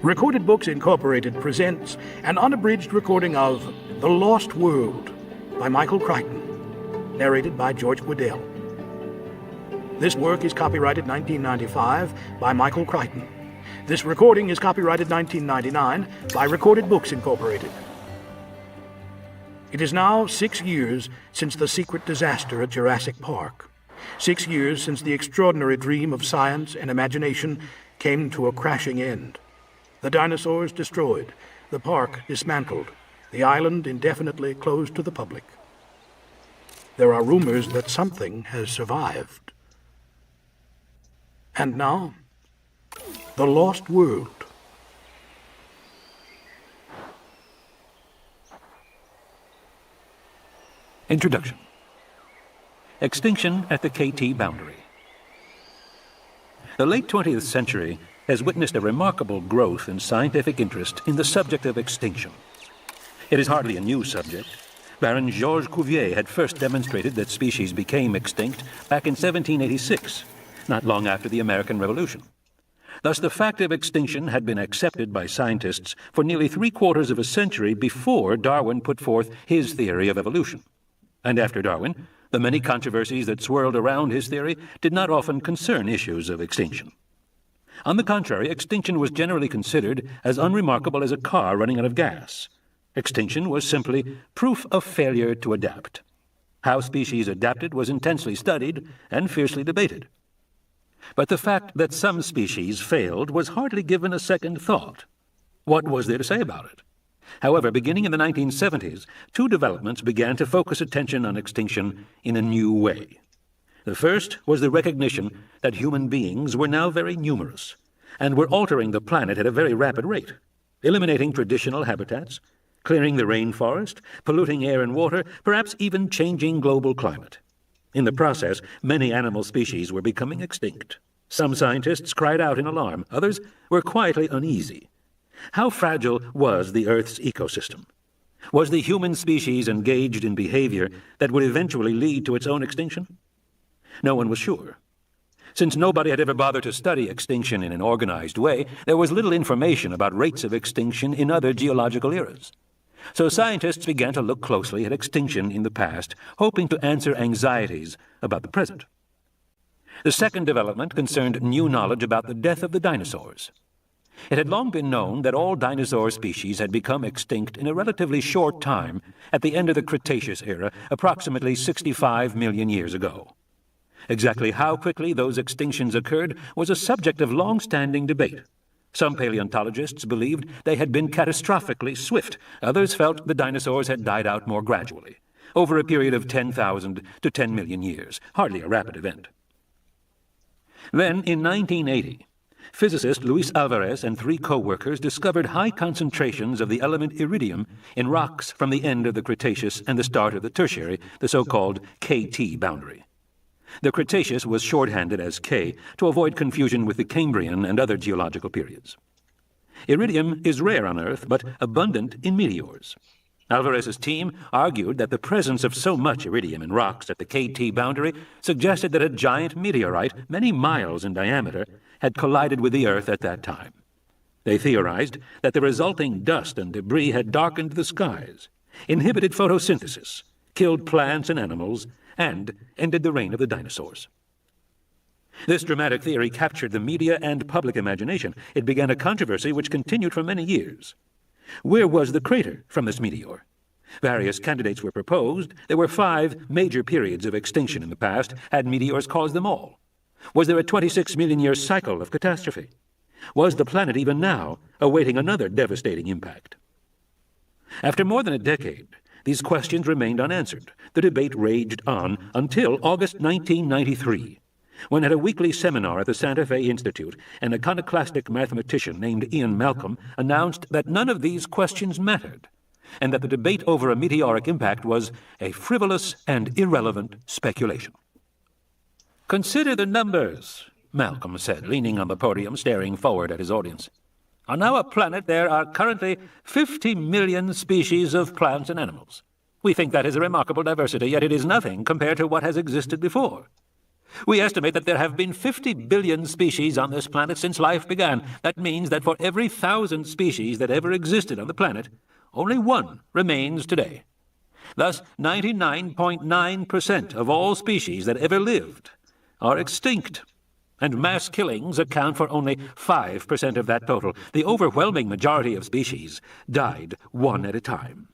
Recorded Books Incorporated presents an unabridged recording of The Lost World by Michael Crichton, narrated by George Waddell. This work is copyrighted 1995 by Michael Crichton. This recording is copyrighted 1999 by Recorded Books Incorporated. It is now 6 years since the secret disaster at Jurassic Park. 6 years since the extraordinary dream of science and imagination came to a crashing end. The dinosaurs destroyed, the park dismantled, the island indefinitely closed to the public. There are rumors that something has survived. And now, The Lost World. Introduction. Extinction at the KT boundary. The late 20th century has witnessed a remarkable growth in scientific interest in the subject of extinction. It is hardly a new subject. Baron Georges Cuvier had first demonstrated that species became extinct back in 1786, not long after the American Revolution. Thus, the fact of extinction had been accepted by scientists for nearly 3/4 of a century before Darwin put forth his theory of evolution. And after Darwin, the many controversies that swirled around his theory did not often concern issues of extinction. On the contrary, extinction was generally considered as unremarkable as a car running out of gas. Extinction was simply proof of failure to adapt. How species adapted was intensely studied and fiercely debated. But the fact that some species failed was hardly given a second thought. What was there to say about it? However, beginning in the 1970s, two developments began to focus attention on extinction in a new way. The first was the recognition that human beings were now very numerous and were altering the planet at a very rapid rate, eliminating traditional habitats, clearing the rainforest, polluting air and water, perhaps even changing global climate. In the process, many animal species were becoming extinct. Some scientists cried out in alarm. Others were quietly uneasy. How fragile was the Earth's ecosystem? Was the human species engaged in behavior that would eventually lead to its own extinction? No one was sure. Since nobody had ever bothered to study extinction in an organized way, there was little information about rates of extinction in other geological eras. So scientists began to look closely at extinction in the past, hoping to answer anxieties about the present. The second development concerned new knowledge about the death of the dinosaurs. It had long been known that all dinosaur species had become extinct in a relatively short time at the end of the Cretaceous era, approximately 65 million years ago. Exactly how quickly those extinctions occurred was a subject of long-standing debate. Some paleontologists believed they had been catastrophically swift. Others felt the dinosaurs had died out more gradually, over a period of 10,000 to 10 million years, hardly a rapid event. Then, in 1980, physicist Luis Alvarez and 3 co-workers discovered high concentrations of the element iridium in rocks from the end of the Cretaceous and the start of the Tertiary, the so-called KT boundary. The Cretaceous was shorthanded as K to avoid confusion with the Cambrian and other geological periods. Iridium is rare on Earth, but abundant in meteors. Alvarez's team argued that the presence of so much iridium in rocks at the KT boundary suggested that a giant meteorite, many miles in diameter, had collided with the Earth at that time. They theorized that the resulting dust and debris had darkened the skies, inhibited photosynthesis, killed plants and animals, and ended the reign of the dinosaurs. This dramatic theory captured the media and public imagination. It began a controversy which continued for many years. Where was the crater from this meteor? Various candidates were proposed. There were 5 major periods of extinction in the past. Had meteors caused them all? Was there a 26-million-year cycle of catastrophe? Was the planet even now awaiting another devastating impact? After more than a decade, these questions remained unanswered. The debate raged on until August 1993, when at a weekly seminar at the Santa Fe Institute, an iconoclastic mathematician named Ian Malcolm announced that none of these questions mattered, and that the debate over a meteoric impact was a frivolous and irrelevant speculation. "Consider the numbers," Malcolm said, leaning on the podium, staring forward at his audience. "On our planet there are currently 50 million species of plants and animals. We think that is a remarkable diversity, yet it is nothing compared to what has existed before. We estimate that there have been 50 billion species on this planet since life began. That means that for every 1,000 species that ever existed on the planet, only one remains today. Thus, 99.9% of all species that ever lived are extinct, and mass killings account for only 5% of that total. The overwhelming majority of species died one at a time.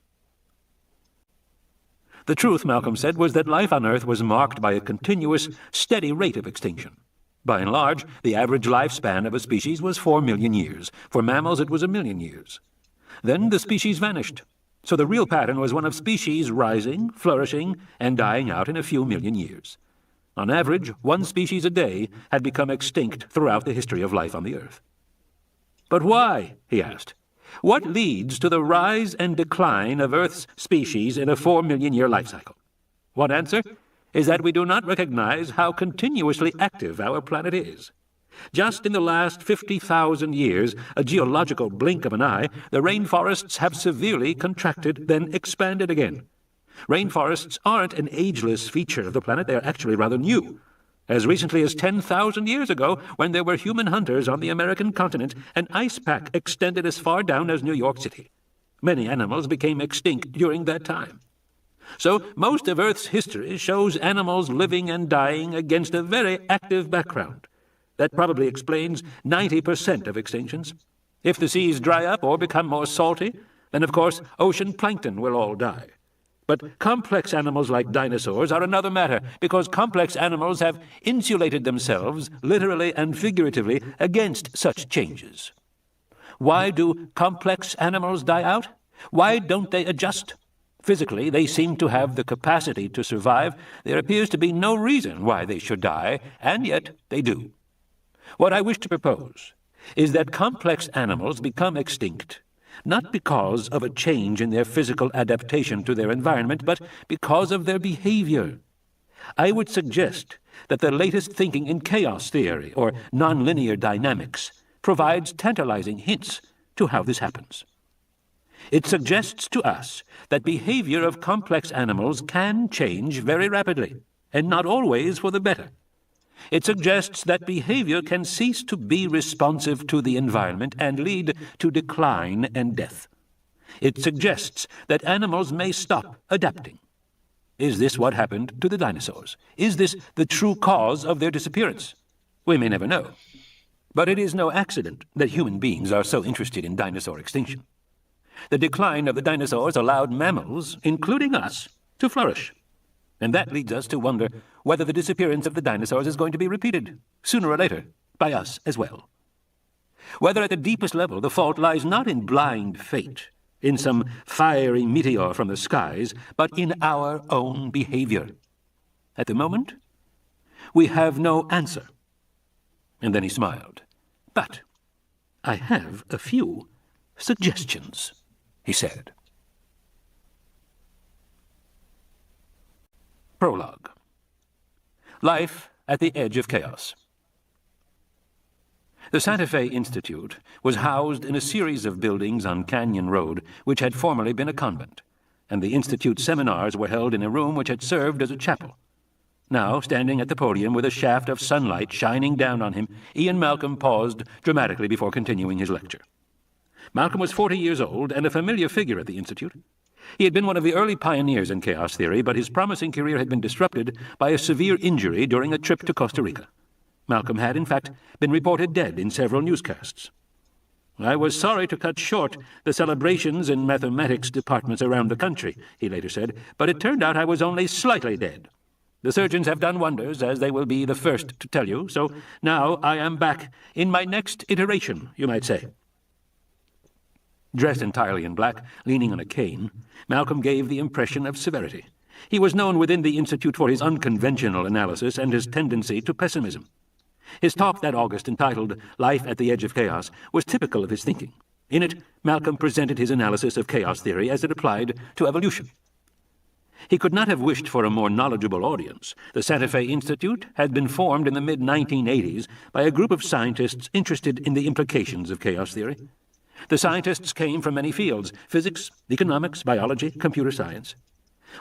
The truth, Malcolm said, was that life on Earth was marked by a continuous, steady rate of extinction. By and large, the average lifespan of a species was 4 million years. For mammals, it was 1 million years. Then the species vanished. So the real pattern was one of species rising, flourishing, and dying out in a few million years. On average, one species a day had become extinct throughout the history of life on the Earth. But why? He asked. What leads to the rise and decline of Earth's species in a 4 million year life cycle? One answer is that we do not recognize how continuously active our planet is. Just in the last 50,000 years, a geological blink of an eye, the rainforests have severely contracted, then expanded again. Rainforests aren't an ageless feature of the planet, they are actually rather new. As recently as 10,000 years ago, when there were human hunters on the American continent, an ice pack extended as far down as New York City. Many animals became extinct during that time. So most of Earth's history shows animals living and dying against a very active background. That probably explains 90% of extinctions. If the seas dry up or become more salty, then of course ocean plankton will all die. But complex animals like dinosaurs are another matter, because complex animals have insulated themselves, literally and figuratively, against such changes. Why do complex animals die out? Why don't they adjust? Physically, they seem to have the capacity to survive. There appears to be no reason why they should die, and yet they do. What I wish to propose is that complex animals become extinct not because of a change in their physical adaptation to their environment, but because of their behavior. I would suggest that the latest thinking in chaos theory, or nonlinear dynamics, provides tantalizing hints to how this happens. It suggests to us that behavior of complex animals can change very rapidly, and not always for the better. It suggests that behavior can cease to be responsive to the environment and lead to decline and death. It suggests that animals may stop adapting. Is this what happened to the dinosaurs? Is this the true cause of their disappearance? We may never know. But it is no accident that human beings are so interested in dinosaur extinction. The decline of the dinosaurs allowed mammals, including us, to flourish. And that leads us to wonder whether the disappearance of the dinosaurs is going to be repeated, sooner or later, by us as well. Whether at the deepest level the fault lies not in blind fate, in some fiery meteor from the skies, but in our own behavior. At the moment, we have no answer. And then he smiled. But I have a few suggestions, he said. Prologue. Life at the Edge of Chaos. The Santa Fe Institute was housed in a series of buildings on Canyon Road, which had formerly been a convent, and the Institute's seminars were held in a room which had served as a chapel. Now, standing at the podium with a shaft of sunlight shining down on him, Ian Malcolm paused dramatically before continuing his lecture. Malcolm was 40 years old and a familiar figure at the Institute. He had been one of the early pioneers in chaos theory, but his promising career had been disrupted by a severe injury during a trip to Costa Rica. Malcolm had, in fact, been reported dead in several newscasts. I was sorry to cut short the celebrations in mathematics departments around the country, he later said, but it turned out I was only slightly dead. The surgeons have done wonders, as they will be the first to tell you, so now I am back in my next iteration, you might say. Dressed entirely in black, leaning on a cane, Malcolm gave the impression of severity. He was known within the Institute for his unconventional analysis and his tendency to pessimism. His talk that August, entitled Life at the Edge of Chaos, was typical of his thinking. In it, Malcolm presented his analysis of chaos theory as it applied to evolution. He could not have wished for a more knowledgeable audience. The Santa Fe Institute had been formed in the mid-1980s by a group of scientists interested in the implications of chaos theory. The scientists came from many fields: physics, economics, biology, computer science.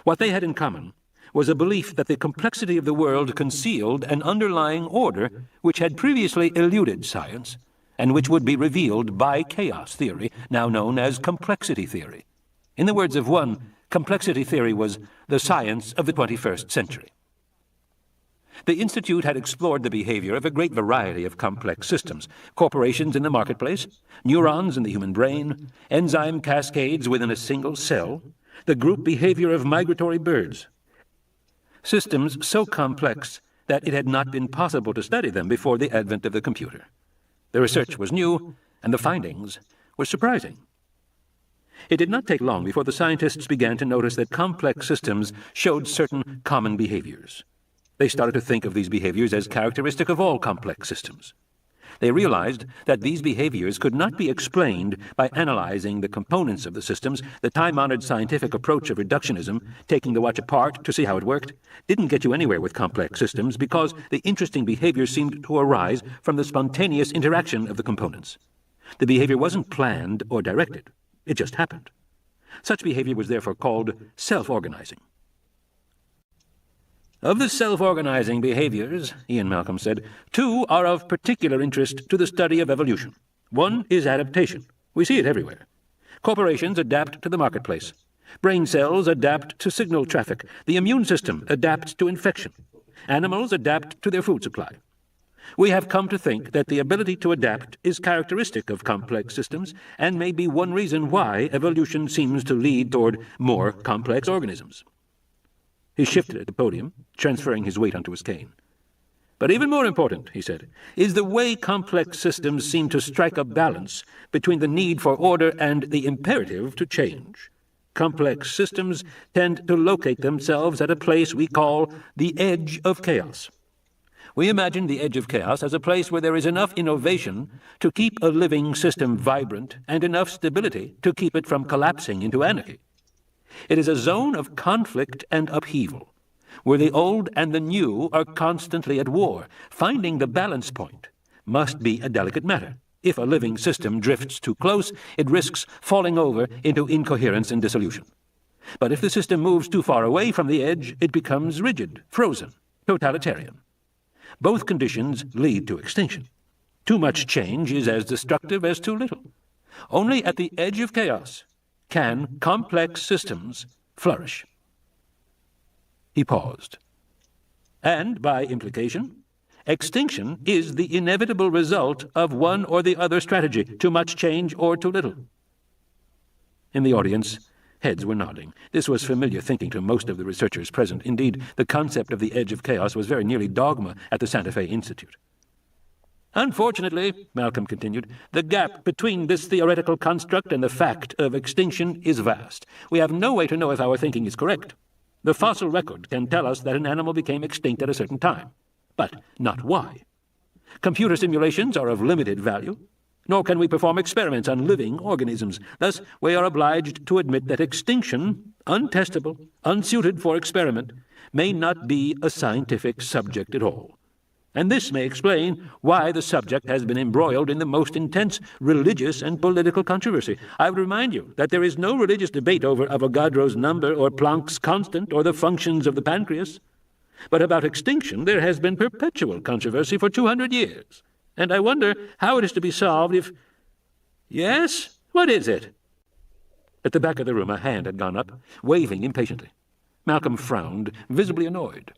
What they had in common was a belief that the complexity of the world concealed an underlying order which had previously eluded science, and which would be revealed by chaos theory, now known as complexity theory. In the words of one, complexity theory was the science of the 21st century. The Institute had explored the behavior of a great variety of complex systems: corporations in the marketplace, neurons in the human brain, enzyme cascades within a single cell, the group behavior of migratory birds. Systems so complex that it had not been possible to study them before the advent of the computer. The research was new, and the findings were surprising. It did not take long before the scientists began to notice that complex systems showed certain common behaviors. They started to think of these behaviors as characteristic of all complex systems. They realized that these behaviors could not be explained by analyzing the components of the systems. The time-honored scientific approach of reductionism, taking the watch apart to see how it worked, didn't get you anywhere with complex systems because the interesting behavior seemed to arise from the spontaneous interaction of the components. The behavior wasn't planned or directed. It just happened. Such behavior was therefore called self-organizing. Of the self-organizing behaviors, Ian Malcolm said, two are of particular interest to the study of evolution. One is adaptation. We see it everywhere. Corporations adapt to the marketplace. Brain cells adapt to signal traffic. The immune system adapts to infection. Animals adapt to their food supply. We have come to think that the ability to adapt is characteristic of complex systems and may be one reason why evolution seems to lead toward more complex organisms. He shifted at the podium, transferring his weight onto his cane. But even more important, he said, is the way complex systems seem to strike a balance between the need for order and the imperative to change. Complex systems tend to locate themselves at a place we call the edge of chaos. We imagine the edge of chaos as a place where there is enough innovation to keep a living system vibrant and enough stability to keep it from collapsing into anarchy. It is a zone of conflict and upheaval, where the old and the new are constantly at war. Finding the balance point must be a delicate matter. If a living system drifts too close, it risks falling over into incoherence and dissolution. But if the system moves too far away from the edge, it becomes rigid, frozen, totalitarian. Both conditions lead to extinction. Too much change is as destructive as too little. Only at the edge of chaos can complex systems flourish. He paused. And, by implication, extinction is the inevitable result of one or the other strategy, too much change or too little. In the audience, heads were nodding. This was familiar thinking to most of the researchers present. Indeed, the concept of the edge of chaos was very nearly dogma at the Santa Fe Institute. Unfortunately, Malcolm continued, the gap between this theoretical construct and the fact of extinction is vast. We have no way to know if our thinking is correct. The fossil record can tell us that an animal became extinct at a certain time, but not why. Computer simulations are of limited value, nor can we perform experiments on living organisms. Thus, we are obliged to admit that extinction, untestable, unsuited for experiment, may not be a scientific subject at all. And this may explain why the subject has been embroiled in the most intense religious and political controversy. I would remind you that there is no religious debate over Avogadro's number or Planck's constant or the functions of the pancreas. But about extinction there has been perpetual controversy for 200 years. And I wonder how it is to be solved if... Yes? What is it? At the back of the room a hand had gone up, waving impatiently. Malcolm frowned, visibly annoyed.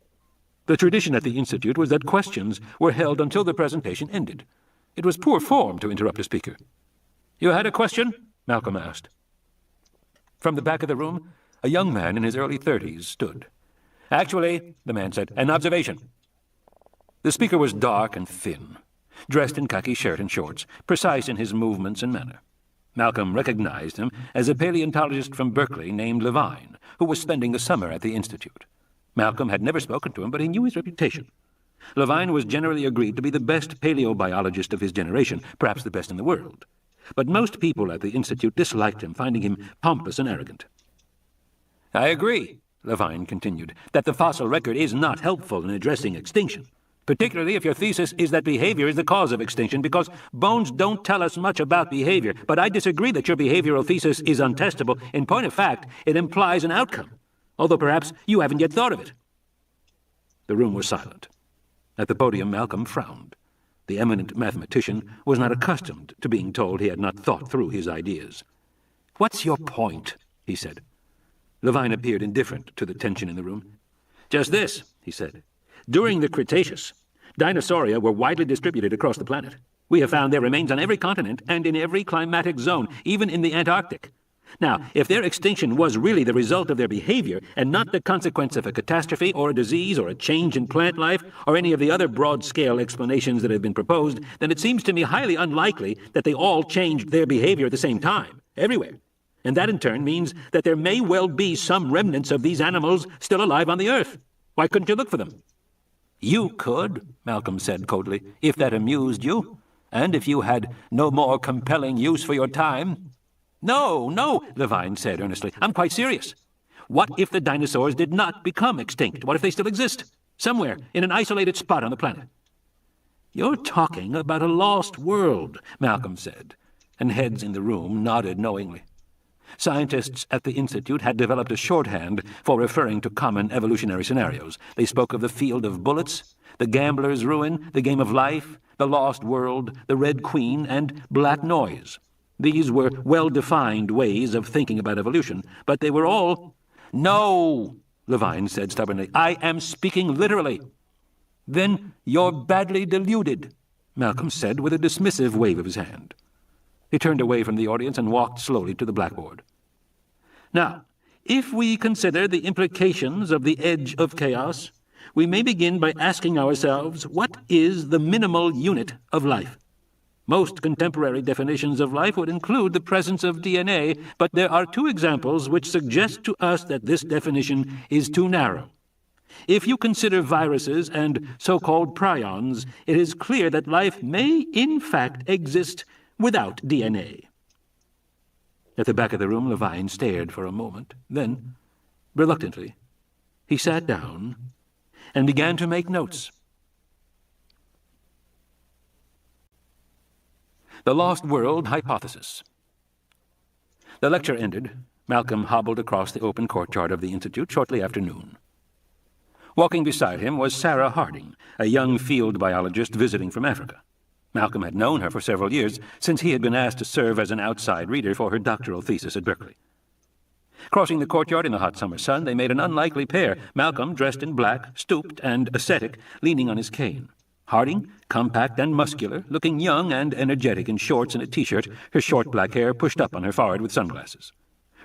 The tradition at the Institute was that questions were held until the presentation ended. It was poor form to interrupt a speaker. "You had a question?" Malcolm asked. From the back of the room, a young man in his early 30s stood. "Actually," the man said, "an observation." The speaker was dark and thin, dressed in khaki shirt and shorts, precise in his movements and manner. Malcolm recognized him as a paleontologist from Berkeley named Levine, who was spending the summer at the Institute. Malcolm had never spoken to him, but he knew his reputation. Levine was generally agreed to be the best paleobiologist of his generation, perhaps the best in the world. But most people at the Institute disliked him, finding him pompous and arrogant. "I agree," Levine continued, "that the fossil record is not helpful in addressing extinction, particularly if your thesis is that behavior is the cause of extinction, because bones don't tell us much about behavior. But I disagree that your behavioral thesis is untestable. In point of fact, it implies an outcome, although perhaps you haven't yet thought of it. The room was silent. At the podium, Malcolm frowned. The eminent mathematician was not accustomed to being told he had not thought through his ideas. "What's your point?" he said. Levine appeared indifferent to the tension in the room. "Just this," he said. "During the Cretaceous, Dinosauria were widely distributed across the planet. We have found their remains on every continent and in every climatic zone, even in the Antarctic. Now, if their extinction was really the result of their behavior and not the consequence of a catastrophe or a disease or a change in plant life or any of the other broad-scale explanations that have been proposed, then it seems to me highly unlikely that they all changed their behavior at the same time, everywhere. And that in turn means that there may well be some remnants of these animals still alive on the Earth. Why couldn't you look for them?" "You could," Malcolm said coldly, "if that amused you, and if you had no more compelling use for your time." "No, no," Levine said earnestly. "I'm quite serious. What if the dinosaurs did not become extinct? What if they still exist? Somewhere, in an isolated spot on the planet?" "You're talking about a lost world," Malcolm said, and heads in the room nodded knowingly. Scientists at the Institute had developed a shorthand for referring to common evolutionary scenarios. They spoke of the field of bullets, the gambler's ruin, the game of life, the lost world, the Red Queen, and black noise. These were well-defined ways of thinking about evolution, but they were all... "No," Levine said stubbornly. "I am speaking literally." "Then you're badly deluded," Malcolm said with a dismissive wave of his hand. He turned away from the audience and walked slowly to the blackboard. "Now, if we consider the implications of the edge of chaos, we may begin by asking ourselves, what is the minimal unit of life? Most contemporary definitions of life would include the presence of DNA, but there are two examples which suggest to us that this definition is too narrow. If you consider viruses and so-called prions, it is clear that life may in fact exist without DNA." At the back of the room, Levine stared for a moment. Then, reluctantly, he sat down and began to make notes. The Lost World Hypothesis. The lecture ended. Malcolm hobbled across the open courtyard of the Institute shortly after noon. Walking beside him was Sarah Harding, a young field biologist visiting from Africa. Malcolm had known her for several years, since he had been asked to serve as an outside reader for her doctoral thesis at Berkeley. Crossing the courtyard in the hot summer sun, they made an unlikely pair, Malcolm dressed in black, stooped and ascetic, leaning on his cane. Harding, compact and muscular, looking young and energetic in shorts and a T-shirt, her short black hair pushed up on her forehead with sunglasses.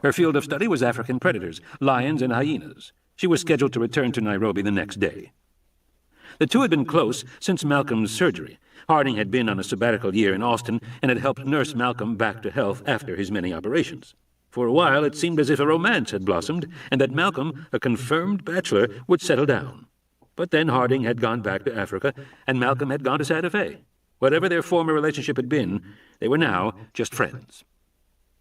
Her field of study was African predators, lions and hyenas. She was scheduled to return to Nairobi the next day. The two had been close since Malcolm's surgery. Harding had been on a sabbatical year in Austin and had helped nurse Malcolm back to health after his many operations. For a while it seemed as if a romance had blossomed, and that Malcolm, a confirmed bachelor, would settle down. But then Harding had gone back to Africa, and Malcolm had gone to Santa Fe. Whatever their former relationship had been, they were now just friends.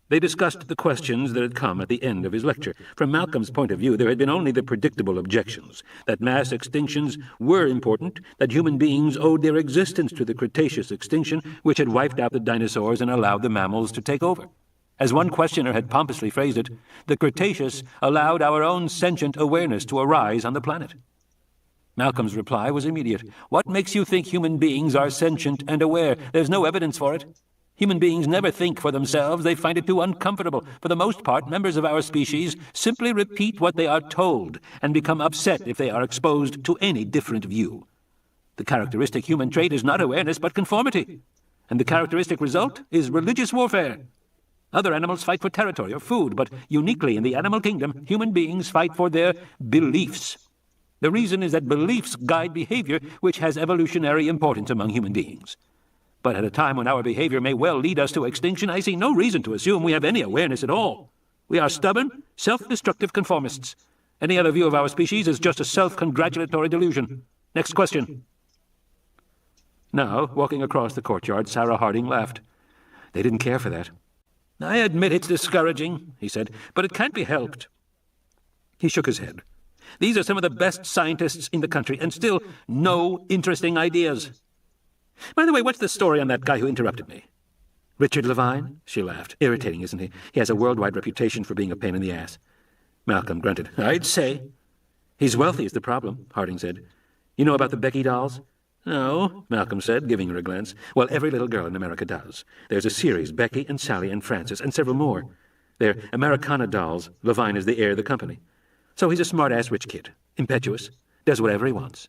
They discussed the questions that had come at the end of his lecture. From Malcolm's point of view, there had been only the predictable objections, that mass extinctions were important, that human beings owed their existence to the Cretaceous extinction, which had wiped out the dinosaurs and allowed the mammals to take over. As one questioner had pompously phrased it, the Cretaceous allowed our own sentient awareness to arise on the planet. Malcolm's reply was immediate. "What makes you think human beings are sentient and aware? There's no evidence for it. Human beings never think for themselves. They find it too uncomfortable. For the most part, members of our species simply repeat what they are told and become upset if they are exposed to any different view. The characteristic human trait is not awareness, but conformity. And the characteristic result is religious warfare. Other animals fight for territory or food, but uniquely in the animal kingdom, human beings fight for their beliefs. The reason is that beliefs guide behavior, which has evolutionary importance among human beings. But at a time when our behavior may well lead us to extinction, I see no reason to assume we have any awareness at all. We are stubborn, self-destructive conformists. Any other view of our species is just a self-congratulatory delusion. Next question." Now, walking across the courtyard, Sarah Harding laughed. They didn't care for that. "I admit it's discouraging," he said, "but it can't be helped." He shook his head. "These are some of the best scientists in the country, and still no interesting ideas. By the way, what's the story on that guy who interrupted me?" "Richard Levine?" She laughed. "Irritating, isn't he? He has a worldwide reputation for being a pain in the ass." Malcolm grunted. "I'd say." "He's wealthy is the problem," Harding said. You know about the Becky dolls? No, Malcolm said, giving her a glance. Well, every little girl in America does. There's a series, Becky and Sally and Frances, and several more. They're Americana dolls. Levine is the heir of the company. So he's a smart-ass rich kid, impetuous, does whatever he wants.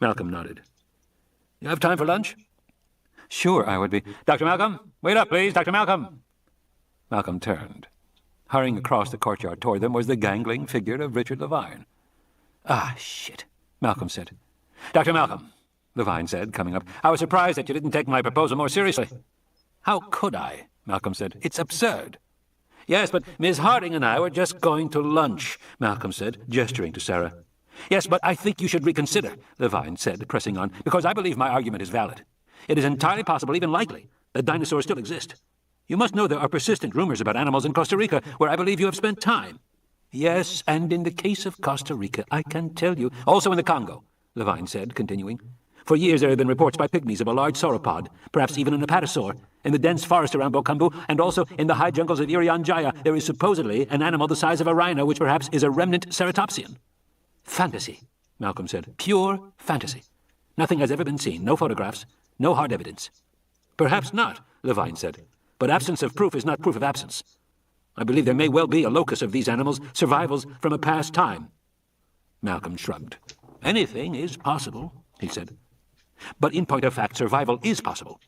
Malcolm nodded. You have time for lunch? Sure, I would be. Dr. Malcolm? Wait up, please, Dr. Malcolm! Malcolm turned. Hurrying across the courtyard toward them was the gangling figure of Richard Levine. Ah, shit, Malcolm said. Dr. Malcolm, Levine said, coming up, I was surprised that you didn't take my proposal more seriously. How could I? Malcolm said. It's absurd. Yes, but Miss Harding and I were just going to lunch, Malcolm said, gesturing to Sarah. Yes, but I think you should reconsider, Levine said, pressing on, because I believe my argument is valid. It is entirely possible, even likely, that dinosaurs still exist. You must know there are persistent rumors about animals in Costa Rica, where I believe you have spent time. Yes, and in the case of Costa Rica, I can tell you. Also in the Congo, Levine said, continuing. For years there have been reports by pygmies of a large sauropod, perhaps even an apatosaur. In the dense forest around Bokambu, and also in the high jungles of Irian Jaya, there is supposedly an animal the size of a rhino, which perhaps is a remnant ceratopsian. Fantasy, Malcolm said. Pure fantasy. Nothing has ever been seen, no photographs, no hard evidence. Perhaps not, Levine said, but absence of proof is not proof of absence. I believe there may well be a locus of these animals, survivals from a past time. Malcolm shrugged. Anything is possible, he said. But in point of fact, survival is possible,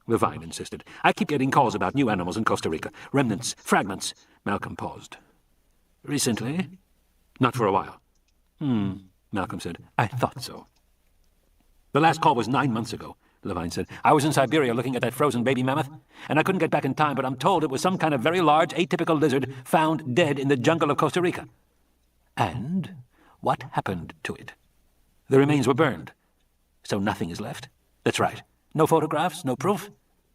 Levine insisted. I keep getting calls about new animals in Costa Rica. Remnants, fragments. Malcolm paused. Recently? Not for a while. Malcolm said. I thought so. The last call was 9 months ago, Levine said. I was in Siberia looking at that frozen baby mammoth, and I couldn't get back in time, but I'm told it was some kind of very large, atypical lizard found dead in the jungle of Costa Rica. And what happened to it? The remains were burned. So nothing is left? That's right. No photographs, no proof?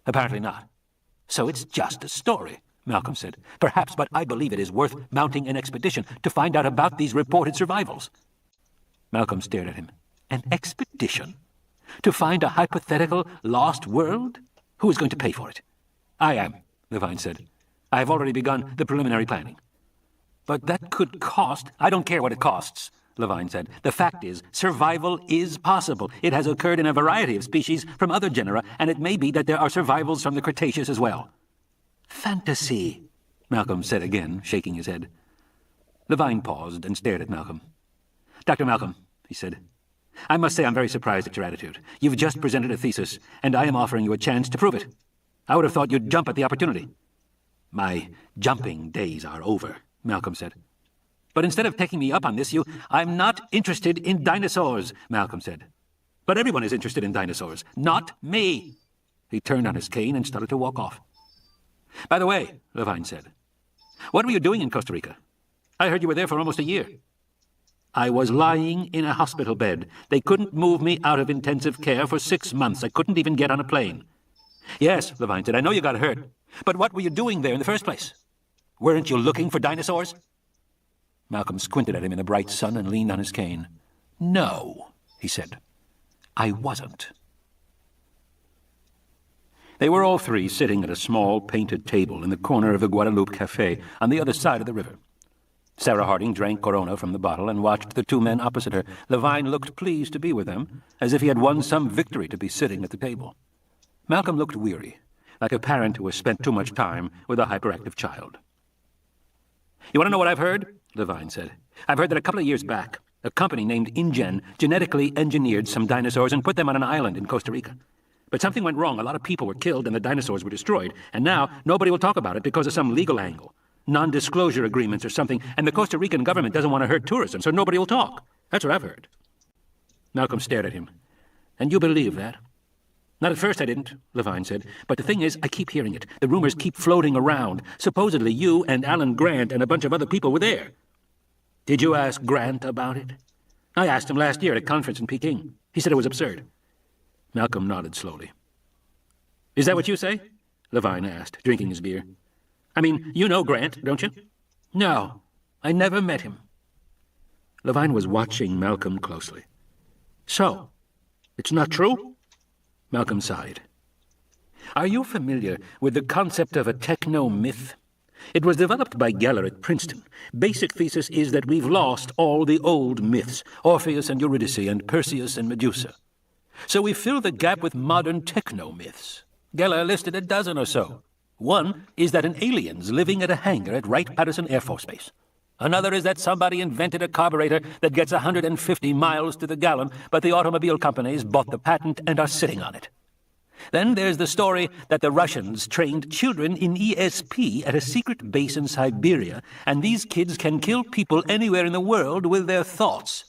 Apparently not. So it's just a story, Malcolm said. Perhaps, but I believe it is worth mounting an expedition to find out about these reported survivals. Malcolm stared at him. An expedition? To find a hypothetical lost world? Who is going to pay for it? I am, Levine said. I have already begun the preliminary planning. But that could cost... I don't care what it costs, Levine said. The fact is, survival is possible. It has occurred in a variety of species from other genera, and it may be that there are survivals from the Cretaceous as well. Fantasy, Malcolm said again, shaking his head. Levine paused and stared at Malcolm. Dr. Malcolm, he said, I must say I'm very surprised at your attitude. You've just presented a thesis, and I am offering you a chance to prove it. I would have thought you'd jump at the opportunity. My jumping days are over, Malcolm said. But instead of taking me up on this, I'm not interested in dinosaurs, Malcolm said. But everyone is interested in dinosaurs, not me. He turned on his cane and started to walk off. By the way, Levine said, what were you doing in Costa Rica? I heard you were there for almost a year. I was lying in a hospital bed. They couldn't move me out of intensive care for 6 months. I couldn't even get on a plane. Yes, Levine said, I know you got hurt. But what were you doing there in the first place? Weren't you looking for dinosaurs? Malcolm squinted at him in the bright sun and leaned on his cane. No, he said. I wasn't. They were all three sitting at a small painted table in the corner of the Guadalupe Café on the other side of the river. Sarah Harding drank Corona from the bottle and watched the two men opposite her. Levine looked pleased to be with them, as if he had won some victory to be sitting at the table. Malcolm looked weary, like a parent who has spent too much time with a hyperactive child. You want to know what I've heard? Levine said. I've heard that a couple of years back, a company named InGen genetically engineered some dinosaurs and put them on an island in Costa Rica. But something went wrong. A lot of people were killed and the dinosaurs were destroyed. And now nobody will talk about it because of some legal angle. Non-disclosure agreements or something. And the Costa Rican government doesn't want to hurt tourism, so nobody will talk. That's what I've heard. Malcolm stared at him. And you believe that? Not at first I didn't, Levine said. But the thing is, I keep hearing it. The rumors keep floating around. Supposedly you and Alan Grant and a bunch of other people were there. Did you ask Grant about it? I asked him last year at a conference in Peking. He said it was absurd. Malcolm nodded slowly. Is that what you say? Levine asked, drinking his beer. I mean, you know Grant, don't you? No, I never met him. Levine was watching Malcolm closely. So, it's not true? Malcolm sighed. Are you familiar with the concept of a techno-myth? It was developed by Geller at Princeton. Basic thesis is that we've lost all the old myths, Orpheus and Eurydice and Perseus and Medusa. So we fill the gap with modern techno-myths. Geller listed a dozen or so. One is that an alien's living at a hangar at Wright-Patterson Air Force Base. Another is that somebody invented a carburetor that gets 150 miles to the gallon, but the automobile companies bought the patent and are sitting on it. Then there's the story that the Russians trained children in ESP at a secret base in Siberia, and these kids can kill people anywhere in the world with their thoughts.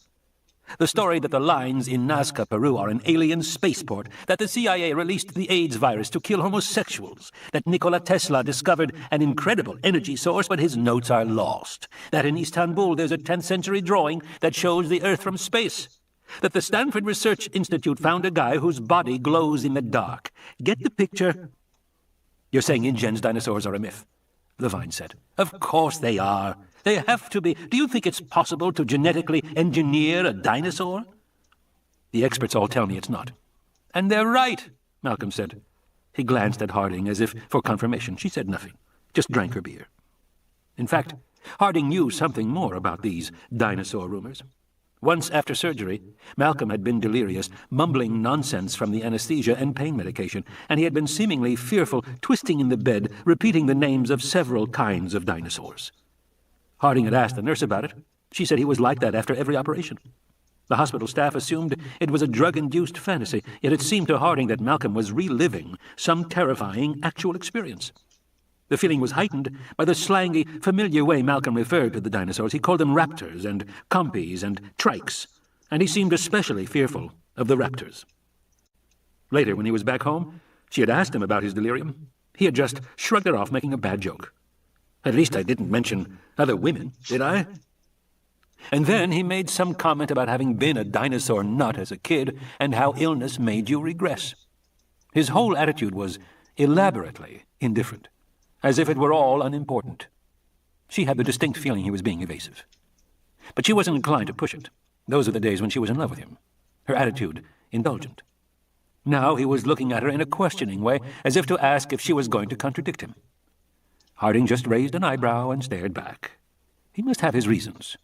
The story that the lines in Nazca, Peru are an alien spaceport, that the CIA released the AIDS virus to kill homosexuals, that Nikola Tesla discovered an incredible energy source but his notes are lost, that in Istanbul there's a 10th century drawing that shows the Earth from space, that the Stanford Research Institute found a guy whose body glows in the dark. Get the picture? You're saying InGen's dinosaurs are a myth, Levine said. Of course they are. They have to be. Do you think it's possible to genetically engineer a dinosaur? The experts all tell me it's not. And they're right, Malcolm said. He glanced at Harding as if for confirmation. She said nothing, just drank her beer. In fact, Harding knew something more about these dinosaur rumors. Once after surgery, Malcolm had been delirious, mumbling nonsense from the anesthesia and pain medication, and he had been seemingly fearful, twisting in the bed, repeating the names of several kinds of dinosaurs. Harding had asked the nurse about it. She said he was like that after every operation. The hospital staff assumed it was a drug-induced fantasy, yet it seemed to Harding that Malcolm was reliving some terrifying actual experience. The feeling was heightened by the slangy, familiar way Malcolm referred to the dinosaurs. He called them raptors and compies and trikes, and he seemed especially fearful of the raptors. Later, when he was back home, she had asked him about his delirium. He had just shrugged it off, making a bad joke. At least I didn't mention other women, did I? And then he made some comment about having been a dinosaur nut as a kid and how illness made you regress. His whole attitude was elaborately indifferent, as if it were all unimportant. She had the distinct feeling he was being evasive. But she wasn't inclined to push it. Those were the days when she was in love with him. Her attitude indulgent. Now he was looking at her in a questioning way, as if to ask if she was going to contradict him. Harding just raised an eyebrow and stared back. He must have his reasons.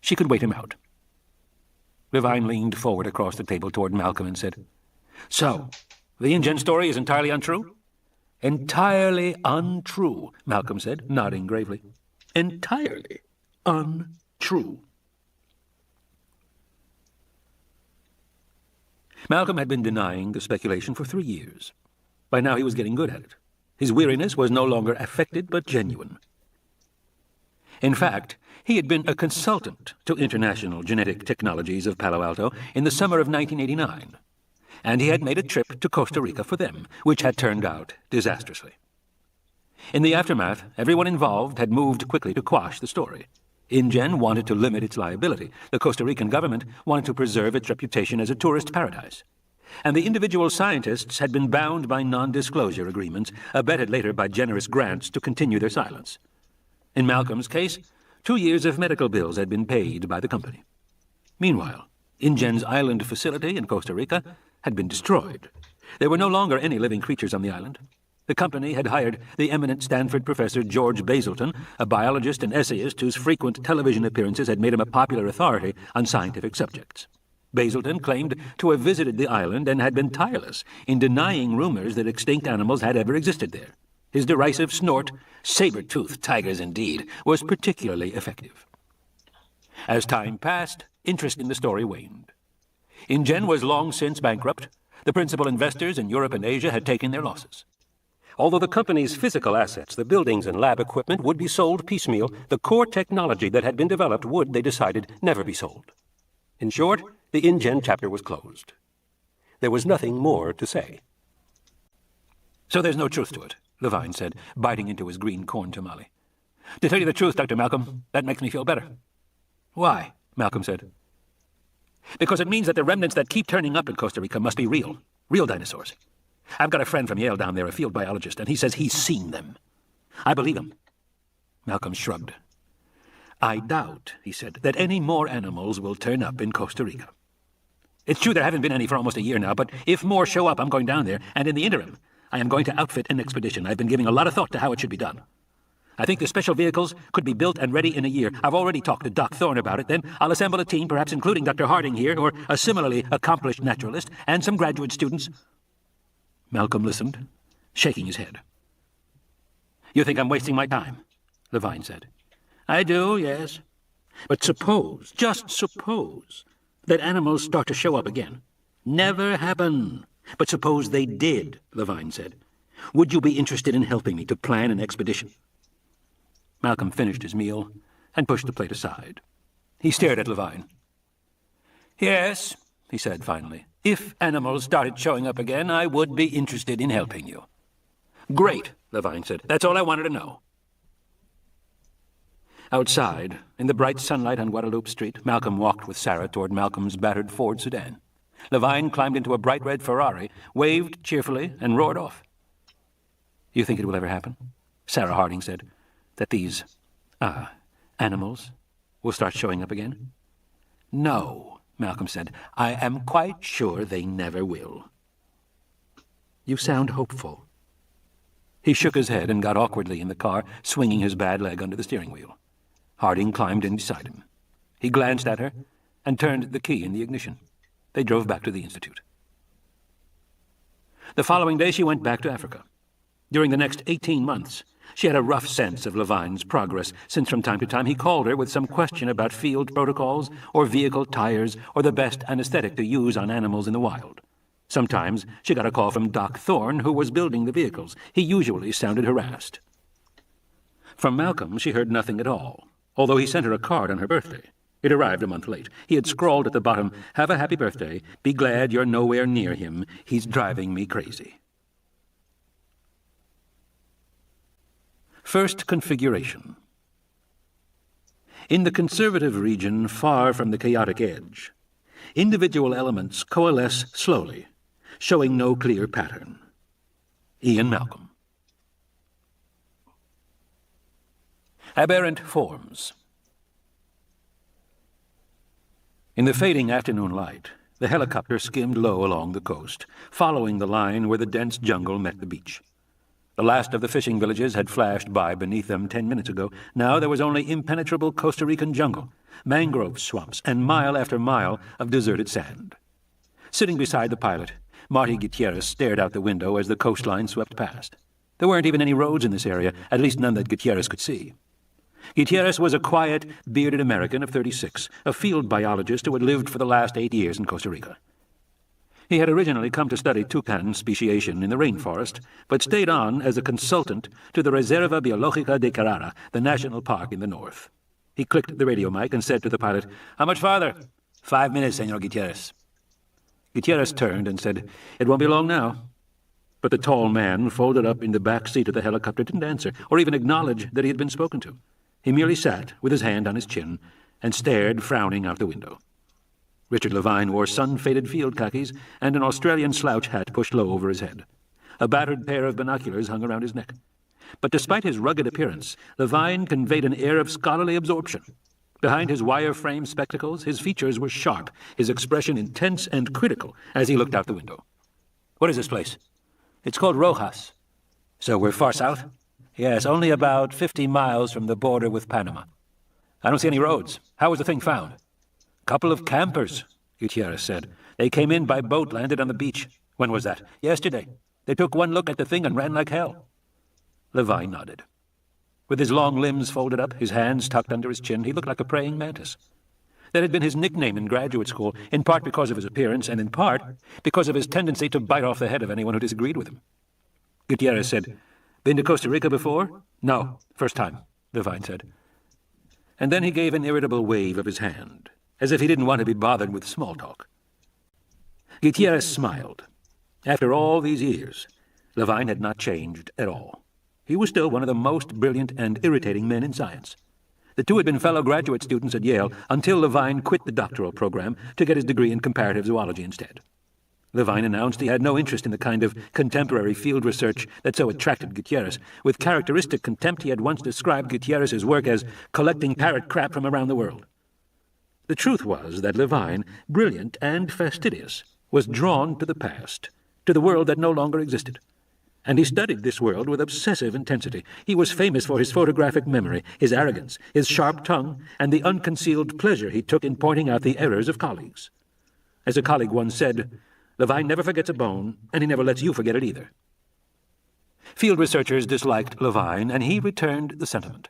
She could wait him out. Levine leaned forward across the table toward Malcolm and said, "So, the InGen story is entirely untrue?" "Entirely untrue," Malcolm said, nodding gravely. "Entirely untrue." Malcolm had been denying the speculation for 3 years. By now he was getting good at it. His weariness was no longer affected but genuine. In fact, he had been a consultant to International Genetic Technologies of Palo Alto in the summer of 1989, and he had made a trip to Costa Rica for them, which had turned out disastrously. In the aftermath, everyone involved had moved quickly to quash the story. InGen wanted to limit its liability. The Costa Rican government wanted to preserve its reputation as a tourist paradise. And the individual scientists had been bound by non-disclosure agreements, abetted later by generous grants to continue their silence. In Malcolm's case, 2 years of medical bills had been paid by the company. Meanwhile, InGen's island facility in Costa Rica had been destroyed. There were no longer any living creatures on the island. The company had hired the eminent Stanford professor George Basilton, a biologist and essayist whose frequent television appearances had made him a popular authority on scientific subjects. Basilton claimed to have visited the island and had been tireless in denying rumors that extinct animals had ever existed there. His derisive snort, saber-toothed tigers indeed, was particularly effective. As time passed, interest in the story waned. InGen was long since bankrupt. The principal investors in Europe and Asia had taken their losses. Although the company's physical assets, the buildings and lab equipment, would be sold piecemeal, the core technology that had been developed would, they decided, never be sold. In short, the InGen chapter was closed. There was nothing more to say. "So there's no truth to it," Levine said, biting into his green corn tamale. "To tell you the truth, Dr. Malcolm, that makes me feel better." "Why?" Malcolm said. "Because it means that the remnants that keep turning up in Costa Rica must be real dinosaurs. I've got a friend from Yale down there, a field biologist, and he says he's seen them. I believe him." Malcolm shrugged. "I doubt," he said, "that any more animals will turn up in Costa Rica. It's true there haven't been any for almost a year now, but if more show up, I'm going down there, and in the interim, I am going to outfit an expedition. I've been giving a lot of thought to how it should be done. I think the special vehicles could be built and ready in a year. I've already talked to Doc Thorne about it. Then I'll assemble a team, perhaps including Dr. Harding here, or a similarly accomplished naturalist, and some graduate students. Malcolm listened, shaking his head. You think I'm wasting my time? Levine said. I do, yes. But suppose, just suppose, that animals start to show up again. Never happen. But suppose they did, Levine said. Would you be interested in helping me to plan an expedition? Malcolm finished his meal and pushed the plate aside. He stared at Levine. Yes, he said finally. If animals started showing up again, I would be interested in helping you. Great, Levine said. That's all I wanted to know. Outside, in the bright sunlight on Guadalupe Street, Malcolm walked with Sarah toward Malcolm's battered Ford sedan. Levine climbed into a bright red Ferrari, waved cheerfully, and roared off. You think it will ever happen? Sarah Harding said. That these, animals will start showing up again? No, Malcolm said. I am quite sure they never will. You sound hopeful. He shook his head and got awkwardly in the car, swinging his bad leg under the steering wheel. Harding climbed in beside him. He glanced at her and turned the key in the ignition. They drove back to the Institute. The following day she went back to Africa. During the next 18 months, she had a rough sense of Levine's progress, since from time to time he called her with some question about field protocols or vehicle tires or the best anesthetic to use on animals in the wild. Sometimes she got a call from Doc Thorne, who was building the vehicles. He usually sounded harassed. From Malcolm she heard nothing at all, although he sent her a card on her birthday. It arrived a month late. He had scrawled at the bottom, "Have a happy birthday. Be glad you're nowhere near him. He's driving me crazy." First configuration. In the conservative region far from the chaotic edge, individual elements coalesce slowly, showing no clear pattern. Ian Malcolm. Aberrant forms. In the fading afternoon light, the helicopter skimmed low along the coast, following the line where the dense jungle met the beach. The last of the fishing villages had flashed by beneath them 10 minutes ago. Now there was only impenetrable Costa Rican jungle, mangrove swamps, and mile after mile of deserted sand. Sitting beside the pilot, Marty Gutierrez stared out the window as the coastline swept past. There weren't even any roads in this area, at least none that Gutierrez could see. Gutierrez was a quiet, bearded American of 36, a field biologist who had lived for the last 8 years in Costa Rica. He had originally come to study toucan speciation in the rainforest, but stayed on as a consultant to the Reserva Biológica de Carrara, the national park in the north. He clicked the radio mic and said to the pilot, "How much farther?" 5 minutes, Senor Gutierrez. Gutierrez turned and said, "It won't be long now." But the tall man, folded up in the back seat of the helicopter, didn't answer, or even acknowledge that he had been spoken to. He merely sat, with his hand on his chin, and stared, frowning out the window. Richard Levine wore sun-faded field khakis and an Australian slouch hat pushed low over his head. A battered pair of binoculars hung around his neck. But despite his rugged appearance, Levine conveyed an air of scholarly absorption. Behind his wire-frame spectacles, his features were sharp, his expression intense and critical as he looked out the window. "What is this place?" "It's called Rojas." "So we're far south?" "Yes, only about 50 miles from the border with Panama." "I don't see any roads. How was the thing found?" "Couple of campers," Gutierrez said. "They came in by boat, landed on the beach." "When was that?" "Yesterday. They took one look at the thing and ran like hell." Levine nodded. With his long limbs folded up, his hands tucked under his chin, he looked like a praying mantis. That had been his nickname in graduate school, in part because of his appearance, and in part because of his tendency to bite off the head of anyone who disagreed with him. Gutierrez said, "Been to Costa Rica before?" "No, first time," Levine said. And then he gave an irritable wave of his hand, as if he didn't want to be bothered with small talk. Gutierrez smiled. After all these years, Levine had not changed at all. He was still one of the most brilliant and irritating men in science. The two had been fellow graduate students at Yale until Levine quit the doctoral program to get his degree in comparative zoology instead. Levine announced he had no interest in the kind of contemporary field research that so attracted Gutierrez. With characteristic contempt, he had once described Gutierrez's work as collecting parrot crap from around the world. The truth was that Levine, brilliant and fastidious, was drawn to the past, to the world that no longer existed. And he studied this world with obsessive intensity. He was famous for his photographic memory, his arrogance, his sharp tongue, and the unconcealed pleasure he took in pointing out the errors of colleagues. As a colleague once said, Levine never forgets a bone, and he never lets you forget it either. Field researchers disliked Levine, and he returned the sentiment.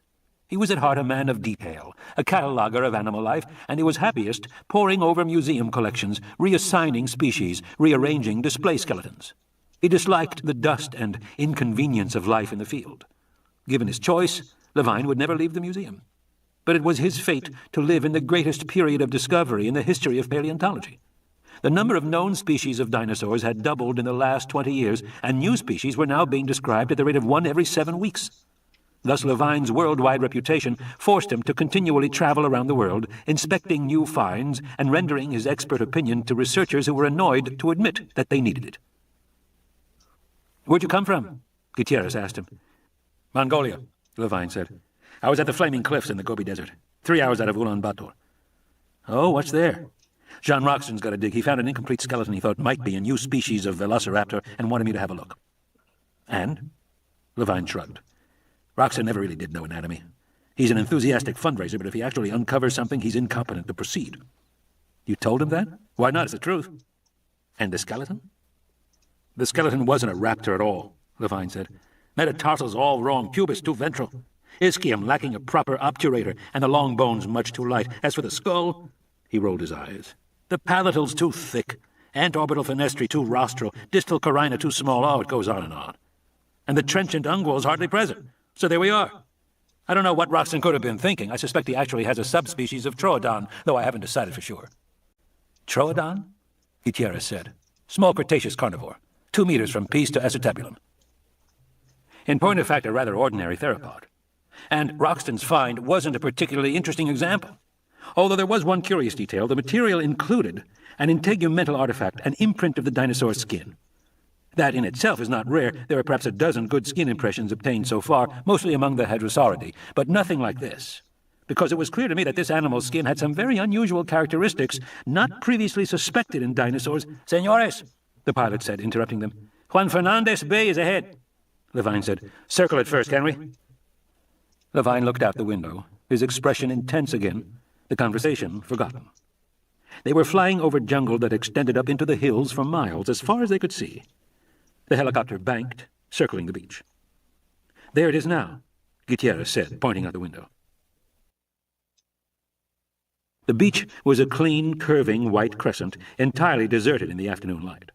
He was at heart a man of detail, a cataloguer of animal life, and he was happiest poring over museum collections, reassigning species, rearranging display skeletons. He disliked the dust and inconvenience of life in the field. Given his choice, Levine would never leave the museum. But it was his fate to live in the greatest period of discovery in the history of paleontology. The number of known species of dinosaurs had doubled in the last 20 years, and new species were now being described at the rate of 1 every 7 weeks. Thus Levine's worldwide reputation forced him to continually travel around the world, inspecting new finds and rendering his expert opinion to researchers who were annoyed to admit that they needed it. "Where'd you come from?" Gutierrez asked him. "Mongolia," Levine said. "I was at the Flaming Cliffs in the Gobi Desert, 3 hours out of Ulaanbaatar." "Oh, what's there?" "Jean Roxton's got a dig. He found an incomplete skeleton he thought might be a new species of velociraptor and wanted me to have a look." "And?" Levine shrugged. "Roxton never really did know anatomy. He's an enthusiastic fundraiser, but if he actually uncovers something, he's incompetent to proceed." "You told him that?" "Why not? It's the truth." "And the skeleton?" "The skeleton wasn't a raptor at all," Levine said. "Metatarsals all wrong, pubis too ventral. Ischium lacking a proper obturator, and the long bones much too light. As for the skull," he rolled his eyes, "the palatals too thick, antorbital fenestri too rostral, distal carina too small. Oh, it goes on and on. And the trenchant ungual's hardly present. So there we are. I don't know what Roxton could have been thinking. I suspect he actually has a subspecies of Troodon, though I haven't decided for sure." "Troodon?" Gutierrez said. "Small Cretaceous carnivore, 2 meters from piece to acetabulum. In point of fact, a rather ordinary theropod. And Roxton's find wasn't a particularly interesting example. Although there was one curious detail, the material included an integumental artifact, an imprint of the dinosaur's skin. That in itself is not rare. There are perhaps a dozen good skin impressions obtained so far, mostly among the Hadrosauridae, but nothing like this. Because it was clear to me that this animal's skin had some very unusual characteristics not previously suspected in dinosaurs. "Señores," the pilot said, interrupting them. "Juan Fernandez Bay is ahead." Levine said, "Circle it first, can we?" Levine looked out the window, his expression intense again, the conversation forgotten. They were flying over jungle that extended up into the hills for miles, as far as they could see. The helicopter banked, circling the beach. "There it is now," Gutierrez said, pointing out the window. The beach was a clean, curving white crescent, entirely deserted in the afternoon light.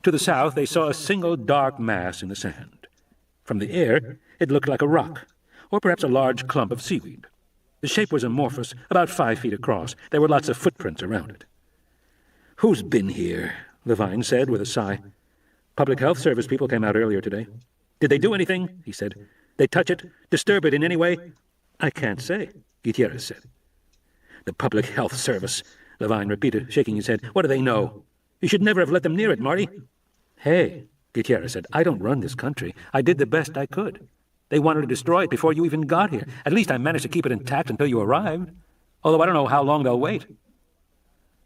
To the south they saw a single dark mass in the sand. From the air it looked like a rock, or perhaps a large clump of seaweed. The shape was amorphous, about 5 feet across. There were lots of footprints around it. "Who's been here?" Levine said with a sigh. "Public Health Service people came out earlier today." "Did they do anything?" he said. "They touch it? Disturb it in any way?" "I can't say," Gutierrez said. "The Public Health Service," Levine repeated, shaking his head. "What do they know? You should never have let them near it, Marty." "Hey," Gutierrez said, "I don't run this country. I did the best I could. They wanted to destroy it before you even got here. At least I managed to keep it intact until you arrived. Although I don't know how long they'll wait."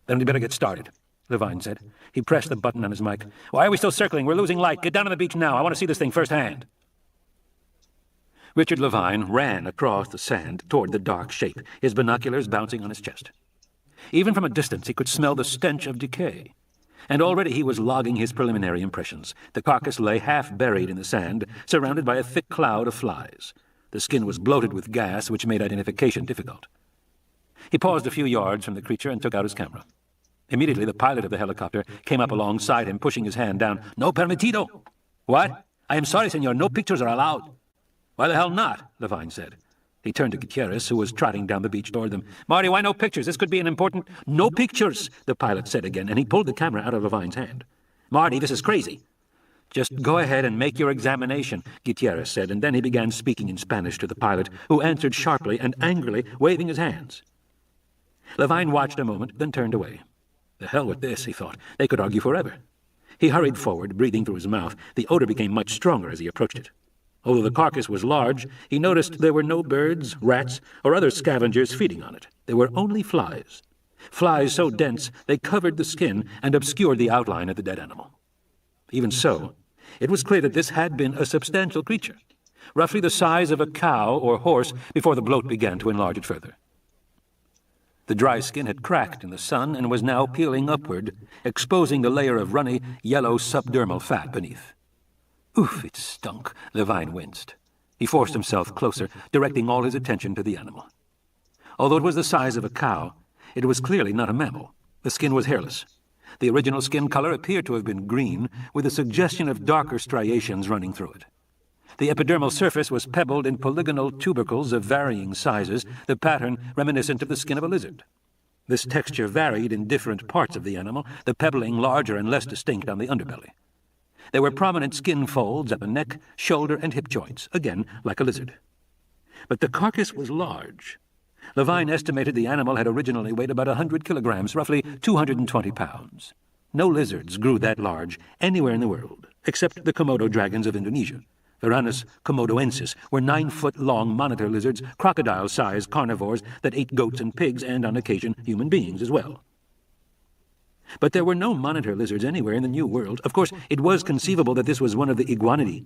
"Then we better get started," Levine said. He pressed the button on his mic. "Why are we still circling? We're losing light. Get down on the beach now. I want to see this thing firsthand." Richard Levine ran across the sand toward the dark shape, his binoculars bouncing on his chest. Even from a distance he could smell the stench of decay. And already he was logging his preliminary impressions. The carcass lay half buried in the sand, surrounded by a thick cloud of flies. The skin was bloated with gas, which made identification difficult. He paused a few yards from the creature and took out his camera. Immediately the pilot of the helicopter came up alongside him, pushing his hand down. "No permitido." "What?" "I am sorry, senor. No pictures are allowed." "Why the hell not?" Levine said. He turned to Gutierrez, who was trotting down the beach toward them. "Marty, why no pictures? This could be an important—" "No pictures," the pilot said again, and he pulled the camera out of Levine's hand. "Marty, this is crazy." "Just go ahead and make your examination," Gutierrez said, and then he began speaking in Spanish to the pilot, who answered sharply and angrily, waving his hands. Levine watched a moment, then turned away. The hell with this, he thought. They could argue forever. He hurried forward, breathing through his mouth. The odor became much stronger as he approached it. Although the carcass was large, he noticed there were no birds, rats, or other scavengers feeding on it. There were only flies. Flies so dense they covered the skin and obscured the outline of the dead animal. Even so, It was clear that this had been a substantial creature, roughly the size of a cow or horse before the bloat began to enlarge it further. The dry skin had cracked in the sun and was now peeling upward, exposing the layer of runny, yellow subdermal fat beneath. Oof, it stunk. Levine winced. He forced himself closer, directing all his attention to the animal. Although it was the size of a cow, it was clearly not a mammal. The skin was hairless. The original skin color appeared to have been green, with a suggestion of darker striations running through it. The epidermal surface was pebbled in polygonal tubercles of varying sizes, the pattern reminiscent of the skin of a lizard. This texture varied in different parts of the animal, the pebbling larger and less distinct on the underbelly. There were prominent skin folds at the neck, shoulder, and hip joints, again like a lizard. But the carcass was large. Levine estimated the animal had originally weighed about 100 kilograms, roughly 220 pounds. No lizards grew that large anywhere in the world, except the Komodo dragons of Indonesia. Varanus komodoensis were 9-foot-long monitor lizards, crocodile-sized carnivores that ate goats and pigs and, on occasion, human beings as well. But there were no monitor lizards anywhere in the New World. Of course, it was conceivable that this was one of the iguanidae.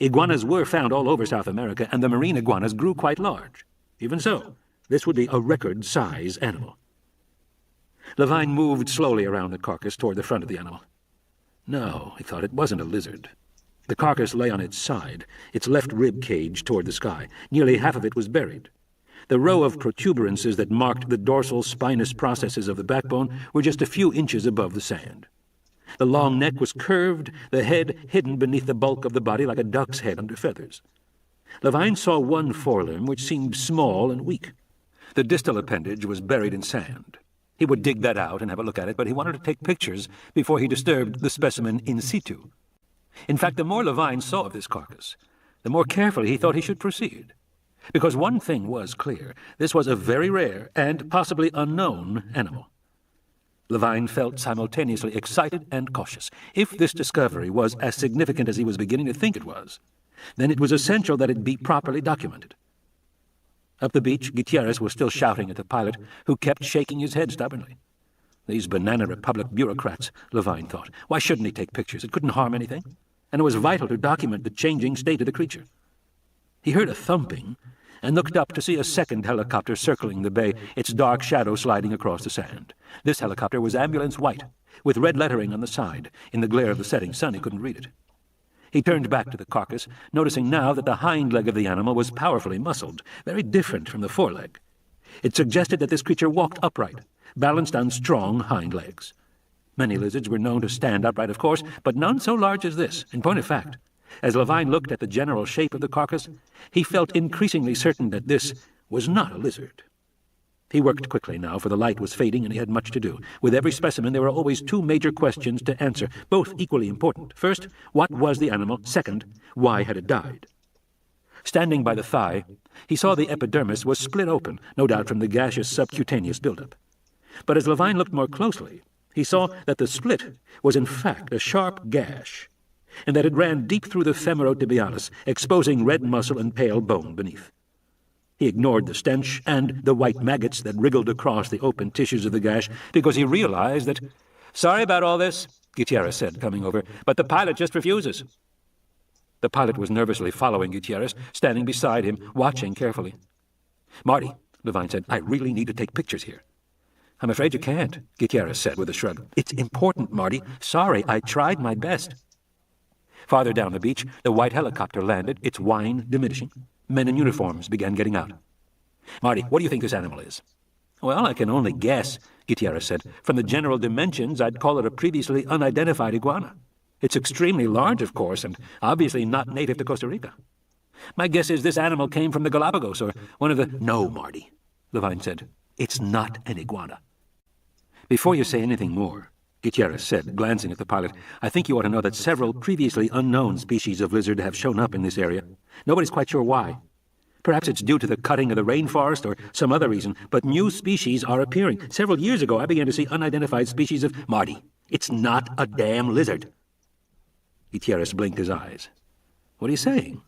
Iguanas were found all over South America, and the marine iguanas grew quite large. Even so, this would be a record-size animal. Levine moved slowly around the carcass toward the front of the animal. No, he thought, it wasn't a lizard. The carcass lay on its side, its left rib cage toward the sky. Nearly half of it was buried. The row of protuberances that marked the dorsal spinous processes of the backbone were just a few inches above the sand. The long neck was curved, the head hidden beneath the bulk of the body like a duck's head under feathers. Levine saw one forelimb which seemed small and weak. The distal appendage was buried in sand. He would dig that out and have a look at it, but he wanted to take pictures before he disturbed the specimen in situ. In fact, the more Levine saw of this carcass, the more carefully he thought he should proceed. Because one thing was clear, this was a very rare and possibly unknown animal. Levine felt simultaneously excited and cautious. If this discovery was as significant as he was beginning to think it was, then it was essential that it be properly documented. Up the beach, Gutierrez was still shouting at the pilot, who kept shaking his head stubbornly. These Banana Republic bureaucrats, Levine thought. Why shouldn't he take pictures? It couldn't harm anything. And it was vital to document the changing state of the creature. He heard a thumping and looked up to see a second helicopter circling the bay, its dark shadow sliding across the sand. This helicopter was ambulance white, with red lettering on the side. In the glare of the setting sun, he couldn't read it. He turned back to the carcass, noticing now that the hind leg of the animal was powerfully muscled, very different from the foreleg. It suggested that this creature walked upright, balanced on strong hind legs. Many lizards were known to stand upright, of course, but none so large as this. In point of fact, as Levine looked at the general shape of the carcass, he felt increasingly certain that this was not a lizard. He worked quickly now, for the light was fading and he had much to do. With every specimen, there were always two major questions to answer, both equally important. First, what was the animal? Second, why had it died? Standing by the thigh, he saw the epidermis was split open, no doubt from the gaseous subcutaneous buildup. But as Levine looked more closely, he saw that the split was in fact a sharp gash, and that it ran deep through the femorotibialis, exposing red muscle and pale bone beneath. He ignored the stench and the white maggots that wriggled across the open tissues of the gash, because he realized that, "Sorry about all this," Gutierrez said, coming over, "but the pilot just refuses." The pilot was nervously following Gutierrez, standing beside him, watching carefully. "Marty," Levine said, "I really need to take pictures here." "I'm afraid you can't," Gutierrez said with a shrug. "It's important, Marty. Sorry, I tried my best." Farther down the beach, the white helicopter landed, its whine diminishing. Men in uniforms began getting out. "Marty, what do you think this animal is?" "Well, I can only guess," Gutierrez said. "From the general dimensions, I'd call it a previously unidentified iguana. It's extremely large, of course, and obviously not native to Costa Rica. My guess is this animal came from the Galapagos, or one of the—" "No, Marty," Levine said. "It's not an iguana." "Before you say anything more," Gutierrez said, glancing at the pilot, "I think you ought to know that several previously unknown species of lizard have shown up in this area. Nobody's quite sure why. Perhaps it's due to the cutting of the rainforest or some other reason, but new species are appearing. Several years ago, I began to see unidentified species of—" "Marty, it's not a damn lizard." Gutierrez blinked his eyes. "What are you saying?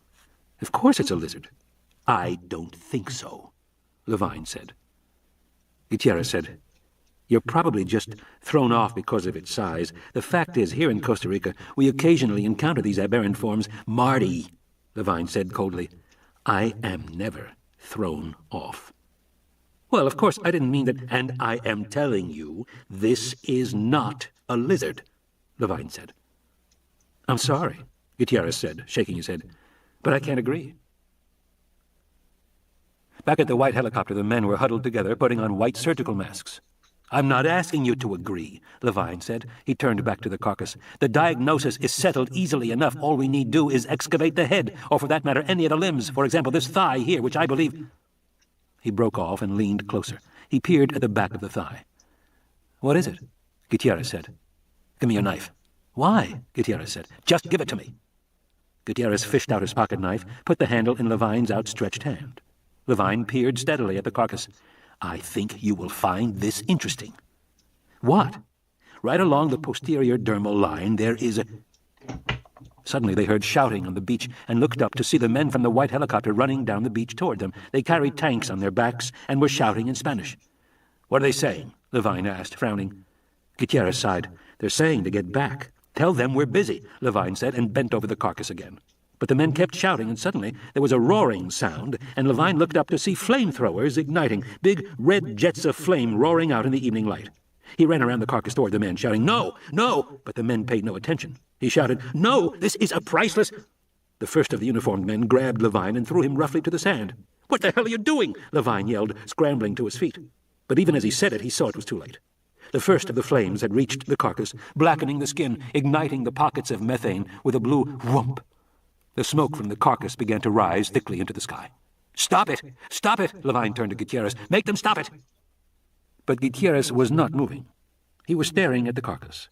Of course it's a lizard." "I don't think so," Levine said. Gutierrez said, You're probably just thrown off because of its size. The fact is, here in Costa Rica, we occasionally encounter these aberrant forms. Marty, Levine said coldly, I am never thrown off. Well, of course, I didn't mean that, and I am telling you, this is not a lizard, Levine said. I'm sorry, Gutierrez said, shaking his head, but I can't agree. Back at the white helicopter, the men were huddled together, putting on white surgical masks. I'm not asking you to agree, Levine said. He turned back to the carcass. The diagnosis is settled easily enough. All we need do is excavate the head, or for that matter, any of the limbs. For example, this thigh here, which I believe... He broke off and leaned closer. He peered at the back of the thigh. What is it? Gutierrez said. Give me your knife. Why? Gutierrez said. Just give it to me. Gutierrez fished out his pocket knife, put the handle in Levine's outstretched hand. Levine peered steadily at the carcass. I think you will find this interesting. What? Right along the posterior dermal line, there is a... Suddenly they heard shouting on the beach and looked up to see the men from the white helicopter running down the beach toward them. They carried tanks on their backs and were shouting in Spanish. What are they saying? Levine asked, frowning. Gutierrez sighed. They're saying to get back. Tell them we're busy, Levine said, and bent over the carcass again. But the men kept shouting, and suddenly there was a roaring sound, and Levine looked up to see flamethrowers igniting, big red jets of flame roaring out in the evening light. He ran around the carcass toward the men, shouting, No! No! But the men paid no attention. He shouted, No! This is a priceless... The first of the uniformed men grabbed Levine and threw him roughly to the sand. What the hell are you doing? Levine yelled, scrambling to his feet. But even as he said it, he saw it was too late. The first of the flames had reached the carcass, blackening the skin, igniting the pockets of methane with a blue whoomp. The smoke from the carcass began to rise thickly into the sky. Stop it! Stop it! Levine turned to Gutierrez. Make them stop it! But Gutierrez was not moving. He was staring at the carcass.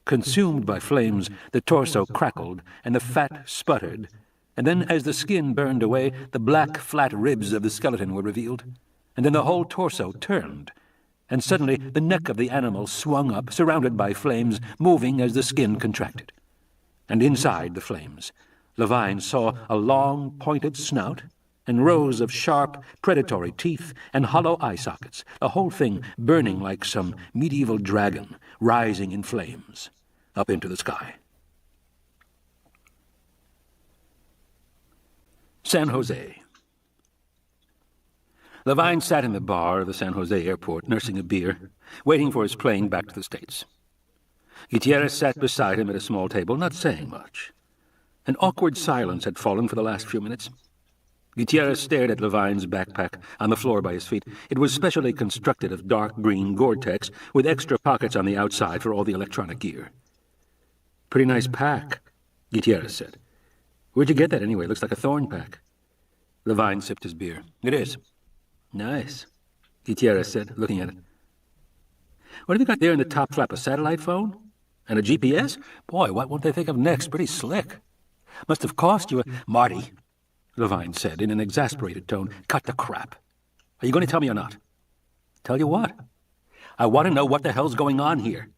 Consumed by flames, the torso crackled, and the fat sputtered, and then as the skin burned away, the black, flat ribs of the skeleton were revealed, and then the whole torso turned, and suddenly the neck of the animal swung up, surrounded by flames, moving as the skin contracted. And inside the flames, Levine saw a long, pointed snout and rows of sharp, predatory teeth and hollow eye sockets, the whole thing burning like some medieval dragon rising in flames up into the sky. San Jose. Levine sat in the bar of the San Jose airport, nursing a beer, waiting for his plane back to the States. Gutierrez sat beside him at a small table, not saying much. An awkward silence had fallen for the last few minutes. Gutierrez stared at Levine's backpack on the floor by his feet. It was specially constructed of dark green Gore-Tex, with extra pockets on the outside for all the electronic gear. Pretty nice pack, Gutierrez said. Where'd you get that anyway? Looks like a thorn pack. Levine sipped his beer. It is. Nice, Gutierrez said, looking at it. What have you got there in the top flap? A satellite phone? And a GPS? Boy, what won't they think of next? Pretty slick. Must have cost you a... Marty, Levine said in an exasperated tone. Cut the crap. Are you going to tell me or not? Tell you what? I want to know what the hell's going on here.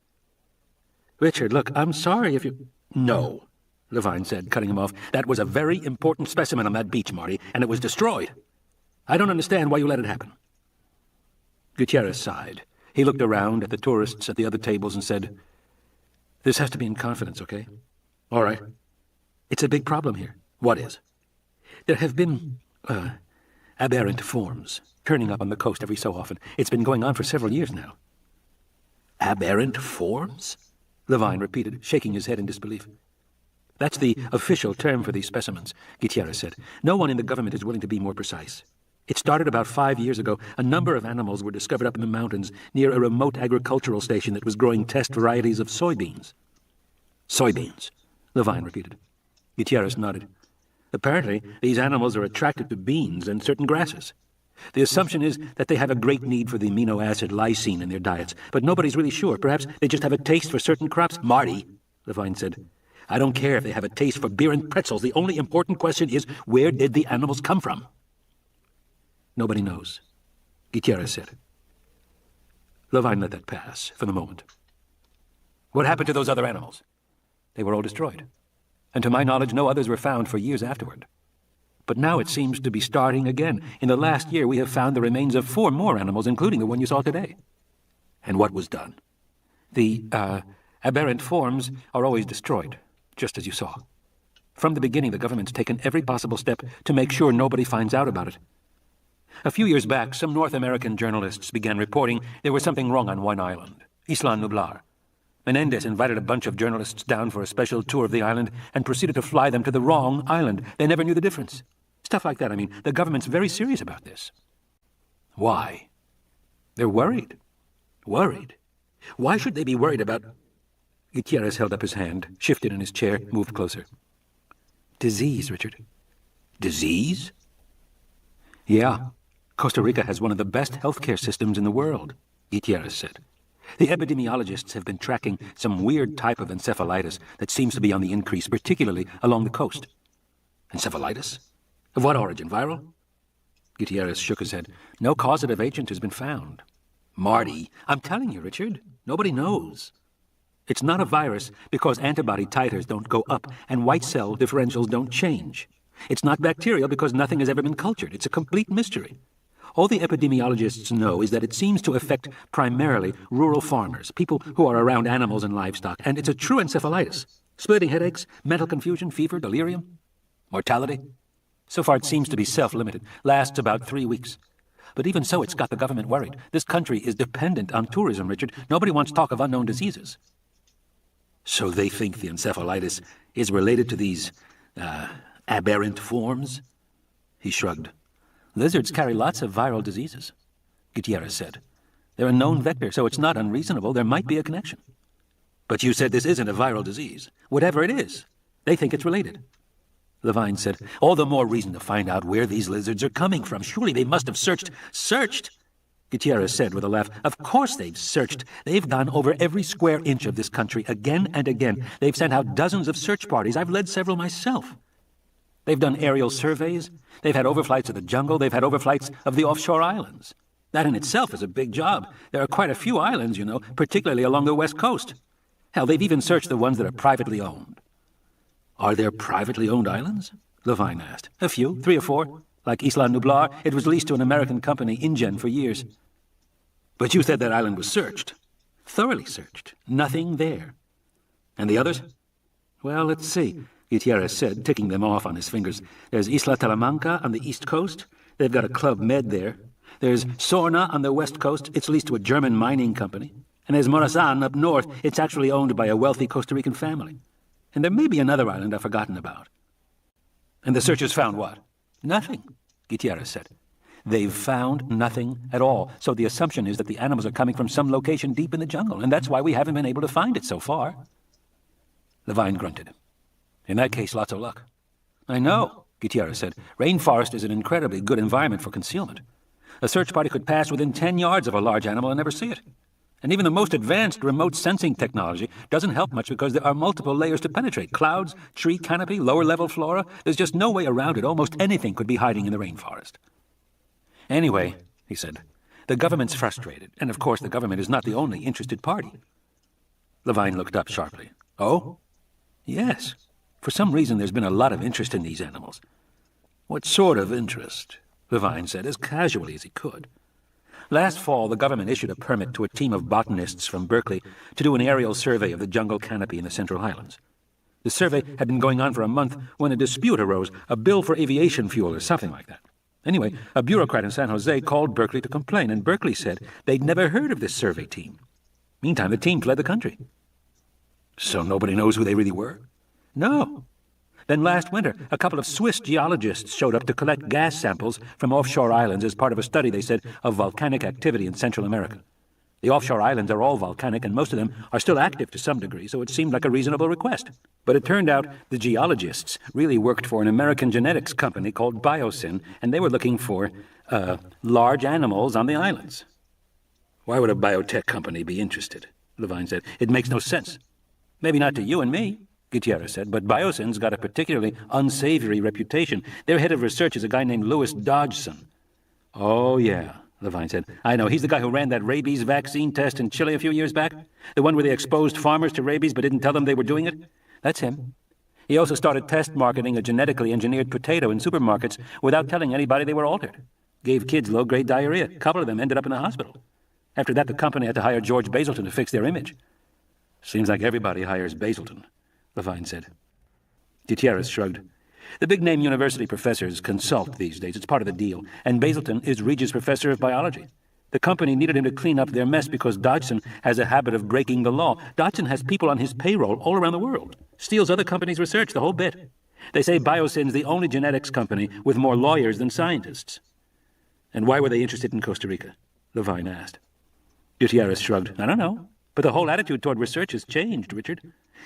Richard, look, I'm sorry if you... No, Levine said, cutting him off. That was a very important specimen on that beach, Marty, and it was destroyed. I don't understand why you let it happen. Gutierrez sighed. He looked around at the tourists at the other tables and said, This has to be in confidence, okay? All right. It's a big problem here. What is? There have been, aberrant forms turning up on the coast every so often. It's been going on for several years now. Aberrant forms? Levine repeated, shaking his head in disbelief. That's the official term for these specimens, Gutierrez said. No one in the government is willing to be more precise. It started about 5 years ago. A number of animals were discovered up in the mountains near a remote agricultural station that was growing test varieties of soybeans. Soybeans, Levine repeated. Gutierrez nodded. Apparently, these animals are attracted to beans and certain grasses. The assumption is that they have a great need for the amino acid lysine in their diets, but nobody's really sure. Perhaps they just have a taste for certain crops. Marty, Levine said, I don't care if they have a taste for beer and pretzels. The only important question is, where did the animals come from? Nobody knows, Gutierrez said. Levine let that pass for the moment. What happened to those other animals? They were all destroyed. And to my knowledge, no others were found for years afterward. But now it seems to be starting again. In the last year, we have found the remains of 4 more animals, including the one you saw today. And what was done? The, aberrant forms are always destroyed, just as you saw. From the beginning, the government's taken every possible step to make sure nobody finds out about it. A few years back, some North American journalists began reporting there was something wrong on one island, Isla Nublar. Menendez invited a bunch of journalists down for a special tour of the island and proceeded to fly them to the wrong island. They never knew the difference. Stuff like that. I mean, the government's very serious about this. Why? They're worried. Worried? Why should they be worried about... Gutierrez held up his hand, shifted in his chair, moved closer. Disease, Richard. Disease? Yeah. Costa Rica has one of the best healthcare systems in the world, Gutierrez said. The epidemiologists have been tracking some weird type of encephalitis that seems to be on the increase, particularly along the coast. Encephalitis? Of what origin? Viral? Gutierrez shook his head. No causative agent has been found. Marty, I'm telling you, Richard, nobody knows. It's not a virus because antibody titers don't go up and white cell differentials don't change. It's not bacterial because nothing has ever been cultured. It's a complete mystery. All the epidemiologists know is that it seems to affect primarily rural farmers, people who are around animals and livestock, and it's a true encephalitis. Splitting headaches, mental confusion, fever, delirium, mortality. So far it seems to be self-limited, lasts about 3 weeks. But even so, it's got the government worried. This country is dependent on tourism, Richard. Nobody wants talk of unknown diseases. So they think the encephalitis is related to these, aberrant forms? He shrugged. Lizards carry lots of viral diseases, Gutierrez said. They're a known vector, so it's not unreasonable there might be a connection. But you said this isn't a viral disease. Whatever it is, they think it's related. Levine said, all the more reason to find out where these lizards are coming from. Surely they must have searched. Searched? Gutierrez said with a laugh. Of course they've searched. They've gone over every square inch of this country again and again. They've sent out dozens of search parties. I've led several myself. They've done aerial surveys. They've had overflights of the jungle. They've had overflights of the offshore islands. That in itself is a big job. There are quite a few islands, you know, particularly along the west coast. Hell, they've even searched the ones that are privately owned. Are there privately owned islands? Levine asked. A few, 3 or 4. Like Isla Nublar, it was leased to an American company, InGen, for years. But you said that island was searched. Thoroughly searched. Nothing there. And the others? Well, let's see, Gutierrez said, ticking them off on his fingers. There's Isla Talamanca on the east coast. They've got a Club Med there. There's Sorna on the west coast. It's leased to a German mining company. And there's Morazan up north. It's actually owned by a wealthy Costa Rican family. And there may be another island I've forgotten about. And the searchers found what? Nothing, Gutierrez said. They've found nothing at all. So the assumption is that the animals are coming from some location deep in the jungle, and that's why we haven't been able to find it so far. Levine grunted. In that case, lots of luck. I know, Gutierrez said. Rainforest is an incredibly good environment for concealment. A search party could pass within 10 yards of a large animal and never see it. And even the most advanced remote sensing technology doesn't help much because there are multiple layers to penetrate. Clouds, tree canopy, lower-level flora. There's just no way around it. Almost anything could be hiding in the rainforest. Anyway, he said, the government's frustrated. And of course, the government is not the only interested party. Levine looked up sharply. Oh? Yes. For some reason, there's been a lot of interest in these animals. What sort of interest? Levine said, as casually as he could. Last fall, the government issued a permit to a team of botanists from Berkeley to do an aerial survey of the jungle canopy in the Central Highlands. The survey had been going on for a month when a dispute arose, a bill for aviation fuel or something like that. Anyway, a bureaucrat in San Jose called Berkeley to complain, and Berkeley said they'd never heard of this survey team. Meantime, the team fled the country. So nobody knows who they really were? No. Then last winter, a couple of Swiss geologists showed up to collect gas samples from offshore islands as part of a study, they said, of volcanic activity in Central America. The offshore islands are all volcanic, and most of them are still active to some degree, so it seemed like a reasonable request. But it turned out the geologists really worked for an American genetics company called Biosyn, and they were looking for, large animals on the islands. Why would a biotech company be interested? Levine said. It makes no sense. Maybe not to you and me, Gutierrez said, but Biosyn's got a particularly unsavory reputation. Their head of research is a guy named Louis Dodgson. Oh, yeah, Levine said. I know. He's the guy who ran that rabies vaccine test in Chile a few years back. The one where they exposed farmers to rabies but didn't tell them they were doing it. That's him. He also started test marketing a genetically engineered potato in supermarkets without telling anybody they were altered. Gave kids low-grade diarrhea. A couple of them ended up in the hospital. After that, the company had to hire George Basilton to fix their image. Seems like everybody hires Basilton, Levine said. Gutierrez shrugged. The big-name university professors consult these days. It's part of the deal. And Basilton is Regis Professor of Biology. The company needed him to clean up their mess because Dodgson has a habit of breaking the law. Dodgson has people on his payroll all around the world. Steals other companies' research, the whole bit. They say Biocin's the only genetics company with more lawyers than scientists. And why were they interested in Costa Rica? Levine asked. Gutierrez shrugged. I don't know. But the whole attitude toward research has changed, Richard.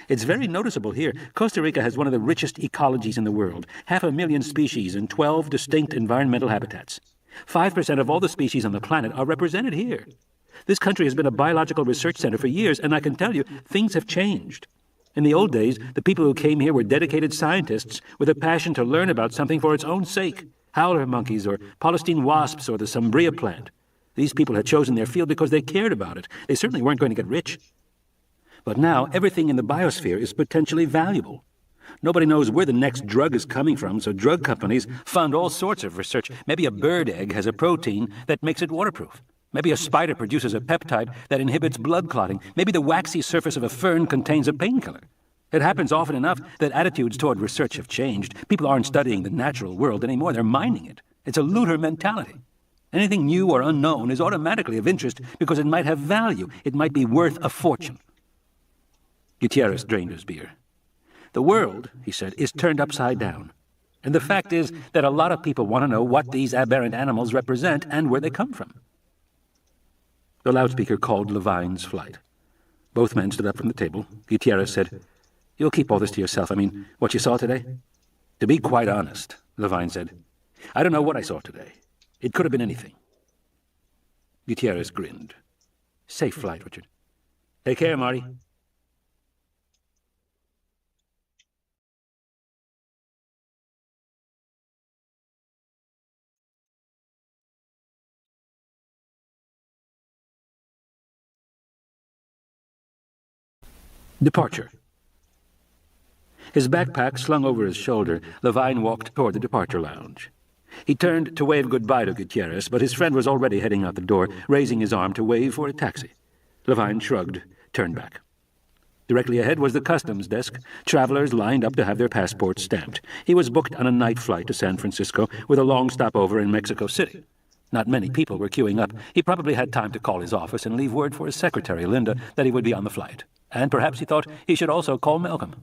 It's very noticeable here. Costa Rica has one of the richest ecologies in the world. 500,000 species and 12 distinct environmental habitats. 5% of all the species on the planet are represented here. This country has been a biological research center for years, and I can tell you, things have changed. In the old days, the people who came here were dedicated scientists with a passion to learn about something for its own sake. Howler monkeys or Palestine wasps or the Sumbria plant. These people had chosen their field because they cared about it. They certainly weren't going to get rich. But now, everything in the biosphere is potentially valuable. Nobody knows where the next drug is coming from, so drug companies fund all sorts of research. Maybe a bird egg has a protein that makes it waterproof. Maybe a spider produces a peptide that inhibits blood clotting. Maybe the waxy surface of a fern contains a painkiller. It happens often enough that attitudes toward research have changed. People aren't studying the natural world anymore, they're mining it. It's a looter mentality. Anything new or unknown is automatically of interest because it might have value. It might be worth a fortune. Gutierrez drained his beer. The world, he said, is turned upside down. And the fact is that a lot of people want to know what these aberrant animals represent and where they come from. The loudspeaker called Levine's flight. Both men stood up from the table. Gutierrez said, "You'll keep all this to yourself. I mean, what you saw today?" "To be quite honest," Levine said, "I don't know what I saw today. It could have been anything." Gutierrez grinned. "Safe flight, Richard. Take care, Marty." Departure. His backpack slung over his shoulder, Levine walked toward the departure lounge. He turned to wave goodbye to Gutierrez, but his friend was already heading out the door, raising his arm to wave for a taxi. Levine shrugged, turned back. Directly ahead was the customs desk. Travelers lined up to have their passports stamped. He was booked on a night flight to San Francisco with a long stopover in Mexico City. Not many people were queuing up. He probably had time to call his office and leave word for his secretary, Linda, that he would be on the flight. And perhaps he thought he should also call Malcolm.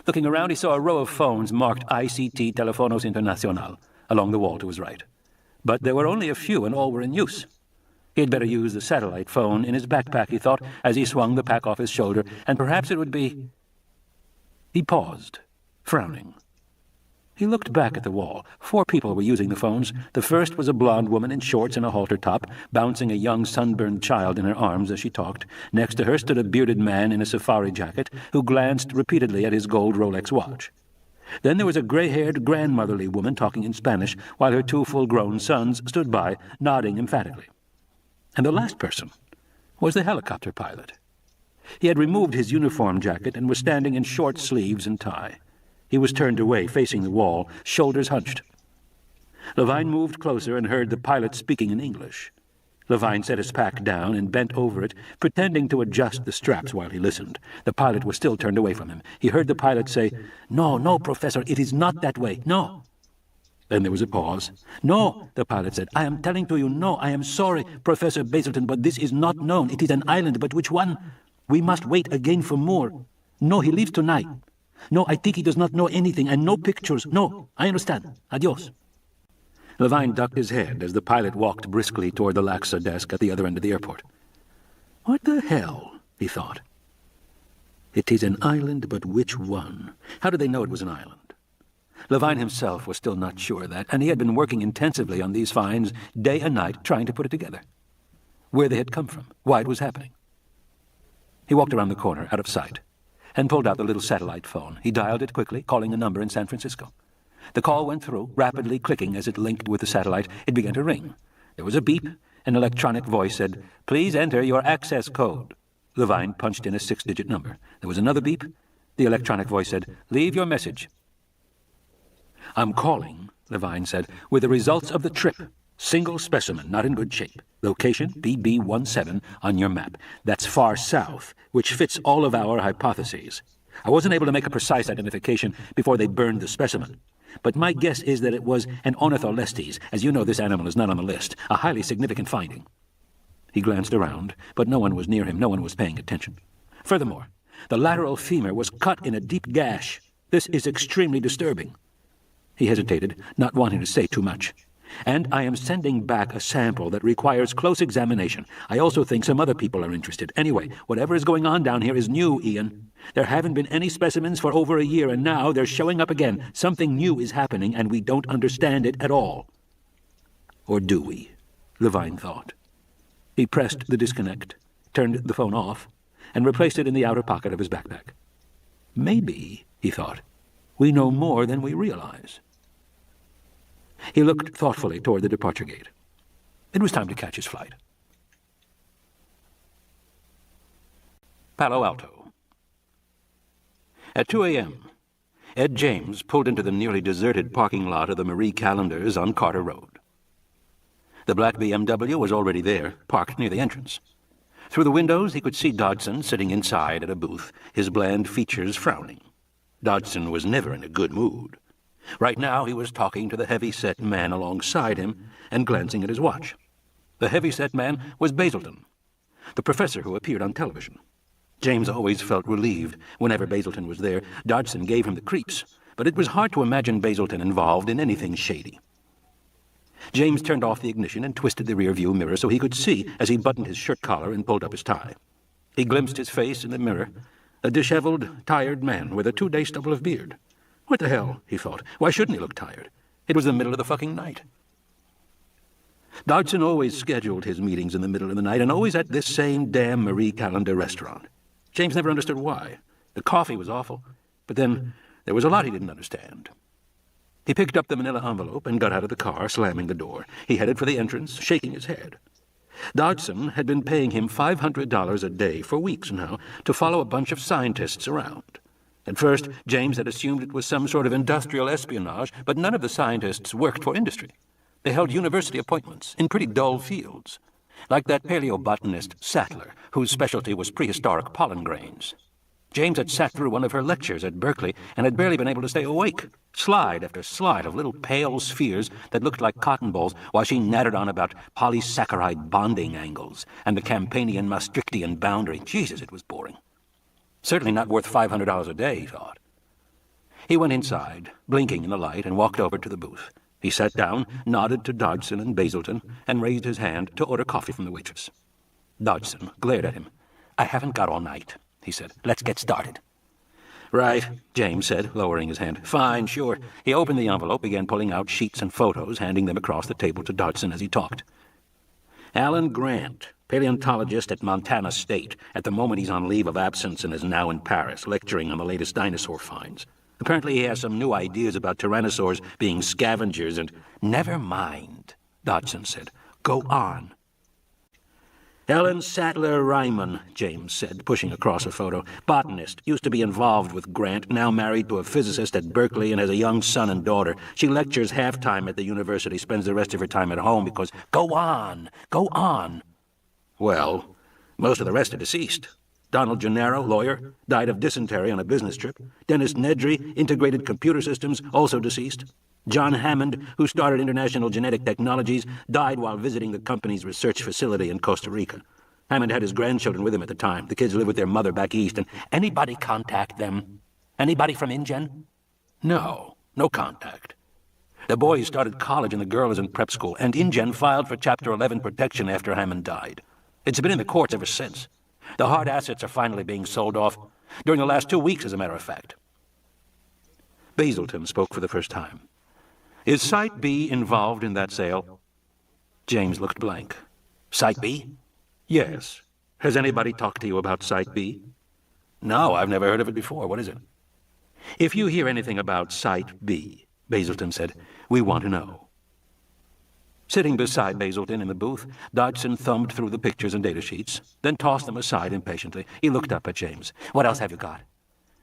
Looking around, he saw a row of phones marked ICT Telefonos Internacional along the wall to his right. But there were only a few, and all were in use. He had better use the satellite phone in his backpack, he thought, as he swung the pack off his shoulder, and perhaps it would be... He paused, frowning. He looked back at the wall. 4 people were using the phones. The first was a blonde woman in shorts and a halter top, bouncing a young sunburned child in her arms as she talked. Next to her stood a bearded man in a safari jacket, who glanced repeatedly at his gold Rolex watch. Then there was a gray-haired, grandmotherly woman talking in Spanish, while her 2 full-grown sons stood by, nodding emphatically. And the last person was the helicopter pilot. He had removed his uniform jacket and was standing in short sleeves and tie. He was turned away, facing the wall, shoulders hunched. Levine moved closer and heard the pilot speaking in English. Levine set his pack down and bent over it, pretending to adjust the straps while he listened. The pilot was still turned away from him. He heard the pilot say, "No, no, Professor, it is not that way, no." Then there was a pause. "No," the pilot said, "I am telling to you, no, I am sorry, Professor Basilton, but this is not known. It is an island, but which one? We must wait again for more. No, he leaves tonight. No, I think he does not know anything, and no pictures. No, I understand. Adios." Levine ducked his head as the pilot walked briskly toward the Laxa desk at the other end of the airport. What the hell, he thought. It is an island, but which one? How did they know it was an island? Levine himself was still not sure of that, and he had been working intensively on these finds day and night, trying to put it together. Where they had come from, why it was happening. He walked around the corner, out of sight, and pulled out the little satellite phone. He dialed it quickly, calling a number in San Francisco. The call went through, rapidly clicking as it linked with the satellite. It began to ring. There was a beep. An electronic voice said, "Please enter your access code." Levine punched in a 6-digit number. There was another beep. The electronic voice said, "Leave your message." "I'm calling," Levine said, "with the results of the trip. Single specimen, not in good shape. Location BB17 on your map. That's far south, which fits all of our hypotheses. I wasn't able to make a precise identification before they burned the specimen, but my guess is that it was an Ornitholestes. As you know, this animal is not on the list. A highly significant finding. He glanced around, but no one was near him. No one was paying attention. Furthermore, the lateral femur was cut in a deep gash. This is extremely disturbing. He hesitated, not wanting to say too much. And I am sending back a sample that requires close examination. I also think some other people are interested. Anyway, whatever is going on down here is new, Ian. There haven't been any specimens for over a year, and now they're showing up again. Something new is happening, and we don't understand it at all. Or do we? Levine thought. He pressed the disconnect, turned the phone off, and replaced it in the outer pocket of his backpack. Maybe, he thought, we know more than we realize. He looked thoughtfully toward the departure gate. It was time to catch his flight. Palo Alto. At 2 a.m., Ed James pulled into the nearly deserted parking lot of the Marie Callender's on Carter Road. The black BMW was already there, parked near the entrance. Through the windows, he could see Dodson sitting inside at a booth, his bland features frowning. Dodson was never in a good mood. Right now, he was talking to the heavy-set man alongside him and glancing at his watch. The heavy-set man was Basilton, the professor who appeared on television. James always felt relieved whenever Basilton was there. Dodson gave him the creeps, but it was hard to imagine Basilton involved in anything shady. James turned off the ignition and twisted the rear-view mirror so he could see as he buttoned his shirt collar and pulled up his tie. He glimpsed his face in the mirror, a disheveled, tired man with a 2-day stubble of beard. What the hell, he thought. Why shouldn't he look tired? It was the middle of the fucking night. Dodson always scheduled his meetings in the middle of the night, and always at this same damn Marie Callender restaurant. James never understood why. The coffee was awful, but then there was a lot he didn't understand. He picked up the manila envelope and got out of the car, slamming the door. He headed for the entrance, shaking his head. Dodson had been paying him $500 a day for weeks now to follow a bunch of scientists around. At first, James had assumed it was some sort of industrial espionage, but none of the scientists worked for industry. They held university appointments in pretty dull fields, like that paleobotanist Sattler, whose specialty was prehistoric pollen grains. James had sat through one of her lectures at Berkeley and had barely been able to stay awake. Slide after slide of little pale spheres that looked like cotton balls while she nattered on about polysaccharide bonding angles and the Campanian-Maastrichtian boundary. Jesus, it was boring. Certainly not worth $500 a day, he thought. He went inside, blinking in the light, and walked over to the booth. He sat down, nodded to Dodson and Basilton, and raised his hand to order coffee from the waitress. Dodson glared at him. "I haven't got all night," he said. "Let's get started." "Right," James said, lowering his hand. "Fine, sure." He opened the envelope, began pulling out sheets and photos, handing them across the table to Dodson as he talked. "Alan Grant, paleontologist at Montana State. At the moment he's on leave of absence and is now in Paris, lecturing on the latest dinosaur finds. Apparently he has some new ideas about tyrannosaurs being scavengers and—" "Never mind," Dodson said. "Go on." "Ellen Sattler Ryman," James said, pushing across a photo. "Botanist. Used to be involved with Grant, now married to a physicist at Berkeley and has a young son and daughter. She lectures half-time at the university, spends the rest of her time at home because—" "Go on! Go on!" "Well, most of the rest are deceased. Donald Gennaro, lawyer, died of dysentery on a business trip. Dennis Nedry, integrated computer systems, also deceased. John Hammond, who started International Genetic Technologies, died while visiting the company's research facility in Costa Rica. Hammond had his grandchildren with him at the time. The kids live with their mother back east, and—" "Anybody contact them? Anybody from InGen?" "No contact. The boys started college and the girl is in prep school, and InGen filed for Chapter 11 protection after Hammond died. It's been in the courts ever since. The hard assets are finally being sold off, during the last 2 weeks, as a matter of fact." Basilton spoke for the first time. "Is Site B involved in that sale?" James looked blank. "Site B?" "Yes. Has anybody talked to you about Site B?" "No, I've never heard of it before. What is it?" "If you hear anything about Site B," Basilton said, "we want to know." Sitting beside Basilton in the booth, Dodson thumbed through the pictures and data sheets, then tossed them aside impatiently. He looked up at James. "What else have you got?"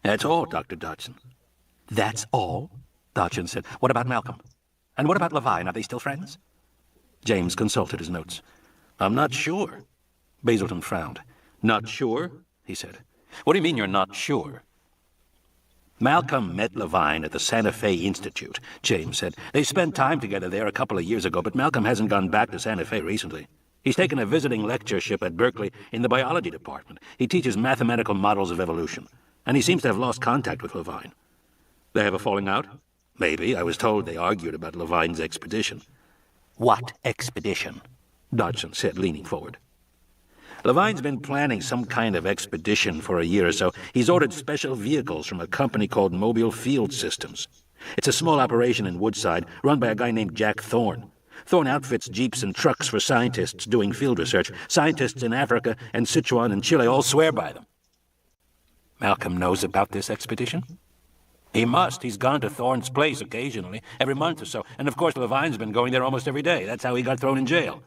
"That's all, Dr. Dodson." "That's all?" Dodson said. "What about Malcolm? And what about Levine? Are they still friends?" James consulted his notes. I'm not sure. Basilton frowned. Not sure? He said. What do you mean you're not sure? Malcolm met Levine at the Santa Fe Institute, James said. They spent time together there a couple of years ago, but Malcolm hasn't gone back to Santa Fe recently. He's taken a visiting lectureship at Berkeley in the biology department. He teaches mathematical models of evolution, and he seems to have lost contact with Levine. They have a falling out? Maybe. I was told they argued about Levine's expedition. What expedition? Dodgson said, leaning forward. Levine's been planning some kind of expedition for a year or so. He's ordered special vehicles from a company called Mobile Field Systems. It's a small operation in Woodside, run by a guy named Jack Thorne. Thorne outfits jeeps and trucks for scientists doing field research. Scientists in Africa and Sichuan and Chile all swear by them. Malcolm knows about this expedition? He must. He's gone to Thorne's place occasionally, every month or so. And of course Levine's been going there almost every day. That's how he got thrown in jail.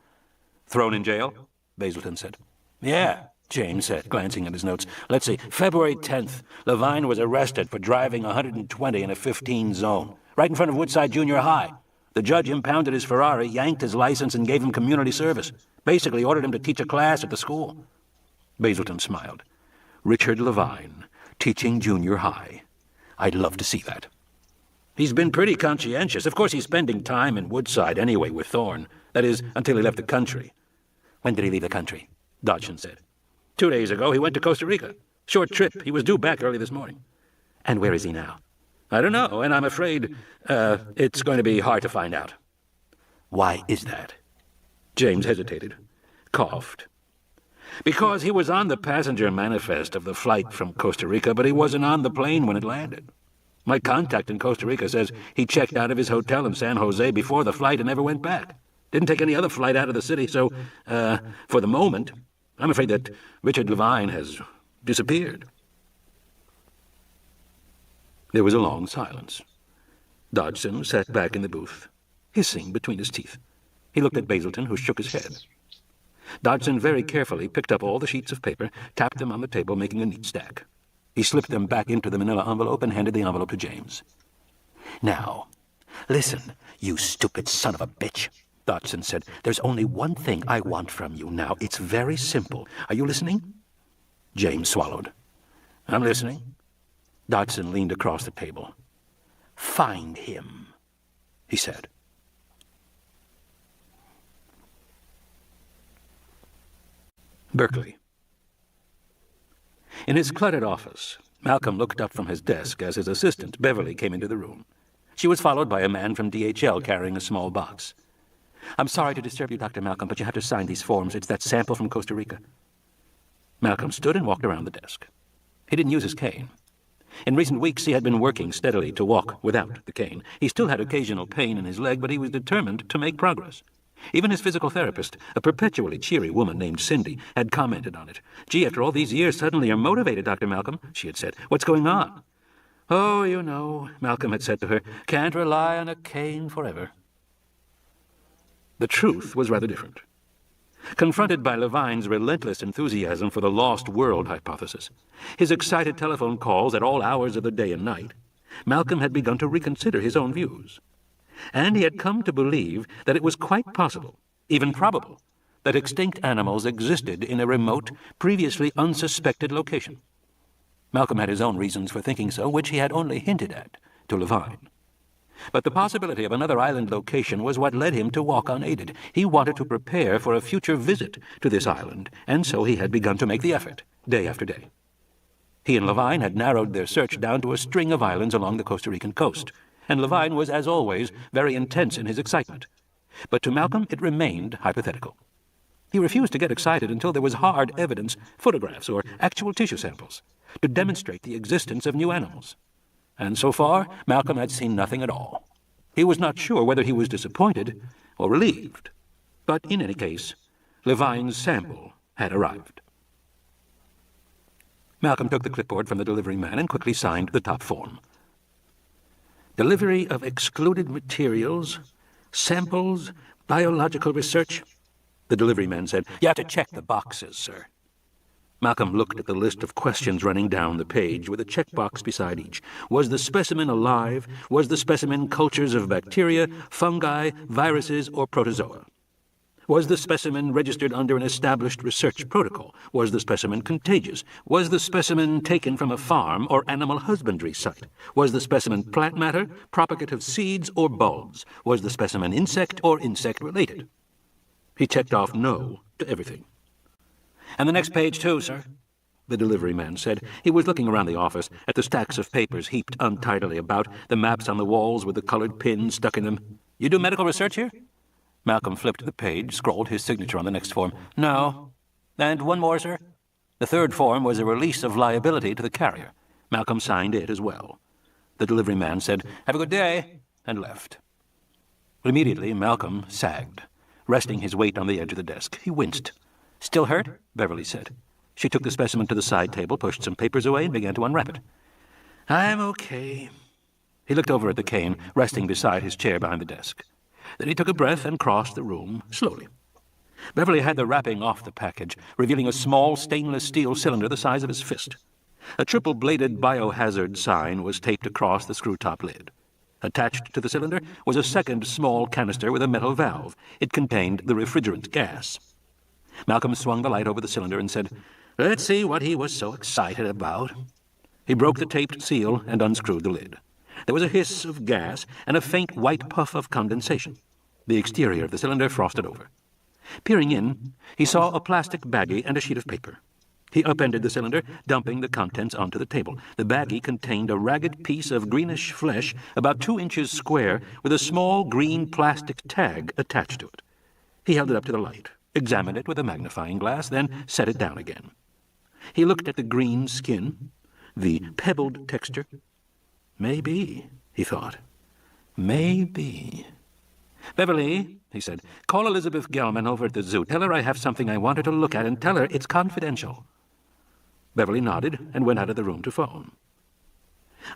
Thrown in jail? Basilton said. Yeah, James said, glancing at his notes. Let's see. February 10th, Levine was arrested for driving 120 in a 15 zone, right in front of Woodside Junior High. The judge impounded his Ferrari, yanked his license, and gave him community service. Basically ordered him to teach a class at the school. Basilton smiled. Richard Levine, teaching junior high. I'd love to see that. He's been pretty conscientious. Of course, he's spending time in Woodside anyway with Thorne. That is, until he left the country. When did he leave the country? Dodgson said. 2 days ago, he went to Costa Rica. Short trip. He was due back early this morning. And where is he now? I don't know, and I'm afraid it's going to be hard to find out. Why is that? James hesitated, coughed. Because he was on the passenger manifest of the flight from Costa Rica, but he wasn't on the plane when it landed. My contact in Costa Rica says he checked out of his hotel in San Jose before the flight and never went back. Didn't take any other flight out of the city, so, for the moment, I'm afraid that Richard Levine has disappeared. There was a long silence. Dodgson sat back in the booth, hissing between his teeth. He looked at Basilton, who shook his head. Dodgson very carefully picked up all the sheets of paper, tapped them on the table, making a neat stack. He slipped them back into the manila envelope and handed the envelope to James. Now, listen, you stupid son of a bitch, Dodgson said. There's only one thing I want from you now. It's very simple. Are you listening? James swallowed. I'm listening. Dodgson leaned across the table. Find him, he said. Berkeley. In his cluttered office, Malcolm looked up from his desk as his assistant, Beverly, came into the room. She was followed by a man from DHL carrying a small box. I'm sorry to disturb you, Dr. Malcolm, but you have to sign these forms. It's that sample from Costa Rica. Malcolm stood and walked around the desk. He didn't use his cane. In recent weeks, he had been working steadily to walk without the cane. He still had occasional pain in his leg, but he was determined to make progress. Even his physical therapist, a perpetually cheery woman named Cindy, had commented on it. Gee, after all these years, suddenly you're motivated, Dr. Malcolm, she had said. What's going on? Oh, you know, Malcolm had said to her, can't rely on a cane forever. The truth was rather different. Confronted by Levine's relentless enthusiasm for the lost world hypothesis, his excited telephone calls at all hours of the day and night, Malcolm had begun to reconsider his own views. And he had come to believe that it was quite possible, even probable, that extinct animals existed in a remote, previously unsuspected location. Malcolm had his own reasons for thinking so, which he had only hinted at to Levine. But the possibility of another island location was what led him to walk unaided. He wanted to prepare for a future visit to this island, and so he had begun to make the effort, day after day. He and Levine had narrowed their search down to a string of islands along the Costa Rican coast, and Levine was, as always, very intense in his excitement. But to Malcolm it remained hypothetical. He refused to get excited until there was hard evidence, photographs or actual tissue samples, to demonstrate the existence of new animals. And so far, Malcolm had seen nothing at all. He was not sure whether he was disappointed or relieved. But in any case, Levine's sample had arrived. Malcolm took the clipboard from the delivery man and quickly signed the top form. Delivery of excluded materials, samples, biological research. The delivery man said, You have to check the boxes, sir. Malcolm looked at the list of questions running down the page, with a checkbox beside each. Was the specimen alive? Was the specimen cultures of bacteria, fungi, viruses, or protozoa? Was the specimen registered under an established research protocol? Was the specimen contagious? Was the specimen taken from a farm or animal husbandry site? Was the specimen plant matter, propagative seeds, or bulbs? Was the specimen insect or insect-related? He checked off no to everything. "And the next page, too, sir," the delivery man said. He was looking around the office at the stacks of papers heaped untidily about, the maps on the walls with the colored pins stuck in them. "You do medical research here?" Malcolm flipped the page, scrawled his signature on the next form. "No. And one more, sir." The third form was a release of liability to the carrier. Malcolm signed it as well. The delivery man said, "Have a good day," and left. Immediately, Malcolm sagged, resting his weight on the edge of the desk. He winced. "Still hurt?" Beverly said. She took the specimen to the side table, pushed some papers away, and began to unwrap it. "I'm okay." He looked over at the cane, resting beside his chair behind the desk. Then he took a breath and crossed the room, slowly. Beverly had the wrapping off the package, revealing a small stainless steel cylinder the size of his fist. A triple-bladed biohazard sign was taped across the screw-top lid. Attached to the cylinder was a second small canister with a metal valve. It contained the refrigerant gas. Malcolm swung the light over the cylinder and said, "Let's see what he was so excited about." He broke the taped seal and unscrewed the lid. There was a hiss of gas and a faint white puff of condensation. The exterior of the cylinder frosted over. Peering in, he saw a plastic baggie and a sheet of paper. He upended the cylinder, dumping the contents onto the table. The baggie contained a ragged piece of greenish flesh about 2 inches square with a small green plastic tag attached to it. He held it up to the light, examined it with a magnifying glass, then set it down again. He looked at the green skin, the pebbled texture. "Maybe," he thought. "Maybe." "Beverly," he said, "call Elizabeth Gelman over at the zoo. Tell her I have something I want her to look at, and tell her it's confidential." Beverly nodded and went out of the room to phone.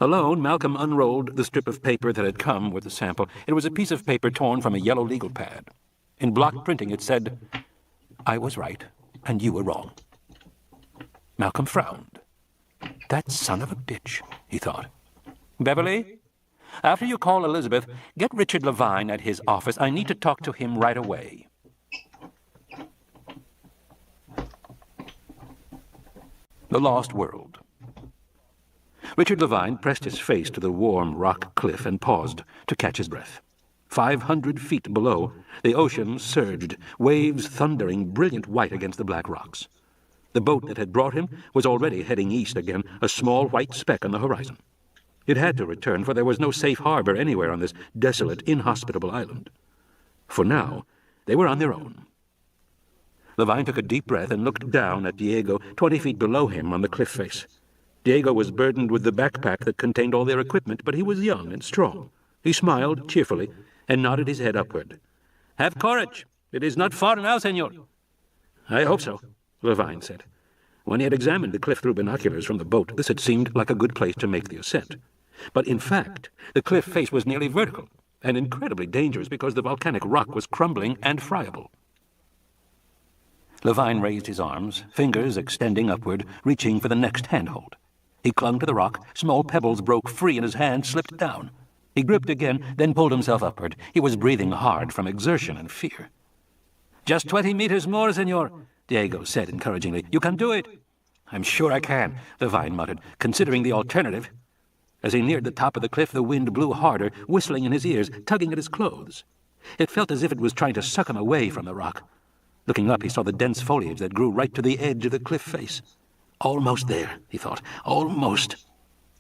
Alone, Malcolm unrolled the strip of paper that had come with the sample. It was a piece of paper torn from a yellow legal pad. In block printing it said, "I was right, and you were wrong." Malcolm frowned. "That son of a bitch," he thought. "Beverly, after you call Elizabeth, get Richard Levine at his office. I need to talk to him right away." The Lost World. Richard Levine pressed his face to the warm rock cliff and paused to catch his breath. 500 feet below, the ocean surged, waves thundering brilliant white against the black rocks. The boat that had brought him was already heading east again, a small white speck on the horizon. It had to return, for there was no safe harbor anywhere on this desolate, inhospitable island. For now, they were on their own. Levine took a deep breath and looked down at Diego 20 feet below him on the cliff face. Diego was burdened with the backpack that contained all their equipment, but he was young and strong. He smiled cheerfully and nodded his head upward. "Have courage. It is not far now, senor." "I hope so," Levine said. When he had examined the cliff through binoculars from the boat, this had seemed like a good place to make the ascent. But in fact, the cliff face was nearly vertical, and incredibly dangerous because the volcanic rock was crumbling and friable. Levine raised his arms, fingers extending upward, reaching for the next handhold. He clung to the rock. Small pebbles broke free and his hand slipped down. He gripped again, then pulled himself upward. He was breathing hard from exertion and fear. "Just 20 meters more, senor," Diego said encouragingly. "You can do it." "I'm sure I can," Levine muttered, considering the alternative. As he neared the top of the cliff, the wind blew harder, whistling in his ears, tugging at his clothes. It felt as if it was trying to suck him away from the rock. Looking up, he saw the dense foliage that grew right to the edge of the cliff face. Almost there, he thought. Almost.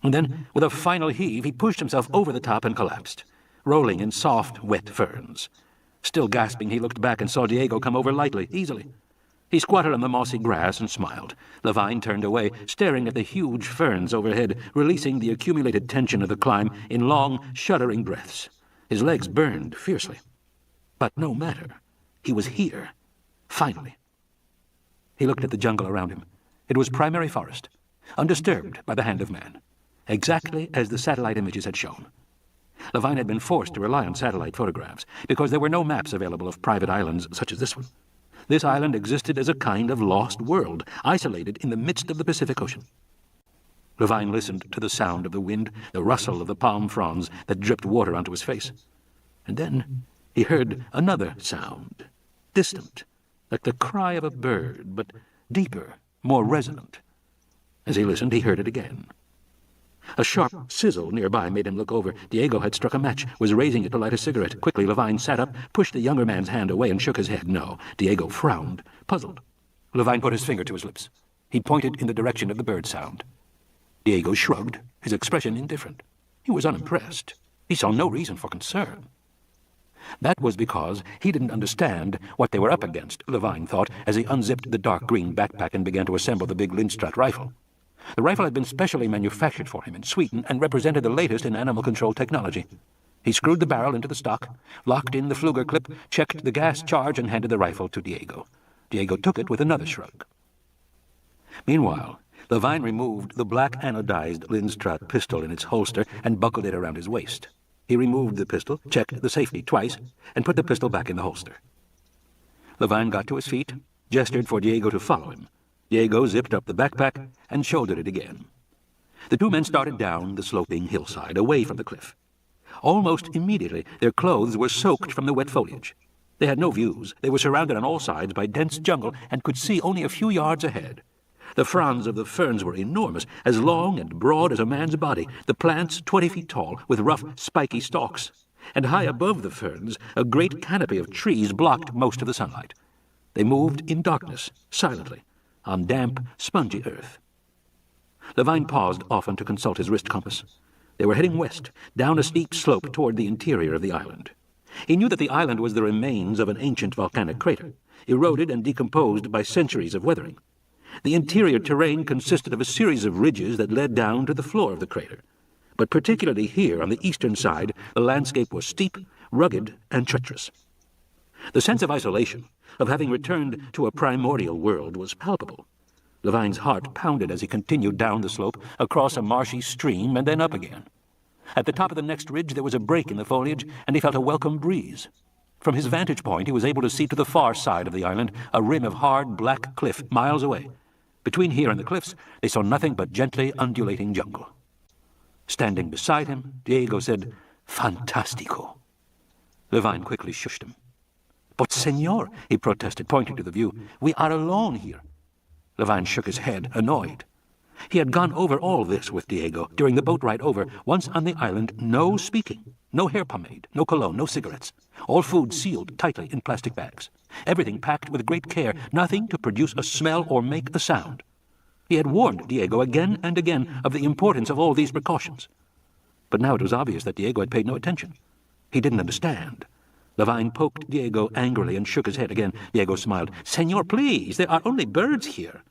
And then, with a final heave, he pushed himself over the top and collapsed, rolling in soft, wet ferns. Still gasping, he looked back and saw Diego come over lightly, easily. He squatted on the mossy grass and smiled. Levine turned away, staring at the huge ferns overhead, releasing the accumulated tension of the climb in long, shuddering breaths. His legs burned fiercely. But no matter. He was here. Finally. He looked at the jungle around him. It was primary forest, undisturbed by the hand of man, exactly as the satellite images had shown. Levine had been forced to rely on satellite photographs because there were no maps available of private islands such as this one. This island existed as a kind of lost world, isolated in the midst of the Pacific Ocean. Levine listened to the sound of the wind, the rustle of the palm fronds that dripped water onto his face. And then he heard another sound, distant, like the cry of a bird, but deeper, more resonant. As he listened, he heard it again. A sharp sizzle nearby made him look over. Diego had struck a match, was raising it to light a cigarette. Quickly, Levine sat up, pushed the younger man's hand away, and shook his head. No. Diego frowned, puzzled. Levine put his finger to his lips. He pointed in the direction of the bird sound. Diego shrugged, his expression indifferent. He was unimpressed. He saw no reason for concern. That was because he didn't understand what they were up against, Levine thought, as he unzipped the dark green backpack and began to assemble the big Lindstrat rifle. The rifle had been specially manufactured for him in Sweden and represented the latest in animal control technology. He screwed the barrel into the stock, locked in the Fluger clip, checked the gas charge, and handed the rifle to Diego. Diego took it with another shrug. Meanwhile, Levine removed the black anodized Lindstrat pistol in its holster and buckled it around his waist. He removed the pistol, checked the safety twice, and put the pistol back in the holster. Levine got to his feet, gestured for Diego to follow him. Diego zipped up the backpack and shouldered it again. The two men started down the sloping hillside, away from the cliff. Almost immediately, their clothes were soaked from the wet foliage. They had no views. They were surrounded on all sides by dense jungle and could see only a few yards ahead. The fronds of the ferns were enormous, as long and broad as a man's body, the plants 20 feet tall, with rough, spiky stalks. And high above the ferns, a great canopy of trees blocked most of the sunlight. They moved in darkness, silently, on damp, spongy earth. Levine paused often to consult his wrist compass. They were heading west, down a steep slope toward the interior of the island. He knew that the island was the remains of an ancient volcanic crater, eroded and decomposed by centuries of weathering. The interior terrain consisted of a series of ridges that led down to the floor of the crater. But particularly here, on the eastern side, the landscape was steep, rugged, and treacherous. The sense of isolation, of having returned to a primordial world, was palpable. Levine's heart pounded as he continued down the slope, across a marshy stream, and then up again. At the top of the next ridge there was a break in the foliage, and he felt a welcome breeze. From his vantage point he was able to see to the far side of the island a rim of hard black cliff miles away. Between here and the cliffs they saw nothing but gently undulating jungle. Standing beside him, Diego said, "Fantastico." Levine quickly shushed him. "But, senor," he protested, pointing to the view, "we are alone here." Levine shook his head, annoyed. He had gone over all this with Diego during the boat ride over. Once on the island, no speaking, no hair pomade, no cologne, no cigarettes. All food sealed tightly in plastic bags. Everything packed with great care, nothing to produce a smell or make a sound. He had warned Diego again and again of the importance of all these precautions. But now it was obvious that Diego had paid no attention. He didn't understand. Levine poked Diego angrily and shook his head again. Diego smiled. "Senor, please, there are only birds here."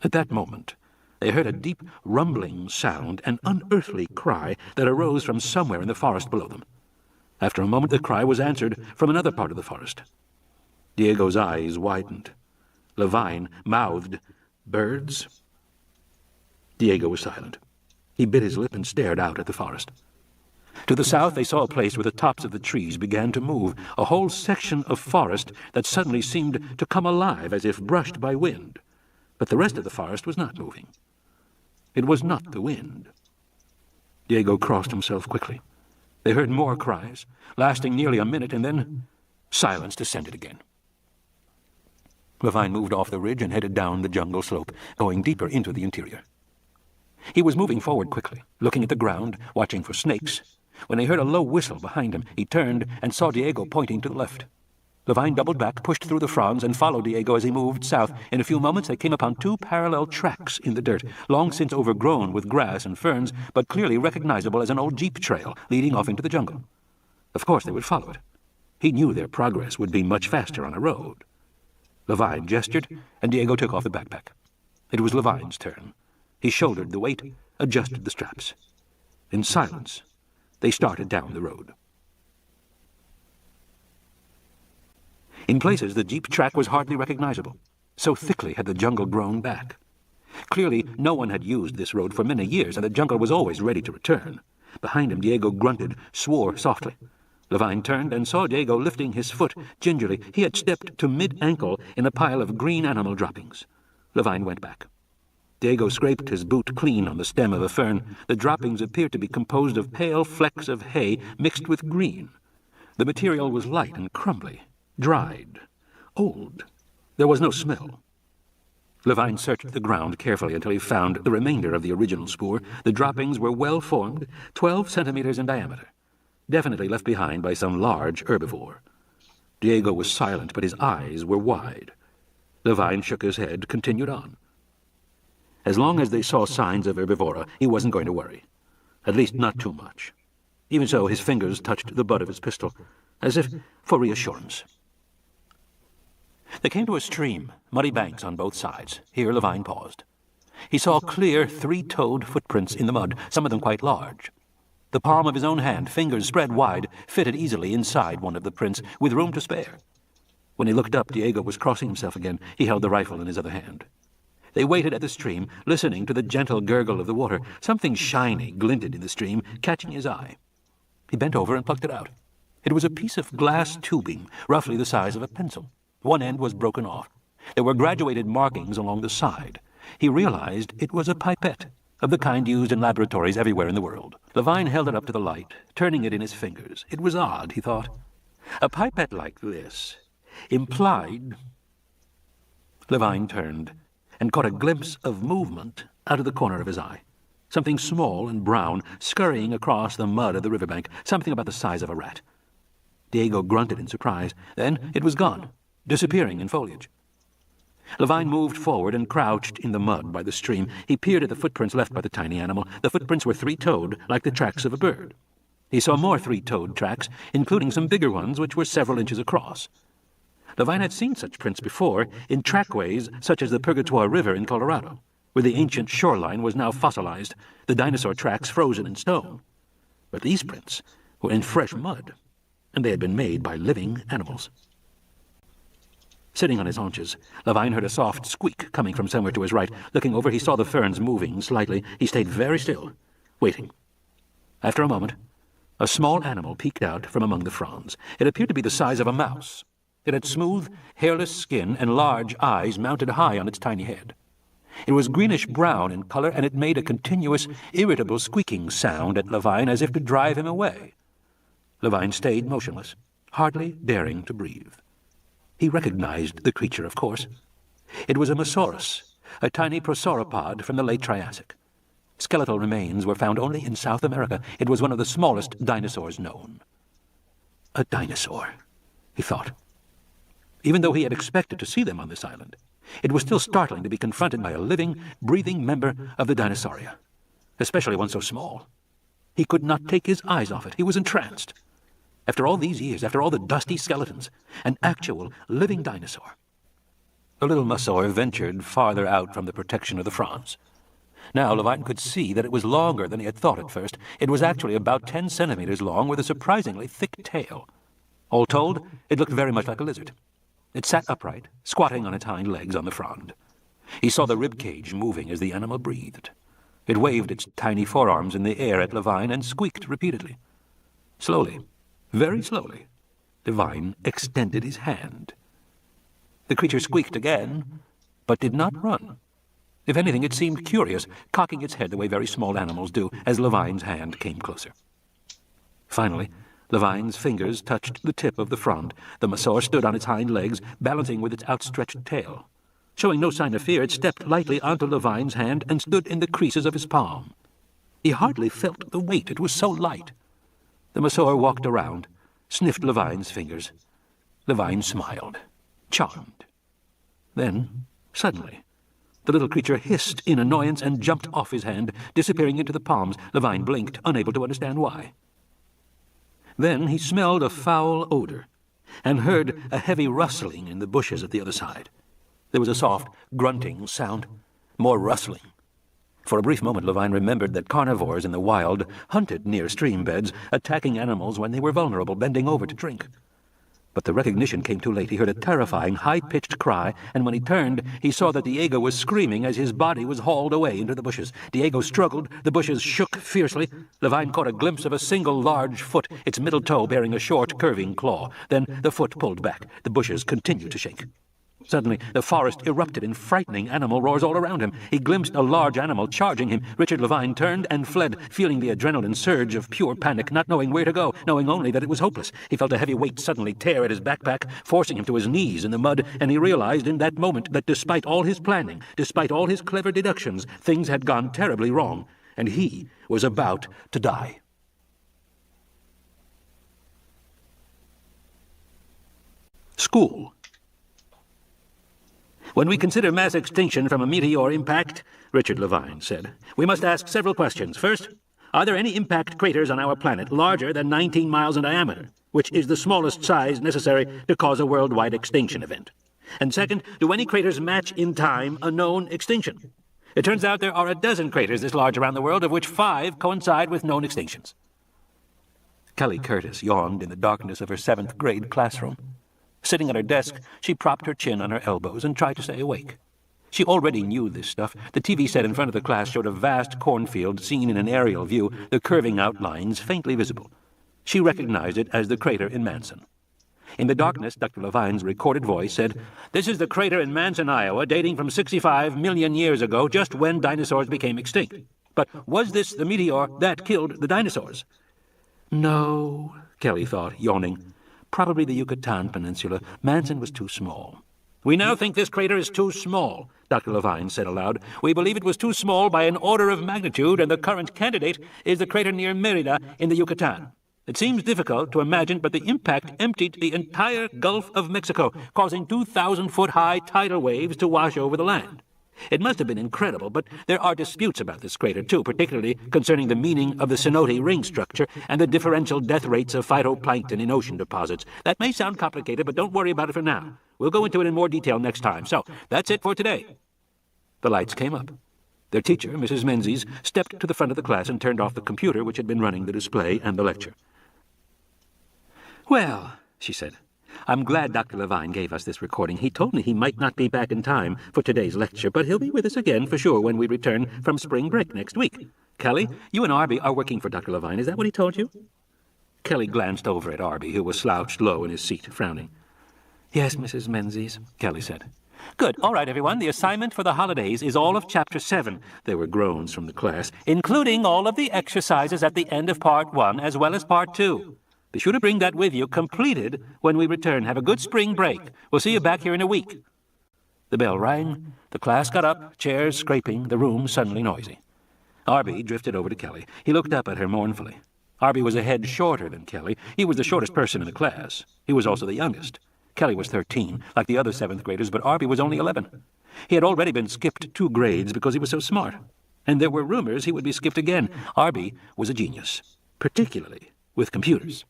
At that moment, they heard a deep, rumbling sound, an unearthly cry that arose from somewhere in the forest below them. After a moment, the cry was answered from another part of the forest. Diego's eyes widened. Levine mouthed, "Birds?" Diego was silent. He bit his lip and stared out at the forest. To the south they saw a place where the tops of the trees began to move, a whole section of forest that suddenly seemed to come alive as if brushed by wind. But the rest of the forest was not moving. It was not the wind. Diego crossed himself quickly. They heard more cries, lasting nearly a minute, and then silence descended again. Levine moved off the ridge and headed down the jungle slope, going deeper into the interior. He was moving forward quickly, looking at the ground, watching for snakes. When he heard a low whistle behind him, he turned and saw Diego pointing to the left. Levine doubled back, pushed through the fronds, and followed Diego as he moved south. In a few moments they came upon two parallel tracks in the dirt, long since overgrown with grass and ferns, but clearly recognizable as an old jeep trail leading off into the jungle. Of course they would follow it. He knew their progress would be much faster on a road. Levine gestured, and Diego took off the backpack. It was Levine's turn. He shouldered the weight, adjusted the straps. In silence, they started down the road. In places, the jeep track was hardly recognizable. So thickly had the jungle grown back. Clearly, no one had used this road for many years, and the jungle was always ready to return. Behind him, Diego grunted, swore softly. Levine turned and saw Diego lifting his foot gingerly. He had stepped to mid-ankle in a pile of green animal droppings. Levine went back. Diego scraped his boot clean on the stem of a fern. The droppings appeared to be composed of pale flecks of hay mixed with green. The material was light and crumbly, dried. old. There was no smell. Levine searched the ground carefully until he found the remainder of the original spoor. The droppings were well formed, 12 centimeters in diameter, definitely left behind by some large herbivore. Diego was silent, but his eyes were wide. Levine shook his head, continued on. As long as they saw signs of herbivora, he wasn't going to worry. At least not too much. Even so, his fingers touched the butt of his pistol, as if for reassurance. They came to a stream, muddy banks on both sides. Here Levine paused. He saw clear, three-toed footprints in the mud, some of them quite large. The palm of his own hand, fingers spread wide, fitted easily inside one of the prints, with room to spare. When he looked up, Diego was crossing himself again. He held the rifle in his other hand. They waited at the stream, listening to the gentle gurgle of the water. Something shiny glinted in the stream, catching his eye. He bent over and plucked it out. It was a piece of glass tubing, roughly the size of a pencil. One end was broken off. There were graduated markings along the side. He realized it was a pipette, of the kind used in laboratories everywhere in the world. Levine held it up to the light, turning it in his fingers. It was odd, he thought. A pipette like this implied... Levine turned and caught a glimpse of movement out of the corner of his eye. Something small and brown scurrying across the mud of the riverbank, something about the size of a rat. Diego grunted in surprise. Then it was gone, disappearing in foliage. Levine moved forward and crouched in the mud by the stream. He peered at the footprints left by the tiny animal. The footprints were three-toed, like the tracks of a bird. He saw more three-toed tracks, including some bigger ones which were several inches across. Levine had seen such prints before in trackways such as the Purgatoire River in Colorado, where the ancient shoreline was now fossilized, the dinosaur tracks frozen in stone. But these prints were in fresh mud, and they had been made by living animals. Sitting on his haunches, Levine heard a soft squeak coming from somewhere to his right. Looking over, he saw the ferns moving slightly. He stayed very still, waiting. After a moment, a small animal peeked out from among the fronds. It appeared to be the size of a mouse. It had smooth, hairless skin and large eyes mounted high on its tiny head. It was greenish-brown in color, and it made a continuous, irritable squeaking sound at Levine as if to drive him away. Levine stayed motionless, hardly daring to breathe. He recognized the creature, of course. It was a Mosaurus, a tiny prosauropod from the late Triassic. Skeletal remains were found only in South America. It was one of the smallest dinosaurs known. A dinosaur, he thought. Even though he had expected to see them on this island, it was still startling to be confronted by a living, breathing member of the Dinosauria, especially one so small. He could not take his eyes off it. He was entranced. After all these years, after all the dusty skeletons, an actual living dinosaur. The little Mosaur ventured farther out from the protection of the fronds. Now Levine could see that it was longer than he had thought at first. It was actually about 10 centimeters long with a surprisingly thick tail. All told, it looked very much like a lizard. It sat upright, squatting on its hind legs on the frond. He saw the rib cage moving as the animal breathed. It waved its tiny forearms in the air at Levine and squeaked repeatedly. Slowly, very slowly, Levine extended his hand. The creature squeaked again, but did not run. If anything, it seemed curious, cocking its head the way very small animals do as Levine's hand came closer. Finally, Levine's fingers touched the tip of the frond. The Mosaur stood on its hind legs, balancing with its outstretched tail. Showing no sign of fear, it stepped lightly onto Levine's hand and stood in the creases of his palm. He hardly felt the weight. It was so light. The Mosaur walked around, sniffed Levine's fingers. Levine smiled, charmed. Then, suddenly, the little creature hissed in annoyance and jumped off his hand, disappearing into the palms. Levine blinked, unable to understand why. Then he smelled a foul odor and heard a heavy rustling in the bushes at the other side. There was a soft, grunting sound, more rustling. For a brief moment, Levine remembered that carnivores in the wild hunted near stream beds, attacking animals when they were vulnerable, bending over to drink. But the recognition came too late. He heard a terrifying, high-pitched cry, and when he turned, he saw that Diego was screaming as his body was hauled away into the bushes. Diego struggled. The bushes shook fiercely. Levine caught a glimpse of a single large foot, its middle toe bearing a short, curving claw. Then the foot pulled back. The bushes continued to shake. Suddenly, the forest erupted in frightening animal roars all around him. He glimpsed a large animal charging him. Richard Levine turned and fled, feeling the adrenaline surge of pure panic, not knowing where to go, knowing only that it was hopeless. He felt a heavy weight suddenly tear at his backpack, forcing him to his knees in the mud, and he realized in that moment that despite all his planning, despite all his clever deductions, things had gone terribly wrong, and he was about to die. School. When we consider mass extinction from a meteor impact, Richard Levine said, we must ask several questions. First, are there any impact craters on our planet larger than 19 miles in diameter, which is the smallest size necessary to cause a worldwide extinction event? And second, do any craters match in time a known extinction? It turns out there are a dozen craters this large around the world, of which 5 coincide with known extinctions. Kelly Curtis yawned in the darkness of her 7th grade classroom. Sitting at her desk, she propped her chin on her elbows and tried to stay awake. She already knew this stuff. The TV set in front of the class showed a vast cornfield seen in an aerial view, the curving outlines faintly visible. She recognized it as the crater in Manson. In the darkness, Dr. Levine's recorded voice said, "This is the crater in Manson, Iowa, dating from 65 million years ago, just when dinosaurs became extinct. But was this the meteor that killed the dinosaurs?" No, Kelly thought, yawning. Probably the Yucatan Peninsula. Manson was too small. "We now think this crater is too small," Dr. Levine said aloud. "We believe it was too small by an order of magnitude, and the current candidate is the crater near Mérida in the Yucatan. It seems difficult to imagine, but the impact emptied the entire Gulf of Mexico, causing 2,000-foot-high tidal waves to wash over the land. It must have been incredible, but there are disputes about this crater, too, particularly concerning the meaning of the cenote ring structure and the differential death rates of phytoplankton in ocean deposits. That may sound complicated, but don't worry about it for now. We'll go into it in more detail next time. So, that's it for today." The lights came up. Their teacher, Mrs. Menzies, stepped to the front of the class and turned off the computer which had been running the display and the lecture. "Well," she said, "I'm glad Dr. Levine gave us this recording. He told me he might not be back in time for today's lecture, but he'll be with us again for sure when we return from spring break next week. Kelly, you and Arby are working for Dr. Levine. Is that what he told you?" Kelly glanced over at Arby, who was slouched low in his seat, frowning. "Yes, Mrs. Menzies," Kelly said. "Good. All right, everyone. The assignment for the holidays is all of Chapter 7. There were groans from the class, "including all of the exercises at the end of Part 1 as well as Part 2. Be sure to bring that with you, completed, when we return. Have a good spring break. We'll see you back here in a week." The bell rang. The class got up, chairs scraping, the room suddenly noisy. Arby drifted over to Kelly. He looked up at her mournfully. Arby was a head shorter than Kelly. He was the shortest person in the class. He was also the youngest. Kelly was 13, like the other 7th graders, but Arby was only 11. He had already been skipped 2 grades because he was so smart. And there were rumors he would be skipped again. Arby was a genius, particularly with computers.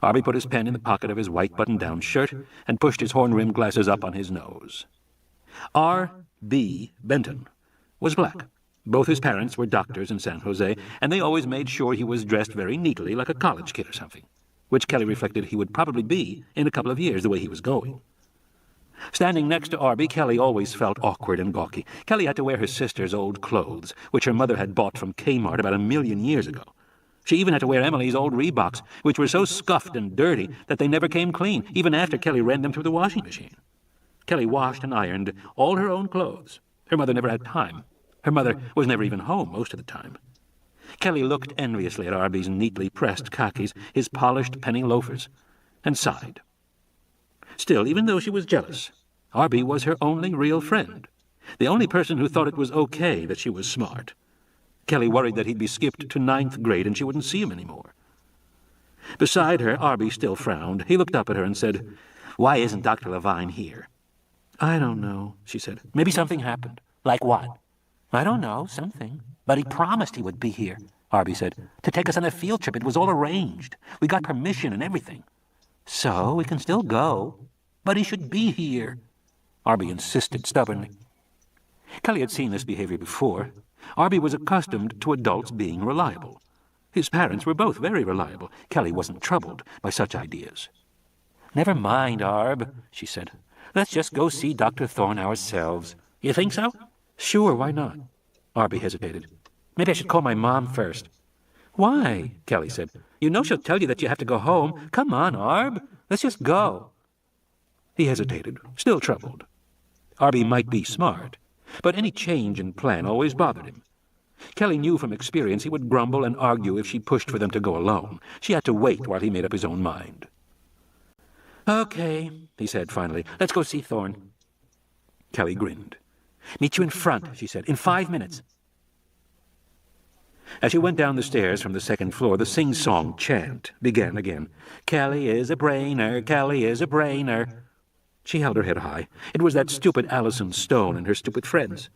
Arby put his pen in the pocket of his white button-down shirt and pushed his horn-rimmed glasses up on his nose. R.B. Benton was black. Both his parents were doctors in San Jose, and they always made sure he was dressed very neatly, like a college kid or something, which Kelly reflected he would probably be in a couple of years, the way he was going. Standing next to Arby, Kelly always felt awkward and gawky. Kelly had to wear her sister's old clothes, which her mother had bought from Kmart about 1,000,000 years ago. She even had to wear Emily's old Reeboks, which were so scuffed and dirty that they never came clean, even after Kelly ran them through the washing machine. Kelly washed and ironed all her own clothes. Her mother never had time. Her mother was never even home most of the time. Kelly looked enviously at Arby's neatly pressed khakis, his polished penny loafers, and sighed. Still, even though she was jealous, Arby was her only real friend, the only person who thought it was okay that she was smart. Kelly worried that he'd be skipped to 9th grade and she wouldn't see him anymore. Beside her, Arby still frowned. He looked up at her and said, "Why isn't Dr. Levine here?" "I don't know," she said. "Maybe something happened." "Like what?" "I don't know, something. But he promised he would be here," Arby said, "to take us on a field trip. It was all arranged. We got permission and everything." "So we can still go. But he should be here," Arby insisted stubbornly. Kelly had seen this behavior before. Arby was accustomed to adults being reliable. His parents were both very reliable. Kelly wasn't troubled by such ideas. "Never mind, Arb," she said. "Let's just go see Dr. Thorne ourselves. You think so?" "Sure, why not?" Arby hesitated. "Maybe I should call my mom first." "Why?" Kelly said. "You know she'll tell you that you have to go home. Come on, Arb. Let's just go." He hesitated, still troubled. Arby might be smart, but any change in plan always bothered him. Kelly knew from experience he would grumble and argue if she pushed for them to go alone. She had to wait while he made up his own mind. "Okay," he said finally. "Let's go see Thorne." Kelly grinned. "Meet you in front," she said, "in 5 minutes." As she went down the stairs from the second floor, the sing-song chant began again. "Kelly is a brainer, Kelly is a brainer." She held her head high. It was that stupid Allison Stone and her stupid friends,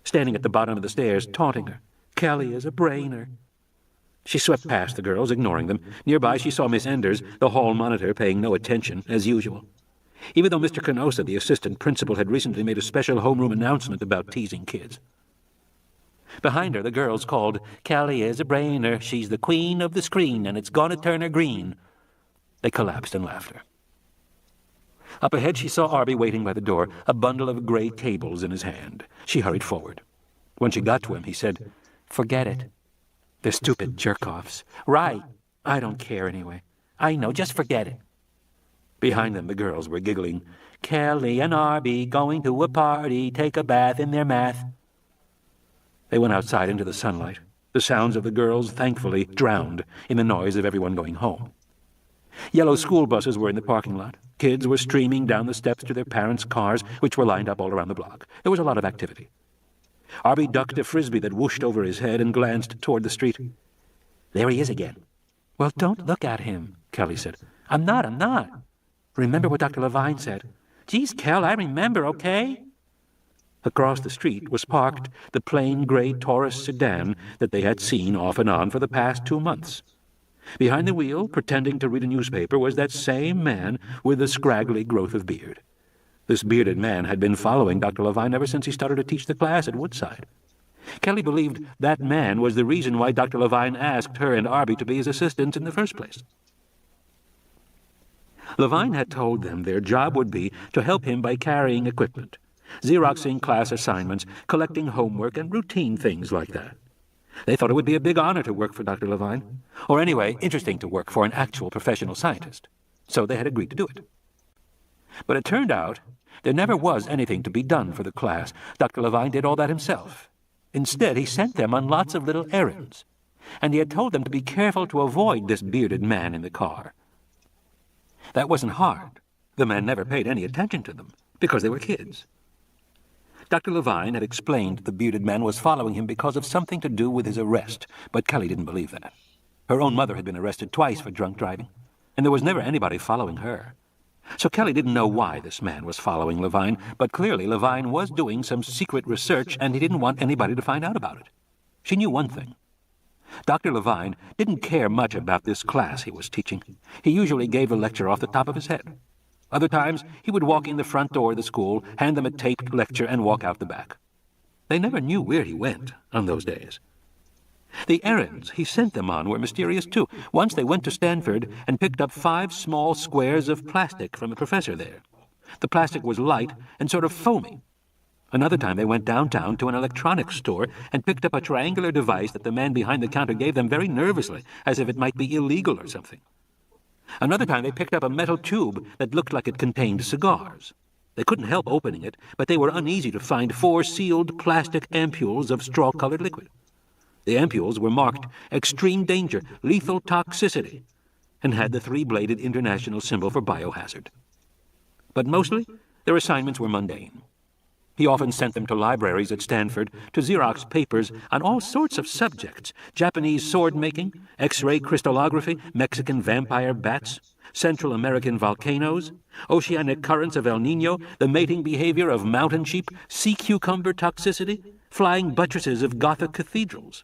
standing at the bottom of the stairs, taunting her. "Kelly is a brainer." She swept past the girls, ignoring them. Nearby she saw Miss Enders, the hall monitor, paying no attention, as usual. Even though Mr. Canosa, the assistant principal, had recently made a special homeroom announcement about teasing kids. Behind her, the girls called, "Kelly is a brainer, she's the queen of the screen, and it's gonna turn her green." They collapsed in laughter. Up ahead she saw Arby waiting by the door, a bundle of gray cables in his hand. She hurried forward. When she got to him, he said, "Forget it. They're stupid jerk-offs." "Right. I don't care anyway. I know, just forget it." Behind them, the girls were giggling. "Kelly and Arby going to a party, take a bath in their math." They went outside into the sunlight, the sounds of the girls thankfully drowned in the noise of everyone going home. Yellow school buses were in the parking lot. Kids were streaming down the steps to their parents' cars, which were lined up all around the block. There was a lot of activity. Arby ducked a frisbee that whooshed over his head and glanced toward the street. "There he is again." "Well, don't look at him," Kelly said. I'm not. Remember what Dr. Levine said." "Geez, Kel, I remember, okay?" Across the street was parked the plain gray Taurus sedan that they had seen off and on for the past 2 months. Behind the wheel, pretending to read a newspaper, was that same man with the scraggly growth of beard. This bearded man had been following Dr. Levine ever since he started to teach the class at Woodside. Kelly believed that man was the reason why Dr. Levine asked her and Arby to be his assistants in the first place. Levine had told them their job would be to help him by carrying equipment, Xeroxing class assignments, collecting homework, and routine things like that. They thought it would be a big honor to work for Dr. Levine, or anyway, interesting to work for an actual professional scientist. So they had agreed to do it. But it turned out there never was anything to be done for the class. Dr. Levine did all that himself. Instead, he sent them on lots of little errands, and he had told them to be careful to avoid this bearded man in the car. That wasn't hard. The man never paid any attention to them, because they were kids. Dr. Levine had explained the bearded man was following him because of something to do with his arrest, but Kelly didn't believe that. Her own mother had been arrested twice for drunk driving, and there was never anybody following her. So Kelly didn't know why this man was following Levine, but clearly Levine was doing some secret research, and he didn't want anybody to find out about it. She knew one thing. Dr. Levine didn't care much about this class he was teaching. He usually gave a lecture off the top of his head. Other times, he would walk in the front door of the school, hand them a taped lecture, and walk out the back. They never knew where he went on those days. The errands he sent them on were mysterious, too. Once they went to Stanford and picked up 5 small squares of plastic from a professor there. The plastic was light and sort of foamy. Another time they went downtown to an electronics store and picked up a triangular device that the man behind the counter gave them very nervously, as if it might be illegal or something. Another time they picked up a metal tube that looked like it contained cigars. They couldn't help opening it, but they were uneasy to find 4 sealed plastic ampules of straw-colored liquid. The ampules were marked Extreme Danger, Lethal Toxicity, and had the 3-bladed international symbol for biohazard. But mostly, their assignments were mundane. He often sent them to libraries at Stanford to Xerox papers on all sorts of subjects: Japanese sword-making, X-ray crystallography, Mexican vampire bats, Central American volcanoes, oceanic currents of El Nino, the mating behavior of mountain sheep, sea cucumber toxicity, flying buttresses of Gothic cathedrals.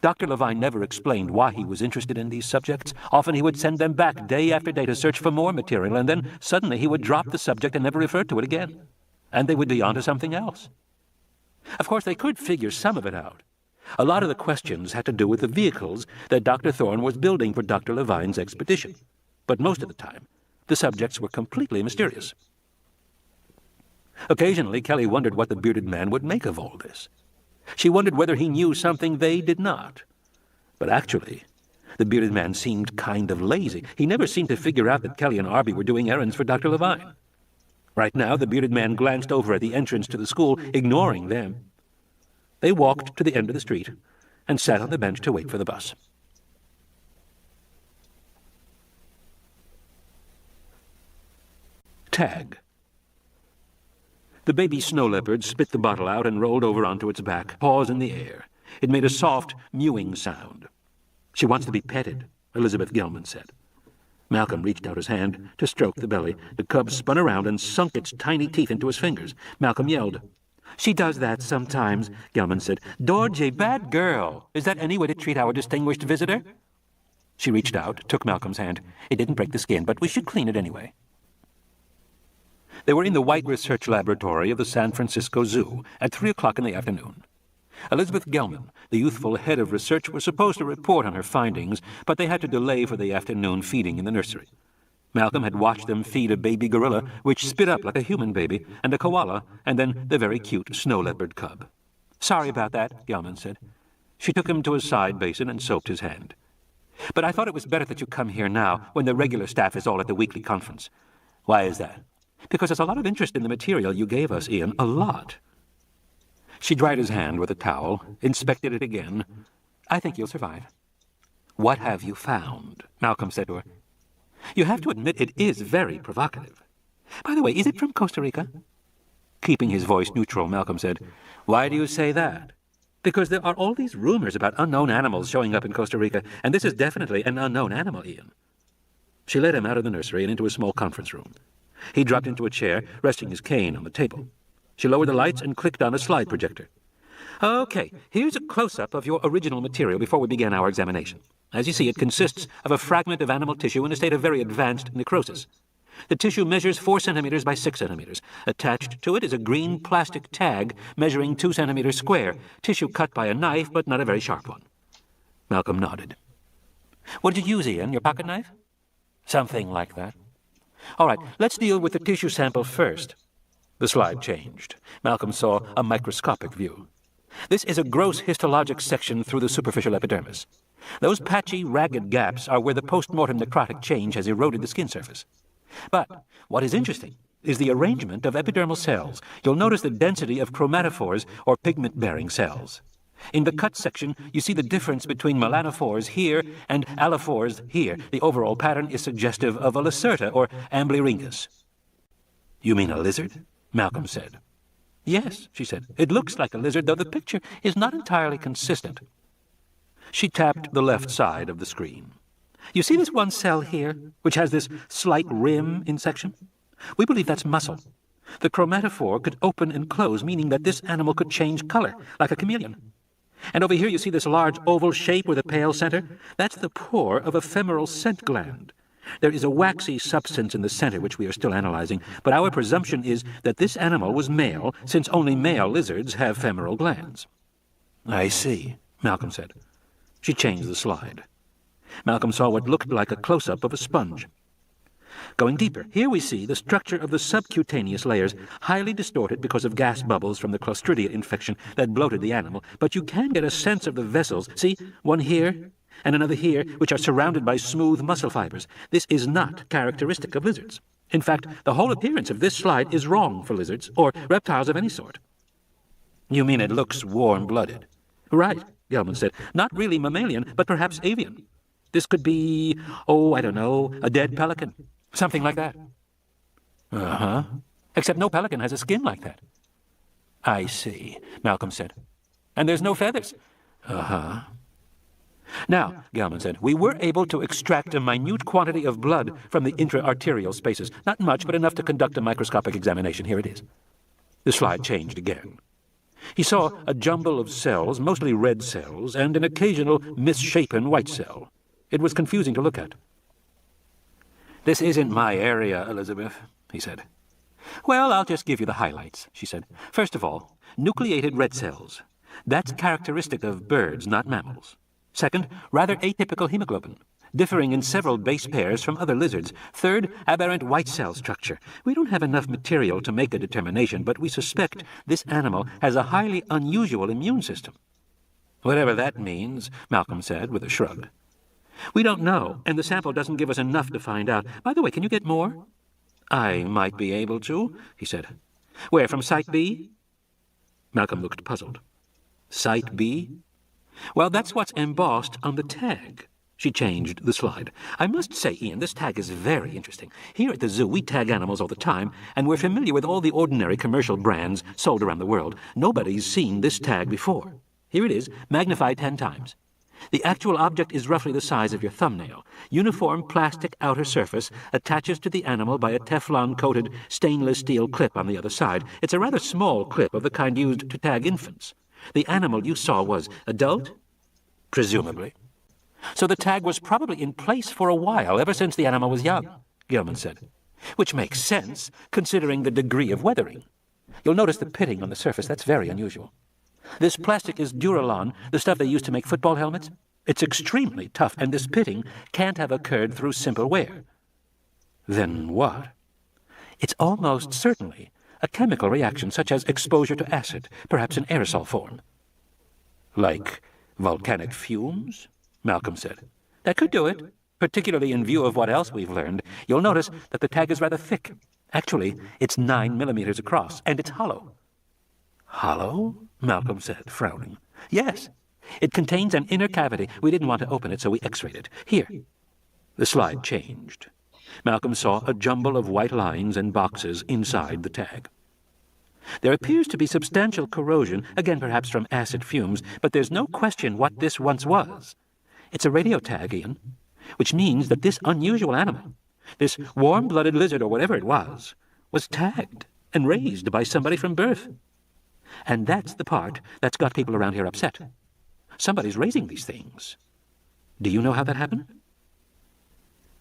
Dr. Levine never explained why he was interested in these subjects. Often he would send them back day after day to search for more material, and then suddenly he would drop the subject and never refer to it again. And they would be on to something else. Of course, they could figure some of it out. A lot of the questions had to do with the vehicles that Dr. Thorne was building for Dr. Levine's expedition. But most of the time, the subjects were completely mysterious. Occasionally, Kelly wondered what the bearded man would make of all this. She wondered whether he knew something they did not. But actually, The bearded man seemed kind of lazy. He never seemed to figure out that Kelly and Arby were doing errands for Dr. Levine. Right now, the bearded man glanced over at the entrance to the school, ignoring them. They walked to the end of the street and sat on the bench to wait for the bus. Tag. The baby snow leopard spit the bottle out and rolled over onto its back, paws in the air. It made a soft, mewing sound. "She wants to be petted," Elizabeth Gelman said. Malcolm reached out his hand to stroke the belly. The cub spun around and sunk its tiny teeth into his fingers. Malcolm yelled. "She does that sometimes," Gelman said. "Dorje, bad girl. Is that any way to treat our distinguished visitor?" She reached out, took Malcolm's hand. "It didn't break the skin, but we should clean it anyway." They were in the White Research Laboratory of the San Francisco Zoo at 3 o'clock in the afternoon. Elizabeth Gelman, the youthful head of research, was supposed to report on her findings, but they had to delay for the afternoon feeding in the nursery. Malcolm had watched them feed a baby gorilla, which spit up like a human baby, and a koala, and then the very cute snow leopard cub. "Sorry about that," Gelman said. She took him to a side basin and soaped his hand. "But I thought it was better that you come here now, when the regular staff is all at the weekly conference." "Why is that?" "Because there's a lot of interest in the material you gave us, Ian. A lot." She dried his hand with a towel, inspected it again. "I think you'll survive." "What have you found?" Malcolm said to her. "You have to admit it is very provocative. By the way, is it from Costa Rica?" Keeping his voice neutral, Malcolm said, "Why do you say that?" "Because there are all these rumors about unknown animals showing up in Costa Rica, and this is definitely an unknown animal, Ian." She led him out of the nursery and into a small conference room. He dropped into a chair, resting his cane on the table. She lowered the lights and clicked on a slide projector. "Okay, here's a close-up of your original material before we began our examination. As you see, it consists of a fragment of animal tissue in a state of very advanced necrosis. The tissue measures 4 centimeters by 6 centimeters. Attached to it is a green plastic tag measuring 2 centimeters square, tissue cut by a knife, but not a very sharp one." Malcolm nodded. "What did you use, Ian? Your pocket knife?" "Something like that." "All right, let's deal with the tissue sample first." The slide changed. Malcolm saw a microscopic view. "This is a gross histologic section through the superficial epidermis. Those patchy, ragged gaps are where the post-mortem necrotic change has eroded the skin surface. But what is interesting is the arrangement of epidermal cells. You'll notice the density of chromatophores, or pigment-bearing cells. In the cut section, you see the difference between melanophores here and allophores here. The overall pattern is suggestive of a lacerta, or Amblyrhynchus." "You mean a lizard?" Malcolm said. "Yes," she said. "It looks like a lizard, though the picture is not entirely consistent." She tapped the left side of the screen. "You see this one cell here, which has this slight rim in section? We believe that's muscle. The chromatophore could open and close, meaning that this animal could change color, like a chameleon. And over here you see this large oval shape with a pale center? That's the pore of a femoral scent gland. There is a waxy substance in the center which we are still analyzing, but our presumption is that this animal was male, since only male lizards have femoral glands." "I see," Malcolm said. She changed the slide. Malcolm saw what looked like a close-up of a sponge. Going deeper, here we see the structure of the subcutaneous layers, highly distorted because of gas bubbles from the Clostridia infection that bloated the animal, but you can get a sense of the vessels. See, one here and another here, which are surrounded by smooth muscle fibers. This is not characteristic of lizards. In fact, the whole appearance of this slide is wrong for lizards, or reptiles of any sort." "You mean it looks warm-blooded?" "Right," Gelman said. "Not really mammalian, but perhaps avian. This could be, I don't know, a dead pelican. Something like that." "Uh-huh. Except no pelican has a skin like that." "I see," Malcolm said. "And there's no feathers." "Uh-huh." "Now," Gelman said, "we were able to extract a minute quantity of blood from the intra-arterial spaces. Not much, but enough to conduct a microscopic examination. Here it is." The slide changed again. He saw a jumble of cells, mostly red cells, and an occasional misshapen white cell. It was confusing to look at. "This isn't my area, Elizabeth," he said. "Well, I'll just give you the highlights," she said. "First of all, nucleated red cells. That's characteristic of birds, not mammals. Second, rather atypical hemoglobin, differing in several base pairs from other lizards. Third, aberrant white cell structure. We don't have enough material to make a determination, but we suspect this animal has a highly unusual immune system." "Whatever that means," Malcolm said with a shrug. We don't know, and the sample doesn't give us enough to find out. By the way, can you get more? I might be able to, he said. Where, from Site B? Malcolm looked puzzled. Site B? Well, that's what's embossed on the tag. She changed the slide. I must say, Ian, this tag is very interesting. Here at the zoo, we tag animals all the time, and we're familiar with all the ordinary commercial brands sold around the world. Nobody's seen this tag before. Here it is, magnified 10 times. The actual object is roughly the size of your thumbnail. Uniform plastic outer surface attaches to the animal by a Teflon-coated stainless steel clip on the other side. It's a rather small clip of the kind used to tag infants. The animal you saw was adult? Presumably. So the tag was probably in place for a while, ever since the animal was young, Gilman said. Which makes sense, considering the degree of weathering. You'll notice the pitting on the surface. That's very unusual. This plastic is Duralon, the stuff they use to make football helmets. It's extremely tough, and this pitting can't have occurred through simple wear. Then what? It's almost certainly a chemical reaction, such as exposure to acid, perhaps in aerosol form. Like volcanic fumes? Malcolm said. That could do it, particularly in view of what else we've learned. You'll notice that the tag is rather thick. Actually, it's 9 millimeters across, and it's hollow. Hollow? Malcolm said, frowning. Yes. It contains an inner cavity. We didn't want to open it, so we x-rayed it. Here. The slide changed. Malcolm saw a jumble of white lines and boxes inside the tag. There appears to be substantial corrosion, again perhaps from acid fumes, but there's no question what this once was. It's a radio tag, Ian, which means that this unusual animal, this warm-blooded lizard or whatever it was tagged and raised by somebody from birth. And that's the part that's got people around here upset. Somebody's raising these things. Do you know how that happened?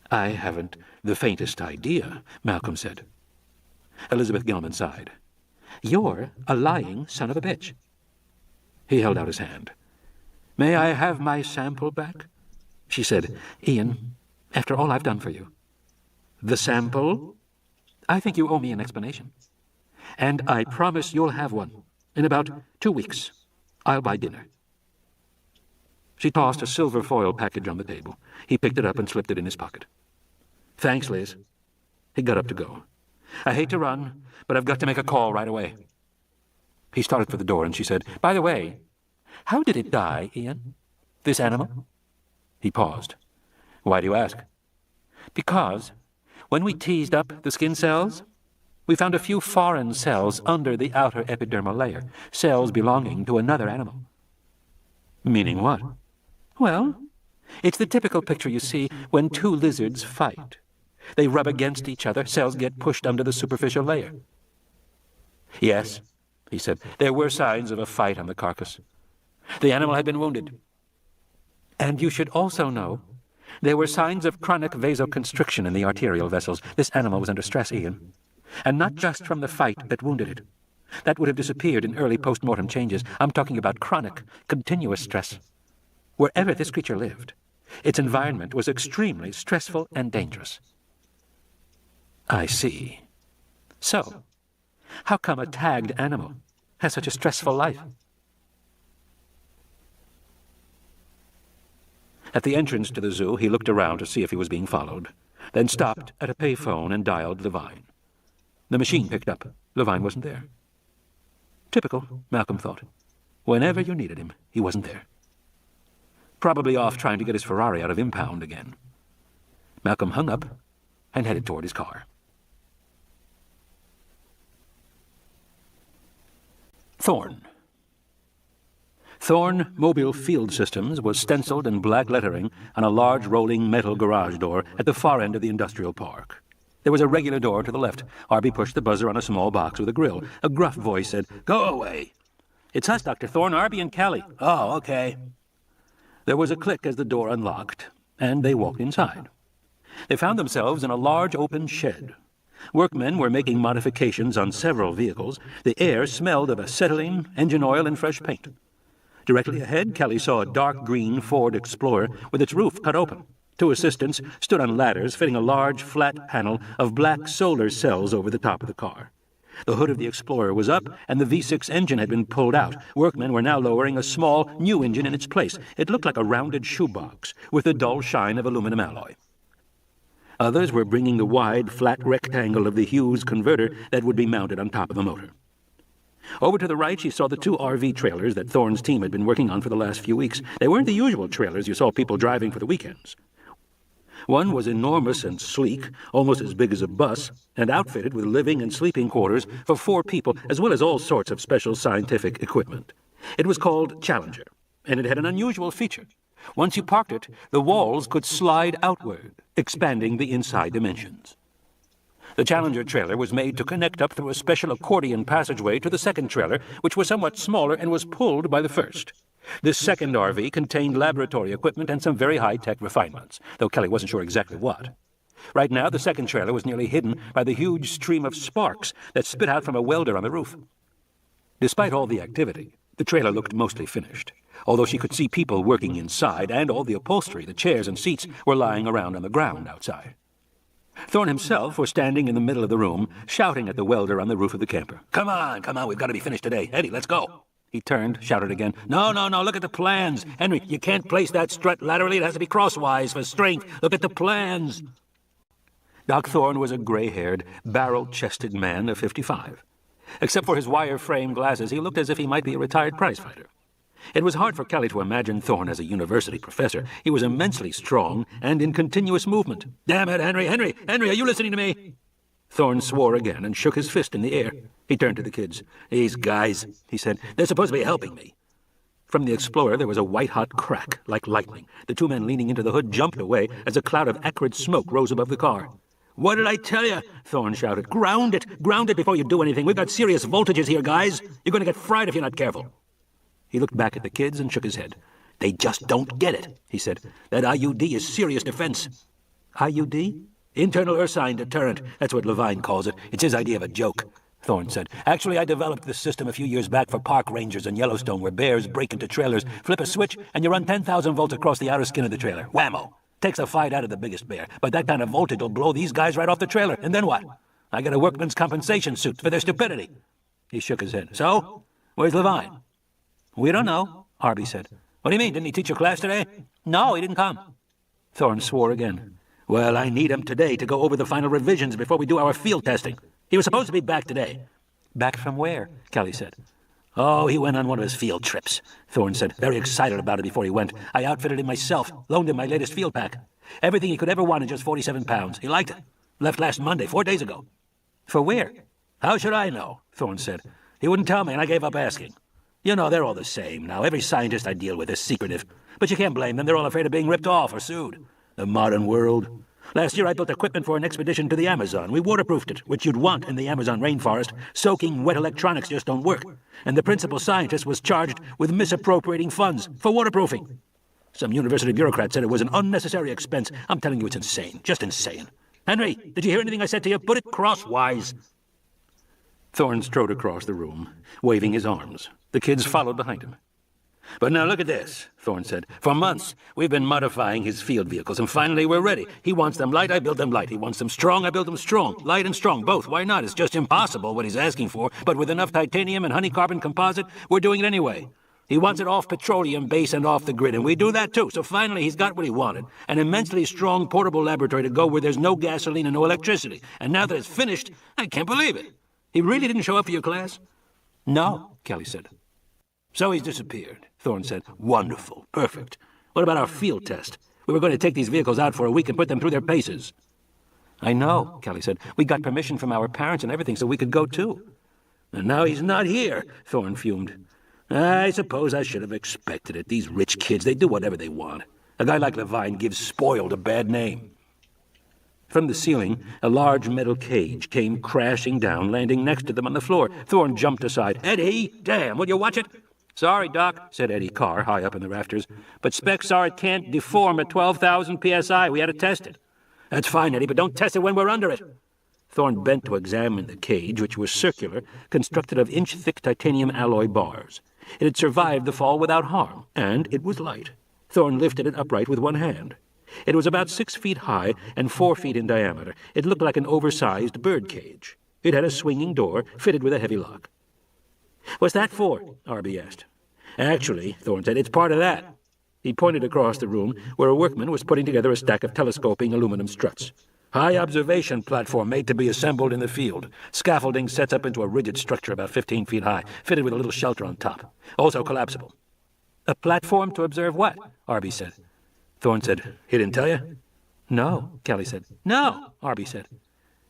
I haven't the faintest idea, Malcolm said. Elizabeth Gilman sighed. You're a lying son of a bitch. He held out his hand. May I have my sample back? She said, Ian, after all I've done for you. The sample? I think you owe me an explanation. And I promise you'll have one. In about 2 weeks, I'll buy dinner. She tossed a silver foil package on the table. He picked it up and slipped it in his pocket. Thanks, Liz. He got up to go. I hate to run, but I've got to make a call right away. He started for the door, and she said, By the way, how did it die, Ian? This animal? He paused. Why do you ask? Because when we teased up the skin cells, we found a few foreign cells under the outer epidermal layer, cells belonging to another animal. Meaning what? Well, it's the typical picture you see when two lizards fight. They rub against each other, cells get pushed under the superficial layer. Yes, he said, there were signs of a fight on the carcass. The animal had been wounded. And you should also know there were signs of chronic vasoconstriction in the arterial vessels. This animal was under stress, Ian. And not just from the fight that wounded it. That would have disappeared in early post-mortem changes. I'm talking about chronic, continuous stress. Wherever this creature lived, its environment was extremely stressful and dangerous. I see. So, how come a tagged animal has such a stressful life? At the entrance to the zoo, he looked around to see if he was being followed, then stopped at a payphone and dialed Levine. The machine picked up. Levine wasn't there. Typical, Malcolm thought. Whenever you needed him, he wasn't there. Probably off trying to get his Ferrari out of impound again. Malcolm hung up and headed toward his car. Thorn. Thorn Mobile Field Systems was stenciled in black lettering on a large rolling metal garage door at the far end of the industrial park. There was a regular door to the left. Arby pushed the buzzer on a small box with a grill. A gruff voice said, Go away. It's us, Dr. Thorn, Arby and Kelly. Oh, okay. There was a click as the door unlocked, and they walked inside. They found themselves in a large open shed. Workmen were making modifications on several vehicles. The air smelled of acetylene, engine oil, and fresh paint. Directly ahead, Kelly saw a dark green Ford Explorer with its roof cut open. Two assistants stood on ladders fitting a large, flat panel of black solar cells over the top of the car. The hood of the Explorer was up, and the V6 engine had been pulled out. Workmen were now lowering a small, new engine in its place. It looked like a rounded shoebox, with the dull shine of aluminum alloy. Others were bringing the wide, flat rectangle of the Hughes converter that would be mounted on top of the motor. Over to the right, she saw the 2 RV trailers that Thorne's team had been working on for the last few weeks. They weren't the usual trailers you saw people driving for the weekends. One was enormous and sleek, almost as big as a bus, and outfitted with living and sleeping quarters for 4 people, as well as all sorts of special scientific equipment. It was called Challenger, and it had an unusual feature. Once you parked it, the walls could slide outward, expanding the inside dimensions. The Challenger trailer was made to connect up through a special accordion passageway to the second trailer, which was somewhat smaller and was pulled by the first. This second RV contained laboratory equipment and some very high-tech refinements, though Kelly wasn't sure exactly what. Right now, the second trailer was nearly hidden by the huge stream of sparks that spit out from a welder on the roof. Despite all the activity, the trailer looked mostly finished, although she could see people working inside, and all the upholstery, the chairs and seats, were lying around on the ground outside. Thorne himself was standing in the middle of the room, shouting at the welder on the roof of the camper. Come on, we've got to be finished today. Eddie, let's go. He turned, shouted again. No, look at the plans. Henry, you can't place that strut laterally. It has to be crosswise for strength. Look at the plans. Doc Thorne was a gray-haired, barrel-chested man of 55. Except for his wire-frame glasses, he looked as if he might be a retired prizefighter. It was hard for Kelly to imagine Thorne as a university professor. He was immensely strong and in continuous movement. Damn it, Henry, are you listening to me? Thorne swore again and shook his fist in the air. He turned to the kids. These guys, he said, they're supposed to be helping me. From the Explorer there was a white-hot crack, like lightning. The 2 men leaning into the hood jumped away as a cloud of acrid smoke rose above the car. What did I tell you? Thorne shouted. Ground it before you do anything. We've got serious voltages here, guys. You're going to get fried if you're not careful. He looked back at the kids and shook his head. They just don't get it, he said. That IUD is serious defense. IUD? Internal Ursine deterrent. That's what Levine calls it. It's his idea of a joke, Thorne said. Actually, I developed this system a few years back for park rangers in Yellowstone, where bears break into trailers, flip a switch, and you run 10,000 volts across the outer skin of the trailer. Whammo! Takes a fight out of the biggest bear. But that kind of voltage will blow these guys right off the trailer. And then what? I get a workman's compensation suit for their stupidity. He shook his head. So? Where's Levine? We don't know, Harvey said. What do you mean? Didn't he teach your class today? No, he didn't come. Thorne swore again. Well, I need him today to go over the final revisions before we do our field testing. He was supposed to be back today. Back from where? Kelly said. Oh, he went on one of his field trips, Thorne said, very excited about it before he went. I outfitted him myself, loaned him my latest field pack. Everything he could ever want in just 47 pounds. He liked it. Left last Monday, 4 days ago. For where? How should I know? Thorne said. He wouldn't tell me, and I gave up asking. You know, they're all the same now. Every scientist I deal with is secretive. But you can't blame them. They're all afraid of being ripped off or sued. The modern world. Last year I built equipment for an expedition to the Amazon. We waterproofed it, which you'd want in the Amazon rainforest. Soaking wet electronics just don't work. And the principal scientist was charged with misappropriating funds for waterproofing. Some university bureaucrat said it was an unnecessary expense. I'm telling you, it's insane. Just insane. Henry, did you hear anything I said to you? Put it crosswise. Thorne strode across the room, waving his arms. The kids followed behind him. But now look at this, Thorne said. For months, we've been modifying his field vehicles, and finally we're ready. He wants them light, I build them light. He wants them strong, I build them strong. Light and strong, both. Why not? It's just impossible what he's asking for, but with enough titanium and honeycarbon composite, we're doing it anyway. He wants it off petroleum base and off the grid, and we do that too. So finally he's got what he wanted. An immensely strong portable laboratory to go where there's no gasoline and no electricity. And now that it's finished, I can't believe it. He really didn't show up for your class? No, Kelly said. So he's disappeared, Thorne said. Wonderful. Perfect. What about our field test? We were going to take these vehicles out for a week and put them through their paces. I know, Kelly said. We got permission from our parents and everything so we could go too. And now he's not here, Thorne fumed. I suppose I should have expected it. These rich kids, they do whatever they want. A guy like Levine gives spoiled a bad name. From the ceiling, a large metal cage came crashing down, landing next to them on the floor. Thorne jumped aside. Eddie! Damn, will you watch it? Sorry, Doc, said Eddie Carr, high up in the rafters. But specs are it can't deform at 12,000 psi. We had to test it. That's fine, Eddie, but don't test it when we're under it. Thorne bent to examine the cage, which was circular, constructed of inch-thick titanium alloy bars. It had survived the fall without harm, and it was light. Thorne lifted it upright with one hand. It was about 6 feet high and 4 feet in diameter. It looked like an oversized bird cage. It had a swinging door fitted with a heavy lock. "What's that for?" Arby asked. "Actually," Thorne said, "it's part of that." He pointed across the room where a workman was putting together a stack of telescoping aluminum struts. "High observation platform made to be assembled in the field. Scaffolding sets up into a rigid structure about 15 feet high, fitted with a little shelter on top. Also collapsible." "A platform to observe what?" Arby said. Thorne said, "He didn't tell you?" "No," Kelly said. "No," Arby said.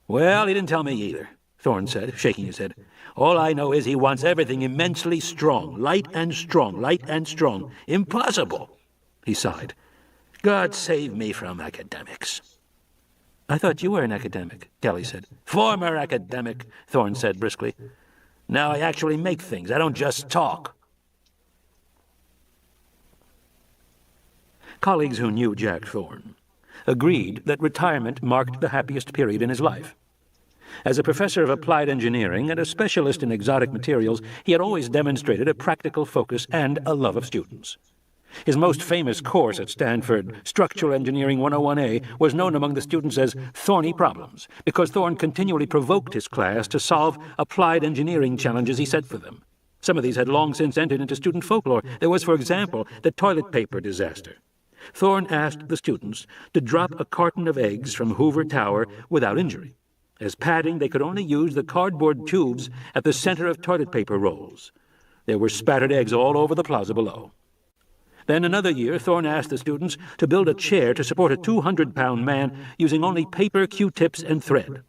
"Well, he didn't tell me either," Thorne said, shaking his head. "All I know is he wants everything immensely strong. Light and strong, light and strong. Impossible." He sighed. "God save me from academics." "I thought you were an academic," Kelly said. "Former academic," Thorne said briskly. "Now I actually make things. I don't just talk." Colleagues who knew Jack Thorne agreed that retirement marked the happiest period in his life. As a professor of applied engineering and a specialist in exotic materials, he had always demonstrated a practical focus and a love of students. His most famous course at Stanford, Structural Engineering 101A, was known among the students as Thorny Problems, because Thorne continually provoked his class to solve applied engineering challenges he set for them. Some of these had long since entered into student folklore. There was, for example, the toilet paper disaster. Thorne asked the students to drop a carton of eggs from Hoover Tower without injury. As padding, they could only use the cardboard tubes at the center of toilet paper rolls. There were spattered eggs all over the plaza below. Then another year, Thorne asked the students to build a chair to support a 200-pound man using only paper, Q-tips, and thread.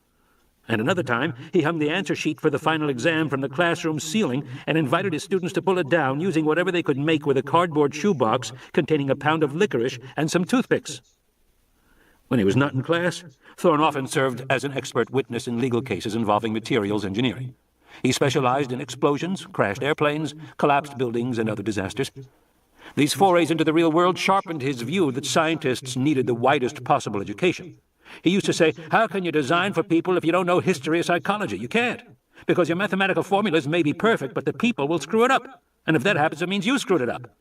And another time, he hung the answer sheet for the final exam from the classroom ceiling and invited his students to pull it down using whatever they could make with a cardboard shoebox containing a pound of licorice and some toothpicks. When he was not in class, Thorne often served as an expert witness in legal cases involving materials engineering. He specialized in explosions, crashed airplanes, collapsed buildings, and other disasters. These forays into the real world sharpened his view that scientists needed the widest possible education. He used to say, "How can you design for people if you don't know history or psychology? You can't, because your mathematical formulas may be perfect, but the people will screw it up. And if that happens, it means you screwed it up."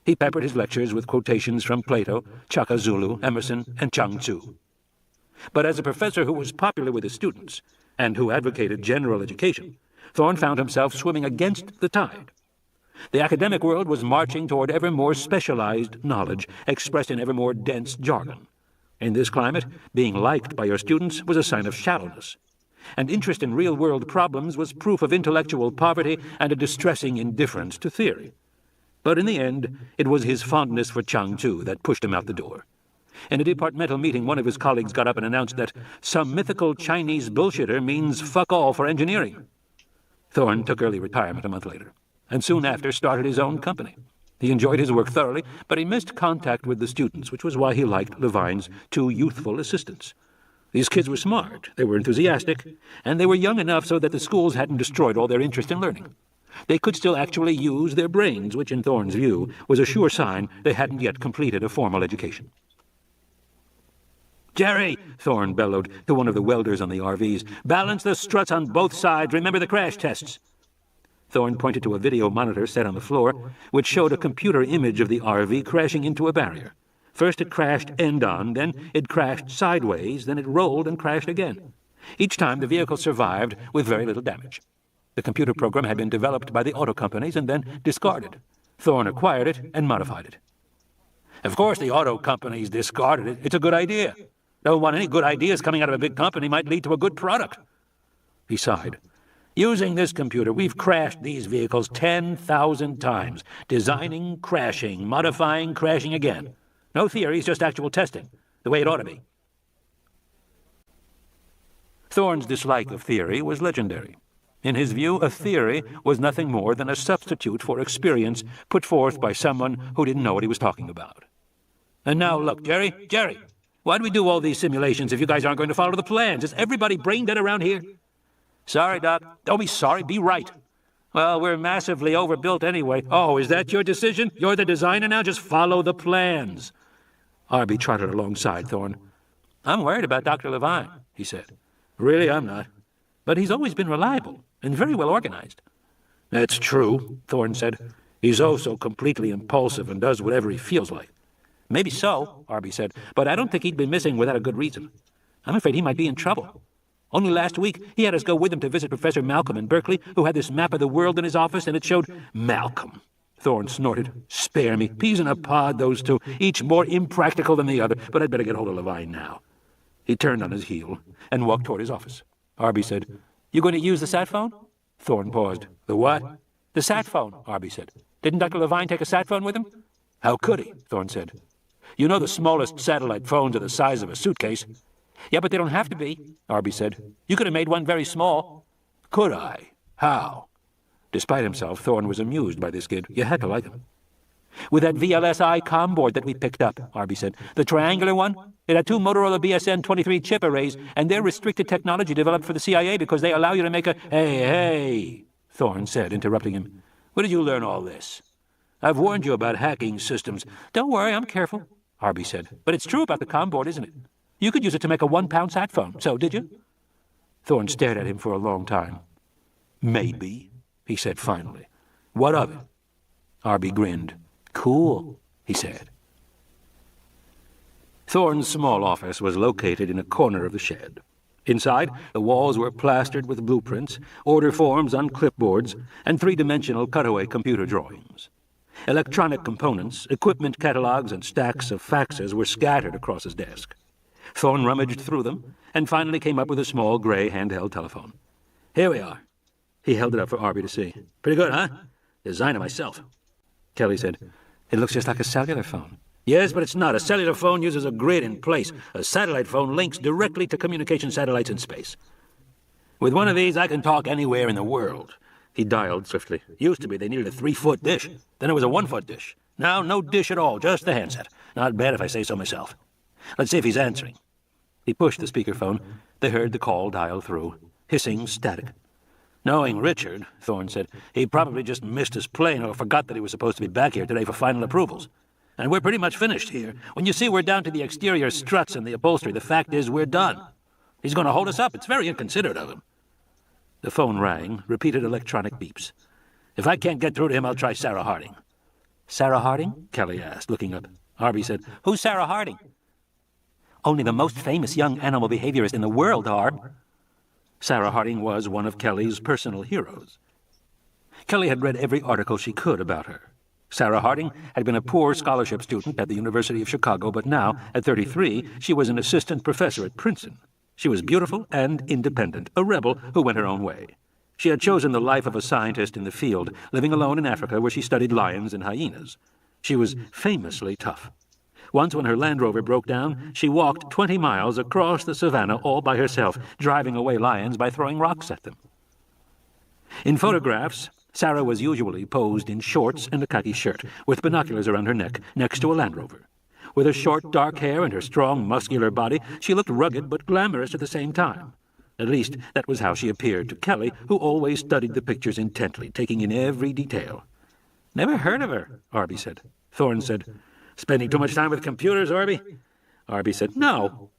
He peppered his lectures with quotations from Plato, Chaka Zulu, Emerson, and Chuang Tzu. But as a professor who was popular with his students, and who advocated general education, Thorne found himself swimming against the tide. The academic world was marching toward ever more specialized knowledge, expressed in ever more dense jargon. In this climate, being liked by your students was a sign of shallowness, and interest in real-world problems was proof of intellectual poverty and a distressing indifference to theory. But in the end, it was his fondness for Chuang Tzu that pushed him out the door. In a departmental meeting, one of his colleagues got up and announced that some mythical Chinese bullshitter means fuck all for engineering. Thorne took early retirement a month later, and soon after started his own company. He enjoyed his work thoroughly, but he missed contact with the students, which was why he liked Levine's two youthful assistants. These kids were smart, they were enthusiastic, and they were young enough so that the schools hadn't destroyed all their interest in learning. They could still actually use their brains, which in Thorne's view was a sure sign they hadn't yet completed a formal education. "Jerry," Thorne bellowed to one of the welders on the RVs, "balance the struts on both sides. Remember the crash tests." Thorne pointed to a video monitor set on the floor, which showed a computer image of the RV crashing into a barrier. First it crashed end-on, then it crashed sideways, then it rolled and crashed again. Each time the vehicle survived with very little damage. The computer program had been developed by the auto companies and then discarded. Thorne acquired it and modified it. "Of course the auto companies discarded it. It's a good idea. Don't want any good ideas coming out of a big company might lead to a good product." He sighed. "Using this computer, we've crashed these vehicles 10,000 times. Designing, crashing, modifying, crashing again. No theories, just actual testing. The way it ought to be." Thorne's dislike of theory was legendary. In his view, a theory was nothing more than a substitute for experience put forth by someone who didn't know what he was talking about. "And now look, Jerry, why do we do all these simulations if you guys aren't going to follow the plans? Is everybody brain dead around here?" "Sorry, Doc." "Don't be sorry, be right." "Well, we're massively overbuilt anyway." "Oh, is that your decision? You're the designer now? Just follow the plans." Arby trotted alongside Thorne. "I'm worried about Dr. Levine," he said. "Really, I'm not. But he's always been reliable and very well organized." "That's true," Thorne said. "He's oh so completely impulsive and does whatever he feels like." "Maybe so," Arby said, "but I don't think he'd be missing without a good reason. I'm afraid he might be in trouble." Only last week, he had us go with him to visit Professor Malcolm in Berkeley, who had this map of the world in his office, and it showed Malcolm. Thorne snorted. Spare me. Peas in a pod, those two, each more impractical than the other, but I'd better get hold of Levine now. He turned on his heel and walked toward his office. Arby said, "You going to use the sat phone?" Thorne paused. "The what?" "The sat phone," Arby said. "Didn't Dr. Levine take a sat phone with him?" "How could he?" Thorne said. "You know the smallest satellite phones are the size of a suitcase." "Yeah, but they don't have to be," Arby said. "You could have made one very small." "Could I? How?" Despite himself, Thorne was amused by this kid. You had to like him. "With that VLSI comm board that we picked up," Arby said. "The triangular one. It had 2 Motorola BSN-23 chip arrays, and they're restricted technology developed for the CIA because they allow you to make a—" Hey, Thorne said, interrupting him. "Where did you learn all this? I've warned you about hacking systems." "Don't worry, I'm careful," Arby said. "But it's true about the comm board, isn't it? You could use it to make a 1-pound sat phone. So, did you?" Thorne stared at him for a long time. "Maybe," he said finally. "What of it?" Arby grinned. "Cool," he said. Thorne's small office was located in a corner of the shed. Inside, the walls were plastered with blueprints, order forms on clipboards, and 3-dimensional cutaway computer drawings. Electronic components, equipment catalogs, and stacks of faxes were scattered across his desk. Thorne rummaged through them and finally came up with a small gray handheld telephone. "Here we are." He held it up for Arby to see. "Pretty good, huh? Designed it myself." Kelly said, "It looks just like a cellular phone." "Yes, but it's not. A cellular phone uses a grid in place. A satellite phone links directly to communication satellites in space. With one of these, I can talk anywhere in the world." He dialed swiftly. "Used to be they needed a 3-foot dish. Then it was a 1-foot dish. Now, no dish at all, just the handset. Not bad if I say so myself. Let's see if he's answering." He pushed the speakerphone. They heard the call dial through. Hissing static. "Knowing Richard," Thorne said, "he probably just missed his plane or forgot that he was supposed to be back here today for final approvals. And we're pretty much finished here. When you see we're down to the exterior struts and the upholstery, the fact is we're done. He's going to hold us up. It's very inconsiderate of him." The phone rang, repeated electronic beeps. "If I can't get through to him, I'll try Sarah Harding." "Sarah Harding?" Kelly asked, looking up. Arby said, "Who's Sarah Harding?" "Only the most famous young animal behaviorist in the world, Arb." Sarah Harding was one of Kelly's personal heroes. Kelly had read every article she could about her. Sarah Harding had been a poor scholarship student at the University of Chicago, but now, at 33, she was an assistant professor at Princeton. She was beautiful and independent, a rebel who went her own way. She had chosen the life of a scientist in the field, living alone in Africa where she studied lions and hyenas. She was famously tough. Once when her Land Rover broke down, she walked 20 miles across the savannah all by herself, driving away lions by throwing rocks at them. In photographs, Sarah was usually posed in shorts and a khaki shirt, with binoculars around her neck, next to a Land Rover. With her short, dark hair and her strong, muscular body, she looked rugged but glamorous at the same time. At least, that was how she appeared to Kelly, who always studied the pictures intently, taking in every detail. "Never heard of her," Arby said. Thorne said, "Spending too much time with computers, Arby?" Arby said, "No."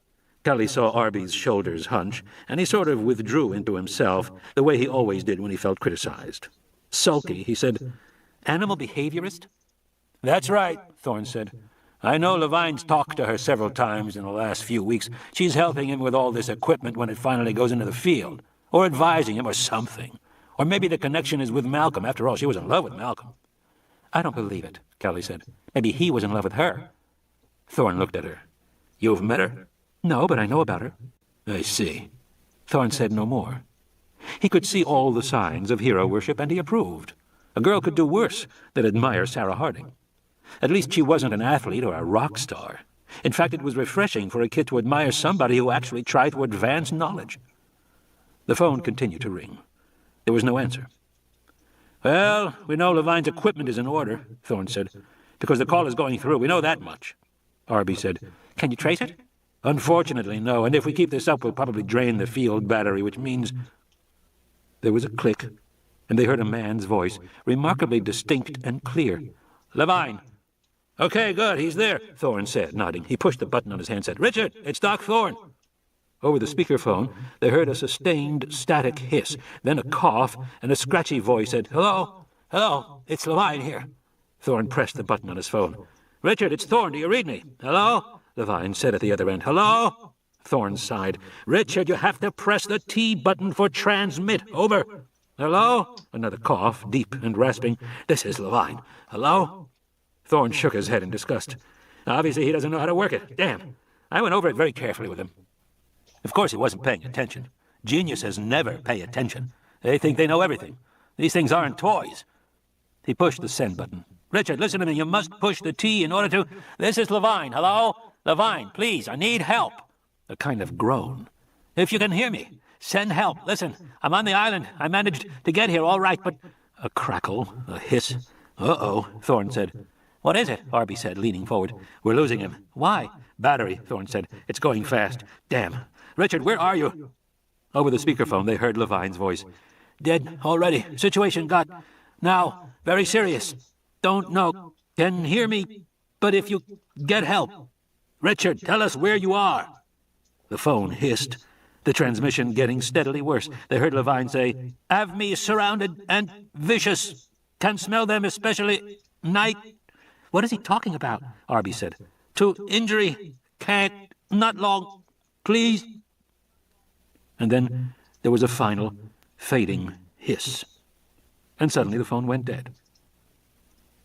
Kelly saw Arby's shoulders hunch, and he sort of withdrew into himself, the way he always did when he felt criticized. Sulky, he said, "Animal behaviorist?" "That's right," Thorne said. "I know Levine's talked to her several times in the last few weeks. She's helping him with all this equipment when it finally goes into the field, or advising him or something. Or maybe the connection is with Malcolm. After all, she was in love with Malcolm." "I don't believe it," Kelly said. "Maybe he was in love with her." Thorne looked at her. "You've met her?" "No, but I know about her." "I see." Thorne said no more. He could see all the signs of hero worship, and he approved. A girl could do worse than admire Sarah Harding. At least she wasn't an athlete or a rock star. In fact, it was refreshing for a kid to admire somebody who actually tried to advance knowledge. The phone continued to ring. There was no answer. "Well, we know Levine's equipment is in order," Thorne said, "because the call is going through. We know that much." Arby said, "Can you trace it?" "Unfortunately, no, and if we keep this up, we'll probably drain the field battery, which means—" There was a click, and they heard a man's voice, remarkably distinct and clear. "Levine." "Okay, good, he's there," Thorne said, nodding. He pushed the button on his handset. "Richard, it's Doc Thorne." Over the speakerphone, they heard a sustained, static hiss, then a cough, and a scratchy voice said, "Hello? Hello, it's Levine here." Thorne pressed the button on his phone. "Richard, it's Thorne. Do you read me?" "Hello?" Levine said at the other end. "Hello? Thorne sighed. "Richard, you have to press the T button for transmit. Over. Hello?" Another cough, deep and rasping. "This is Levine. Hello?" Thorne shook his head in disgust. Obviously, he doesn't know how to work it. Damn. I went over it very carefully with him. Of course, he wasn't paying attention. Geniuses never pay attention. They think they know everything. These things aren't toys. He pushed the send button. "Richard, listen to me. You must push the T in order to... This is Levine. Hello? Levine, please, I need help." A kind of groan. "If you can hear me, send help. Listen, I'm on the island. I managed to get here all right, but..." A crackle, a hiss. "Uh-oh," Thorne said. "What is it?" Arby said, leaning forward. "We're losing him." "Why?" "Battery," Thorne said. "It's going fast. Damn. Richard, where are you?" Over the speakerphone, they heard Levine's voice. "Dead already. Situation got... now, very serious. Don't know. Can hear me, but if you get help. Richard, tell us where you are." The phone hissed, the transmission getting steadily worse. They heard Levine say, "Have me surrounded and vicious. Can smell them, especially night." "What is he talking about?" Arby said. "To injury. Can't. Not long. Please." And then there was a final, fading hiss. And suddenly the phone went dead.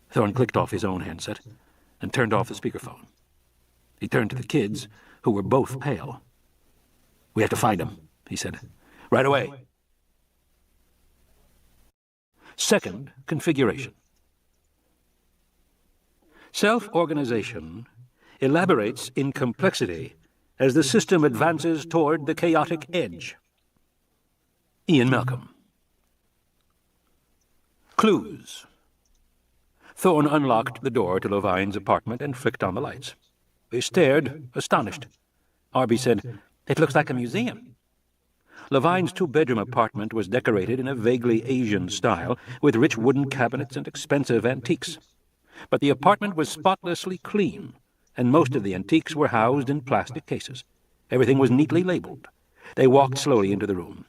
Thorne clicked off his own handset and turned off the speakerphone. He turned to the kids, who were both pale. "We have to find him," he said. "Right away." Second configuration. Self-organization elaborates in complexity as the system advances toward the chaotic edge. Ian Malcolm. Clues. Thorne unlocked the door to Levine's apartment and flicked on the lights. They stared, astonished. Arby said, "It looks like a museum." Levine's two-bedroom apartment was decorated in a vaguely Asian style, with rich wooden cabinets and expensive antiques. But the apartment was spotlessly clean, and most of the antiques were housed in plastic cases. Everything was neatly labeled. They walked slowly into the room.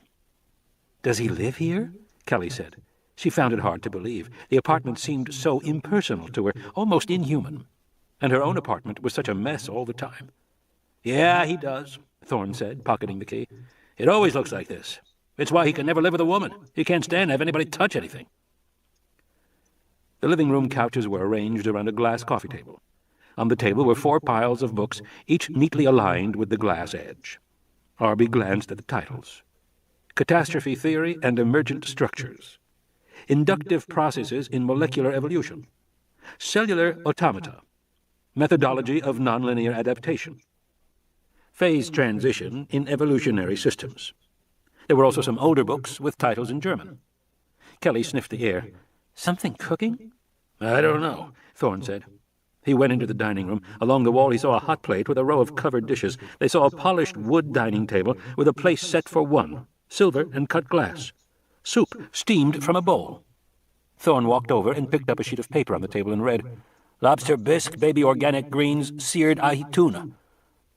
"Does he live here?" Kelly said. She found it hard to believe. The apartment seemed so impersonal to her, almost inhuman. And her own apartment was such a mess all the time. "Yeah, he does," Thorne said, pocketing the key. "It always looks like this. It's why he can never live with a woman. He can't stand to have anybody touch anything." The living room couches were arranged around a glass coffee table. On the table were 4 piles of books, each neatly aligned with the glass edge. Arby glanced at the titles. Catastrophe Theory and Emergent Structures. Inductive Processes in Molecular Evolution. Cellular Automata. Methodology of Nonlinear Adaptation. Phase Transition in Evolutionary Systems. There were also some older books with titles in German. Kelly sniffed the air. "Something cooking?" "I don't know," Thorne said. He went into the dining room. Along the wall he saw a hot plate with a row of covered dishes. They saw a polished wood dining table with a place set for one, silver and cut glass. Soup steamed from a bowl. Thorne walked over and picked up a sheet of paper on the table and read, "Lobster bisque, baby organic greens, seared ahi tuna."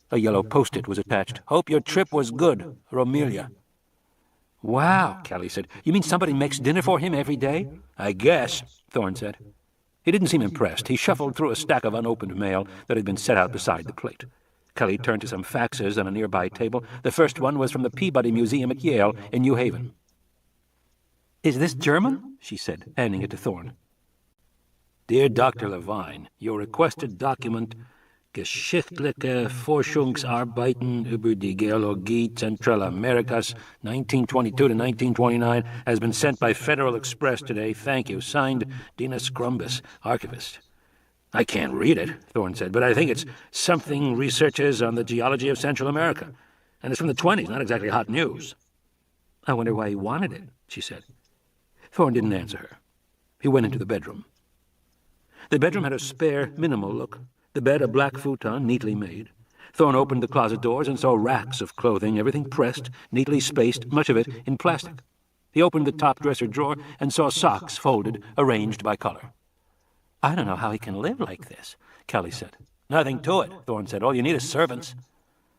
A yellow post-it was attached. "Hope your trip was good, Romelia." "Wow," Kelly said. "You mean somebody makes dinner for him every day?" "I guess," Thorne said. He didn't seem impressed. He shuffled through a stack of unopened mail that had been set out beside the plate. Kelly turned to some faxes on a nearby table. The first one was from the Peabody Museum at Yale in New Haven. "Is this German?" she said, handing it to Thorne. "Dear Dr. Levine, your requested document, Geschichtliche Forschungsarbeiten über die Geologie Zentralamerikas, 1922 to 1929, has been sent by Federal Express today. Thank you. Signed, Dina Scrumbus, archivist." "I can't read it," Thorne said, "but I think it's something researches on the geology of Central America. And it's from the 20s, not exactly hot news." "I wonder why he wanted it," she said. Thorne didn't answer her. He went into the bedroom. The bedroom had a spare, minimal look. The bed a black futon, neatly made. Thorne opened the closet doors and saw racks of clothing, everything pressed, neatly spaced, much of it in plastic. He opened the top dresser drawer and saw socks folded, arranged by color. "I don't know how he can live like this," Kelly said. "Nothing to it," Thorne said. "All you need is servants."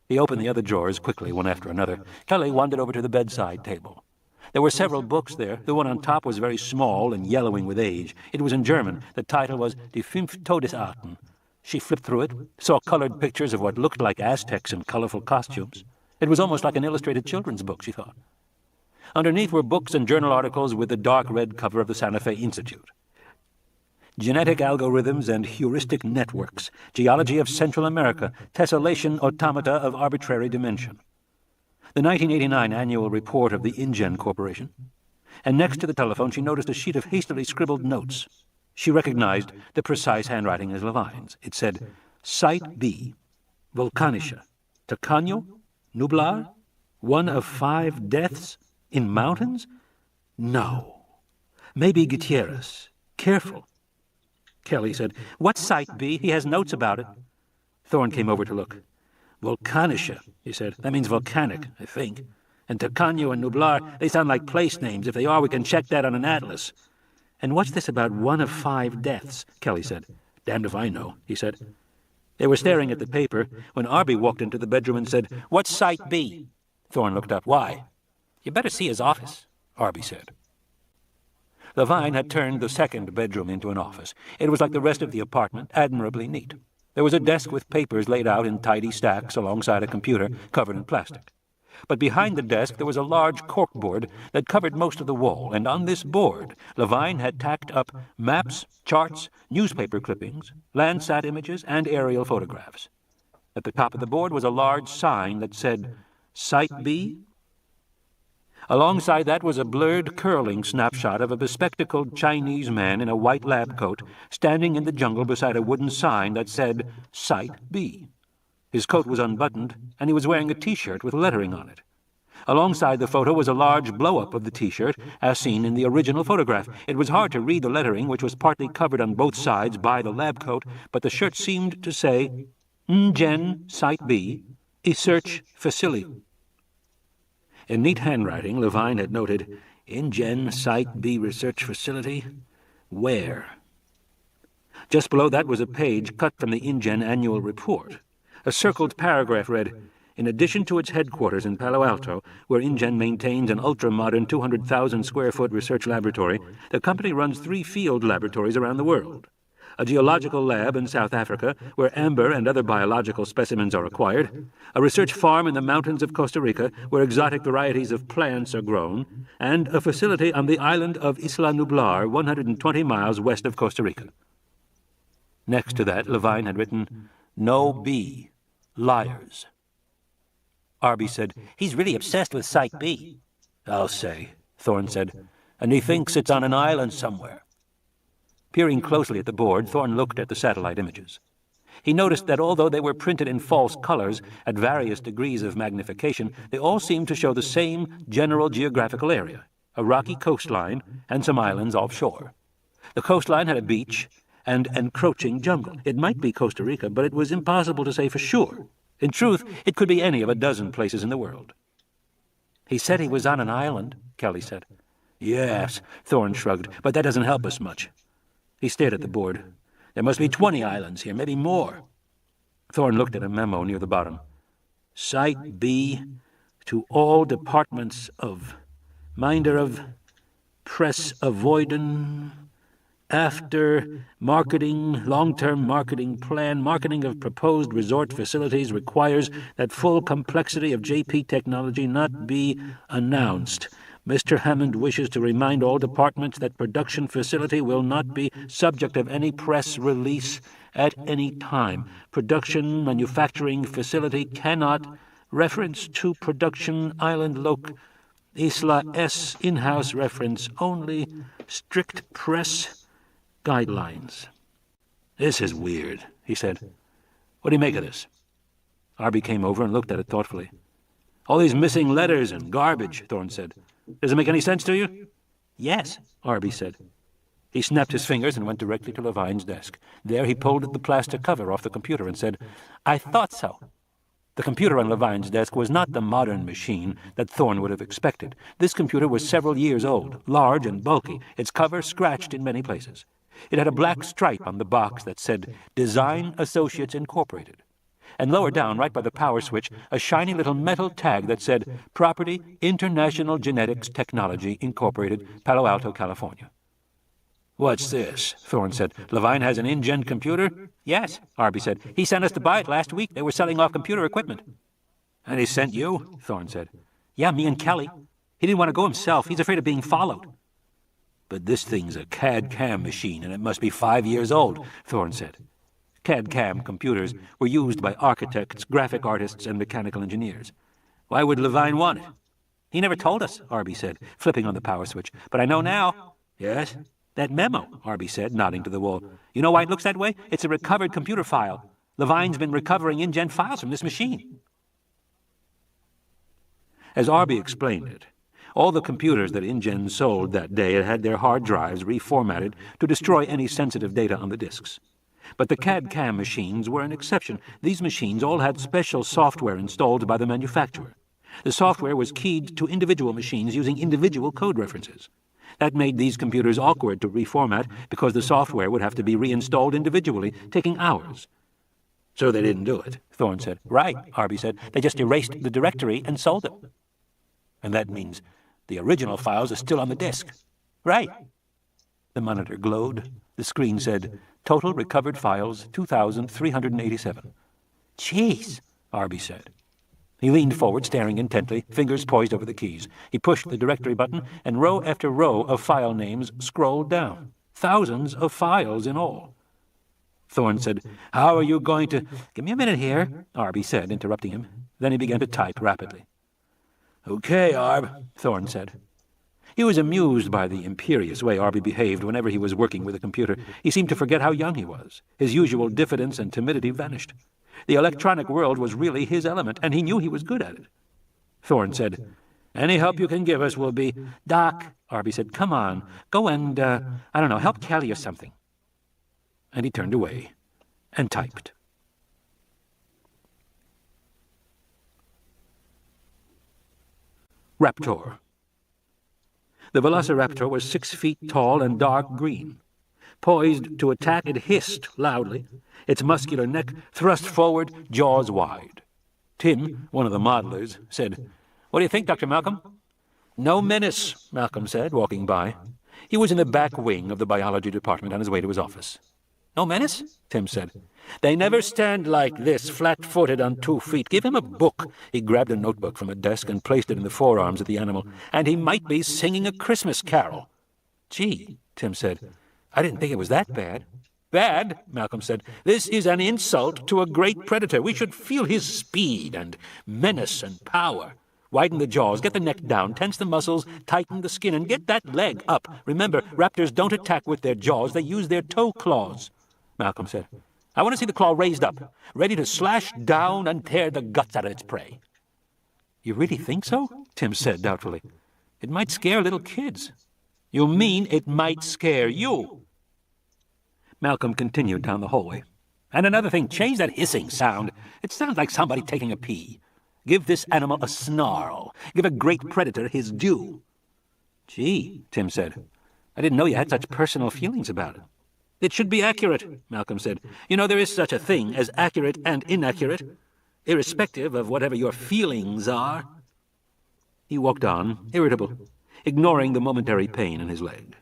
He opened the other drawers quickly, one after another. Kelly wandered over to the bedside table. There were several books there. The one on top was very small and yellowing with age. It was in German. The title was Die 5 Todesarten, She flipped through it, saw colored pictures of what looked like Aztecs in colorful costumes. It was almost like an illustrated children's book, she thought. Underneath were books and journal articles with the dark red cover of the Santa Fe Institute. Genetic algorithms and heuristic networks, geology of Central America, tessellation automata of arbitrary dimension. The 1989 annual report of the InGen Corporation. And next to the telephone she noticed a sheet of hastily scribbled notes. She recognized the precise handwriting as Levine's. It said, Site B, Volcanische, Tacaño, Nublar, 1 of 5 deaths in mountains? No. Maybe Gutierrez. Careful. Kelly said, What's Site B? He has notes about it. Thorne came over to look. Volcanische, he said. That means volcanic, I think. And Tacaño and Nublar, they sound like place names. If they are, we can check that on an atlas. And what's this about 1 of 5 deaths? Kelly said. Damned if I know, he said. They were staring at the paper when Arby walked into the bedroom and said, What's Site B? Thorne looked up. Why? You better see his office, Arby said. Levine had turned the second bedroom into an office. It was like the rest of the apartment, admirably neat. There was a desk with papers laid out in tidy stacks alongside a computer covered in plastic. But behind the desk there was a large corkboard that covered most of the wall, and on this board Levine had tacked up maps, charts, newspaper clippings, Landsat images, and aerial photographs. At the top of the board was a large sign that said, Site B? Alongside that was a blurred, curling snapshot of a bespectacled Chinese man in a white lab coat standing in the jungle beside a wooden sign that said, Site B. His coat was unbuttoned, and he was wearing a T-shirt with lettering on it. Alongside the photo was a large blow-up of the T-shirt, as seen in the original photograph. It was hard to read the lettering, which was partly covered on both sides by the lab coat, but the shirt seemed to say, InGen Site B, Research Facility. In neat handwriting, Levine had noted, InGen Site B Research Facility, where? Just below that was a page cut from the InGen annual report. A circled paragraph read, In addition to its headquarters in Palo Alto, where InGen maintains an ultra-modern 200,000-square-foot research laboratory, the company runs 3 field laboratories around the world. A geological lab in South Africa, where amber and other biological specimens are acquired, a research farm in the mountains of Costa Rica, where exotic varieties of plants are grown, and a facility on the island of Isla Nublar, 120 miles west of Costa Rica. Next to that, Levine had written, No B. Liars. Arby said, He's really obsessed with Site B. I'll say, Thorne said, and he thinks it's on an island somewhere. Peering closely at the board, Thorne looked at the satellite images. He noticed that although they were printed in false colors at various degrees of magnification, they all seemed to show the same general geographical area, a rocky coastline and some islands offshore. The coastline had a beach and encroaching jungle. It might be Costa Rica, but it was impossible to say for sure. In truth, it could be any of a dozen places in the world. He said he was on an island, Kelly said. Yes, Thorne shrugged, but that doesn't help us much. He stared at the board. There must be 20 islands here, maybe more. Thorne looked at a memo near the bottom. Site B to all departments of Minder of Press Avoidin after marketing, long-term marketing plan, marketing of proposed resort facilities requires that full complexity of JP technology not be announced. Mr. Hammond wishes to remind all departments that production facility will not be subject of any press release at any time. Production manufacturing facility cannot reference to production island loc Isla S in-house reference only strict press guidelines. This is weird, he said. What do you make of this? Arby came over and looked at it thoughtfully. All these missing letters and garbage, Thorne said. Does it make any sense to you? Yes, Arby said. He snapped his fingers and went directly to Levine's desk. There he pulled the plastic cover off the computer and said, I thought so. The computer on Levine's desk was not the modern machine that Thorne would have expected. This computer was several years old, large and bulky, its cover scratched in many places. It had a black stripe on the box that said, Design Associates Incorporated. And lower down, right by the power switch, a shiny little metal tag that said, Property International Genetics Technology Incorporated, Palo Alto, California. "What's this?" Thorne said. "Levine has an InGen computer?" "Yes," Arby said. "He sent us to buy it last week. They were selling off computer equipment." "And he sent you?" Thorne said. "Yeah, me and Kelly. He didn't want to go himself. He's afraid of being followed." "But this thing's a CAD-CAM machine, and it must be 5 years old," Thorne said. CAD-CAM computers were used by architects, graphic artists, and mechanical engineers. "Why would Levine want it?" "He never told us," Arby said, flipping on the power switch. "But I know now." "Yes?" "That memo," Arby said, nodding to the wall. "You know why it looks that way? It's a recovered computer file. Levine's been recovering InGen files from this machine." As Arby explained it, all the computers that InGen sold that day had their hard drives reformatted to destroy any sensitive data on the disks. But the CAD-CAM machines were an exception. These machines all had special software installed by the manufacturer. The software was keyed to individual machines using individual code references. That made these computers awkward to reformat because the software would have to be reinstalled individually, taking hours. "So they didn't do it," Thorne said. "Right," Arby said. "They just erased the directory and sold it." "And that means the original files are still on the disk." "Right." The monitor glowed. The screen said, "Total recovered files, 2,387. "Jeez," Arby said. He leaned forward, staring intently, fingers poised over the keys. He pushed the directory button, and row after row of file names scrolled down. Thousands of files in all. Thorne said, "How are you going to—" "Give me a minute here," Arby said, interrupting him. Then he began to type rapidly. "Okay, Arb," Thorne said. He was amused by the imperious way Arby behaved whenever he was working with a computer. He seemed to forget how young he was. His usual diffidence and timidity vanished. The electronic world was really his element, and he knew he was good at it. Thorne said, "Any help you can give us will be—" "Doc," Arby said, "come on. Go and, help Kelly or something." And he turned away and typed. Raptor. The Velociraptor was 6 feet tall and dark green. Poised to attack, it hissed loudly, its muscular neck thrust forward, jaws wide. Tim, one of the modelers, said, "What do you think, Dr. Malcolm?" "No menace," Malcolm said, walking by. He was in the back wing of the biology department on his way to his office. "No menace?" Tim said. "They never stand like this, flat-footed on 2 feet. Give him a book." He grabbed a notebook from a desk and placed it in the forearms of the animal. "And he might be singing a Christmas carol." "Gee," Tim said. "I didn't think it was that bad." "Bad?" Malcolm said. "This is an insult to a great predator. We should feel his speed and menace and power. Widen the jaws, get the neck down, tense the muscles, tighten the skin, and get that leg up. Remember, raptors don't attack with their jaws. They use their toe claws." Malcolm said. "I want to see the claw raised up, ready to slash down and tear the guts out of its prey." "You really think so?" Tim said doubtfully. "It might scare little kids." "You mean it might scare you?" Malcolm continued down the hallway. "And another thing, change that hissing sound. It sounds like somebody taking a pee. Give this animal a snarl. Give a great predator his due." "Gee," Tim said. "I didn't know you had such personal feelings about it." "It should be accurate," Malcolm said. "You know, there is such a thing as accurate and inaccurate, irrespective of whatever your feelings are." He walked on, irritable, ignoring the momentary pain in his leg.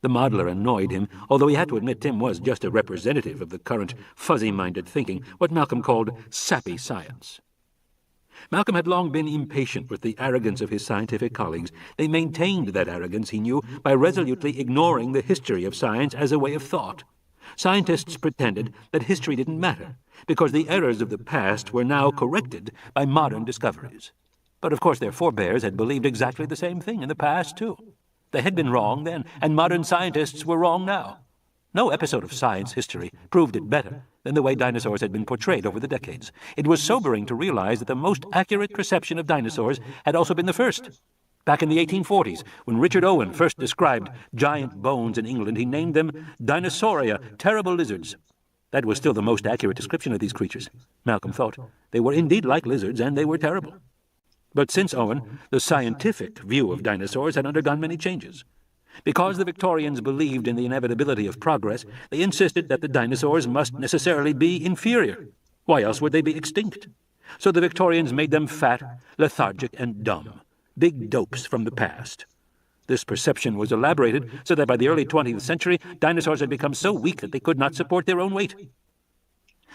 The modeler annoyed him, although he had to admit Tim was just a representative of the current fuzzy-minded thinking, what Malcolm called sappy science. Malcolm had long been impatient with the arrogance of his scientific colleagues. They maintained that arrogance, he knew, by resolutely ignoring the history of science as a way of thought. Scientists pretended that history didn't matter, because the errors of the past were now corrected by modern discoveries. But of course their forebears had believed exactly the same thing in the past, too. They had been wrong then, and modern scientists were wrong now. No episode of science history proved it better than the way dinosaurs had been portrayed over the decades. It was sobering to realize that the most accurate perception of dinosaurs had also been the first. Back in the 1840s, when Richard Owen first described giant bones in England, he named them Dinosauria, terrible lizards. That was still the most accurate description of these creatures, Malcolm thought. They were indeed like lizards, and they were terrible. But since Owen, the scientific view of dinosaurs had undergone many changes. Because the Victorians believed in the inevitability of progress, they insisted that the dinosaurs must necessarily be inferior. Why else would they be extinct? So the Victorians made them fat, lethargic, and dumb. Big dopes from the past. This perception was elaborated so that by the early 20th century, dinosaurs had become so weak that they could not support their own weight.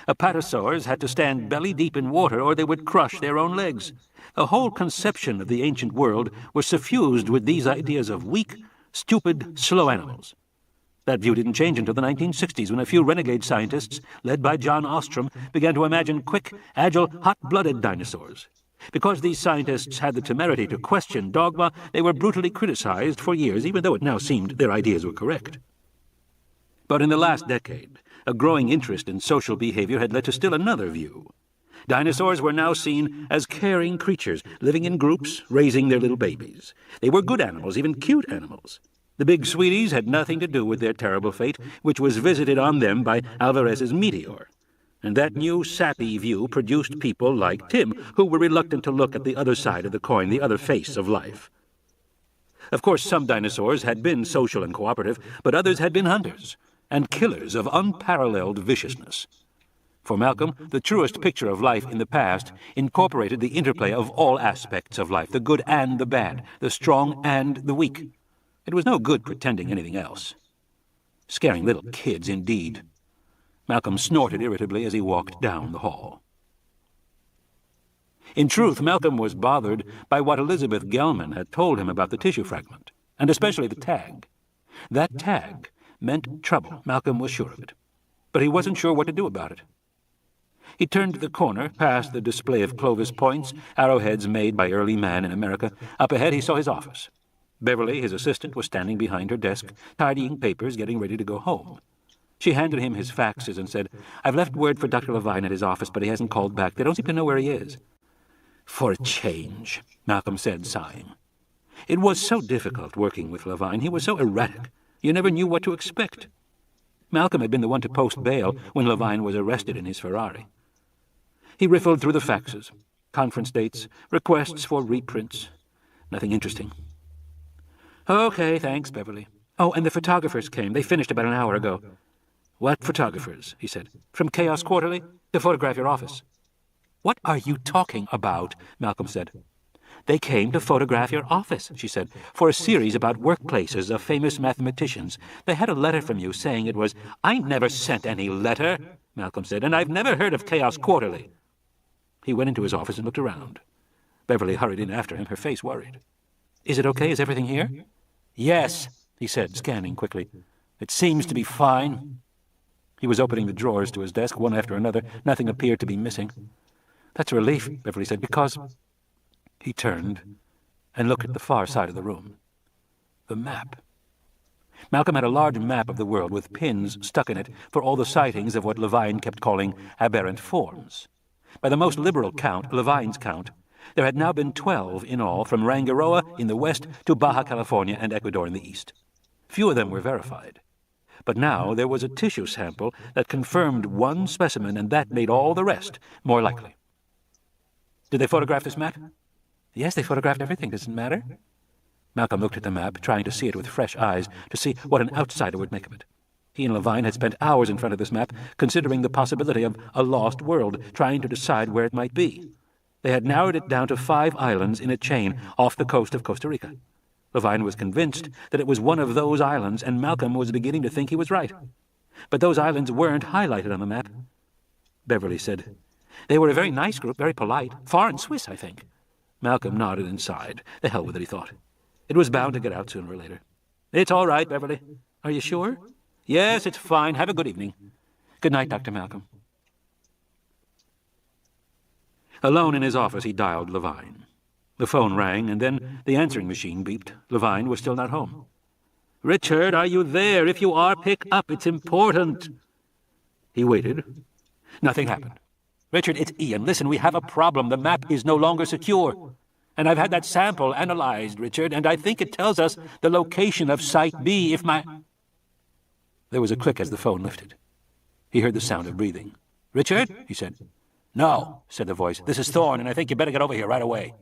Apatosaurs had to stand belly deep in water or they would crush their own legs. The whole conception of the ancient world was suffused with these ideas of weak, stupid, slow animals. That view didn't change until the 1960s, when a few renegade scientists, led by John Ostrom, began to imagine quick, agile, hot-blooded dinosaurs. Because these scientists had the temerity to question dogma, they were brutally criticized for years, even though it now seemed their ideas were correct. But in the last decade, a growing interest in social behavior had led to still another view. Dinosaurs were now seen as caring creatures, living in groups, raising their little babies. They were good animals, even cute animals. The big sweeties had nothing to do with their terrible fate, which was visited on them by Alvarez's meteor. And that new sappy view produced people like Tim, who were reluctant to look at the other side of the coin, the other face of life. Of course, some dinosaurs had been social and cooperative, but others had been hunters and killers of unparalleled viciousness. For Malcolm, the truest picture of life in the past incorporated the interplay of all aspects of life, the good and the bad, the strong and the weak. It was no good pretending anything else. Scaring little kids, indeed. Malcolm snorted irritably as he walked down the hall. In truth, Malcolm was bothered by what Elizabeth Gelman had told him about the tissue fragment, and especially the tag. That tag meant trouble, Malcolm was sure of it. But he wasn't sure what to do about it. He turned to the corner, past the display of Clovis points, arrowheads made by early man in America. Up ahead he saw his office. Beverly, his assistant, was standing behind her desk, tidying papers, getting ready to go home. She handed him his faxes and said, "I've left word for Dr. Levine at his office, but he hasn't called back. They don't seem to know where he is." "For a change," Malcolm said, sighing. It was so difficult working with Levine. He was so erratic. You never knew what to expect. Malcolm had been the one to post bail when Levine was arrested in his Ferrari. He riffled through the faxes, conference dates, requests for reprints. Nothing interesting. "Okay, thanks, Beverly. Oh, and the photographers came. They finished about an hour ago." "What photographers?" he said. "From Chaos Quarterly? To photograph your office." "What are you talking about?" Malcolm said. "They came to photograph your office," she said, "for a series about workplaces of famous mathematicians. They had a letter from you saying it was—" "I never sent any letter," Malcolm said, "and I've never heard of Chaos Quarterly." He went into his office and looked around. Beverly hurried in after him, her face worried. "Is it okay? Is everything here?" "Yes," he said, scanning quickly. "It seems to be fine." He was opening the drawers to his desk, one after another. Nothing appeared to be missing. "That's a relief," Beverly said, "because—" He turned and looked at the far side of the room. The map. Malcolm had a large map of the world with pins stuck in it for all the sightings of what Levine kept calling aberrant forms. By the most liberal count, Levine's count, there had now been 12 in all, from Rangiroa in the west to Baja California and Ecuador in the east. Few of them were verified. But now there was a tissue sample that confirmed one specimen, and that made all the rest more likely. "Did they photograph this map?" "Yes, they photographed everything. Does it matter?" Malcolm looked at the map, trying to see it with fresh eyes, to see what an outsider would make of it. He and Levine had spent hours in front of this map, considering the possibility of a lost world, trying to decide where it might be. They had narrowed it down to 5 islands in a chain off the coast of Costa Rica. Levine was convinced that it was one of those islands, and Malcolm was beginning to think he was right. But those islands weren't highlighted on the map. Beverly said, "They were a very nice group, very polite. Foreign Swiss, I think." Malcolm nodded and sighed. The hell with it, he thought. It was bound to get out sooner or later. "It's all right, Beverly." "Are you sure?" "Yes, it's fine. Have a good evening." "Good night, Dr. Malcolm." Alone in his office, he dialed Levine. The phone rang, and then the answering machine beeped. Levine was still not home. "Richard, are you there? If you are, pick up. It's important." He waited. Nothing happened. "Richard, it's Ian. Listen, we have a problem. The map is no longer secure. And I've had that sample analyzed, Richard, and I think it tells us the location of Site B if my—" There was a click as the phone lifted. He heard the sound of breathing. "Richard?" he said. "No," said the voice. "This is Thorne, and I think you better get over here right away."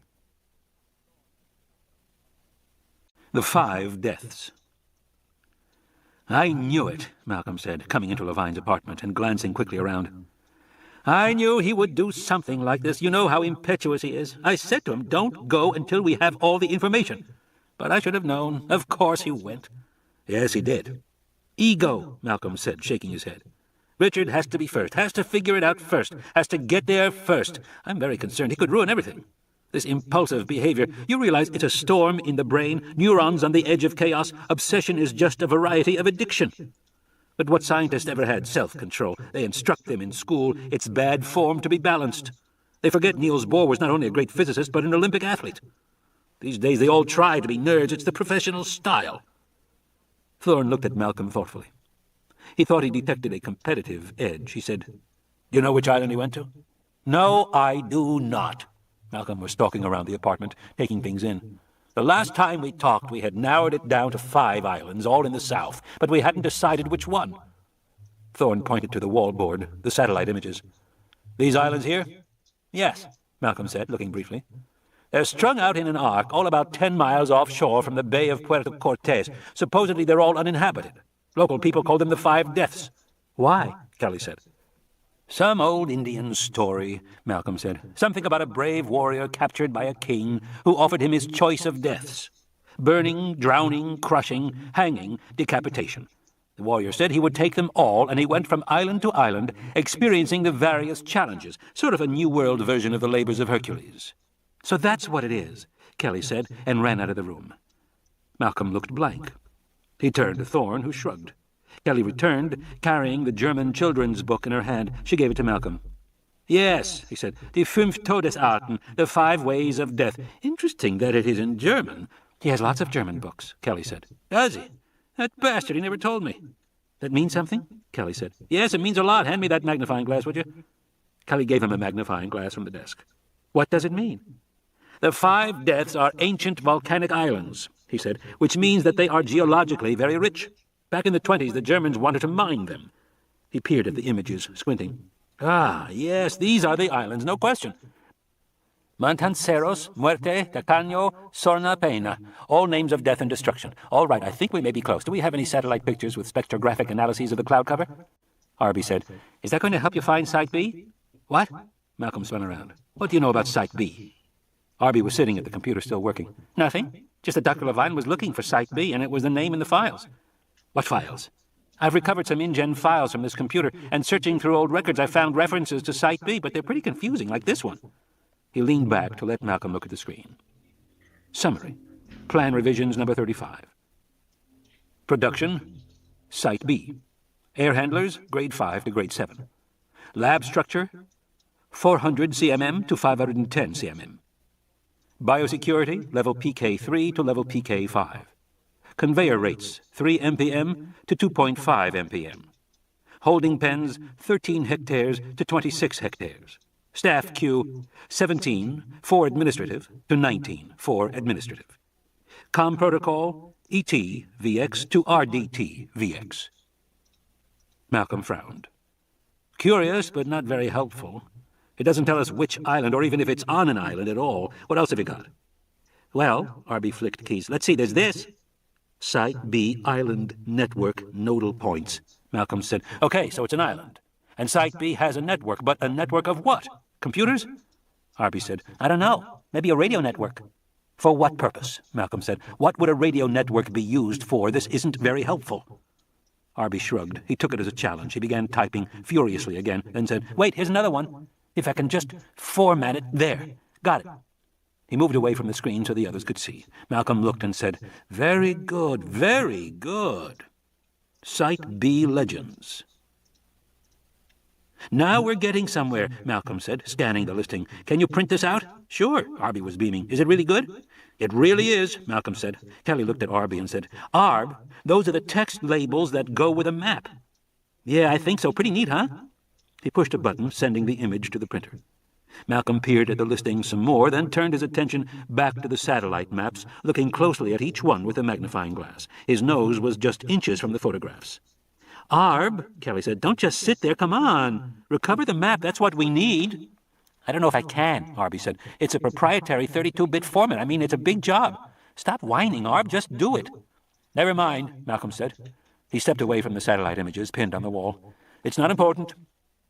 The 5 deaths. "I knew it," Malcolm said, coming into Levine's apartment and glancing quickly around. "I knew he would do something like this. You know how impetuous he is. I said to him, don't go until we have all the information. But I should have known. Of course he went. Yes, he did. Ego, Malcolm said, shaking his head. Richard has to be first, has to figure it out first, has to get there first. I'm very concerned. He could ruin everything. This impulsive behavior, you realize it's a storm in the brain, neurons on the edge of chaos. Obsession is just a variety of addiction. But what scientist ever had self-control? They instruct them in school. It's bad form to be balanced. They forget Niels Bohr was not only a great physicist, but an Olympic athlete. These days they all try to be nerds. It's the professional style. Thorne looked at Malcolm thoughtfully. He thought he detected a competitive edge. He said, "Do you know which island he went to?" "No, I do not." Malcolm was stalking around the apartment, taking things in. "The last time we talked, we had narrowed it down to 5 islands, all in the south, but we hadn't decided which one." Thorne pointed to the wallboard, the satellite images. "These islands here?" "Yes," Malcolm said, looking briefly. "They're strung out in an arc, all about 10 miles offshore from the Bay of Puerto Cortes. Supposedly they're all uninhabited. Local people call them the 5 Deaths." "Why?" Kelly said. "Some old Indian story," Malcolm said. "Something about a brave warrior captured by a king who offered him his choice of deaths. Burning, drowning, crushing, hanging, decapitation. The warrior said he would take them all, and he went from island to island, experiencing the various challenges, sort of a New World version of the labors of Hercules." "So that's what it is," Kelly said, and ran out of the room. Malcolm looked blank. He turned to Thorne, who shrugged. Kelly returned, carrying the German children's book in her hand. She gave it to Malcolm. "Yes," he said, "Die 5 Todesarten, the 5 ways of death. Interesting that it is in German." "He has lots of German books," Kelly said. "Does he? That bastard, he never told me." "That means something?" Kelly said. "Yes, it means a lot. Hand me that magnifying glass, would you?" Kelly gave him a magnifying glass from the desk. "What does it mean?" "The 5 Deaths are ancient volcanic islands," he said, "which means that they are geologically very rich. Back in the 20s, the Germans wanted to mine them." He peered at the images, squinting. "Ah, yes, these are the islands, no question. Mantanceros, Muerte, Tacaño, Sorna, Pena. All names of death and destruction. All right, I think we may be close. Do we have any satellite pictures with spectrographic analyses of the cloud cover?" Arby said, "Is that going to help you find Site B?" "What?" Malcolm spun around. "What do you know about Site B?" Arby was sitting at the computer, still working. "Nothing. Just that Dr. Levine was looking for Site B, and it was the name in the files." "What files?" "I've recovered some InGen files from this computer, and searching through old records I found references to Site B, but they're pretty confusing, like this one." He leaned back to let Malcolm look at the screen. Summary. Plan revisions number 35. Production, Site B. Air handlers, grade 5 to grade 7. Lab structure, 400 cmm to 510 cmm. Biosecurity, level PK3 to level PK5. Conveyor rates, 3 mpm to 2.5 mpm. Holding pens, 13 hectares to 26 hectares. Staff queue, 17 for administrative to 19 for administrative. Com protocol, ET VX to RDT VX. Malcolm frowned. Curious, but not very helpful. It doesn't tell us which island, or even if it's on an island at all. What else have you got? "Well," Arby flicked keys. "Let's see, there's this. Site B Island Network Nodal Points," Malcolm said. "Okay, so it's an island. And Site B has a network, but a network of what? Computers?" Arby said. "I don't know. Maybe a radio network." "For what purpose?" Malcolm said. "What would a radio network be used for? This isn't very helpful." Arby shrugged. He took it as a challenge. He began typing furiously again, then said, "Wait, here's another one. If I can just format it. There. Got it." He moved away from the screen so the others could see. Malcolm looked and said, "Very good, very good. Site B Legends." "Now we're getting somewhere," Malcolm said, scanning the listing. "Can you print this out?" "Sure," Arby was beaming. "Is it really good?" "It really is," Malcolm said. Kelly looked at Arby and said, "Arb, those are the text labels that go with a map." "Yeah, I think so. Pretty neat, huh?" He pushed a button, sending the image to the printer. Malcolm peered at the listing some more, then turned his attention back to the satellite maps, looking closely at each one with a magnifying glass. His nose was just inches from the photographs. "Arb," Kelly said, "don't just sit there. Come on. Recover the map. That's what we need." "I don't know if I can," Arby said. "It's a proprietary 32-bit format. I mean, it's a big job. Stop whining, Arb. Just do it." "Never mind," Malcolm said. He stepped away from the satellite images pinned on the wall. "It's not important."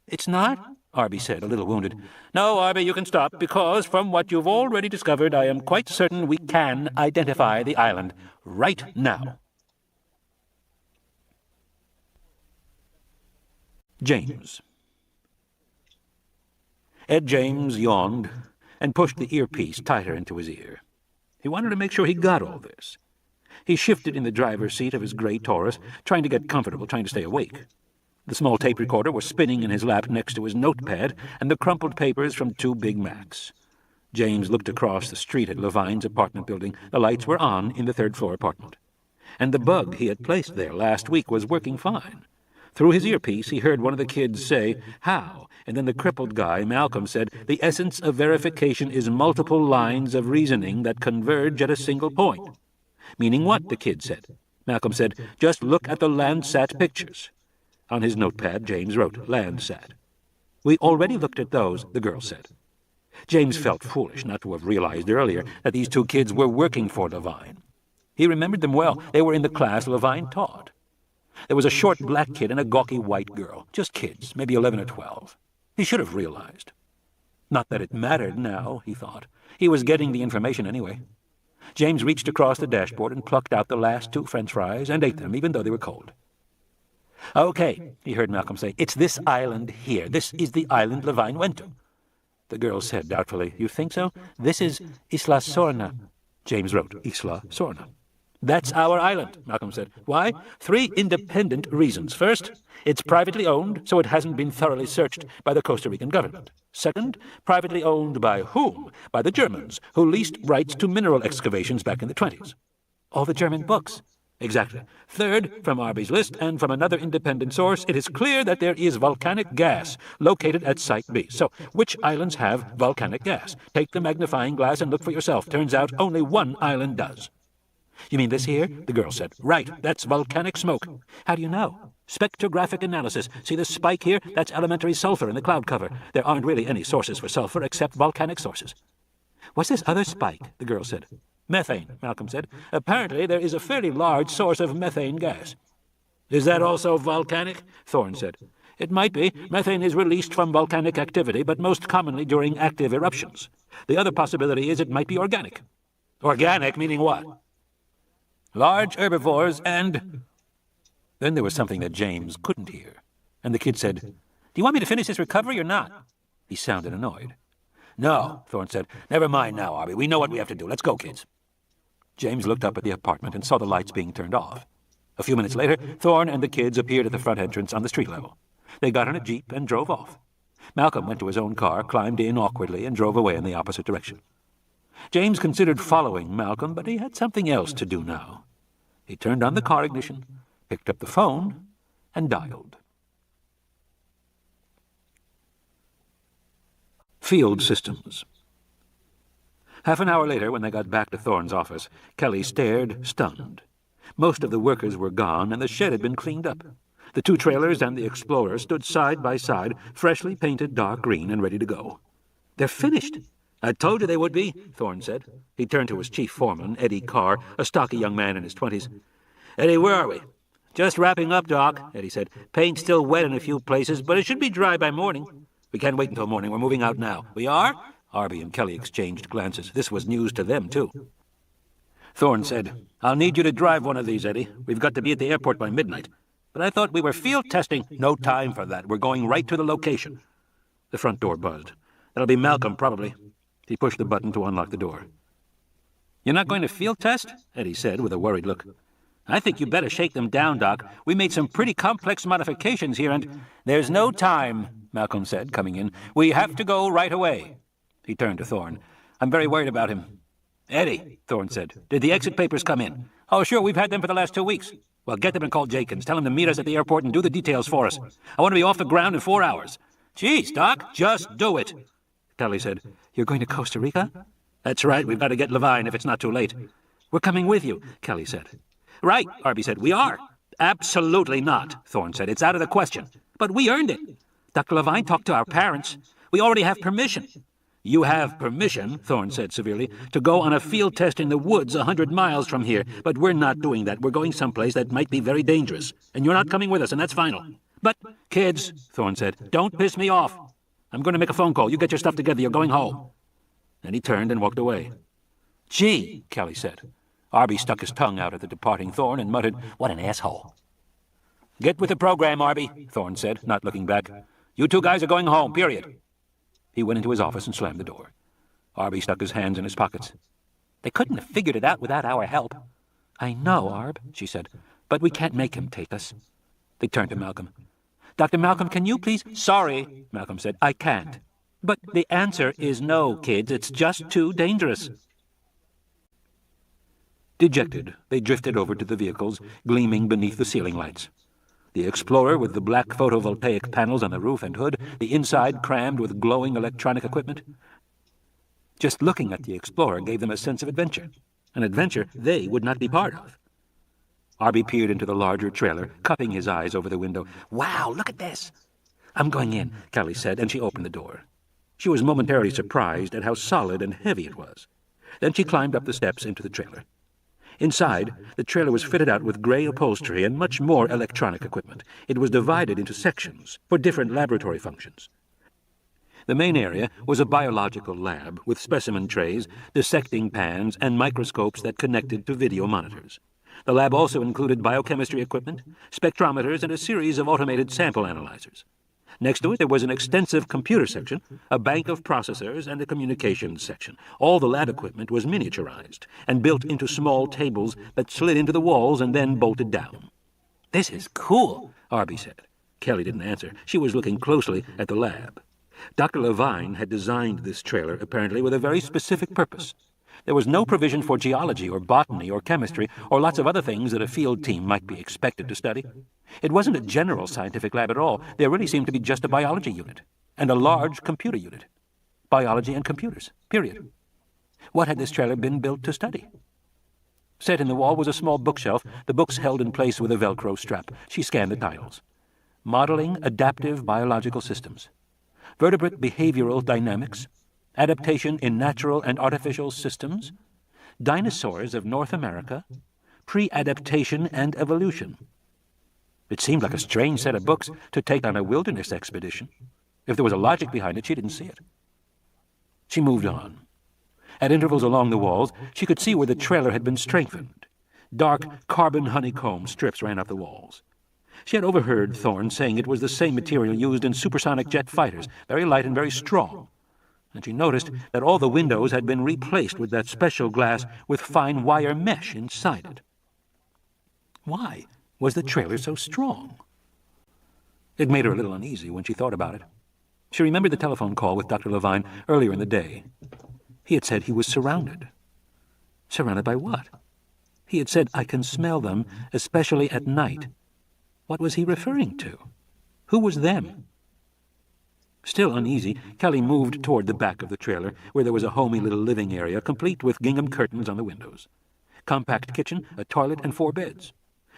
"It's not? Arby said, a little wounded. No, Arby, you can stop, because from what you've already discovered, I am quite certain we can identify the island right now. James. Ed James yawned and pushed the earpiece tighter into his ear. He wanted to make sure he got all this. He shifted in the driver's seat of his gray Taurus, trying to get comfortable, trying to stay awake. The small tape recorder was spinning in his lap next to his notepad and the crumpled papers from 2 Big Macs. James looked across the street at Levine's apartment building. The lights were on in the 3rd-floor apartment. And the bug he had placed there last week was working fine. Through his earpiece, he heard one of the kids say, "How?" And then the crippled guy, Malcolm, said, "The essence of verification is multiple lines of reasoning that converge at a single point." "Meaning what?" the kid said. Malcolm said, "Just look at the Landsat pictures." On his notepad, James wrote, Landsat. "We already looked at those," the girl said. James felt foolish not to have realized earlier that these 2 kids were working for Levine. He remembered them well. They were in the class Levine taught. There was a short black kid and a gawky white girl. Just kids, maybe 11 or 12. He should have realized. Not that it mattered now, he thought. He was getting the information anyway. James reached across the dashboard and plucked out the last 2 French fries and ate them, even though they were cold. "Okay," he heard Malcolm say. "It's this island here. This is the island Levine went to." The girl said doubtfully, "You think so? This is Isla Sorna." James wrote, Isla Sorna. "That's our island," Malcolm said. "Why? 3 independent reasons. First, it's privately owned, so it hasn't been thoroughly searched by the Costa Rican government. Second, privately owned by whom? By the Germans, who leased rights to mineral excavations back in the 20s. All the German books. Exactly. Third, from Arby's list and from another independent source, it is clear that there is volcanic gas located at Site B. So, which islands have volcanic gas? Take the magnifying glass and look for yourself. Turns out only 1 island does." "You mean this here?" the girl said. "Right, that's volcanic smoke." "How do you know?" "Spectrographic analysis. See this spike here? That's elementary sulfur in the cloud cover. There aren't really any sources for sulfur except volcanic sources." "What's this other spike?" the girl said. "Methane," Malcolm said. "Apparently there is a fairly large source of methane gas." "Is that also volcanic?" Thorne said. "It might be. Methane is released from volcanic activity, but most commonly during active eruptions. The other possibility is it might be organic." "Organic meaning what?" "Large herbivores and—" Then there was something that James couldn't hear, and the kid said, "Do you want me to finish this recovery or not?" He sounded annoyed. "No," Thorne said. "Never mind now, Arby. We know what we have to do. Let's go, kids." James looked up at the apartment and saw the lights being turned off. A few minutes later, Thorne and the kids appeared at the front entrance on the street level. They got in a jeep and drove off. Malcolm went to his own car, climbed in awkwardly, and drove away in the opposite direction. James considered following Malcolm, but he had something else to do now. He turned on the car ignition, picked up the phone, and dialed. Field Systems. Half an hour later, when they got back to Thorne's office, Kelly stared, stunned. Most of the workers were gone, and the shed had been cleaned up. The 2 trailers and the Explorer stood side by side, freshly painted dark green and ready to go. "They're finished." "I told you they would be," Thorne said. He turned to his chief foreman, Eddie Carr, a stocky young man in his 20s. "Eddie, where are we?" "Just wrapping up, Doc," Eddie said. "Paint's still wet in a few places, but it should be dry by morning." "We can't wait until morning. We're moving out now." "We are?" Arby and Kelly exchanged glances. This was news to them, too. Thorne said, "I'll need you to drive one of these, Eddie. We've got to be at the airport by midnight." "But I thought we were field testing." "No time for that. We're going right to the location." The front door buzzed. "That'll be Malcolm, probably." He pushed the button to unlock the door. "You're not going to field test?" Eddie said with a worried look. "I think you better shake them down, Doc. We made some pretty complex modifications here, and—" "There's no time," Malcolm said, coming in. "We have to go right away." He turned to Thorne. "I'm very worried about him." "Eddie," Thorne said, "did the exit papers come in?" "Oh, sure, we've had them for the last 2 weeks." "Well, get them and call Jenkins. Tell him to meet us at the airport and do the details for us. I want to be off the ground in 4 hours. "Geez, Doc, just do it." Kelly said, "You're going to Costa Rica?" "That's right. We've got to get Levine if it's not too late." "We're coming with you," Kelly said. "Right," Arby said. "We are." "Absolutely not," Thorne said. "It's out of the question." "But we earned it." "Dr. Levine talked to our parents. We already have permission." "You have permission," Thorne said severely, "to go on a field test in the woods 100 miles from here, but we're not doing that. We're going someplace that might be very dangerous, and you're not coming with us, and that's final." "But—" "Kids," Thorne said, "don't piss me off." I'm going to make a phone call. You get your stuff together. You're going home. And he turned and walked away. Gee, Kelly said. Arby stuck his tongue out at the departing Thorne and muttered, "What an asshole." "Get with the program, Arby," Thorne said, not looking back. "You two guys are going home, period." He went into his office and slammed the door. Arby stuck his hands in his pockets. "They couldn't have figured it out without our help." "I know, Arb," she said, "but we can't make him take us." They turned to Malcolm. "Dr. Malcolm, can you please—" "Sorry," Malcolm said, "I can't." "But the answer is no, kids. It's just too dangerous." Dejected, they drifted over to the vehicles, gleaming beneath the ceiling lights. The Explorer with the black photovoltaic panels on the roof and hood, the inside crammed with glowing electronic equipment. Just looking at the Explorer gave them a sense of adventure, an adventure they would not be part of. Arby peered into the larger trailer, cupping his eyes over the window. "Wow, look at this!" "I'm going in," Kelly said, and she opened the door. She was momentarily surprised at how solid and heavy it was. Then she climbed up the steps into the trailer. Inside, the trailer was fitted out with gray upholstery and much more electronic equipment. It was divided into sections for different laboratory functions. The main area was a biological lab with specimen trays, dissecting pans, and microscopes that connected to video monitors. The lab also included biochemistry equipment, spectrometers, and a series of automated sample analyzers. Next to it, there was an extensive computer section, a bank of processors, and a communications section. All the lab equipment was miniaturized and built into small tables that slid into the walls and then bolted down. "This is cool," Arby said. Kelly didn't answer. She was looking closely at the lab. Dr. Levine had designed this trailer, apparently, with a very specific purpose. There was no provision for geology or botany or chemistry or lots of other things that a field team might be expected to study. It wasn't a general scientific lab at all. There really seemed to be just a biology unit and a large computer unit. Biology and computers, period. What had this trailer been built to study? Set in the wall was a small bookshelf, the books held in place with a Velcro strap. She scanned the titles. Modeling Adaptive Biological Systems. Vertebrate Behavioral Dynamics. Adaptation in Natural and Artificial Systems. Dinosaurs of North America. Pre-Adaptation and Evolution. It seemed like a strange set of books to take on a wilderness expedition. If there was a logic behind it, she didn't see it. She moved on. At intervals along the walls, she could see where the trailer had been strengthened. Dark carbon honeycomb strips ran up the walls. She had overheard Thorne saying it was the same material used in supersonic jet fighters, very light and very strong. And she noticed that all the windows had been replaced with that special glass with fine wire mesh inside it. Why was the trailer so strong? It made her a little uneasy when she thought about it. She remembered the telephone call with Dr. Levine earlier in the day. He had said he was surrounded. Surrounded by what? He had said, "I can smell them, especially at night." What was he referring to? Who was them? Still uneasy, Kelly moved toward the back of the trailer, where there was a homey little living area, complete with gingham curtains on the windows. Compact kitchen, a toilet, and 4 beds.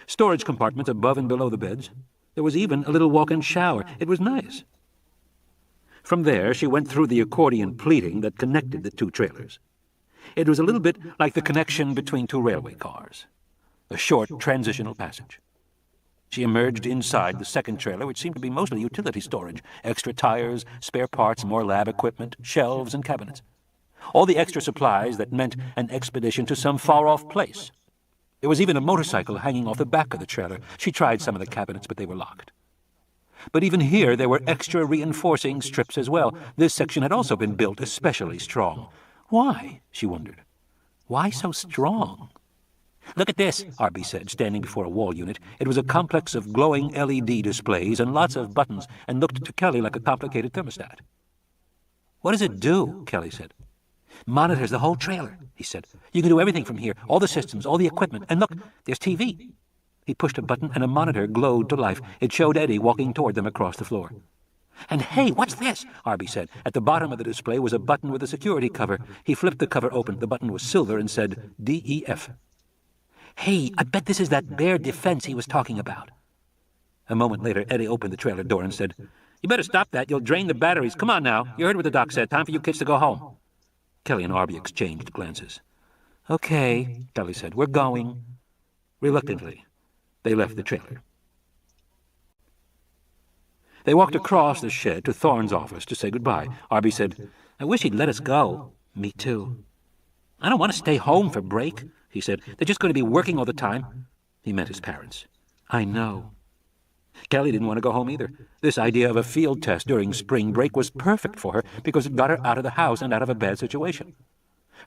Storage compartments above and below the beds. There was even a little walk-in shower. It was nice. From there, she went through the accordion pleating that connected the 2 trailers. It was a little bit like the connection between 2 railway cars. A short transitional passage. She emerged inside the second trailer, which seemed to be mostly utility storage. Extra tires, spare parts, more lab equipment, shelves and cabinets. All the extra supplies that meant an expedition to some far-off place. There was even a motorcycle hanging off the back of the trailer. She tried some of the cabinets, but they were locked. But even here there were extra reinforcing strips as well. This section had also been built especially strong. Why? She wondered. Why so strong? "Look at this," Arby said, standing before a wall unit. It was a complex of glowing LED displays and lots of buttons, and looked to Kelly like a complicated thermostat. "What does it do?" Kelly said. "Monitors the whole trailer," he said. "You can do everything from here, all the systems, all the equipment. And look, there's TV." He pushed a button, and a monitor glowed to life. It showed Eddie walking toward them across the floor. "And hey, what's this?" Arby said. At the bottom of the display was a button with a security cover. He flipped the cover open. The button was silver and said DEF. "Hey, I bet this is that bear defense he was talking about." A moment later, Eddie opened the trailer door and said, "You better stop that. You'll drain the batteries. Come on now. You heard what the doc said. Time for you kids to go home." Kelly and Arby exchanged glances. "Okay," Kelly said. "We're going." Reluctantly, they left the trailer. They walked across the shed to Thorne's office to say goodbye. Arby said, "I wish he'd let us go." "Me too." "I don't want to stay home for break," he said. "They're just going to be working all the time." He meant his parents. "I know." Kelly didn't want to go home either. This idea of a field test during spring break was perfect for her because it got her out of the house and out of a bad situation.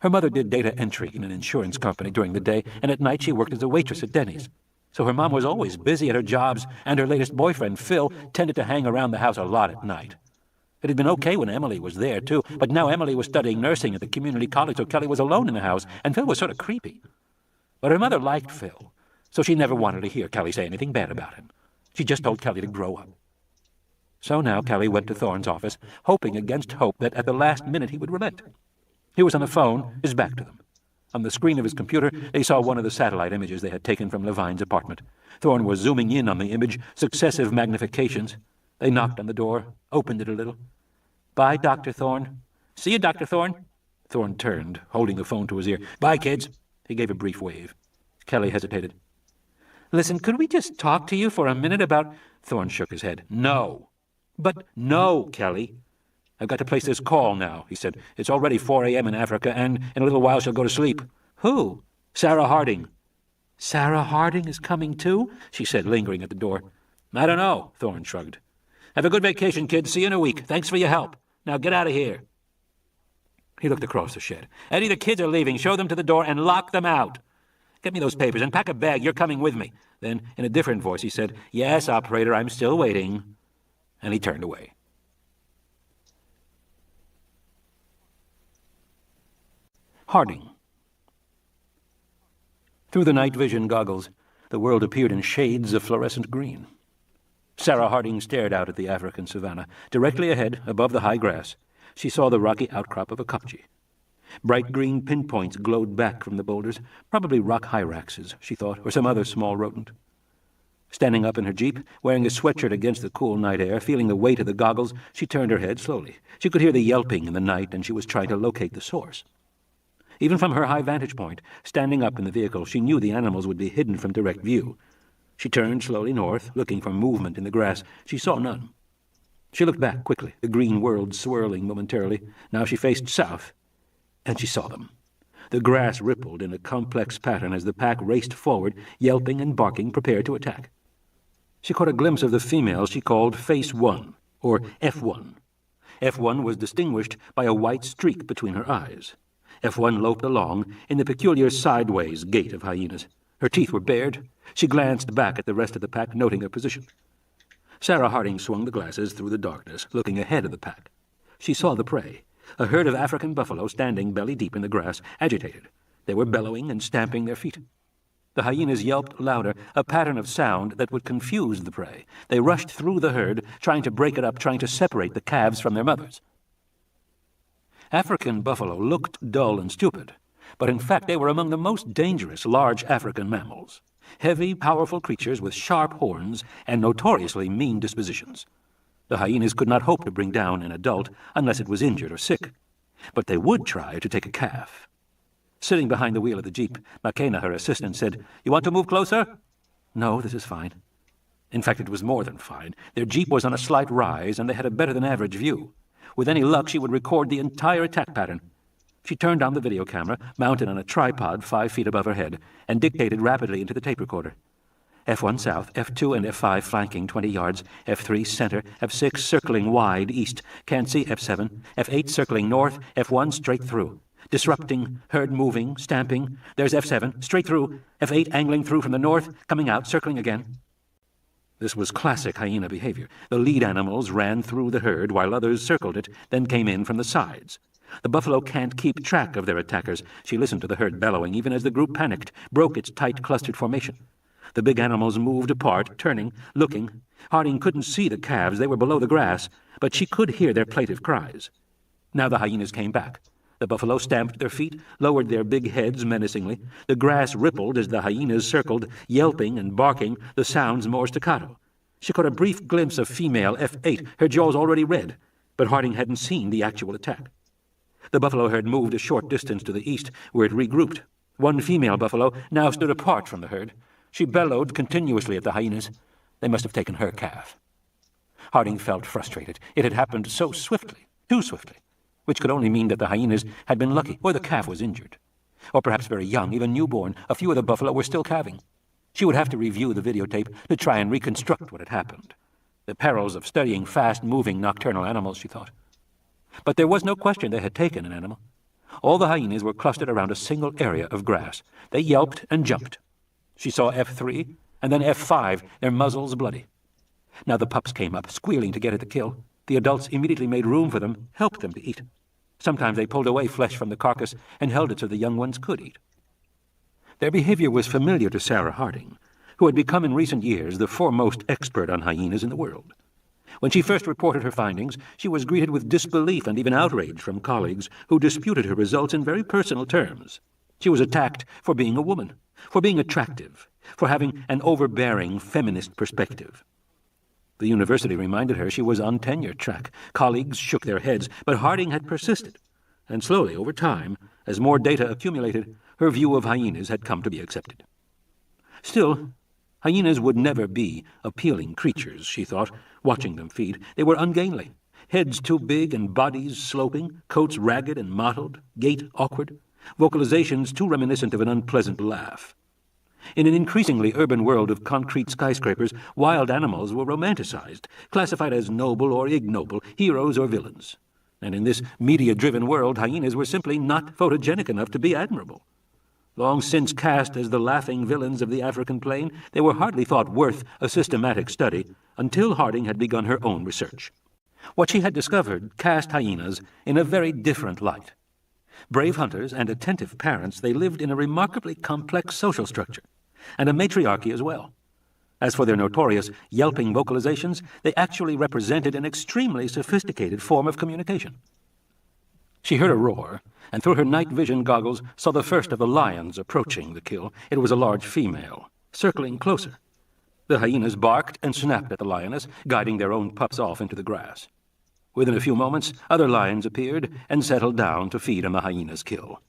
Her mother did data entry in an insurance company during the day, and at night she worked as a waitress at Denny's. So her mom was always busy at her jobs, and her latest boyfriend, Phil, tended to hang around the house a lot at night. It had been okay when Emily was there, too, but now Emily was studying nursing at the community college, so Kelly was alone in the house, and Phil was sort of creepy. But her mother liked Phil, so she never wanted to hear Kelly say anything bad about him. She just told Kelly to grow up. So now Kelly went to Thorne's office, hoping against hope that at the last minute he would relent. He was on the phone, his back to them. On the screen of his computer, they saw one of the satellite images they had taken from Levine's apartment. Thorne was zooming in on the image, successive magnifications. They knocked on the door, opened it a little. "Bye, Dr. Thorne." "See you, Dr. Thorne." Thorne turned, holding the phone to his ear. "Bye, kids." He gave a brief wave. Kelly hesitated. "Listen, could we just talk to you for a minute about—" Thorne shook his head. "No." "But—" "No, Kelly. I've got to place this call now," he said. "It's already 4 a.m. in Africa, and in a little while she'll go to sleep." "Who?" "Sarah Harding." "Sarah Harding is coming too?" she said, lingering at the door. "I don't know," Thorne shrugged. "Have a good vacation, kids. See you in a week. Thanks for your help. Now get out of here." He looked across the shed. "Eddie, the kids are leaving. Show them to the door and lock them out. Get me those papers and pack a bag. You're coming with me." Then, in a different voice, he said, "Yes, operator, I'm still waiting." And he turned away. Harding. Through the night vision goggles, the world appeared in shades of fluorescent green. Sarah Harding stared out at the African savanna. Directly ahead, above the high grass, she saw the rocky outcrop of a kopje. Bright green pinpoints glowed back from the boulders, probably rock hyraxes, she thought, or some other small rodent. Standing up in her jeep, wearing a sweatshirt against the cool night air, feeling the weight of the goggles, she turned her head slowly. She could hear the yelping in the night, and she was trying to locate the source. Even from her high vantage point, standing up in the vehicle, she knew the animals would be hidden from direct view. She turned slowly north, looking for movement in the grass. She saw none. She looked back quickly, the green world swirling momentarily. Now she faced south, and she saw them. The grass rippled in a complex pattern as the pack raced forward, yelping and barking, prepared to attack. She caught a glimpse of the female she called Face 1, or F1. F1 was distinguished by a white streak between her eyes. F1 loped along in the peculiar sideways gait of hyenas. Her teeth were bared. She glanced back at the rest of the pack, noting their position. Sarah Harding swung the glasses through the darkness, looking ahead of the pack. She saw the prey, a herd of African buffalo standing belly-deep in the grass, agitated. They were bellowing and stamping their feet. The hyenas yelped louder, a pattern of sound that would confuse the prey. They rushed through the herd, trying to break it up, trying to separate the calves from their mothers. African buffalo looked dull and stupid, but in fact they were among the most dangerous large African mammals. Heavy, powerful creatures with sharp horns and notoriously mean dispositions. The hyenas could not hope to bring down an adult unless it was injured or sick, but they would try to take a calf. Sitting behind the wheel of the jeep, McKenna, her assistant, said, "You want to move closer?" "No, this is fine." In fact, it was more than fine. Their jeep was on a slight rise, and they had a better-than-average view. With any luck, she would record the entire attack pattern. She turned on the video camera, mounted on a tripod 5 feet above her head, and dictated rapidly into the tape recorder. F1 south, F2 and F5 flanking 20 yards, F3 center, F6 circling wide east, can't see F7, F8 circling north, F1 straight through. Disrupting, herd moving, stamping. There's F7, straight through, F8 angling through from the north, coming out, circling again. This was classic hyena behavior. The lead animals ran through the herd while others circled it, then came in from the sides. The buffalo can't keep track of their attackers. She listened to the herd bellowing, even as the group panicked, broke its tight, clustered formation. The big animals moved apart, turning, looking. Harding couldn't see the calves. They were below the grass, but she could hear their plaintive cries. Now the hyenas came back. The buffalo stamped their feet, lowered their big heads menacingly. The grass rippled as the hyenas circled, yelping and barking, the sounds more staccato. She caught a brief glimpse of female F8, her jaws already red, but Harding hadn't seen the actual attack. The buffalo herd moved a short distance to the east, where it regrouped. One female buffalo now stood apart from the herd. She bellowed continuously at the hyenas. They must have taken her calf. Harding felt frustrated. It had happened so swiftly, too swiftly, which could only mean that the hyenas had been lucky, or the calf was injured. Or perhaps very young, even newborn. A few of the buffalo were still calving. She would have to review the videotape to try and reconstruct what had happened. The perils of studying fast-moving nocturnal animals, she thought. But there was no question they had taken an animal. All the hyenas were clustered around a single area of grass. They yelped and jumped. She saw F3, and then F5, their muzzles bloody. Now the pups came up, squealing to get at the kill. The adults immediately made room for them, helped them to eat. Sometimes they pulled away flesh from the carcass and held it so the young ones could eat. Their behavior was familiar to Sarah Harding, who had become in recent years the foremost expert on hyenas in the world. When she first reported her findings, she was greeted with disbelief and even outrage from colleagues who disputed her results in very personal terms. She was attacked for being a woman, for being attractive, for having an overbearing feminist perspective. The university reminded her she was on tenure track. Colleagues shook their heads, but Harding had persisted, and slowly, over time, as more data accumulated, her view of hyenas had come to be accepted. Still, hyenas would never be appealing creatures, she thought, watching them feed. They were ungainly, heads too big and bodies sloping, coats ragged and mottled, gait awkward, vocalizations too reminiscent of an unpleasant laugh. In an increasingly urban world of concrete skyscrapers, wild animals were romanticized, classified as noble or ignoble, heroes or villains. And in this media-driven world, hyenas were simply not photogenic enough to be admirable. Long since cast as the laughing villains of the African plain, they were hardly thought worth a systematic study until Harding had begun her own research. What she had discovered cast hyenas in a very different light. Brave hunters and attentive parents, they lived in a remarkably complex social structure, and a matriarchy as well. As for their notorious yelping vocalizations, they actually represented an extremely sophisticated form of communication. She heard a roar, and through her night vision goggles saw the first of the lions approaching the kill. It was a large female, circling closer. The hyenas barked and snapped at the lioness, guiding their own pups off into the grass. Within a few moments, other lions appeared and settled down to feed on the hyena's kill.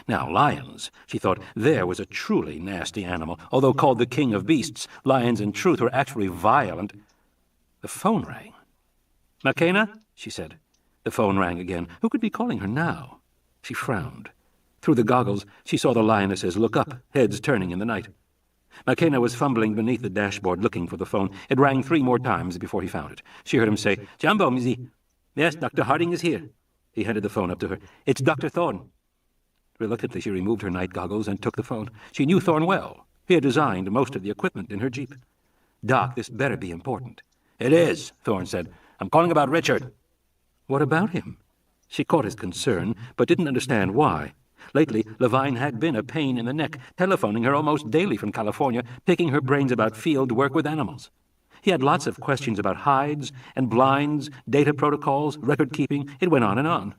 Now, lions, she thought, there was a truly nasty animal. Although called the king of beasts, lions in truth were actually violent. The phone rang. "McKenna?" she said. The phone rang again. Who could be calling her now? She frowned. Through the goggles, she saw the lionesses look up, heads turning in the night. McKenna was fumbling beneath the dashboard looking for the phone. It rang 3 more times before he found it. She heard him say, "Jumbo, Mizzy." "Yes, Dr. Harding is here." He handed the phone up to her. "It's Dr. Thorne." Reluctantly, she removed her night goggles and took the phone. She knew Thorne well. He had designed most of the equipment in her Jeep. "Doc, this better be important." "It is," Thorne said. "I'm calling about Richard." What about him? She caught his concern, but didn't understand why. Lately, Levine had been a pain in the neck, telephoning her almost daily from California, picking her brains about field work with animals. He had lots of questions about hides and blinds, data protocols, record-keeping. It went on and on.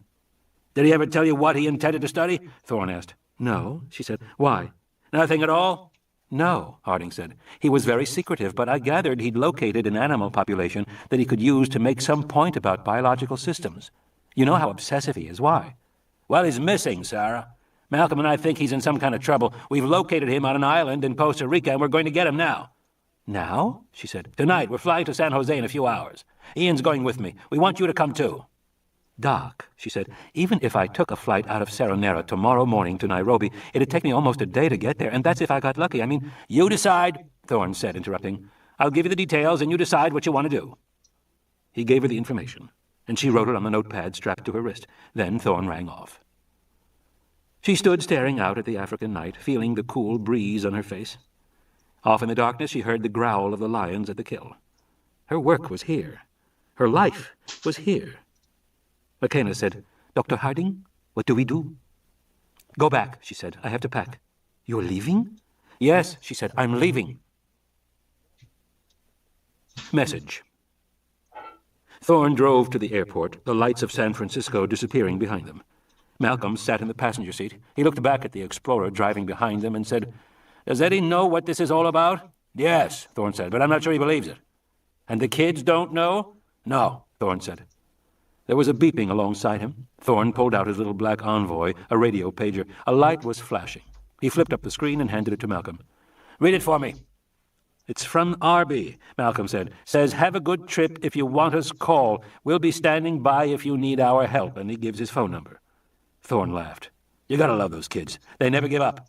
"Did he ever tell you what he intended to study?" Thorne asked. "No," she said. "Why?" "Nothing at all?" "No," Harding said. "He was very secretive, but I gathered he'd located an animal population that he could use to make some point about biological systems. You know how obsessive he is. Why?" "Well, he's missing, Sarah. Malcolm and I think he's in some kind of trouble. We've located him on an island in Costa Rica, and we're going to get him now." "Now?" she said. "Tonight. We're flying to San Jose in a few hours. Ian's going with me. We want you to come too." "Doc," she said, "even if I took a flight out of Saronera tomorrow morning to Nairobi, it'd take me almost a day to get there, and that's if I got lucky. I mean—" "You decide," Thorne said, interrupting. "I'll give you the details, and you decide what you want to do." He gave her the information, and she wrote it on the notepad strapped to her wrist. Then Thorne rang off. She stood staring out at the African night, feeling the cool breeze on her face. Off in the darkness, she heard the growl of the lions at the kill. Her work was here. Her life was here. McKenna said, "Dr. Harding, what do we do?" "Go back," she said. "I have to pack." "You're leaving?" "Yes," she said. "I'm leaving." Message. Thorne drove to the airport, the lights of San Francisco disappearing behind them. Malcolm sat in the passenger seat. He looked back at the Explorer driving behind them and said, "Does Eddie know what this is all about?" "Yes," Thorne said, "but I'm not sure he believes it." "And the kids don't know?" "No," Thorne said. There was a beeping alongside him. Thorne pulled out his little black Envoy, a radio pager. A light was flashing. He flipped up the screen and handed it to Malcolm. "Read it for me." "It's from Arby," Malcolm said. "Says, have a good trip. If you want us, call. We'll be standing by if you need our help," and he gives his phone number. Thorne laughed. "You gotta love those kids. They never give up."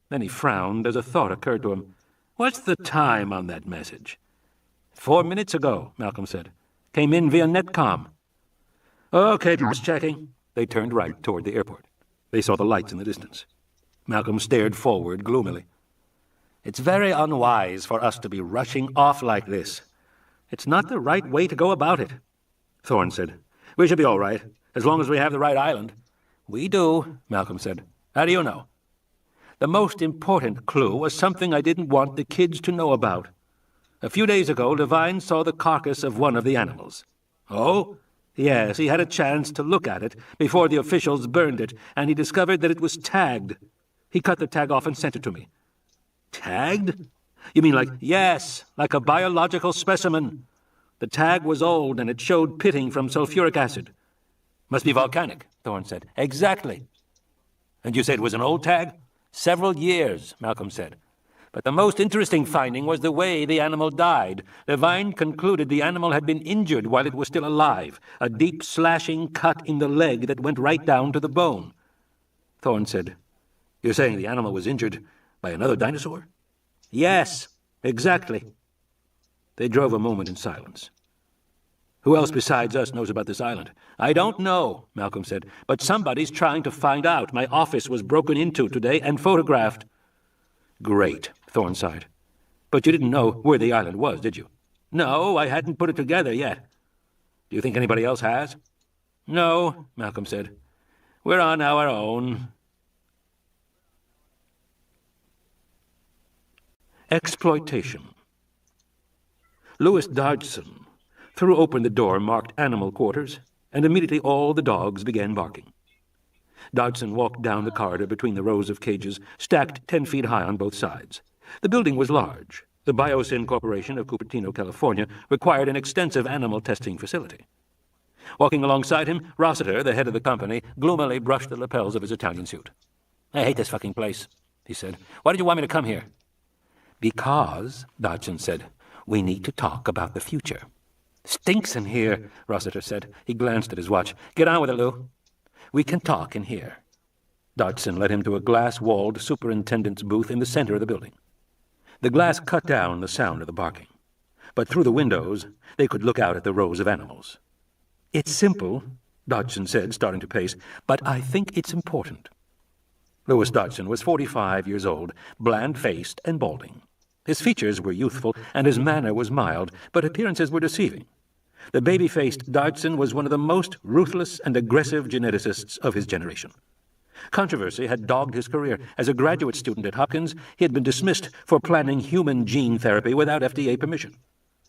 Then he frowned as a thought occurred to him. "What's the time on that message?" 4 minutes ago, Malcolm said. "Came in via Netcom." "Okay, just checking." They turned right toward the airport. They saw the lights in the distance. Malcolm stared forward gloomily. "It's very unwise for us to be rushing off like this. It's not the right way to go about it," Thorne said. "We should be all right, as long as we have the right island." "We do," Malcolm said. "How do you know?" "The most important clue was something I didn't want the kids to know about. A few days ago, Devine saw the carcass of one of the animals." "Oh?" "Yes, he had a chance to look at it before the officials burned it, and he discovered that it was tagged. He cut the tag off and sent it to me." "Tagged? You mean like—" "Yes, like a biological specimen. The tag was old, and it showed pitting from sulfuric acid." "Must be volcanic," Thorne said. "Exactly." "And you said it was an old tag?" "Several years," Malcolm said. "But the most interesting finding was the way the animal died. Devine concluded the animal had been injured while it was still alive, a deep slashing cut in the leg that went right down to the bone." Thorne said, "You're saying the animal was injured by another dinosaur?" "Yes, exactly." They drove a moment in silence. "Who else besides us knows about this island?" "I don't know," Malcolm said, "but somebody's trying to find out. My office was broken into today and photographed." "Great," Thorne sighed. "But you didn't know where the island was, did you?" "No, I hadn't put it together yet." "Do you think anybody else has?" "No," Malcolm said. "We're on our own." Exploitation. Louis Dodgson threw open the door marked Animal Quarters, and immediately all the dogs began barking. Dodgson walked down the corridor between the rows of cages, stacked 10 feet high on both sides. The building was large. The Biosyn Corporation of Cupertino, California, required an extensive animal testing facility. Walking alongside him, Rossiter, the head of the company, gloomily brushed the lapels of his Italian suit. "I hate this fucking place," he said. "Why did you want me to come here?" "Because," Dodgson said, "we need to talk about the future." "Stinks in here," Rossiter said. He glanced at his watch. "Get on with it, Lou." "We can talk in here." Dodgson led him to a glass-walled superintendent's booth in the center of the building. The glass cut down the sound of the barking, but through the windows they could look out at the rows of animals. "It's simple," Dodgson said, starting to pace, "but I think it's important." Louis Dodgson was 45 years old, bland-faced and balding. His features were youthful, and his manner was mild, but appearances were deceiving. The baby-faced Dodgson was one of the most ruthless and aggressive geneticists of his generation. Controversy had dogged his career. As a graduate student at Hopkins, he had been dismissed for planning human gene therapy without FDA permission.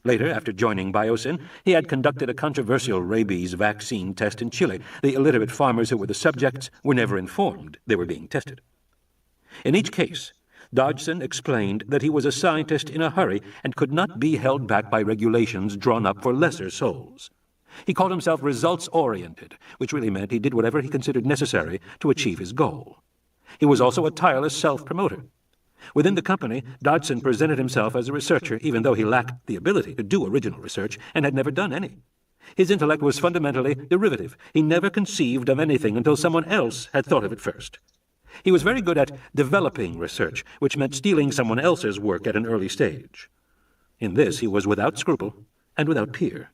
Later, after joining Biosyn, he had conducted a controversial rabies vaccine test in Chile. The illiterate farmers who were the subjects were never informed they were being tested. In each case, Dodgson explained that he was a scientist in a hurry and could not be held back by regulations drawn up for lesser souls. He called himself results-oriented, which really meant he did whatever he considered necessary to achieve his goal. He was also a tireless self-promoter. Within the company, Dodgson presented himself as a researcher, even though he lacked the ability to do original research and had never done any. His intellect was fundamentally derivative. He never conceived of anything until someone else had thought of it first. He was very good at developing research, which meant stealing someone else's work at an early stage. In this he was without scruple and without peer.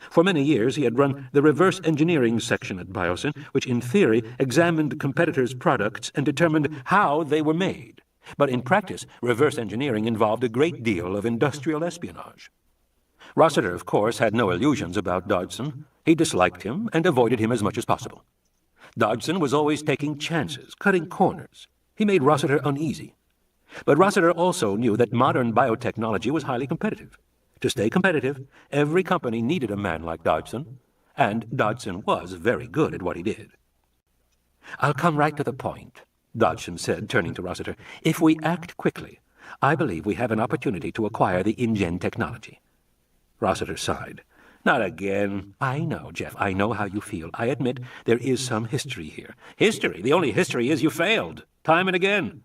For many years he had run the reverse engineering section at Biosyn, which in theory examined competitors' products and determined how they were made. But in practice, reverse engineering involved a great deal of industrial espionage. Rossiter, of course, had no illusions about Dodgson. He disliked him and avoided him as much as possible. Dodgson was always taking chances, cutting corners. He made Rossiter uneasy. But Rossiter also knew that modern biotechnology was highly competitive. To stay competitive, every company needed a man like Dodgson, and Dodgson was very good at what he did. "I'll come right to the point," Dodgson said, turning to Rossiter. "If we act quickly, I believe we have an opportunity to acquire the InGen technology." Rossiter sighed. "Not again." "I know, Jeff. I know how you feel. I admit there is some history here." "History? The only history is you failed. Time and again."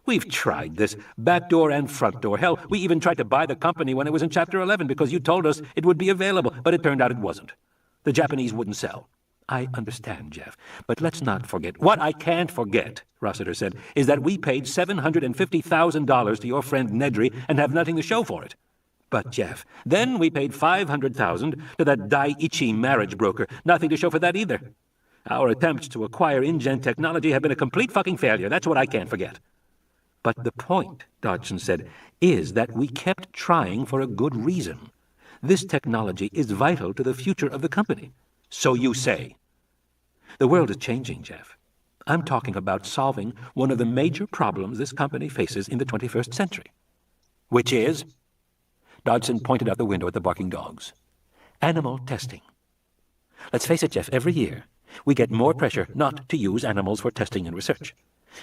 We've tried this, back door and front door. Hell, we even tried to buy the company when it was in Chapter 11 because you told us it would be available, but it turned out it wasn't. The Japanese wouldn't sell. I understand, Jeff, but let's not forget. What I can't forget, Rossiter said, is that we paid $750,000 to your friend Nedry and have nothing to show for it. But, Jeff, then we paid $500,000 to that Daiichi marriage broker. Nothing to show for that either. Our attempts to acquire InGen technology have been a complete fucking failure. That's what I can't forget. But the point, Dodgson said, is that we kept trying for a good reason. This technology is vital to the future of the company. So you say. The world is changing, Jeff. I'm talking about solving one of the major problems this company faces in the 21st century. Which is? Dodgson pointed out the window at the barking dogs. Animal testing. Let's face it, Jeff, every year we get more pressure not to use animals for testing and research.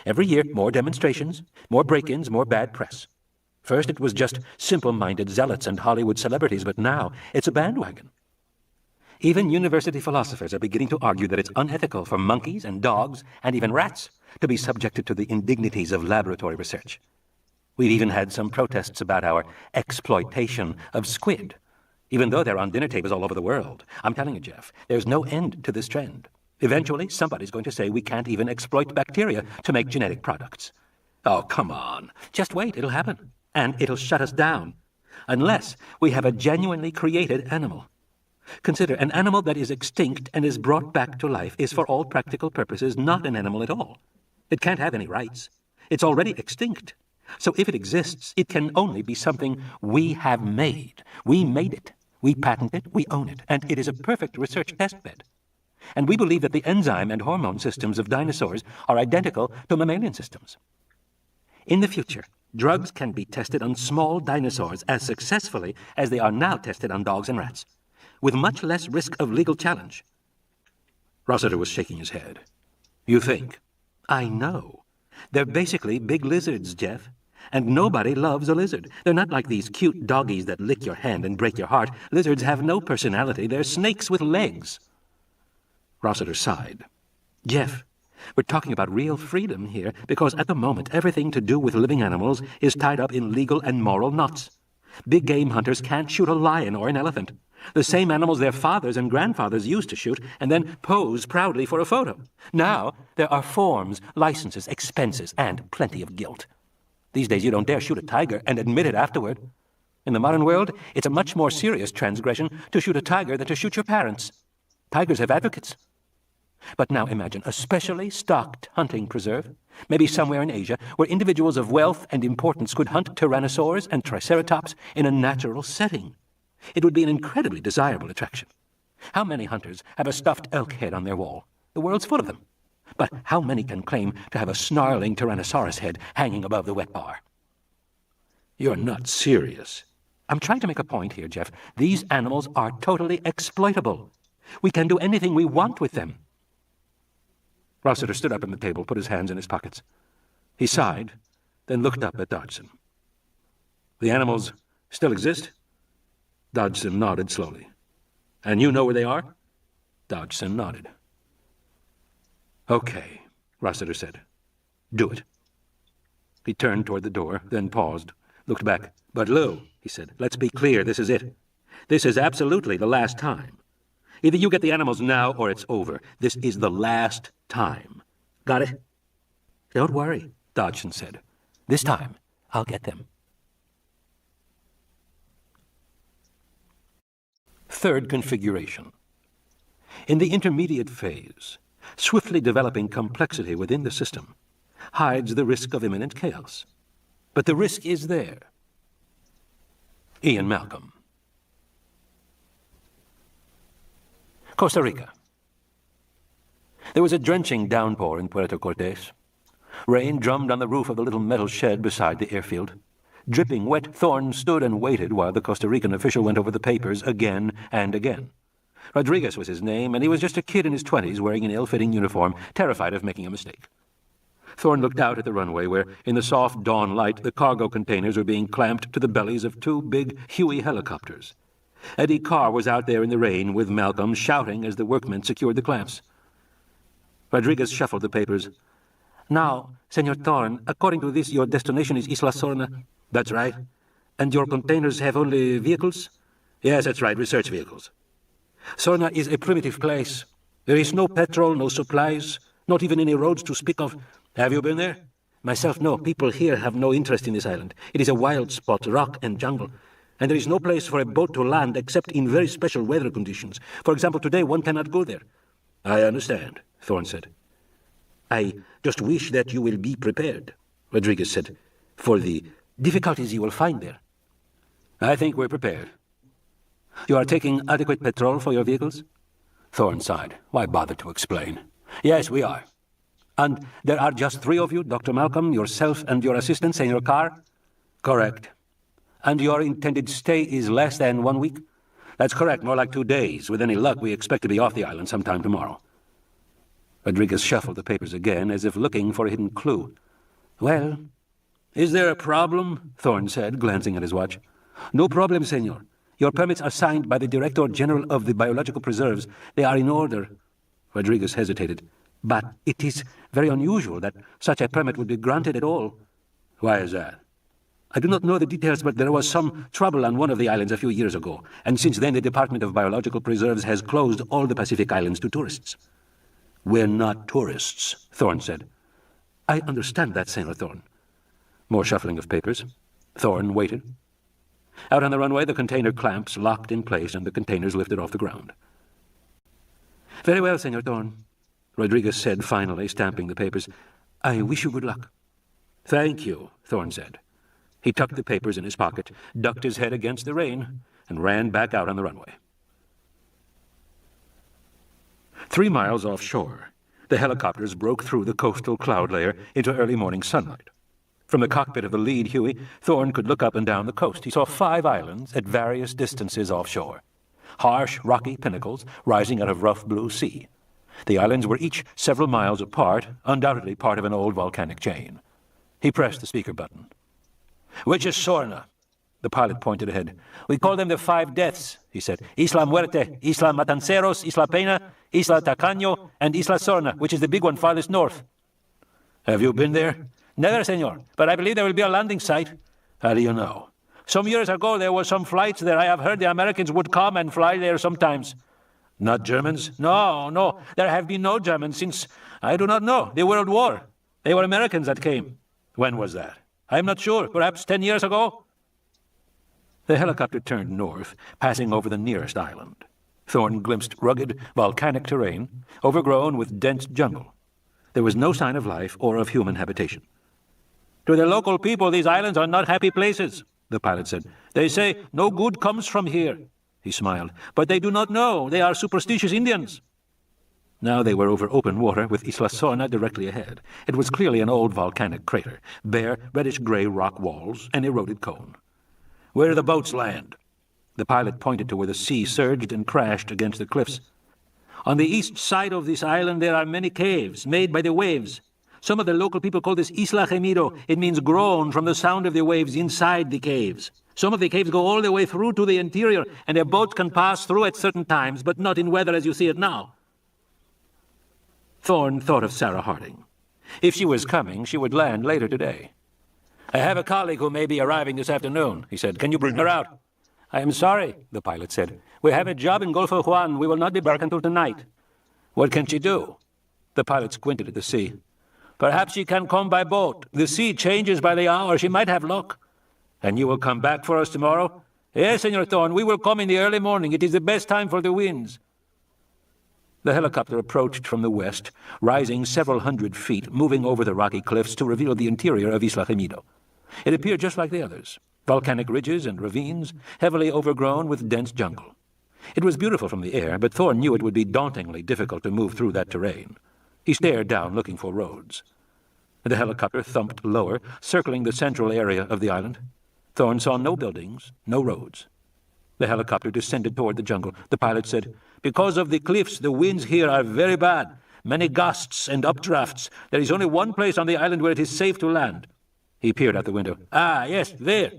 Every year, more demonstrations, more break-ins, more bad press. First, it was just simple-minded zealots and Hollywood celebrities, but now it's a bandwagon. Even university philosophers are beginning to argue that it's unethical for monkeys and dogs and even rats to be subjected to the indignities of laboratory research. We've even had some protests about our exploitation of squid, even though they're on dinner tables all over the world. I'm telling you, Jeff, there's no end to this trend. Eventually, somebody's going to say we can't even exploit bacteria to make genetic products. Oh, come on. Just wait, it'll happen. And it'll shut us down. Unless we have a genuinely created animal. Consider, an animal that is extinct and is brought back to life is for all practical purposes not an animal at all. It can't have any rights. It's already extinct. So if it exists, it can only be something we have made. We made it. We patent it. We own it. And it is a perfect research testbed. And we believe that the enzyme and hormone systems of dinosaurs are identical to mammalian systems. In the future, drugs can be tested on small dinosaurs as successfully as they are now tested on dogs and rats, with much less risk of legal challenge. Rossiter was shaking his head. You think? I know. They're basically big lizards, Jeff. And nobody loves a lizard. They're not like these cute doggies that lick your hand and break your heart. Lizards have no personality. They're snakes with legs. Rossiter sighed. Jeff, we're talking about real freedom here, because at the moment everything to do with living animals is tied up in legal and moral knots. Big game hunters can't shoot a lion or an elephant. The same animals their fathers and grandfathers used to shoot and then pose proudly for a photo. Now there are forms, licenses, expenses, and plenty of guilt. These days you don't dare shoot a tiger and admit it afterward. In the modern world, it's a much more serious transgression to shoot a tiger than to shoot your parents. Tigers have advocates. But now imagine a specially stocked hunting preserve, maybe somewhere in Asia, where individuals of wealth and importance could hunt tyrannosaurs and triceratops in a natural setting. It would be an incredibly desirable attraction. How many hunters have a stuffed elk head on their wall? The world's full of them. But how many can claim to have a snarling Tyrannosaurus head hanging above the wet bar? You're not serious. I'm trying to make a point here, Jeff. These animals are totally exploitable. We can do anything we want with them. Rossiter stood up from the table, put his hands in his pockets. He sighed, then looked up at Dodgson. The animals still exist? Dodgson nodded slowly. And you know where they are? Dodgson nodded. Okay, Rossiter said. Do it. He turned toward the door, then paused, looked back. But Lou, he said, let's be clear, this is it. This is absolutely the last time. Either you get the animals now or it's over. This is the last time. Got it? Don't worry, Dodgson said. This time, I'll get them. Third configuration. In the intermediate phase, swiftly developing complexity within the system hides the risk of imminent chaos. But the risk is there. Ian Malcolm. Costa Rica. There was a drenching downpour in Puerto Cortes. Rain drummed on the roof of the little metal shed beside the airfield. Dripping wet, Thorne stood and waited while the Costa Rican official went over the papers again and again. Rodriguez was his name, and he was just a kid in his 20s wearing an ill-fitting uniform, terrified of making a mistake. Thorne looked out at the runway where, in the soft dawn light, the cargo containers were being clamped to the bellies of two big Huey helicopters. Eddie Carr was out there in the rain with Malcolm, shouting as the workmen secured the clamps. Rodriguez shuffled the papers. Now, Senor Thorne, according to this, your destination is Isla Sorna? That's right. And your containers have only vehicles? Yes, that's right, research vehicles. Sorna is a primitive place. There is no petrol, no supplies, not even any roads to speak of. Have you been there? Myself, no. People here have no interest in this island. It is a wild spot, rock and jungle. And there is no place for a boat to land except in very special weather conditions. For example, today one cannot go there. I understand, Thorne said. I just wish that you will be prepared, Rodriguez said, for the difficulties you will find there. I think we're prepared. You are taking adequate petrol for your vehicles? Thorne sighed. Why bother to explain? Yes, we are. And there are just 3 of you, Dr. Malcolm, yourself, and your assistants in your car? Correct. And your intended stay is less than 1 week? That's correct, more like 2 days. With any luck, we expect to be off the island sometime tomorrow. Rodriguez shuffled the papers again, as if looking for a hidden clue. Well, is there a problem? Thorne said, glancing at his watch. No problem, senor. Your permits are signed by the Director General of the Biological Preserves. They are in order. Rodriguez hesitated. But it is very unusual that such a permit would be granted at all. Why is that? I do not know the details, but there was some trouble on one of the islands a few years ago, and since then the Department of Biological Preserves has closed all the Pacific Islands to tourists. We're not tourists, Thorne said. I understand that, Senor Thorne. More shuffling of papers. Thorne waited. Out on the runway, the container clamps locked in place and the containers lifted off the ground. Very well, Senor Thorne, Rodriguez said finally, stamping the papers. I wish you good luck. Thank you, Thorne said. He tucked the papers in his pocket, ducked his head against the rain, and ran back out on the runway. 3 miles offshore, the helicopters broke through the coastal cloud layer into early morning sunlight. From the cockpit of the lead Huey, Thorne could look up and down the coast. He saw 5 islands at various distances offshore. Harsh, rocky pinnacles rising out of rough blue sea. The islands were each several miles apart, undoubtedly part of an old volcanic chain. He pressed the speaker button. Which is Sorna? The pilot pointed ahead. We call them the 5 deaths, he said. Isla Muerte, Isla Matanceros, Isla Pena, Isla Tacaño, and Isla Sorna, which is the big one farthest north. Have you been there? Never, senor, but I believe there will be a landing site. How do you know? Some years ago there were some flights there. I have heard the Americans would come and fly there sometimes. Not Germans? No. There have been no Germans since, I do not know, the World War. They were Americans that came. When was that? I'm not sure. Perhaps 10 years ago? The helicopter turned north, passing over the nearest island. Thorne glimpsed rugged, volcanic terrain, overgrown with dense jungle. There was no sign of life or of human habitation. To the local people, these islands are not happy places, the pilot said. They say no good comes from here. He smiled. But they do not know. They are superstitious Indians. Now they were over open water with Isla Sorna directly ahead. It was clearly an old volcanic crater, bare, reddish-gray rock walls, and eroded cone. Where do the boats land? The pilot pointed to where the sea surged and crashed against the cliffs. On the east side of this island there are many caves made by the waves. Some of the local people call this Isla Gemido. It means groan from the sound of the waves inside the caves. Some of the caves go all the way through to the interior, and a boat can pass through at certain times, but not in weather as you see it now. Thorne thought of Sarah Harding. If she was coming, she would land later today. I have a colleague who may be arriving this afternoon, he said. Can you bring her out? I am sorry, the pilot said. We have a job in Golfo Juan. We will not be back until tonight. What can she do? The pilot squinted at the sea. Perhaps she can come by boat. The sea changes by the hour. She might have luck. And you will come back for us tomorrow? Yes, Senor Thorne. We will come in the early morning. It is the best time for the winds. The helicopter approached from the west, rising several hundred feet, moving over the rocky cliffs to reveal the interior of Isla Gemido. It appeared just like the others, volcanic ridges and ravines, heavily overgrown with dense jungle. It was beautiful from the air, but Thorne knew it would be dauntingly difficult to move through that terrain. He stared down, looking for roads. The helicopter thumped lower, circling the central area of the island. Thorne saw no buildings, no roads. The helicopter descended toward the jungle. The pilot said, Because of the cliffs, the winds here are very bad. Many gusts and updrafts. There is only one place on the island where it is safe to land. He peered out the window. Ah, yes, there.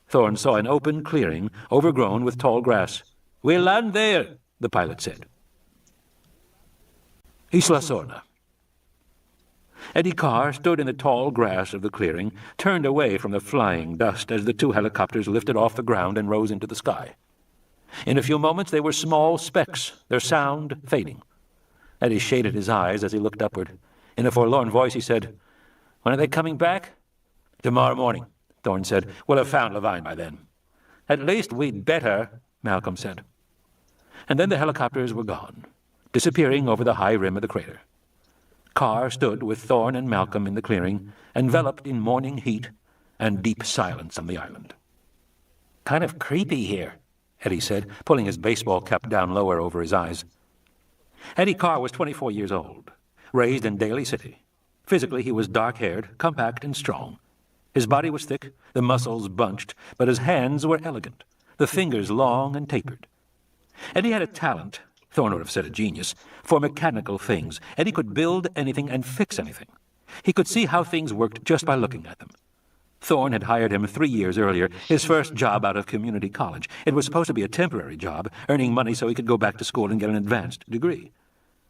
Thorne saw an open clearing, overgrown with tall grass. We'll land there, the pilot said. Isla Sorna. Eddie Carr stood in the tall grass of the clearing, turned away from the flying dust as the two helicopters lifted off the ground and rose into the sky. In a few moments they were small specks, their sound fading. Eddie shaded his eyes as he looked upward. In a forlorn voice he said, "When are they coming back?" "Tomorrow morning," Thorne said. "We'll have found Levine by then." "At least we'd better," Malcolm said. And then the helicopters were gone, disappearing over the high rim of the crater. Carr stood with Thorne and Malcolm in the clearing, enveloped in morning heat and deep silence on the island. "Kind of creepy here," Eddie said, pulling his baseball cap down lower over his eyes. Eddie Carr was 24 years old, raised in Daly City. Physically, he was dark-haired, compact, and strong. His body was thick, the muscles bunched, but his hands were elegant, the fingers long and tapered. Eddie had a talent, Thorne would have said a genius, for mechanical things. Eddie could build anything and fix anything. He could see how things worked just by looking at them. Thorne had hired him 3 years earlier, his first job out of community college. It was supposed to be a temporary job, earning money so he could go back to school and get an advanced degree.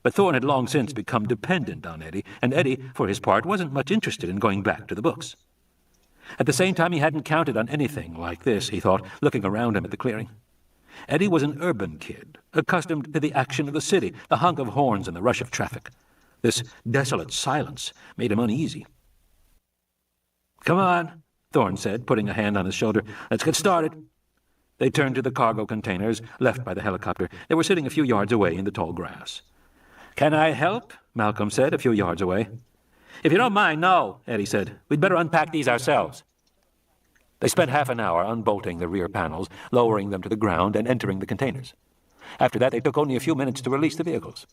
But Thorne had long since become dependent on Eddie, and Eddie, for his part, wasn't much interested in going back to the books. At the same time, he hadn't counted on anything like this, he thought, looking around him at the clearing. Eddie was an urban kid, accustomed to the action of the city, the honk of horns and the rush of traffic. This desolate silence made him uneasy. "Come on," Thorne said, putting a hand on his shoulder. "Let's get started." They turned to the cargo containers left by the helicopter. They were sitting a few yards away in the tall grass. "Can I help?" Malcolm said, a few yards away. "If you don't mind, no," Eddie said. "We'd better unpack these ourselves." They spent half an hour unbolting the rear panels, lowering them to the ground, and entering the containers. After that, they took only a few minutes to release the vehicles.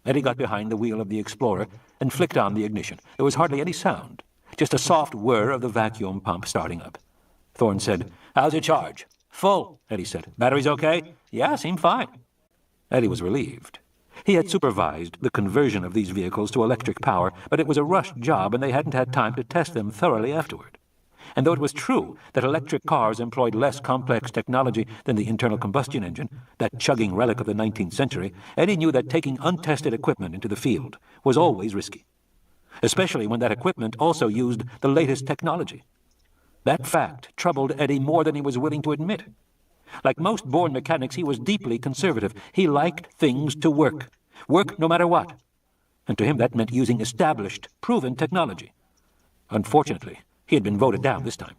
Eddie got behind the wheel of the Explorer and flicked on the ignition. There was hardly any sound, just a soft whir of the vacuum pump starting up. Thorne said, "How's your charge?" "Full," Eddie said. "Batteries okay?" "Yeah, seem fine." Eddie was relieved. He had supervised the conversion of these vehicles to electric power, but it was a rushed job and they hadn't had time to test them thoroughly afterward. And though it was true that electric cars employed less complex technology than the internal combustion engine, that chugging relic of the 19th century, Eddie knew that taking untested equipment into the field was always risky, especially when that equipment also used the latest technology. That fact troubled Eddie more than he was willing to admit. Like most born mechanics, he was deeply conservative. He liked things to work no matter what. And to him that meant using established, proven technology. Unfortunately, he had been voted down this time.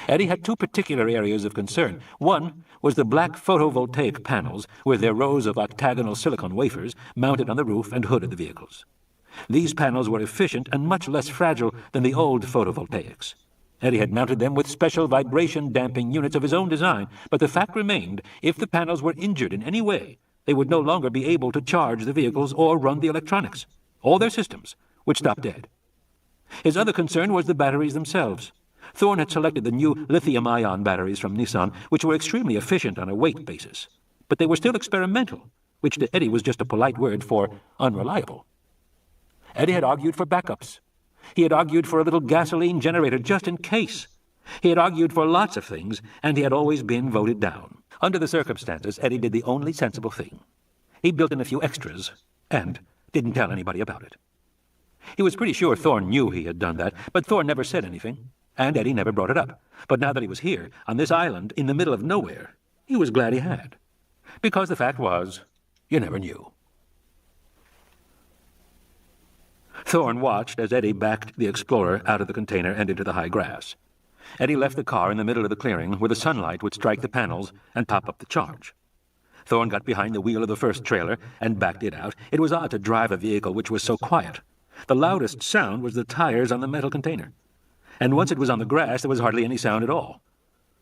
Eddie had two particular areas of concern. One was the black photovoltaic panels with their rows of octagonal silicon wafers mounted on the roof and hood of the vehicles. These panels were efficient and much less fragile than the old photovoltaics. Eddie had mounted them with special vibration-damping units of his own design, but the fact remained, if the panels were injured in any way, they would no longer be able to charge the vehicles or run the electronics. All their systems would stop dead. His other concern was the batteries themselves. Thorne had selected the new lithium-ion batteries from Nissan, which were extremely efficient on a weight basis. But they were still experimental, which to Eddie was just a polite word for unreliable. Eddie had argued for backups. He had argued for a little gasoline generator just in case. He had argued for lots of things, and he had always been voted down. Under the circumstances, Eddie did the only sensible thing. He built in a few extras and didn't tell anybody about it. He was pretty sure Thorne knew he had done that, but Thorne never said anything, and Eddie never brought it up. But now that he was here, on this island, in the middle of nowhere, he was glad he had. Because the fact was, you never knew. Thorne watched as Eddie backed the Explorer out of the container and into the high grass. Eddie left the car in the middle of the clearing where the sunlight would strike the panels and pop up the charge. Thorne got behind the wheel of the first trailer and backed it out. It was odd to drive a vehicle which was so quiet. The loudest sound was the tires on the metal container. And once it was on the grass, there was hardly any sound at all.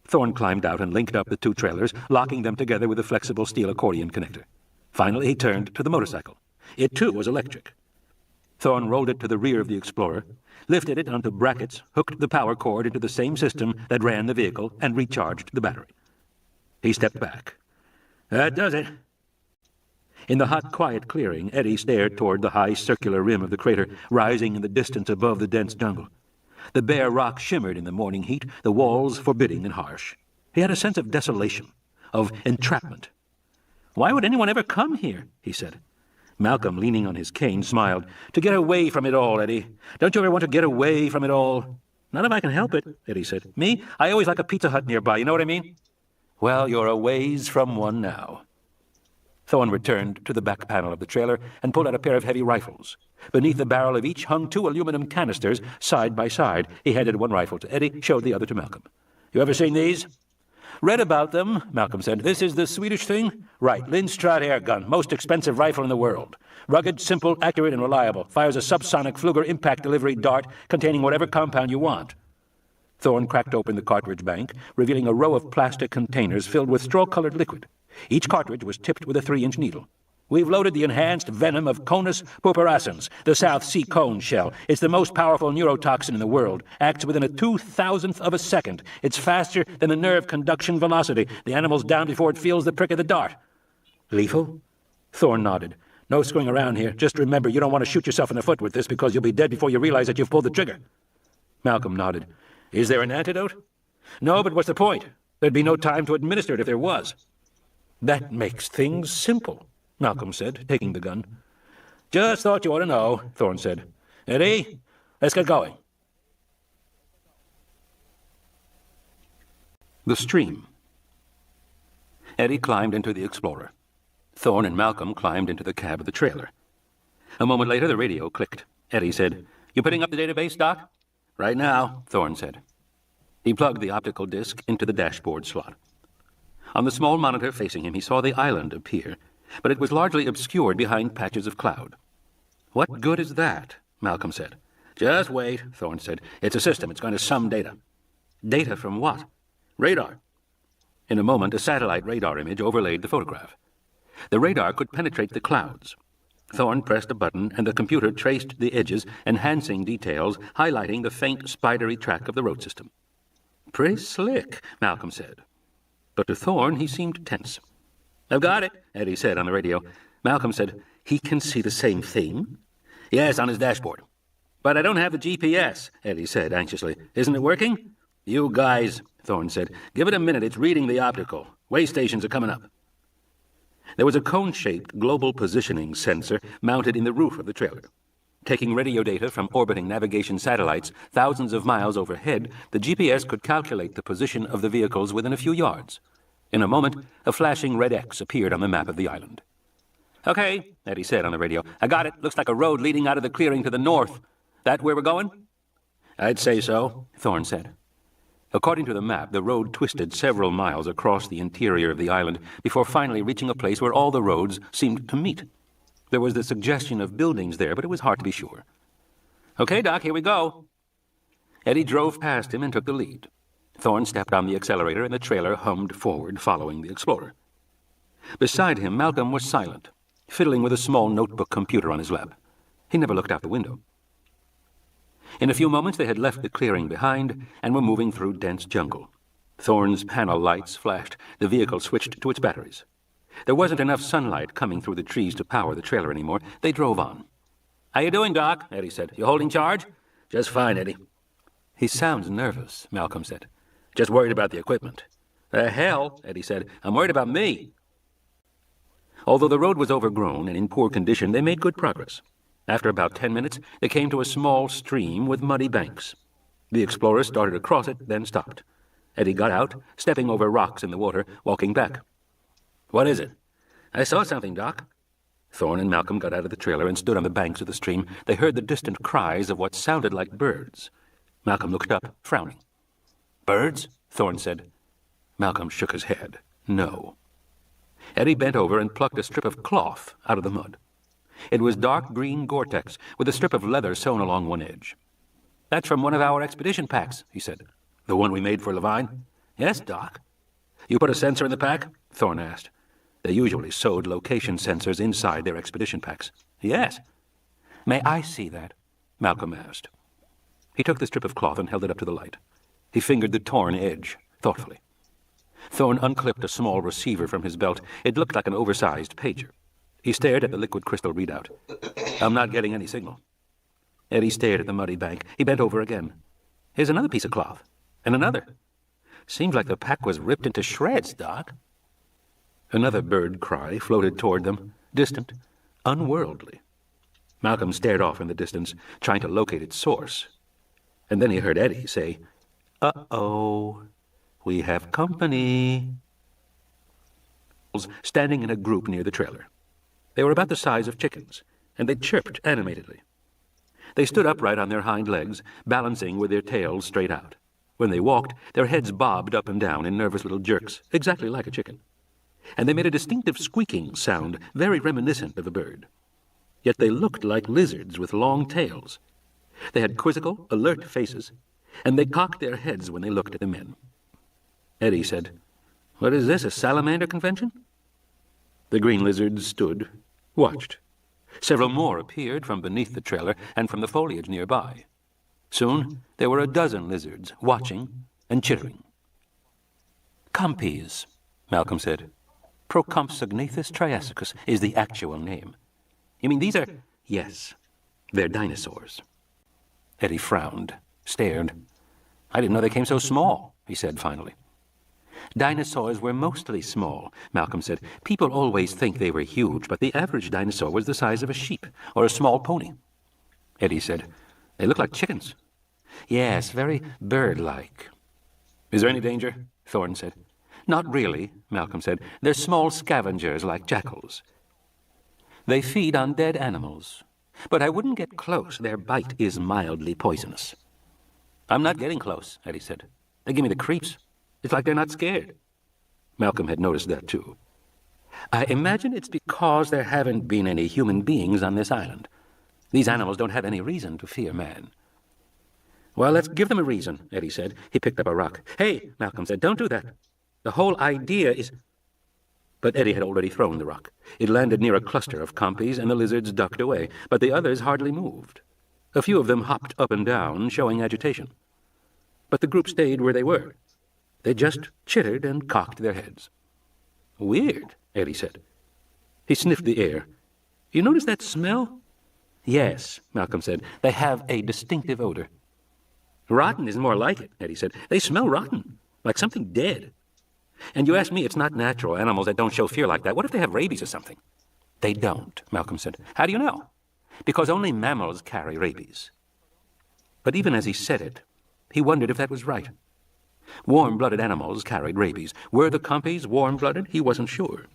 Thorne climbed out and linked up the two trailers, locking them together with a flexible steel accordion connector. Finally, he turned to the motorcycle. It, too, was electric. Thorne rolled it to the rear of the Explorer, lifted it onto brackets, hooked the power cord into the same system that ran the vehicle, and recharged the battery. He stepped back. "That does it." In the hot, quiet clearing, Eddie stared toward the high circular rim of the crater, rising in the distance above the dense jungle. The bare rock shimmered in the morning heat, the walls forbidding and harsh. He had a sense of desolation, of entrapment. "Why would anyone ever come here?" he said. Malcolm, leaning on his cane, smiled. To get away from it all, Eddie. Don't you ever want to get away from it all? Not if I can help it, Eddie said. Me? I always like a Pizza Hut nearby, you know what I mean? Well, you're a ways from one now. Thorne returned to the back panel of the trailer and pulled out a pair of heavy rifles. Beneath the barrel of each hung 2 aluminum canisters, side by side. He handed one rifle to Eddie, showed the other to Malcolm. You ever seen these? Read about them, Malcolm said. This is the Swedish thing? Right, Lindstrad air gun, most expensive rifle in the world. Rugged, simple, accurate, and reliable. Fires a subsonic Fluger impact delivery dart containing whatever compound you want. Thorne cracked open the cartridge bank, revealing a row of plastic containers filled with straw-colored liquid. Each cartridge was tipped with a 3-inch needle. We've loaded the enhanced venom of Conus purpurascens, the South Sea cone shell. It's the most powerful neurotoxin in the world. Acts within a 2,000th of a second. It's faster than the nerve conduction velocity. The animal's down before it feels the prick of the dart. Lethal? Thorne nodded. No screwing around here. Just remember, you don't want to shoot yourself in the foot with this because you'll be dead before you realize that you've pulled the trigger. Malcolm nodded. Is there an antidote? No, but what's the point? There'd be no time to administer it if there was. That makes things simple, Malcolm said, taking the gun. Just thought you ought to know, Thorne said. Eddie, let's get going. The stream. Eddie climbed into the Explorer. Thorne and Malcolm climbed into the cab of the trailer. A moment later, the radio clicked. Eddie said, You putting up the database, Doc? Right now, Thorne said. He plugged the optical disc into the dashboard slot. On the small monitor facing him, he saw the island appear, but it was largely obscured behind patches of cloud. What good is that? Malcolm said. Just wait, Thorne said. It's a system. It's going to sum data. Data from what? Radar. In a moment, a satellite radar image overlaid the photograph. The radar could penetrate the clouds. Thorne pressed a button, and the computer traced the edges, enhancing details, highlighting the faint, spidery track of the road system. Pretty slick, Malcolm said. But to Thorne, he seemed tense. I've got it, Eddie said on the radio. Malcolm said, He can see the same thing? Yes, on his dashboard. But I don't have the GPS, Eddie said anxiously. Isn't it working? You guys, Thorne said. Give it a minute. It's reading the optical. Way stations are coming up. There was a cone-shaped global positioning sensor mounted in the roof of the trailer. Taking radio data from orbiting navigation satellites thousands of miles overhead, the GPS could calculate the position of the vehicles within a few yards. In a moment, a flashing red X appeared on the map of the island. Okay, Eddie said on the radio. I got it. Looks like a road leading out of the clearing to the north. That where we're going? I'd say so, Thorne said. According to the map, the road twisted several miles across the interior of the island before finally reaching a place where all the roads seemed to meet. There was the suggestion of buildings there, but it was hard to be sure. Okay, Doc, here we go. Eddie drove past him and took the lead. Thorne stepped on the accelerator and the trailer hummed forward, following the Explorer. Beside him, Malcolm was silent, fiddling with a small notebook computer on his lap. He never looked out the window. In a few moments, they had left the clearing behind and were moving through dense jungle. Thorne's panel lights flashed. The vehicle switched to its batteries. There wasn't enough sunlight coming through the trees to power the trailer anymore. They drove on. How you doing, Doc? Eddie said. You holding charge? Just fine, Eddie. He sounds nervous, Malcolm said. Just worried about the equipment. The hell, Eddie said. I'm worried about me. Although the road was overgrown and in poor condition, they made good progress. After about 10 minutes, they came to a small stream with muddy banks. The Explorer started across it, then stopped. Eddie got out, stepping over rocks in the water, walking back. What is it? I saw something, Doc. Thorne and Malcolm got out of the trailer and stood on the banks of the stream. They heard the distant cries of what sounded like birds. Malcolm looked up, frowning. Birds? Thorne said. Malcolm shook his head. No. Eddie bent over and plucked a strip of cloth out of the mud. It was dark green Gore-Tex, with a strip of leather sewn along one edge. That's from one of our expedition packs, he said. The one we made for Levine? Yes, Doc. You put a sensor in the pack? Thorne asked. They usually sewed location sensors inside their expedition packs. Yes. May I see that? Malcolm asked. He took the strip of cloth and held it up to the light. He fingered the torn edge, thoughtfully. Thorne unclipped a small receiver from his belt. It looked like an oversized pager. He stared at the liquid crystal readout. I'm not getting any signal. Eddie stared at the muddy bank. He bent over again. Here's another piece of cloth. And another. Seems like the pack was ripped into shreds, Doc. Another bird cry floated toward them, distant, unworldly. Malcolm stared off in the distance, trying to locate its source. And then he heard Eddie say, "Uh-oh, we have company." Standing in a group near the trailer. They were about the size of chickens, and they chirped animatedly. They stood upright on their hind legs, balancing with their tails straight out. When they walked, their heads bobbed up and down in nervous little jerks, exactly like a chicken. And they made a distinctive squeaking sound, very reminiscent of a bird. Yet they looked like lizards with long tails. They had quizzical, alert faces, and they cocked their heads when they looked at the men. Eddie said, "What is this, a salamander convention?" The green lizards stood, watched. Several more appeared from beneath the trailer and from the foliage nearby. Soon there were a dozen lizards, watching and chittering. "Compies," Malcolm said. "Procompsognathus triassicus is the actual name." "You mean these are—" "Yes, they're dinosaurs." Eddie frowned, stared. "I didn't know they came so small," he said finally. "Dinosaurs were mostly small," Malcolm said. "People always think they were huge, but the average dinosaur was the size of a sheep or a small pony." Eddie said, "They look like chickens." "Yes, very bird-like." "Is there any danger?" Thorne said. "Not really," Malcolm said. "They're small scavengers like jackals. They feed on dead animals. But I wouldn't get close. Their bite is mildly poisonous." "I'm not getting close," Eddie said. "They give me the creeps. It's like they're not scared." Malcolm had noticed that, too. "I imagine it's because there haven't been any human beings on this island. These animals don't have any reason to fear man." "Well, let's give them a reason," Eddie said. He picked up a rock. "Hey," Malcolm said, "don't do that. The whole idea is—" But Eddie had already thrown the rock. It landed near a cluster of compies, and the lizards ducked away, but the others hardly moved. A few of them hopped up and down, showing agitation. But the group stayed where they were. They just chittered and cocked their heads. "Weird," Eddie said. He sniffed the air. "You notice that smell?" "Yes," Malcolm said. "They have a distinctive odor." "Rotten is more like it," Eddie said. "They smell rotten, like something dead. And you ask me it's not natural, animals that don't show fear like that. What if they have rabies or something?" "They don't," Malcolm said. "How do you know?" "Because only mammals carry rabies." But even as he said it, he wondered if that was right. Warm-blooded animals carried rabies. Were the compies warm-blooded? He wasn't sure.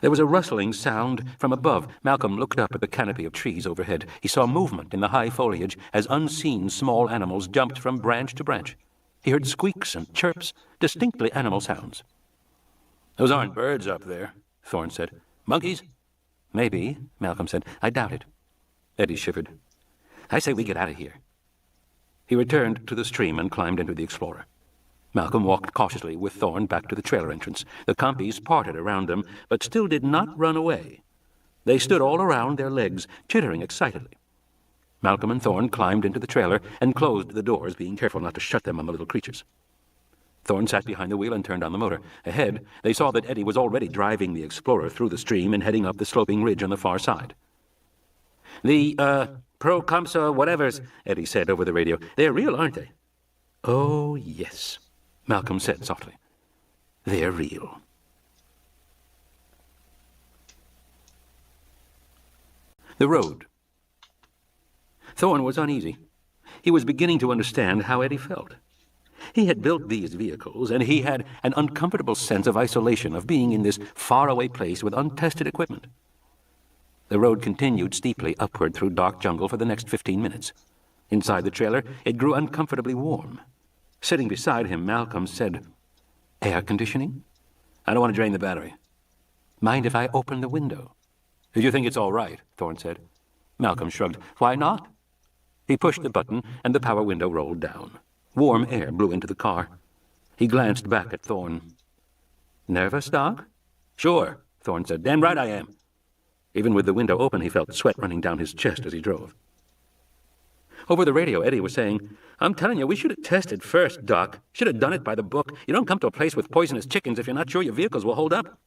There was a rustling sound from above. Malcolm looked up at the canopy of trees overhead. He saw movement in the high foliage as unseen small animals jumped from branch to branch. He heard squeaks and chirps, distinctly animal sounds. "Those aren't birds up there," Thorne said. "Monkeys?" "Maybe," Malcolm said. "I doubt it." Eddie shivered. "I say we get out of here." He returned to the stream and climbed into the Explorer. Malcolm walked cautiously with Thorne back to the trailer entrance. The compies parted around them, but still did not run away. They stood all around their legs, chittering excitedly. Malcolm and Thorne climbed into the trailer and closed the doors, being careful not to shut them on the little creatures. Thorne sat behind the wheel and turned on the motor. Ahead, they saw that Eddie was already driving the Explorer through the stream and heading up the sloping ridge on the far side. "The, Procompsa whatevers," Eddie said over the radio. "They're real, aren't they?" "Oh, yes," Malcolm said softly. "They're real." The road. Thorne was uneasy. He was beginning to understand how Eddie felt. He had built these vehicles, and he had an uncomfortable sense of isolation, of being in this faraway place with untested equipment. The road continued steeply upward through dark jungle for the next 15 minutes. Inside the trailer, it grew uncomfortably warm. Sitting beside him, Malcolm said, "Air conditioning?" "I don't want to drain the battery." "Mind if I open the window?" "If you think it's all right," Thorne said. Malcolm shrugged. "Why not?" He pushed the button, and the power window rolled down. Warm air blew into the car. He glanced back at Thorne. "Nervous, Doc?" "Sure," Thorne said. "Damn right I am." Even with the window open, he felt sweat running down his chest as he drove. Over the radio, Eddie was saying, "I'm telling you, we should have tested first, Doc. Should have done it by the book. You don't come to a place with poisonous chickens if you're not sure your vehicles will hold up."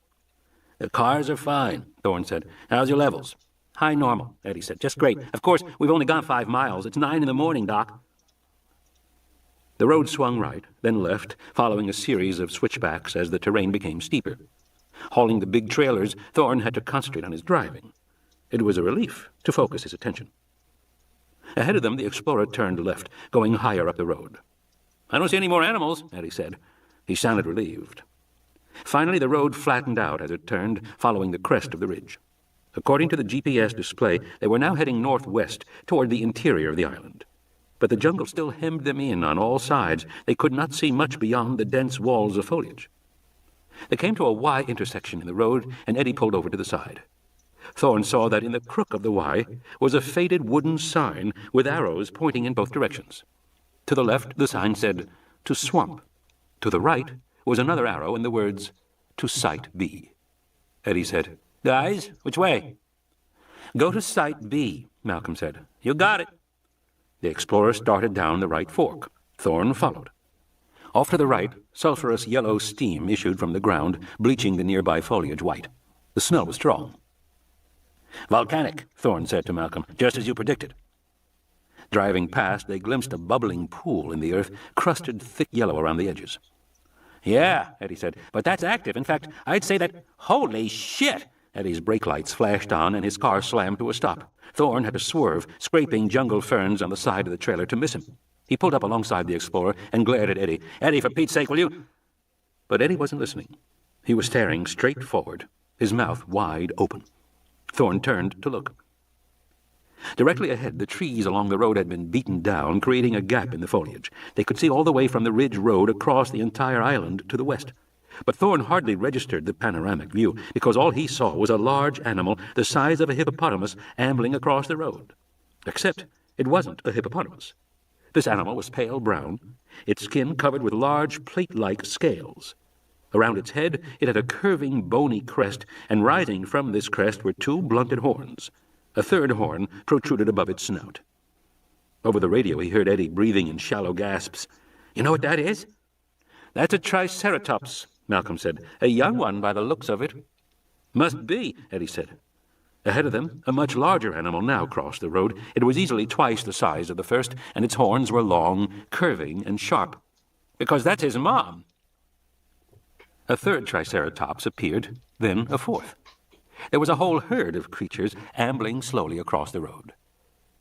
"The cars are fine," Thorne said. "How's your levels?" "High normal," Eddie said. "Just great. Of course, we've only gone 5 miles. It's 9 in the morning, Doc." The road swung right, then left, following a series of switchbacks as the terrain became steeper. Hauling the big trailers, Thorne had to concentrate on his driving. It was a relief to focus his attention. Ahead of them, the explorer turned left, going higher up the road. "I don't see any more animals," Eddie said. He sounded relieved. Finally, the road flattened out as it turned, following the crest of the ridge. According to the GPS display, they were now heading northwest toward the interior of the island. But the jungle still hemmed them in on all sides. They could not see much beyond the dense walls of foliage. They came to a Y intersection in the road, and Eddie pulled over to the side. Thorne saw that in the crook of the Y was a faded wooden sign with arrows pointing in both directions. To the left, the sign said, "To Swamp." To the right was another arrow and the words, "To Site B." Eddie said, "Guys, which way?" "Go to Site B," Malcolm said. "You got it." The explorer started down the right fork. Thorne followed. Off to the right, sulphurous yellow steam issued from the ground, bleaching the nearby foliage white. The smell was strong. "Volcanic," Thorne said to Malcolm, "just as you predicted." Driving past, they glimpsed a bubbling pool in the earth, crusted thick yellow around the edges. "Yeah," Eddie said, "but that's active. In fact, I'd say that—" "Holy shit!" Eddie's brake lights flashed on, and his car slammed to a stop. Thorne had to swerve, scraping jungle ferns on the side of the trailer to miss him. He pulled up alongside the explorer and glared at Eddie. "Eddie, for Pete's sake, will you—" But Eddie wasn't listening. He was staring straight forward, his mouth wide open. Thorne turned to look. Directly ahead, the trees along the road had been beaten down, creating a gap in the foliage. They could see all the way from the ridge road across the entire island to the west. But Thorne hardly registered the panoramic view, because all he saw was a large animal the size of a hippopotamus ambling across the road. Except it wasn't a hippopotamus. This animal was pale brown, its skin covered with large plate-like scales. Around its head it had a curving, bony crest, and rising from this crest were two blunted horns. A third horn protruded above its snout. Over the radio he heard Eddie breathing in shallow gasps. "You know what that is?" "That's a triceratops," Malcolm said. "A young one by the looks of it." "Must be," Eddie said. Ahead of them, a much larger animal now crossed the road. It was easily twice the size of the first, and its horns were long, curving, and sharp. "Because that's his mom." A third triceratops appeared, then a fourth. There was a whole herd of creatures ambling slowly across the road.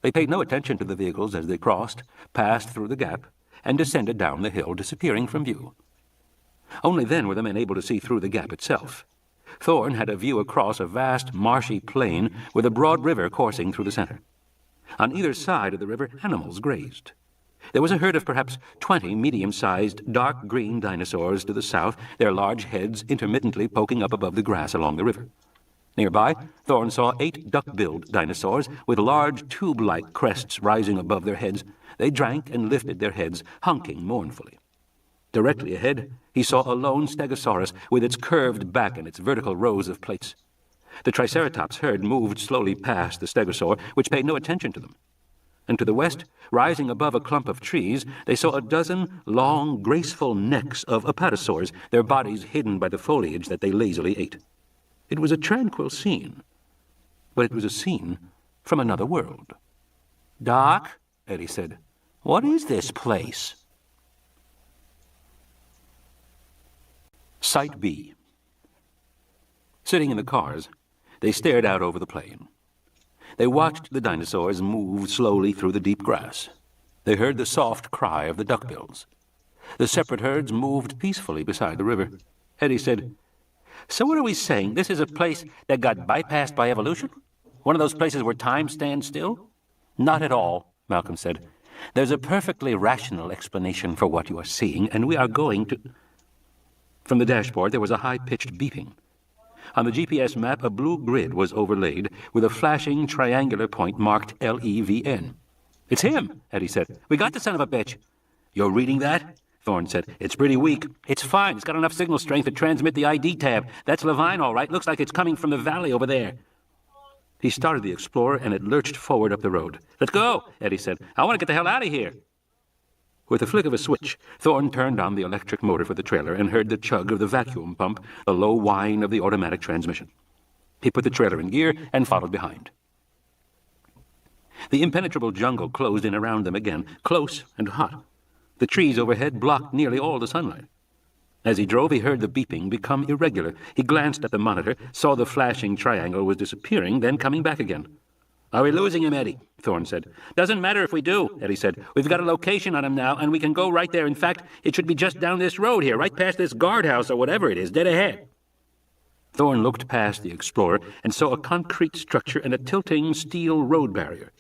They paid no attention to the vehicles as they crossed, passed through the gap, and descended down the hill, disappearing from view. Only then were the men able to see through the gap itself. Thorne had a view across a vast, marshy plain with a broad river coursing through the center. On either side of the river, animals grazed. There was a herd of perhaps 20 medium-sized, dark green dinosaurs to the south, their large heads intermittently poking up above the grass along the river. Nearby, Thorne saw 8 duck-billed dinosaurs with large tube-like crests rising above their heads. They drank and lifted their heads, honking mournfully. Directly ahead, he saw a lone stegosaurus with its curved back and its vertical rows of plates. The triceratops herd moved slowly past the stegosaur, which paid no attention to them. And to the west, rising above a clump of trees, they saw a dozen long, graceful necks of apatosaurs, their bodies hidden by the foliage that they lazily ate. It was a tranquil scene, but it was a scene from another world. "Doc," Eddie said, "what is this place?" Site B. Sitting in the cars, they stared out over the plain. They watched the dinosaurs move slowly through the deep grass. They heard the soft cry of the duckbills. The separate herds moved peacefully beside the river. Eddie said, "So what are we saying? This is a place that got bypassed by evolution? One of those places where time stands still?" "Not at all," Malcolm said. "There's a perfectly rational explanation for what you are seeing, and we are going to—" From the dashboard there was a high-pitched beeping. On the GPS map, a blue grid was overlaid with a flashing triangular point marked LEVN. "It's him," Eddie said. "We got the son of a bitch." "You're reading that?" Thorne said. "It's pretty weak." "It's fine. It's got enough signal strength to transmit the ID tab. That's Levine, all right. Looks like it's coming from the valley over there." He started the Explorer, and it lurched forward up the road. "Let's go," Eddie said. "I want to get the hell out of here." With a flick of a switch, Thorne turned on the electric motor for the trailer and heard the chug of the vacuum pump, the low whine of the automatic transmission. He put the trailer in gear and followed behind. The impenetrable jungle closed in around them again, close and hot. The trees overhead blocked nearly all the sunlight. As he drove, he heard the beeping become irregular. He glanced at the monitor, saw the flashing triangle was disappearing, then coming back again. "Are we losing him, Eddie?" Thorne said. "Doesn't matter if we do," Eddie said. "We've got a location on him now, and we can go right there. In fact, it should be just down this road here, right past this guardhouse or whatever it is, dead ahead." Thorne looked past the Explorer and saw a concrete structure and a tilting steel road barrier.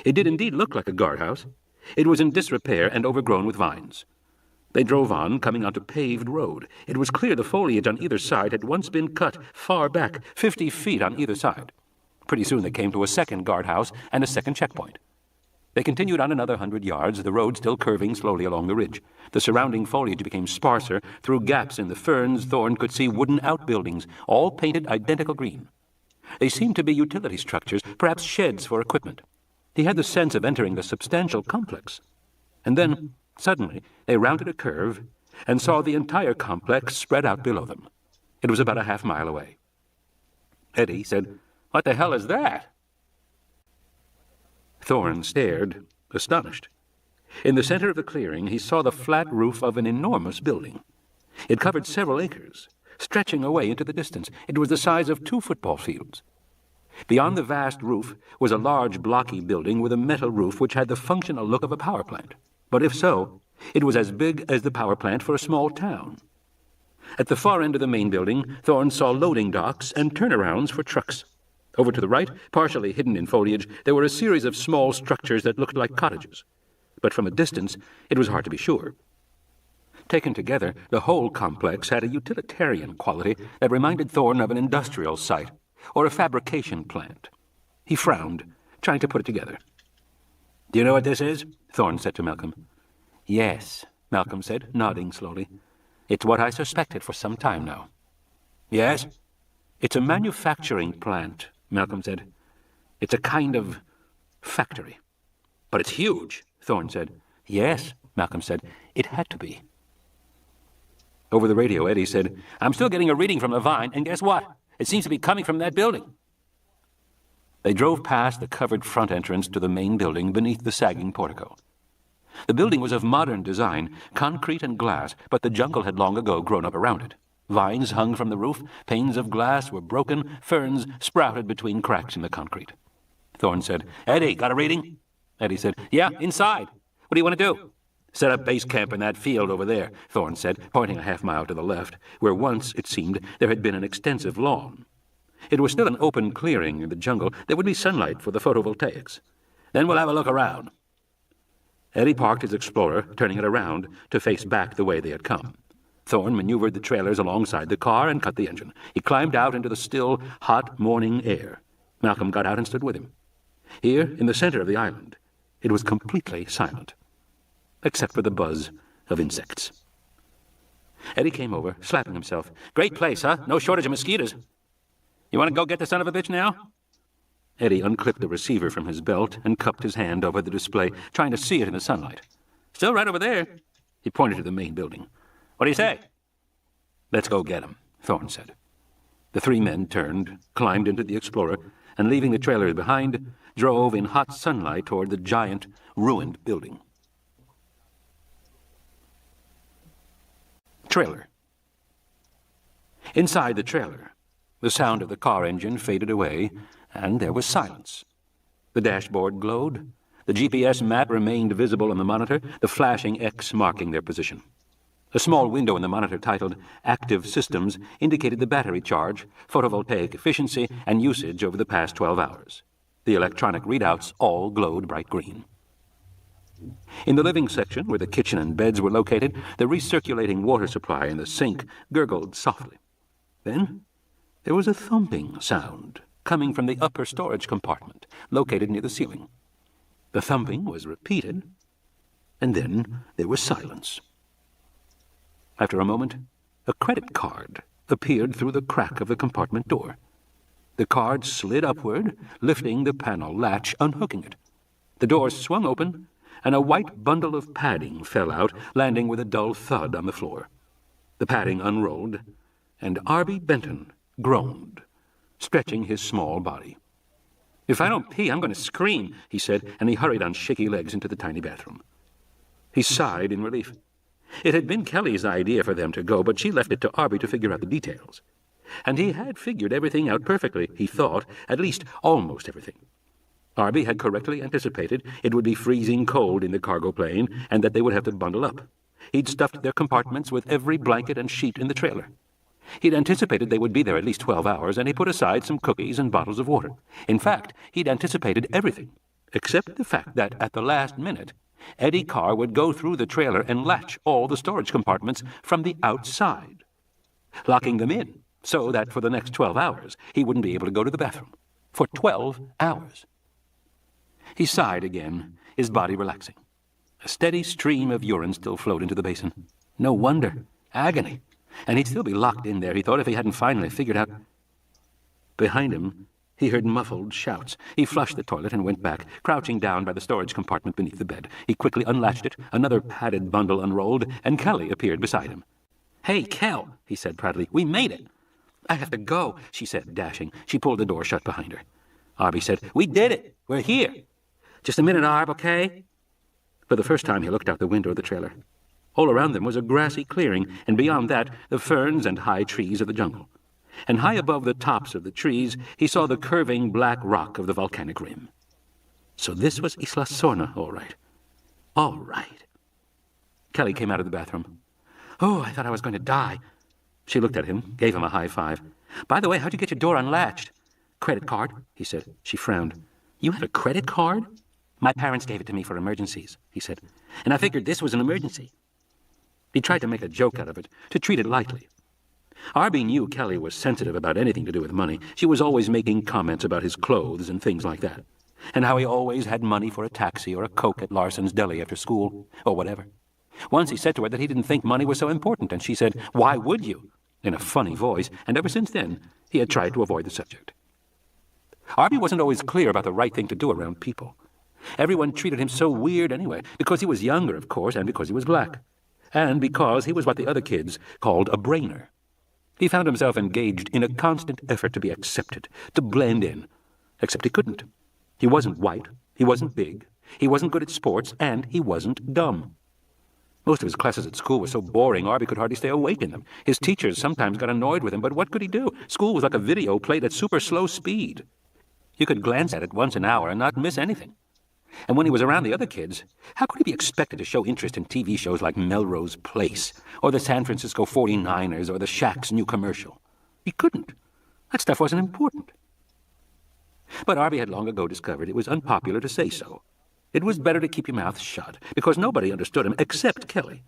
It did indeed look like a guardhouse. It was in disrepair and overgrown with vines. They drove on, coming onto paved road. It was clear the foliage on either side had once been cut far back, 50 feet on either side. Pretty soon they came to a second guardhouse and a second checkpoint. They continued on another 100 yards, the road still curving slowly along the ridge. The surrounding foliage became sparser. Through gaps in the ferns, Thorne could see wooden outbuildings, all painted identical green. They seemed to be utility structures, perhaps sheds for equipment. He had the sense of entering a substantial complex. And then, suddenly, they rounded a curve and saw the entire complex spread out below them. It was about a half-mile away. Eddie said, "What the hell is that?" Thorne stared, astonished. In the center of the clearing, he saw the flat roof of an enormous building. It covered several acres, stretching away into the distance. It was the size of 2 football fields. Beyond the vast roof was a large, blocky building with a metal roof which had the functional look of a power plant. But if so, it was as big as the power plant for a small town. At the far end of the main building, Thorne saw loading docks and turnarounds for trucks. Over to the right, partially hidden in foliage, there were a series of small structures that looked like cottages. But from a distance, it was hard to be sure. Taken together, the whole complex had a utilitarian quality that reminded Thorne of an industrial site or a fabrication plant. He frowned, trying to put it together. "Do you know what this is?" Thorne said to Malcolm. "Yes," Malcolm said, nodding slowly. "It's what I suspected for some time now." "Yes?" "It's a manufacturing plant," Malcolm said. "It's a kind of factory." "But it's huge," Thorne said. "Yes," Malcolm said. "It had to be." Over the radio, Eddie said, "I'm still getting a reading from the vine, and guess what? It seems to be coming from that building." They drove past the covered front entrance to the main building beneath the sagging portico. The building was of modern design, concrete and glass, but the jungle had long ago grown up around it. Vines hung from the roof, panes of glass were broken, ferns sprouted between cracks in the concrete. Thorne said, "Eddie, got a reading?" Eddie said, "Yeah, inside. What do you want to do?" "Set up base camp in that field over there," Thorne said, pointing a half-mile to the left, where once, it seemed, there had been an extensive lawn. It was still an open clearing in the jungle. There would be sunlight for the photovoltaics. "Then we'll have a look around." Eddie parked his Explorer, turning it around to face back the way they had come. Thorne maneuvered the trailers alongside the car and cut the engine. He climbed out into the still, hot morning air. Malcolm got out and stood with him. Here, in the center of the island, it was completely silent, except for the buzz of insects. Eddie came over, slapping himself. "Great place, huh? No shortage of mosquitoes. You want to go get the son of a bitch now?" Eddie unclipped the receiver from his belt and cupped his hand over the display, trying to see it in the sunlight. "Still right over there." He pointed to the main building. "What do you say?" "Let's go get him," Thorne said. The 3 men turned, climbed into the Explorer, and leaving the trailers behind, drove in hot sunlight toward the giant, ruined building. Trailer. Inside the trailer, the sound of the car engine faded away, and there was silence. The dashboard glowed. The GPS map remained visible on the monitor, the flashing X marking their position. A small window in the monitor titled Active Systems indicated the battery charge, photovoltaic efficiency, and usage over the past 12 hours. The electronic readouts all glowed bright green. In the living section, where the kitchen and beds were located, the recirculating water supply in the sink gurgled softly. Then there was a thumping sound coming from the upper storage compartment, located near the ceiling. The thumping was repeated, and then there was silence. After a moment, a credit card appeared through the crack of the compartment door. The card slid upward, lifting the panel latch, unhooking it. The door swung open, and a white bundle of padding fell out, landing with a dull thud on the floor. The padding unrolled, and Arby Benton groaned, stretching his small body. "If I don't pee, I'm going to scream," he said, and he hurried on shaky legs into the tiny bathroom. He sighed in relief. It had been Kelly's idea for them to go, but she left it to Arby to figure out the details. And he had figured everything out perfectly, he thought, at least almost everything. Arby had correctly anticipated it would be freezing cold in the cargo plane and that they would have to bundle up. He'd stuffed their compartments with every blanket and sheet in the trailer. He'd anticipated they would be there at least 12 hours, and he put aside some cookies and bottles of water. In fact, he'd anticipated everything, except the fact that at the last minute, Eddie Carr would go through the trailer and latch all the storage compartments from the outside, locking them in so that for the next 12 hours he wouldn't be able to go to the bathroom. For 12 hours. He sighed again, his body relaxing. A steady stream of urine still flowed into the basin. No wonder. Agony. And he'd still be locked in there, he thought, if he hadn't finally figured out. Behind him, he heard muffled shouts. He flushed the toilet and went back, crouching down by the storage compartment beneath the bed. He quickly unlatched it, another padded bundle unrolled, and Kelly appeared beside him. "Hey, Kel," he said proudly, "we made it." "I have to go," she said, dashing. She pulled the door shut behind her. Arby said, "We did it. We're here. Just a minute, Arb, okay?" For the first time, he looked out the window of the trailer. All around them was a grassy clearing, and beyond that, the ferns and high trees of the jungle. And high above the tops of the trees, he saw the curving black rock of the volcanic rim. So this was Isla Sorna, all right. All right. Kelly came out of the bathroom. "Oh, I thought I was going to die." She looked at him, gave him a high five. "By the way, how'd you get your door unlatched?" "Credit card," he said. She frowned. "You have a credit card?" "My parents gave it to me for emergencies," he said. "And I figured this was an emergency." He tried to make a joke out of it, to treat it lightly. Arby knew Kelly was sensitive about anything to do with money. She was always making comments about his clothes and things like that, and how he always had money for a taxi or a Coke at Larson's Deli after school, or whatever. Once he said to her that he didn't think money was so important, and she said, "Why would you?" in a funny voice, and ever since then, he had tried to avoid the subject. Arby wasn't always clear about the right thing to do around people. Everyone treated him so weird anyway, because he was younger, of course, and because he was black. And because he was what the other kids called a brainer. He found himself engaged in a constant effort to be accepted, to blend in. Except he couldn't. He wasn't white, he wasn't big, he wasn't good at sports, and he wasn't dumb. Most of his classes at school were so boring, Arby could hardly stay awake in them. His teachers sometimes got annoyed with him, but what could he do? School was like a video played at super slow speed. You could glance at it once an hour and not miss anything. And when he was around the other kids, how could he be expected to show interest in TV shows like Melrose Place, or the San Francisco 49ers, or the Shaq's new commercial? He couldn't. That stuff wasn't important. But Arby had long ago discovered it was unpopular to say so. It was better to keep your mouth shut, because nobody understood him except Kelly.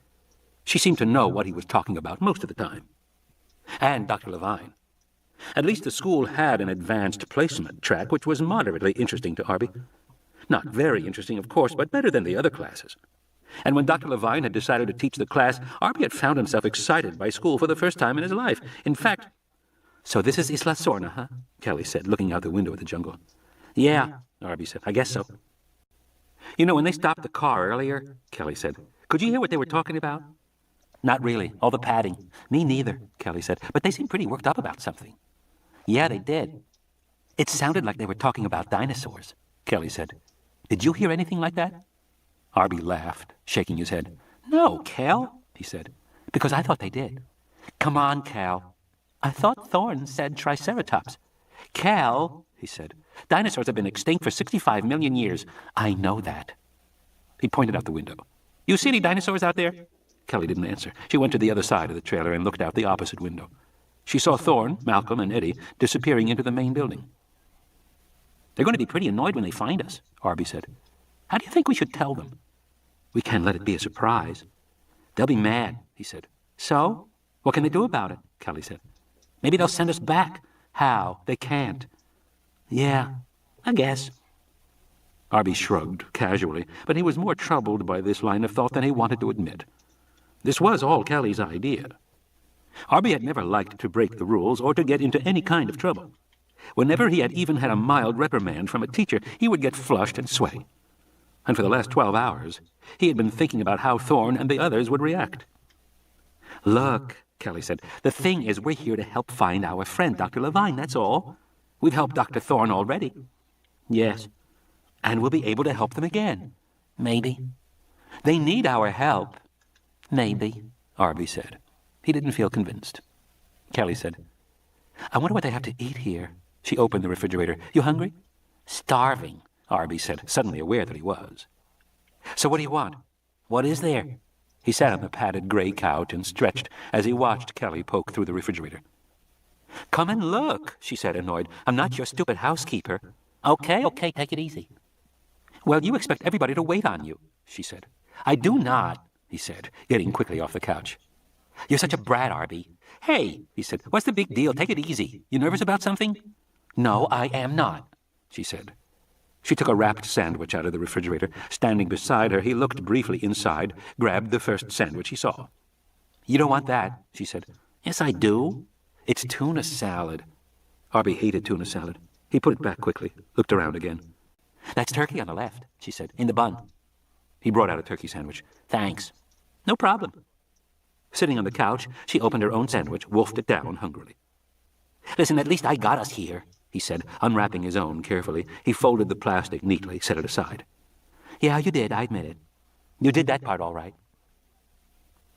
She seemed to know what he was talking about most of the time. And Dr. Levine. At least the school had an advanced placement track, which was moderately interesting to Arby. Not very interesting, of course, but better than the other classes. And when Dr. Levine had decided to teach the class, Arby had found himself excited by school for the first time in his life. In fact, "So this is Isla Sorna, huh?" Kelly said, looking out the window at the jungle. "Yeah," Arby said. "I guess so." "You know, when they stopped the car earlier," Kelly said, "could you hear what they were talking about?" "Not really. All the padding." "Me neither," Kelly said. "But they seemed pretty worked up about something." "Yeah, they did." "It sounded like they were talking about dinosaurs," Kelly said. "Did you hear anything like that?" Arby laughed, shaking his head. "No, Cal," he said, "because I thought they did." "Come on, Cal. I thought Thorne said Triceratops." "Cal," he said, "dinosaurs have been extinct for 65 million years. I know that." He pointed out the window. "You see any dinosaurs out there?" Kelly didn't answer. She went to the other side of the trailer and looked out the opposite window. She saw Thorne, Malcolm, and Eddie disappearing into the main building. "They're going to be pretty annoyed when they find us," Arby said. "How do you think we should tell them?" "We can't let it be a surprise." "They'll be mad," he said. "So? What can they do about it?" Kelly said. "Maybe they'll send us back." "How? They can't." "Yeah, I guess." Arby shrugged, casually, but he was more troubled by this line of thought than he wanted to admit. This was all Kelly's idea. Arby had never liked to break the rules or to get into any kind of trouble. Whenever he had even had a mild reprimand from a teacher, he would get flushed and sweaty. And for the last 12 hours, he had been thinking about how Thorne and the others would react. "Look," Kelly said, "the thing is we're here to help find our friend, Dr. Levine, that's all. We've helped Dr. Thorne already." "Yes. And we'll be able to help them again." "Maybe." "They need our help." Maybe, Arby said. He didn't feel convinced. Kelly said, I wonder what they have to eat here. She opened the refrigerator. You hungry? Starving, Arby said, suddenly aware that he was. So what do you want? What is there? He sat on the padded gray couch and stretched as he watched Kelly poke through the refrigerator. Come and look, she said, annoyed. I'm not your stupid housekeeper. Okay, take it easy. Well, you expect everybody to wait on you, she said. I do not, he said, getting quickly off the couch. You're such a brat, Arby. Hey, he said, what's the big deal? Take it easy. You nervous about something? No, I am not, she said. She took a wrapped sandwich out of the refrigerator. Standing beside her, he looked briefly inside, grabbed the first sandwich he saw. You don't want that, she said. Yes, I do. It's tuna salad. Arby hated tuna salad. He put it back quickly, looked around again. That's turkey on the left, she said, in the bun. He brought out a turkey sandwich. Thanks. No problem. Sitting on the couch, she opened her own sandwich, wolfed it down hungrily. Listen, at least I got us here, he said, unwrapping his own carefully. He folded the plastic neatly, set it aside. Yeah, you did, I admit it. You did that part all right.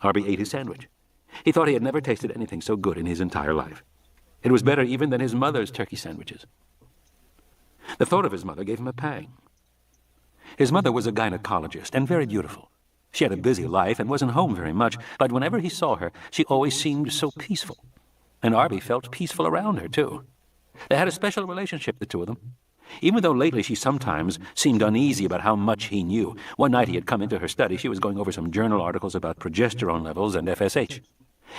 Arby ate his sandwich. He thought he had never tasted anything so good in his entire life. It was better even than his mother's turkey sandwiches. The thought of his mother gave him a pang. His mother was a gynecologist and very beautiful. She had a busy life and wasn't home very much, but whenever he saw her, she always seemed so peaceful. And Arby felt peaceful around her, too. They had a special relationship, the two of them. Even though lately she sometimes seemed uneasy about how much he knew. One night he had come into her study. She was going over some journal articles about progesterone levels and FSH.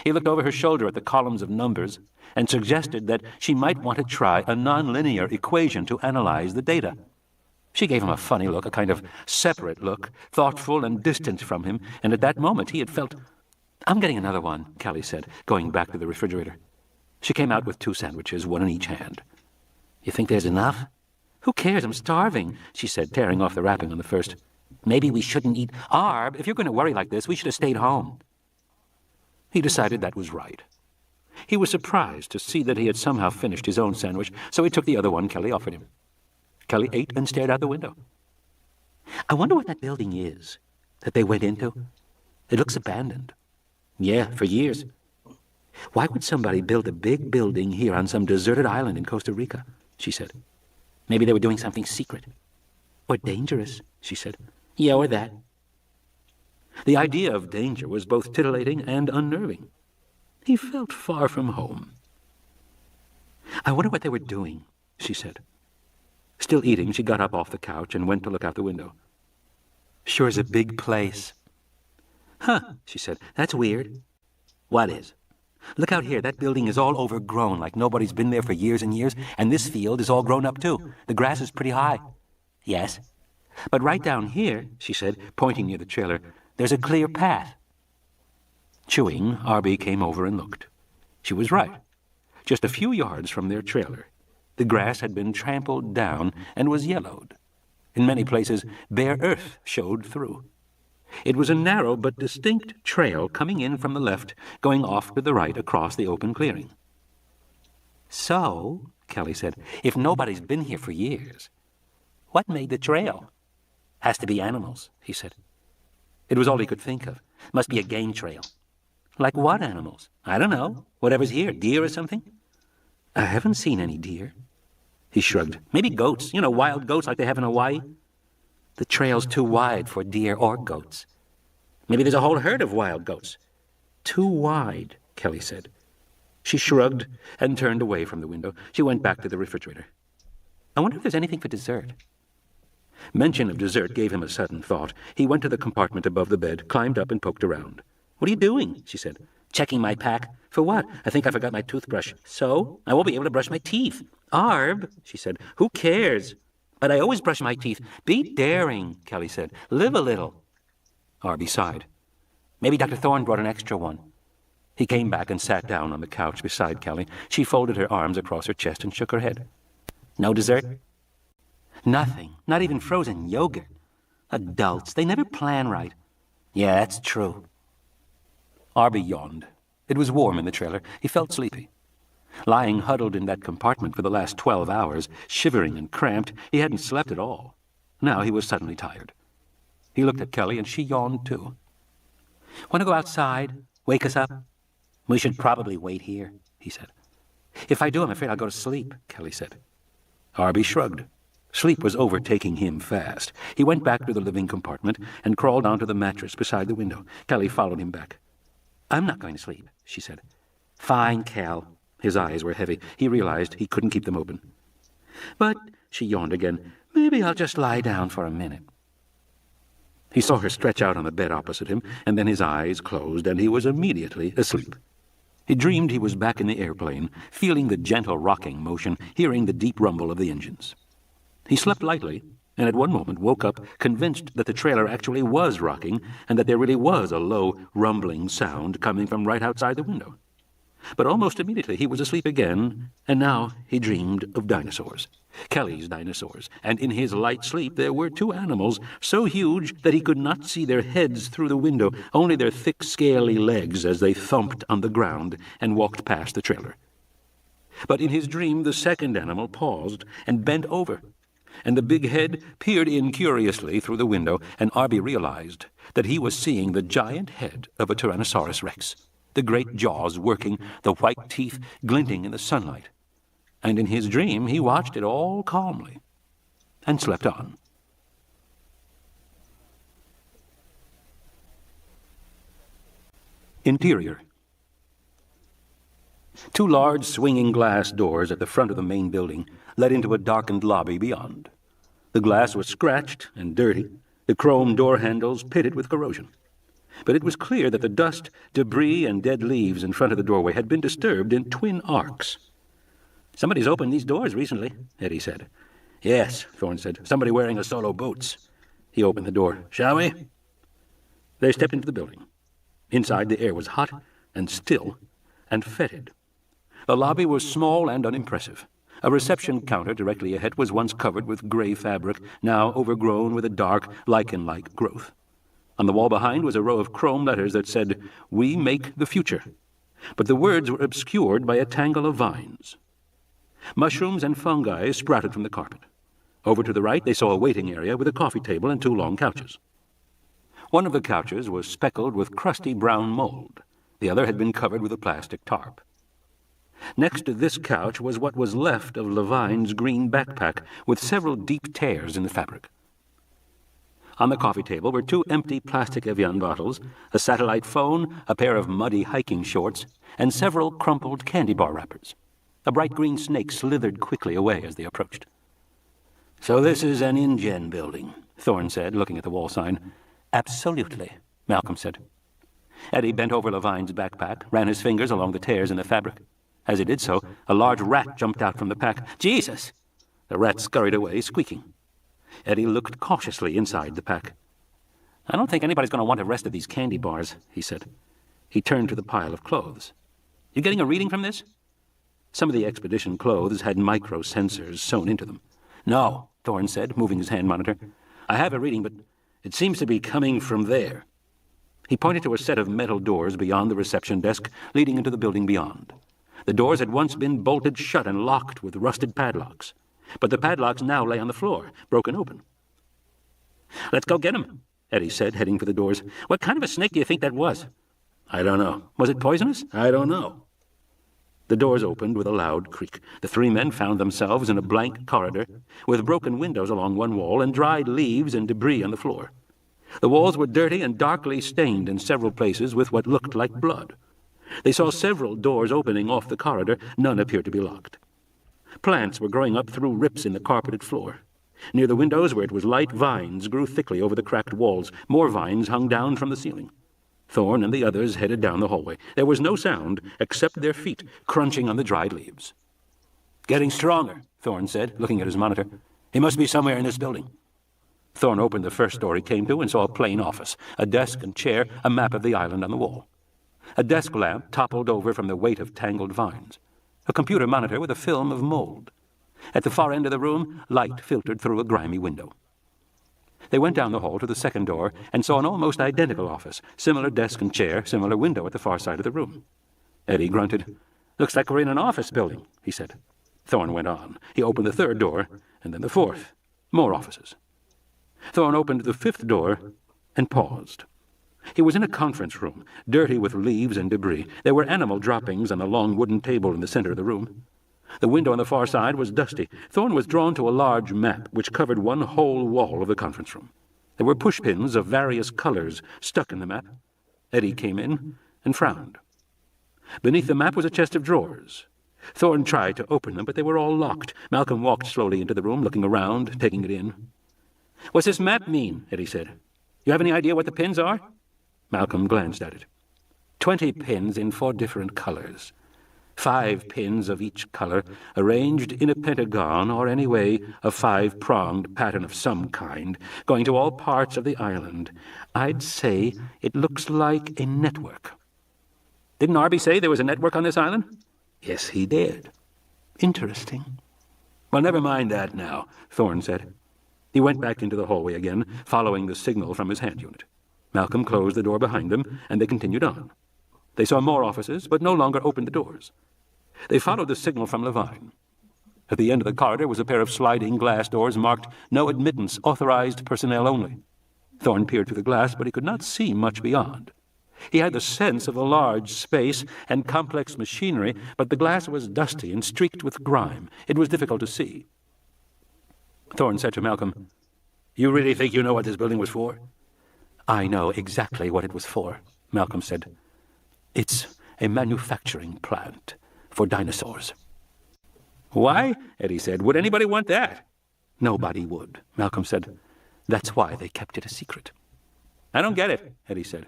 He looked over her shoulder at the columns of numbers and suggested that she might want to try a nonlinear equation to analyze the data. She gave him a funny look, a kind of separate look, thoughtful and distant from him, and at that moment he had felt... I'm getting another one, Kelly said, going back to the refrigerator. She came out with 2 sandwiches, one in each hand. You think there's enough? Who cares? I'm starving, she said, tearing off the wrapping on the first. Maybe we shouldn't eat... Arb, if you're going to worry like this, we should have stayed home. He decided that was right. He was surprised to see that he had somehow finished his own sandwich, so he took the other one Kelly offered him. Kelly ate and stared out the window. I wonder what that building is that they went into. It looks abandoned. Yeah, for years. Why would somebody build a big building here on some deserted island in Costa Rica? She said. Maybe they were doing something secret. Or dangerous, she said. Yeah, or that. The idea of danger was both titillating and unnerving. He felt far from home. I wonder what they were doing, she said. Still eating, she got up off the couch and went to look out the window. Sure is a big place. Huh, she said. That's weird. What is? Look out here. That building is all overgrown, like nobody's been there for years and years, and this field is all grown up, too. The grass is pretty high. Yes. But right down here, she said, pointing near the trailer, there's a clear path. Chewing, Arby came over and looked. She was right. Just a few yards from their trailer, the grass had been trampled down and was yellowed. In many places, bare earth showed through. It was a narrow but distinct trail coming in from the left, going off to the right across the open clearing. So, Kelly said, if nobody's been here for years, what made the trail? Has to be animals, he said. It was all he could think of. Must be a game trail. Like what animals? I don't know. Whatever's here. Deer or something? I haven't seen any deer. He shrugged. Maybe goats. You know, wild goats like they have in Hawaii. The trail's too wide for deer or goats. Maybe there's a whole herd of wild goats. Too wide, Kelly said. She shrugged and turned away from the window. She went back to the refrigerator. I wonder if there's anything for dessert. Mention of dessert gave him a sudden thought. He went to the compartment above the bed, climbed up and poked around. What are you doing? She said. Checking my pack. For what? I think I forgot my toothbrush. So? I won't be able to brush my teeth. Arb, she said. Who cares? But I always brush my teeth. Be daring, Kelly said. Live a little. Arby sighed. Maybe Dr. Thorne brought an extra one. He came back and sat down on the couch beside Kelly. She folded her arms across her chest and shook her head. No dessert? Nothing. Not even frozen yogurt. Adults, they never plan right. Yeah, that's true. Arby yawned. It was warm in the trailer. He felt sleepy. Lying huddled in that compartment for the last 12 hours, shivering and cramped, he hadn't slept at all. Now he was suddenly tired. He looked at Kelly, and she yawned too. "Want to go outside? Wake us up?" "We should probably wait here," he said. "If I do, I'm afraid I'll go to sleep," Kelly said. Arby shrugged. Sleep was overtaking him fast. He went back to the living compartment and crawled onto the mattress beside the window. Kelly followed him back. "I'm not going to sleep," she said. "Fine, Cal." His eyes were heavy. He realized he couldn't keep them open. "But," she yawned again, "maybe I'll just lie down for a minute." He saw her stretch out on the bed opposite him, and then his eyes closed, and he was immediately asleep. He dreamed he was back in the airplane, feeling the gentle rocking motion, hearing the deep rumble of the engines. He slept lightly, and at one moment woke up convinced that the trailer actually was rocking and that there really was a low, rumbling sound coming from right outside the window. But almost immediately he was asleep again, and now he dreamed of dinosaurs. Kelly's dinosaurs, and in his light sleep there were two animals so huge that he could not see their heads through the window, only their thick, scaly legs as they thumped on the ground and walked past the trailer. But in his dream the second animal paused and bent over, and the big head peered in curiously through the window, and Arby realized that he was seeing the giant head of a Tyrannosaurus Rex, the great jaws working, the white teeth glinting in the sunlight. And in his dream he watched it all calmly and slept on. Interior. Two large swinging glass doors at the front of the main building led into a darkened lobby beyond. The glass was scratched and dirty, the chrome door handles pitted with corrosion. But it was clear that the dust, debris, and dead leaves in front of the doorway had been disturbed in twin arcs. "Somebody's opened these doors recently," Eddie said. "Yes," Thorne said. "Somebody wearing a solo boots." He opened the door. "Shall we?" They stepped into the building. Inside, the air was hot and still and fetid. The lobby was small and unimpressive. A reception counter directly ahead was once covered with gray fabric, now overgrown with a dark, lichen-like growth. On the wall behind was a row of chrome letters that said, "We make the future." But the words were obscured by a tangle of vines. Mushrooms and fungi sprouted from the carpet. Over to the right they saw a waiting area with a coffee table and two long couches. One of the couches was speckled with crusty brown mold. The other had been covered with a plastic tarp. Next to this couch was what was left of Levine's green backpack, with several deep tears in the fabric. On the coffee table were two empty plastic Evian bottles, a satellite phone, a pair of muddy hiking shorts, and several crumpled candy bar wrappers. A bright green snake slithered quickly away as they approached. "So this is an InGen building," Thorne said, looking at the wall sign. "Absolutely," Malcolm said. Eddie bent over Levine's backpack, ran his fingers along the tears in the fabric. As he did so, a large rat jumped out from the pack. "Jesus!" The rat scurried away, squeaking. Eddie looked cautiously inside the pack. "I don't think anybody's going to want the rest of these candy bars," he said. He turned to the pile of clothes. "You getting a reading from this?" Some of the expedition clothes had micro-sensors sewn into them. "No," Thorne said, moving his hand monitor. "I have a reading, but it seems to be coming from there." He pointed to a set of metal doors beyond the reception desk, leading into the building beyond. The doors had once been bolted shut and locked with rusted padlocks, but the padlocks now lay on the floor, broken open. "Let's go get him," Eddie said, heading for the doors. "What kind of a snake do you think that was?" "I don't know. Was it poisonous? I don't know." The doors opened with a loud creak. The three men found themselves in a blank corridor, with broken windows along one wall and dried leaves and debris on the floor. The walls were dirty and darkly stained in several places with what looked like blood. They saw several doors opening off the corridor. None appeared to be locked. Plants were growing up through rips in the carpeted floor. Near the windows, where it was light, vines grew thickly over the cracked walls. More vines hung down from the ceiling. Thorne and the others headed down the hallway. There was no sound except their feet crunching on the dried leaves. "Getting stronger," Thorne said, looking at his monitor. "He must be somewhere in this building." Thorne opened the first door he came to and saw a plain office, a desk and chair, a map of the island on the wall. A desk lamp toppled over from the weight of tangled vines. A computer monitor with a film of mold. At the far end of the room, light filtered through a grimy window. They went down the hall to the second door and saw an almost identical office, similar desk and chair, similar window at the far side of the room. Eddie grunted. "Looks like we're in an office building," he said. Thorne went on. He opened the third door, and then the fourth. More offices. Thorne opened the fifth door and paused. He was in a conference room, dirty with leaves and debris. There were animal droppings on a long wooden table in the center of the room. The window on the far side was dusty. Thorne was drawn to a large map which covered one whole wall of the conference room. There were pushpins of various colors stuck in the map. Eddie came in and frowned. Beneath the map was a chest of drawers. Thorne tried to open them, but they were all locked. Malcolm walked slowly into the room, looking around, taking it in. "What's this map mean?" Eddie said. "You have any idea what the pins are?" Malcolm glanced at it. 20 pins in 4 different colors. 5 pins of each color, arranged in a pentagon or any way a 5-pronged pattern of some kind, going to all parts of the island. I'd say it looks like a network. Didn't Arby say there was a network on this island? Yes, he did. Interesting. Well, never mind that now, Thorne said. He went back into the hallway again, following the signal from his hand unit. Malcolm closed the door behind them, and they continued on. They saw more offices, but no longer opened the doors. They followed the signal from Levine. At the end of the corridor was a pair of sliding glass doors marked "No Admittance, Authorized Personnel Only." Thorne peered through the glass, but he could not see much beyond. He had the sense of a large space and complex machinery, but the glass was dusty and streaked with grime. It was difficult to see. Thorne said to Malcolm, "You really think you know what this building was for?" "I know exactly what it was for," Malcolm said. "It's a manufacturing plant for dinosaurs." "Why?" Eddie said. "Would anybody want that?" "Nobody would," Malcolm said. "That's why they kept it a secret." "I don't get it," Eddie said.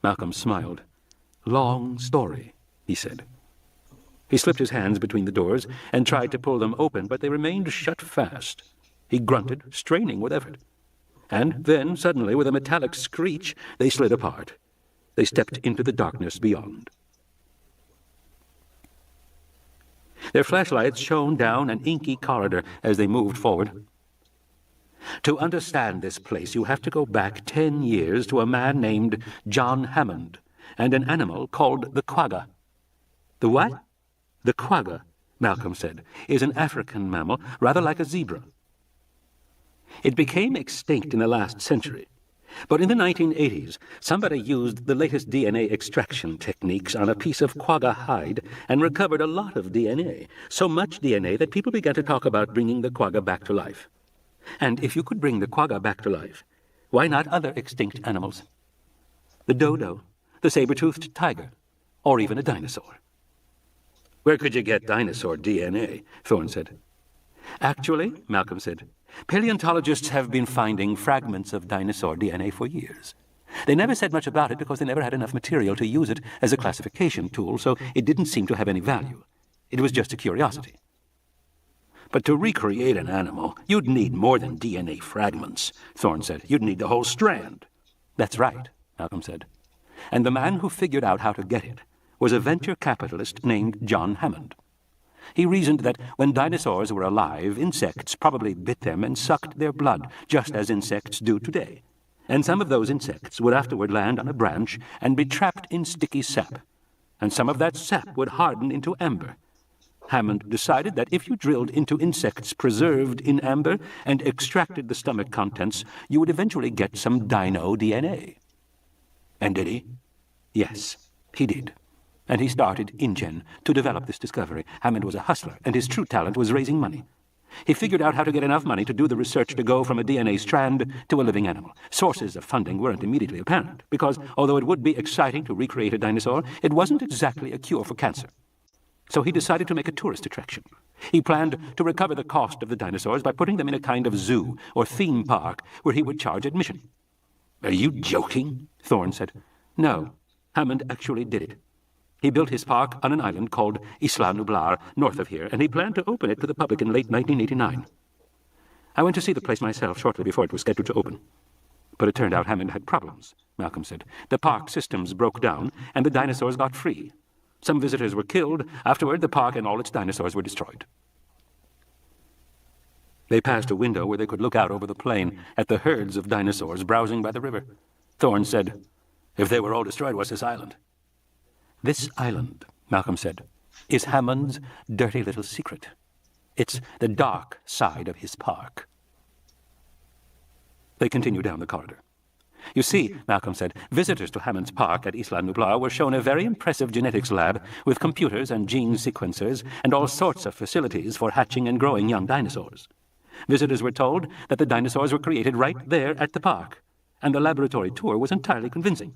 Malcolm smiled. "Long story," he said. He slipped his hands between the doors and tried to pull them open, but they remained shut fast. He grunted, straining with effort. And then, suddenly, with a metallic screech, they slid apart. They stepped into the darkness beyond. Their flashlights shone down an inky corridor as they moved forward. To understand this place, you have to go back 10 years to a man named John Hammond and an animal called the quagga. "The what?" "The quagga," Malcolm said, "is an African mammal, rather like a zebra. It became extinct in the last century. But in the 1980s, somebody used the latest DNA extraction techniques on a piece of quagga hide and recovered a lot of DNA, so much DNA that people began to talk about bringing the quagga back to life. And if you could bring the quagga back to life, why not other extinct animals? The dodo, the saber-toothed tiger, or even a dinosaur." "Where could you get dinosaur DNA?" Thorne said. "Actually," Malcolm said, "paleontologists have been finding fragments of dinosaur DNA for years. They never said much about it because they never had enough material to use it as a classification tool, so it didn't seem to have any value. It was just a curiosity." "But to recreate an animal, you'd need more than DNA fragments," Thorne said. "You'd need the whole strand." "That's right," Malcolm said. "And the man who figured out how to get it was a venture capitalist named John Hammond. He reasoned that when dinosaurs were alive, insects probably bit them and sucked their blood, just as insects do today. And some of those insects would afterward land on a branch and be trapped in sticky sap. And some of that sap would harden into amber. Hammond decided that if you drilled into insects preserved in amber and extracted the stomach contents, you would eventually get some dino DNA. And did he? Yes, he did. And he started InGen to develop this discovery. Hammond was a hustler, and his true talent was raising money. He figured out how to get enough money to do the research to go from a DNA strand to a living animal. Sources of funding weren't immediately apparent, because although it would be exciting to recreate a dinosaur, it wasn't exactly a cure for cancer. So he decided to make a tourist attraction. He planned to recover the cost of the dinosaurs by putting them in a kind of zoo or theme park where he would charge admission. "Are you joking?" Thorne said. "No, Hammond actually did it. He built his park on an island called Isla Nublar, north of here, and he planned to open it to the public in late 1989. I went to see the place myself shortly before it was scheduled to open. But it turned out Hammond had problems," Malcolm said. "The park systems broke down, and the dinosaurs got free. Some visitors were killed. Afterward, the park and all its dinosaurs were destroyed." They passed a window where they could look out over the plain at the herds of dinosaurs browsing by the river. Thorne said, "If they were all destroyed, what's this island?" "This island," Malcolm said, "is Hammond's dirty little secret. It's the dark side of his park." They continued down the corridor. You see, Malcolm said, visitors to Hammond's Park at Isla Nublar were shown a very impressive genetics lab with computers and gene sequencers and all sorts of facilities for hatching and growing young dinosaurs. Visitors were told that the dinosaurs were created right there at the park, and the laboratory tour was entirely convincing.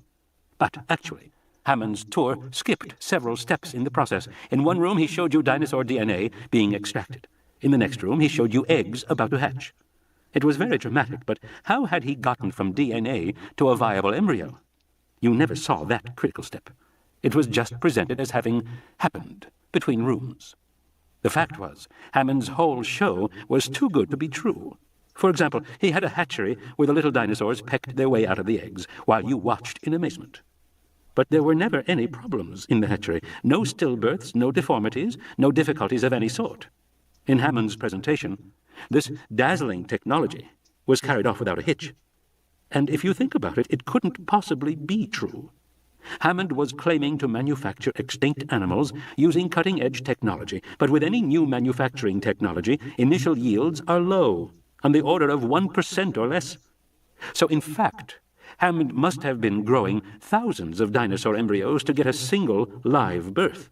But actually, Hammond's tour skipped several steps in the process. In one room, he showed you dinosaur DNA being extracted. In the next room, he showed you eggs about to hatch. It was very dramatic, but how had he gotten from DNA to a viable embryo? You never saw that critical step. It was just presented as having happened between rooms. The fact was, Hammond's whole show was too good to be true. For example, he had a hatchery where the little dinosaurs pecked their way out of the eggs, while you watched in amazement. But there were never any problems in the hatchery. No stillbirths, no deformities, no difficulties of any sort. In Hammond's presentation, this dazzling technology was carried off without a hitch. And if you think about it, it couldn't possibly be true. Hammond was claiming to manufacture extinct animals using cutting-edge technology, but with any new manufacturing technology, initial yields are low, on the order of 1% or less. So in fact, Hammond must have been growing thousands of dinosaur embryos to get a single live birth.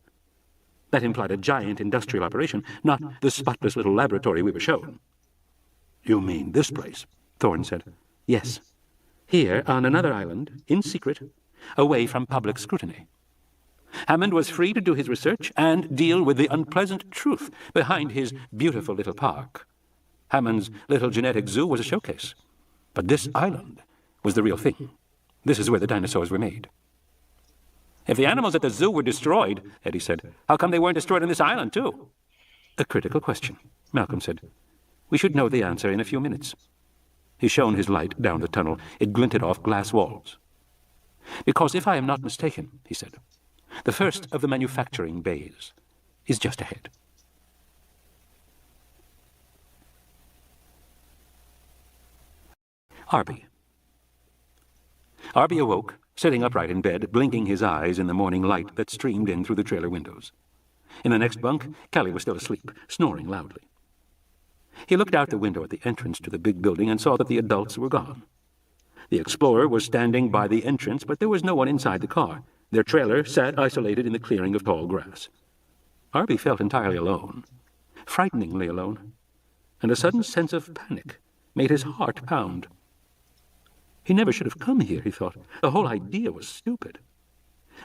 That implied a giant industrial operation, not the spotless little laboratory we were shown. You mean this place? Thorne said. Yes. Here, on another island, in secret, away from public scrutiny. Hammond was free to do his research and deal with the unpleasant truth behind his beautiful little park. Hammond's little genetic zoo was a showcase. But this island was the real thing. This is where the dinosaurs were made. If the animals at the zoo were destroyed, Eddie said, how come they weren't destroyed on this island, too? A critical question, Malcolm said. We should know the answer in a few minutes. He shone his light down the tunnel. It glinted off glass walls. Because if I am not mistaken, he said, the first of the manufacturing bays is just ahead. Arby. Arby awoke, sitting upright in bed, blinking his eyes in the morning light that streamed in through the trailer windows. In the next bunk, Kelly was still asleep, snoring loudly. He looked out the window at the entrance to the big building and saw that the adults were gone. The Explorer was standing by the entrance, but there was no one inside the car. Their trailer sat isolated in the clearing of tall grass. Arby felt entirely alone, frighteningly alone, and a sudden sense of panic made his heart pound. He never should have come here, he thought. The whole idea was stupid.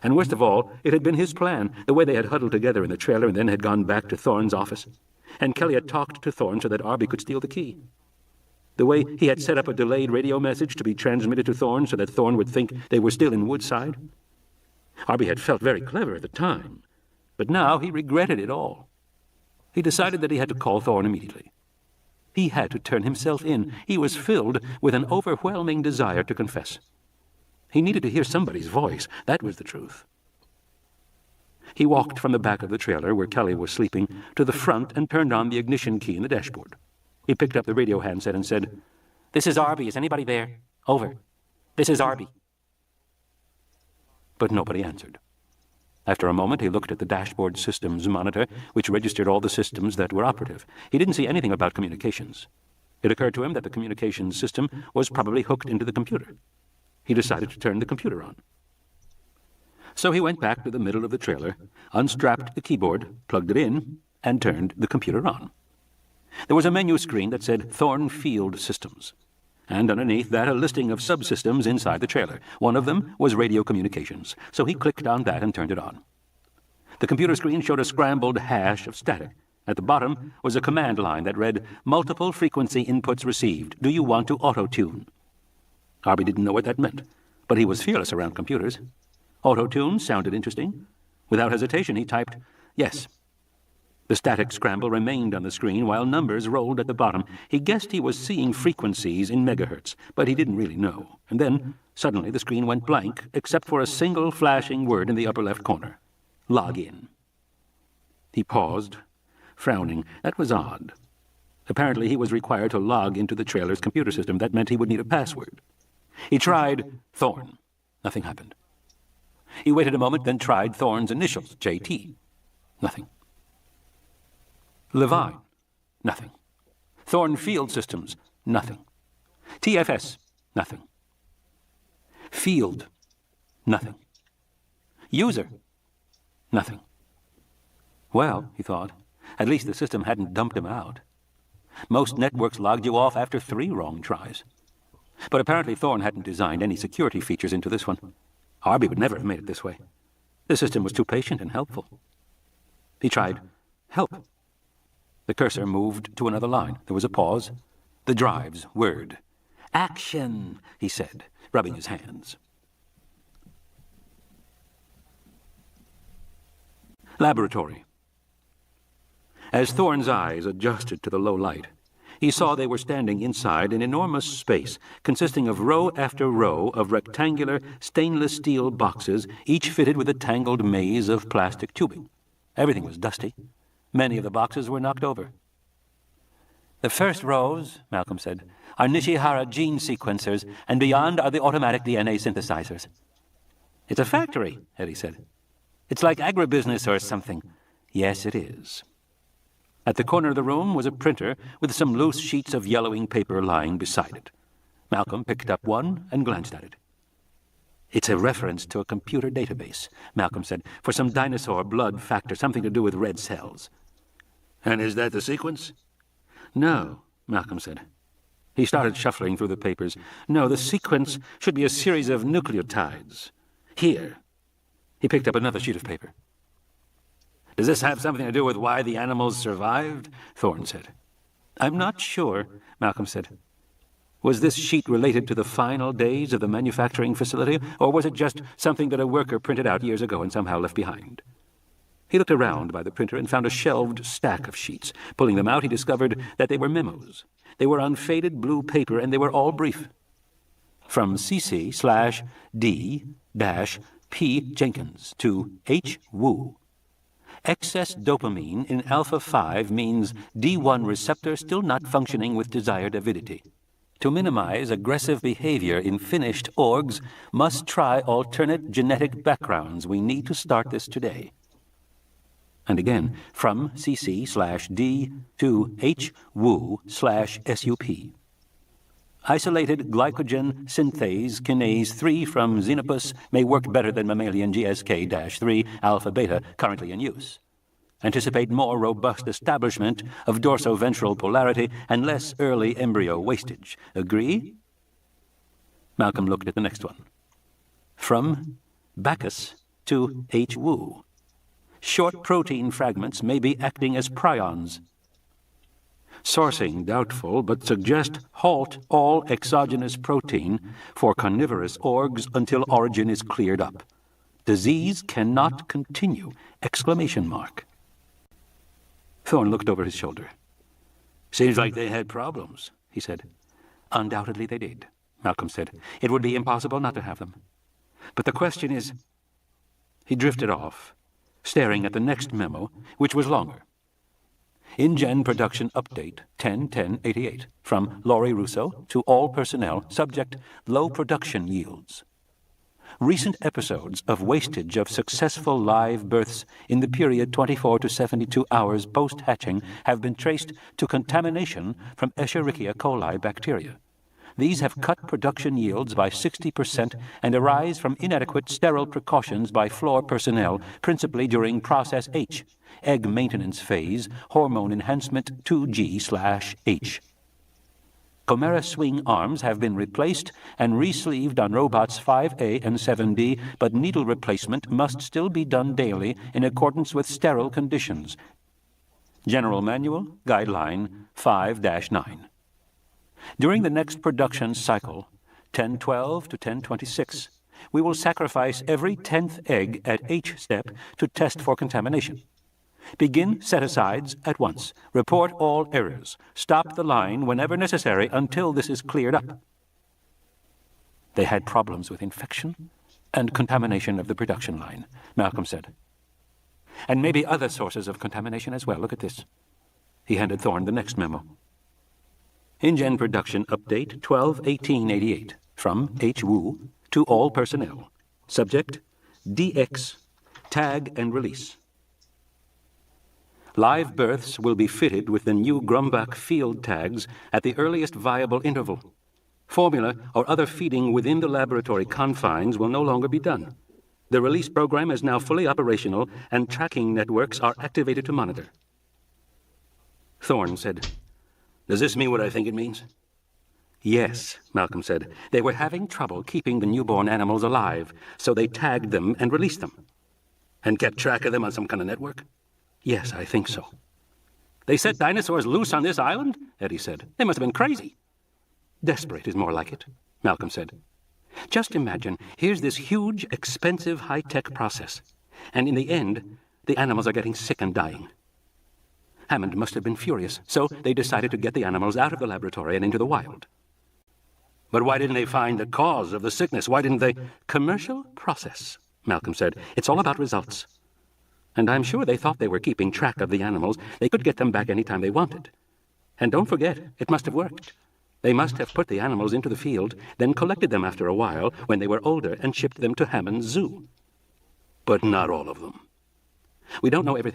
And worst of all, it had been his plan, the way they had huddled together in the trailer and then had gone back to Thorne's office. And Kelly had talked to Thorne so that Arby could steal the key. The way he had set up a delayed radio message to be transmitted to Thorne so that Thorne would think they were still in Woodside. Arby had felt very clever at the time, but now he regretted it all. He decided that he had to call Thorne immediately. He had to turn himself in. He was filled with an overwhelming desire to confess. He needed to hear somebody's voice. That was the truth. He walked from the back of the trailer, where Kelly was sleeping, to the front and turned on the ignition key in the dashboard. He picked up the radio handset and said, "This is Arby. Is anybody there? Over. This is Arby." But nobody answered. After a moment, he looked at the dashboard systems monitor, which registered all the systems that were operative. He didn't see anything about communications. It occurred to him that the communications system was probably hooked into the computer. He decided to turn the computer on. So he went back to the middle of the trailer, unstrapped the keyboard, plugged it in, and turned the computer on. There was a menu screen that said Thorne Field Systems, and underneath that a listing of subsystems inside the trailer. One of them was radio communications, so he clicked on that and turned it on. The computer screen showed a scrambled hash of static. At the bottom was a command line that read, "Multiple frequency inputs received. Do you want to auto-tune?" Arby didn't know what that meant, but he was fearless around computers. Auto-tune sounded interesting. Without hesitation, he typed, "Yes." The static scramble remained on the screen while numbers rolled at the bottom. He guessed he was seeing frequencies in megahertz, but he didn't really know. And then, suddenly, the screen went blank, except for a single flashing word in the upper left corner. Log in. He paused, frowning. That was odd. Apparently, he was required to log into the trailer's computer system. That meant he would need a password. He tried Thorne. Nothing happened. He waited a moment, then tried Thorne's initials, JT. Nothing. Levine. Nothing. Thorne Field Systems. Nothing. TFS. Nothing. Field, nothing. User, nothing. Well, he thought, at least the system hadn't dumped him out. Most networks logged you off after 3 wrong tries. But apparently Thorne hadn't designed any security features into this one. Arby would never have made it this way. The system was too patient and helpful. He tried help. The cursor moved to another line. There was a pause. The drive's word. Action, he said, rubbing his hands. Laboratory. As Thorne's eyes adjusted to the low light, he saw they were standing inside an enormous space consisting of row after row of rectangular stainless steel boxes, each fitted with a tangled maze of plastic tubing. Everything was dusty. Many of the boxes were knocked over. The first rows, Malcolm said, are Nishihara gene sequencers, and beyond are the automatic DNA synthesizers. It's a factory, Eddie said. It's like agribusiness or something. Yes, it is. At the corner of the room was a printer with some loose sheets of yellowing paper lying beside it. Malcolm picked up one and glanced at it. It's a reference to a computer database, Malcolm said, for some dinosaur blood factor, something to do with red cells. And is that the sequence? No, Malcolm said. He started shuffling through the papers. No, the sequence should be a series of nucleotides. Here. He picked up another sheet of paper. Does this have something to do with why the animals survived? Thorne said. I'm not sure, Malcolm said. Was this sheet related to the final days of the manufacturing facility, or was it just something that a worker printed out years ago and somehow left behind? He looked around by the printer and found a shelved stack of sheets. Pulling them out, he discovered that they were memos. They were on faded blue paper, and they were all brief. From CC/D-P Jenkins to H. Wu. Excess dopamine in alpha-5 means D1 receptor still not functioning with desired avidity. To minimize aggressive behavior in finished orgs, must try alternate genetic backgrounds. We need to start this today. And again, from CC/D to H. Wu/SUP. Isolated glycogen synthase kinase 3 from Xenopus may work better than mammalian GSK-3 alpha-beta currently in use. Anticipate more robust establishment of dorsoventral polarity and less early embryo wastage. Agree? Malcolm looked at the next one. From Bacchus to H. Wu. Short protein fragments may be acting as prions. Sourcing doubtful, but suggest halt all exogenous protein for carnivorous orgs until origin is cleared up. Disease cannot continue! ! Thorne looked over his shoulder. Seems like they had problems, he said. Undoubtedly they did, Malcolm said. It would be impossible not to have them. But the question is... He drifted off, staring at the next memo, which was longer. InGen Production Update 10-10-88 from Laurie Russo to all personnel, subject low production yields. Recent episodes of wastage of successful live births in the period 24 to 72 hours post-hatching have been traced to contamination from Escherichia coli bacteria. These have cut production yields by 60% and arise from inadequate sterile precautions by floor personnel, principally during Process H, egg maintenance phase, hormone enhancement 2G/H. Chimera swing arms have been replaced and re-sleeved on robots 5A and 7B, but needle replacement must still be done daily in accordance with sterile conditions. General Manual, Guideline 5-9. During the next production cycle, 1012 to 1026, we will sacrifice every 10th egg at H step to test for contamination. Begin set-asides at once. Report all errors. Stop the line whenever necessary until this is cleared up. They had problems with infection and contamination of the production line, Malcolm said. And maybe other sources of contamination as well. Look at this. He handed Thorne the next memo. InGen Production Update 12-18-88 from H. Wu to all personnel. Subject DX. Tag and release. Live births will be fitted with the new Grumbach field tags at the earliest viable interval. Formula or other feeding within the laboratory confines will no longer be done. The release program is now fully operational, and tracking networks are activated to monitor. Thorne said, "Does this mean what I think it means?" "Yes," Malcolm said. "They were having trouble keeping the newborn animals alive, so they tagged them and released them." "And kept track of them on some kind of network?" "Yes, I think so." "They set dinosaurs loose on this island?" Eddie said. "They must have been crazy." "Desperate is more like it," Malcolm said. "Just imagine, here's this huge, expensive, high-tech process, and in the end, the animals are getting sick and dying. Hammond must have been furious, so they decided to get the animals out of the laboratory and into the wild." "But why didn't they find the cause of the sickness? Why didn't they—" "Commercial process," Malcolm said. "It's all about results. And I'm sure they thought they were keeping track of the animals. They could get them back any time they wanted. And don't forget, it must have worked. They must have put the animals into the field, then collected them after a while, when they were older, and shipped them to Hammond's zoo." "But not all of them." "We don't know everything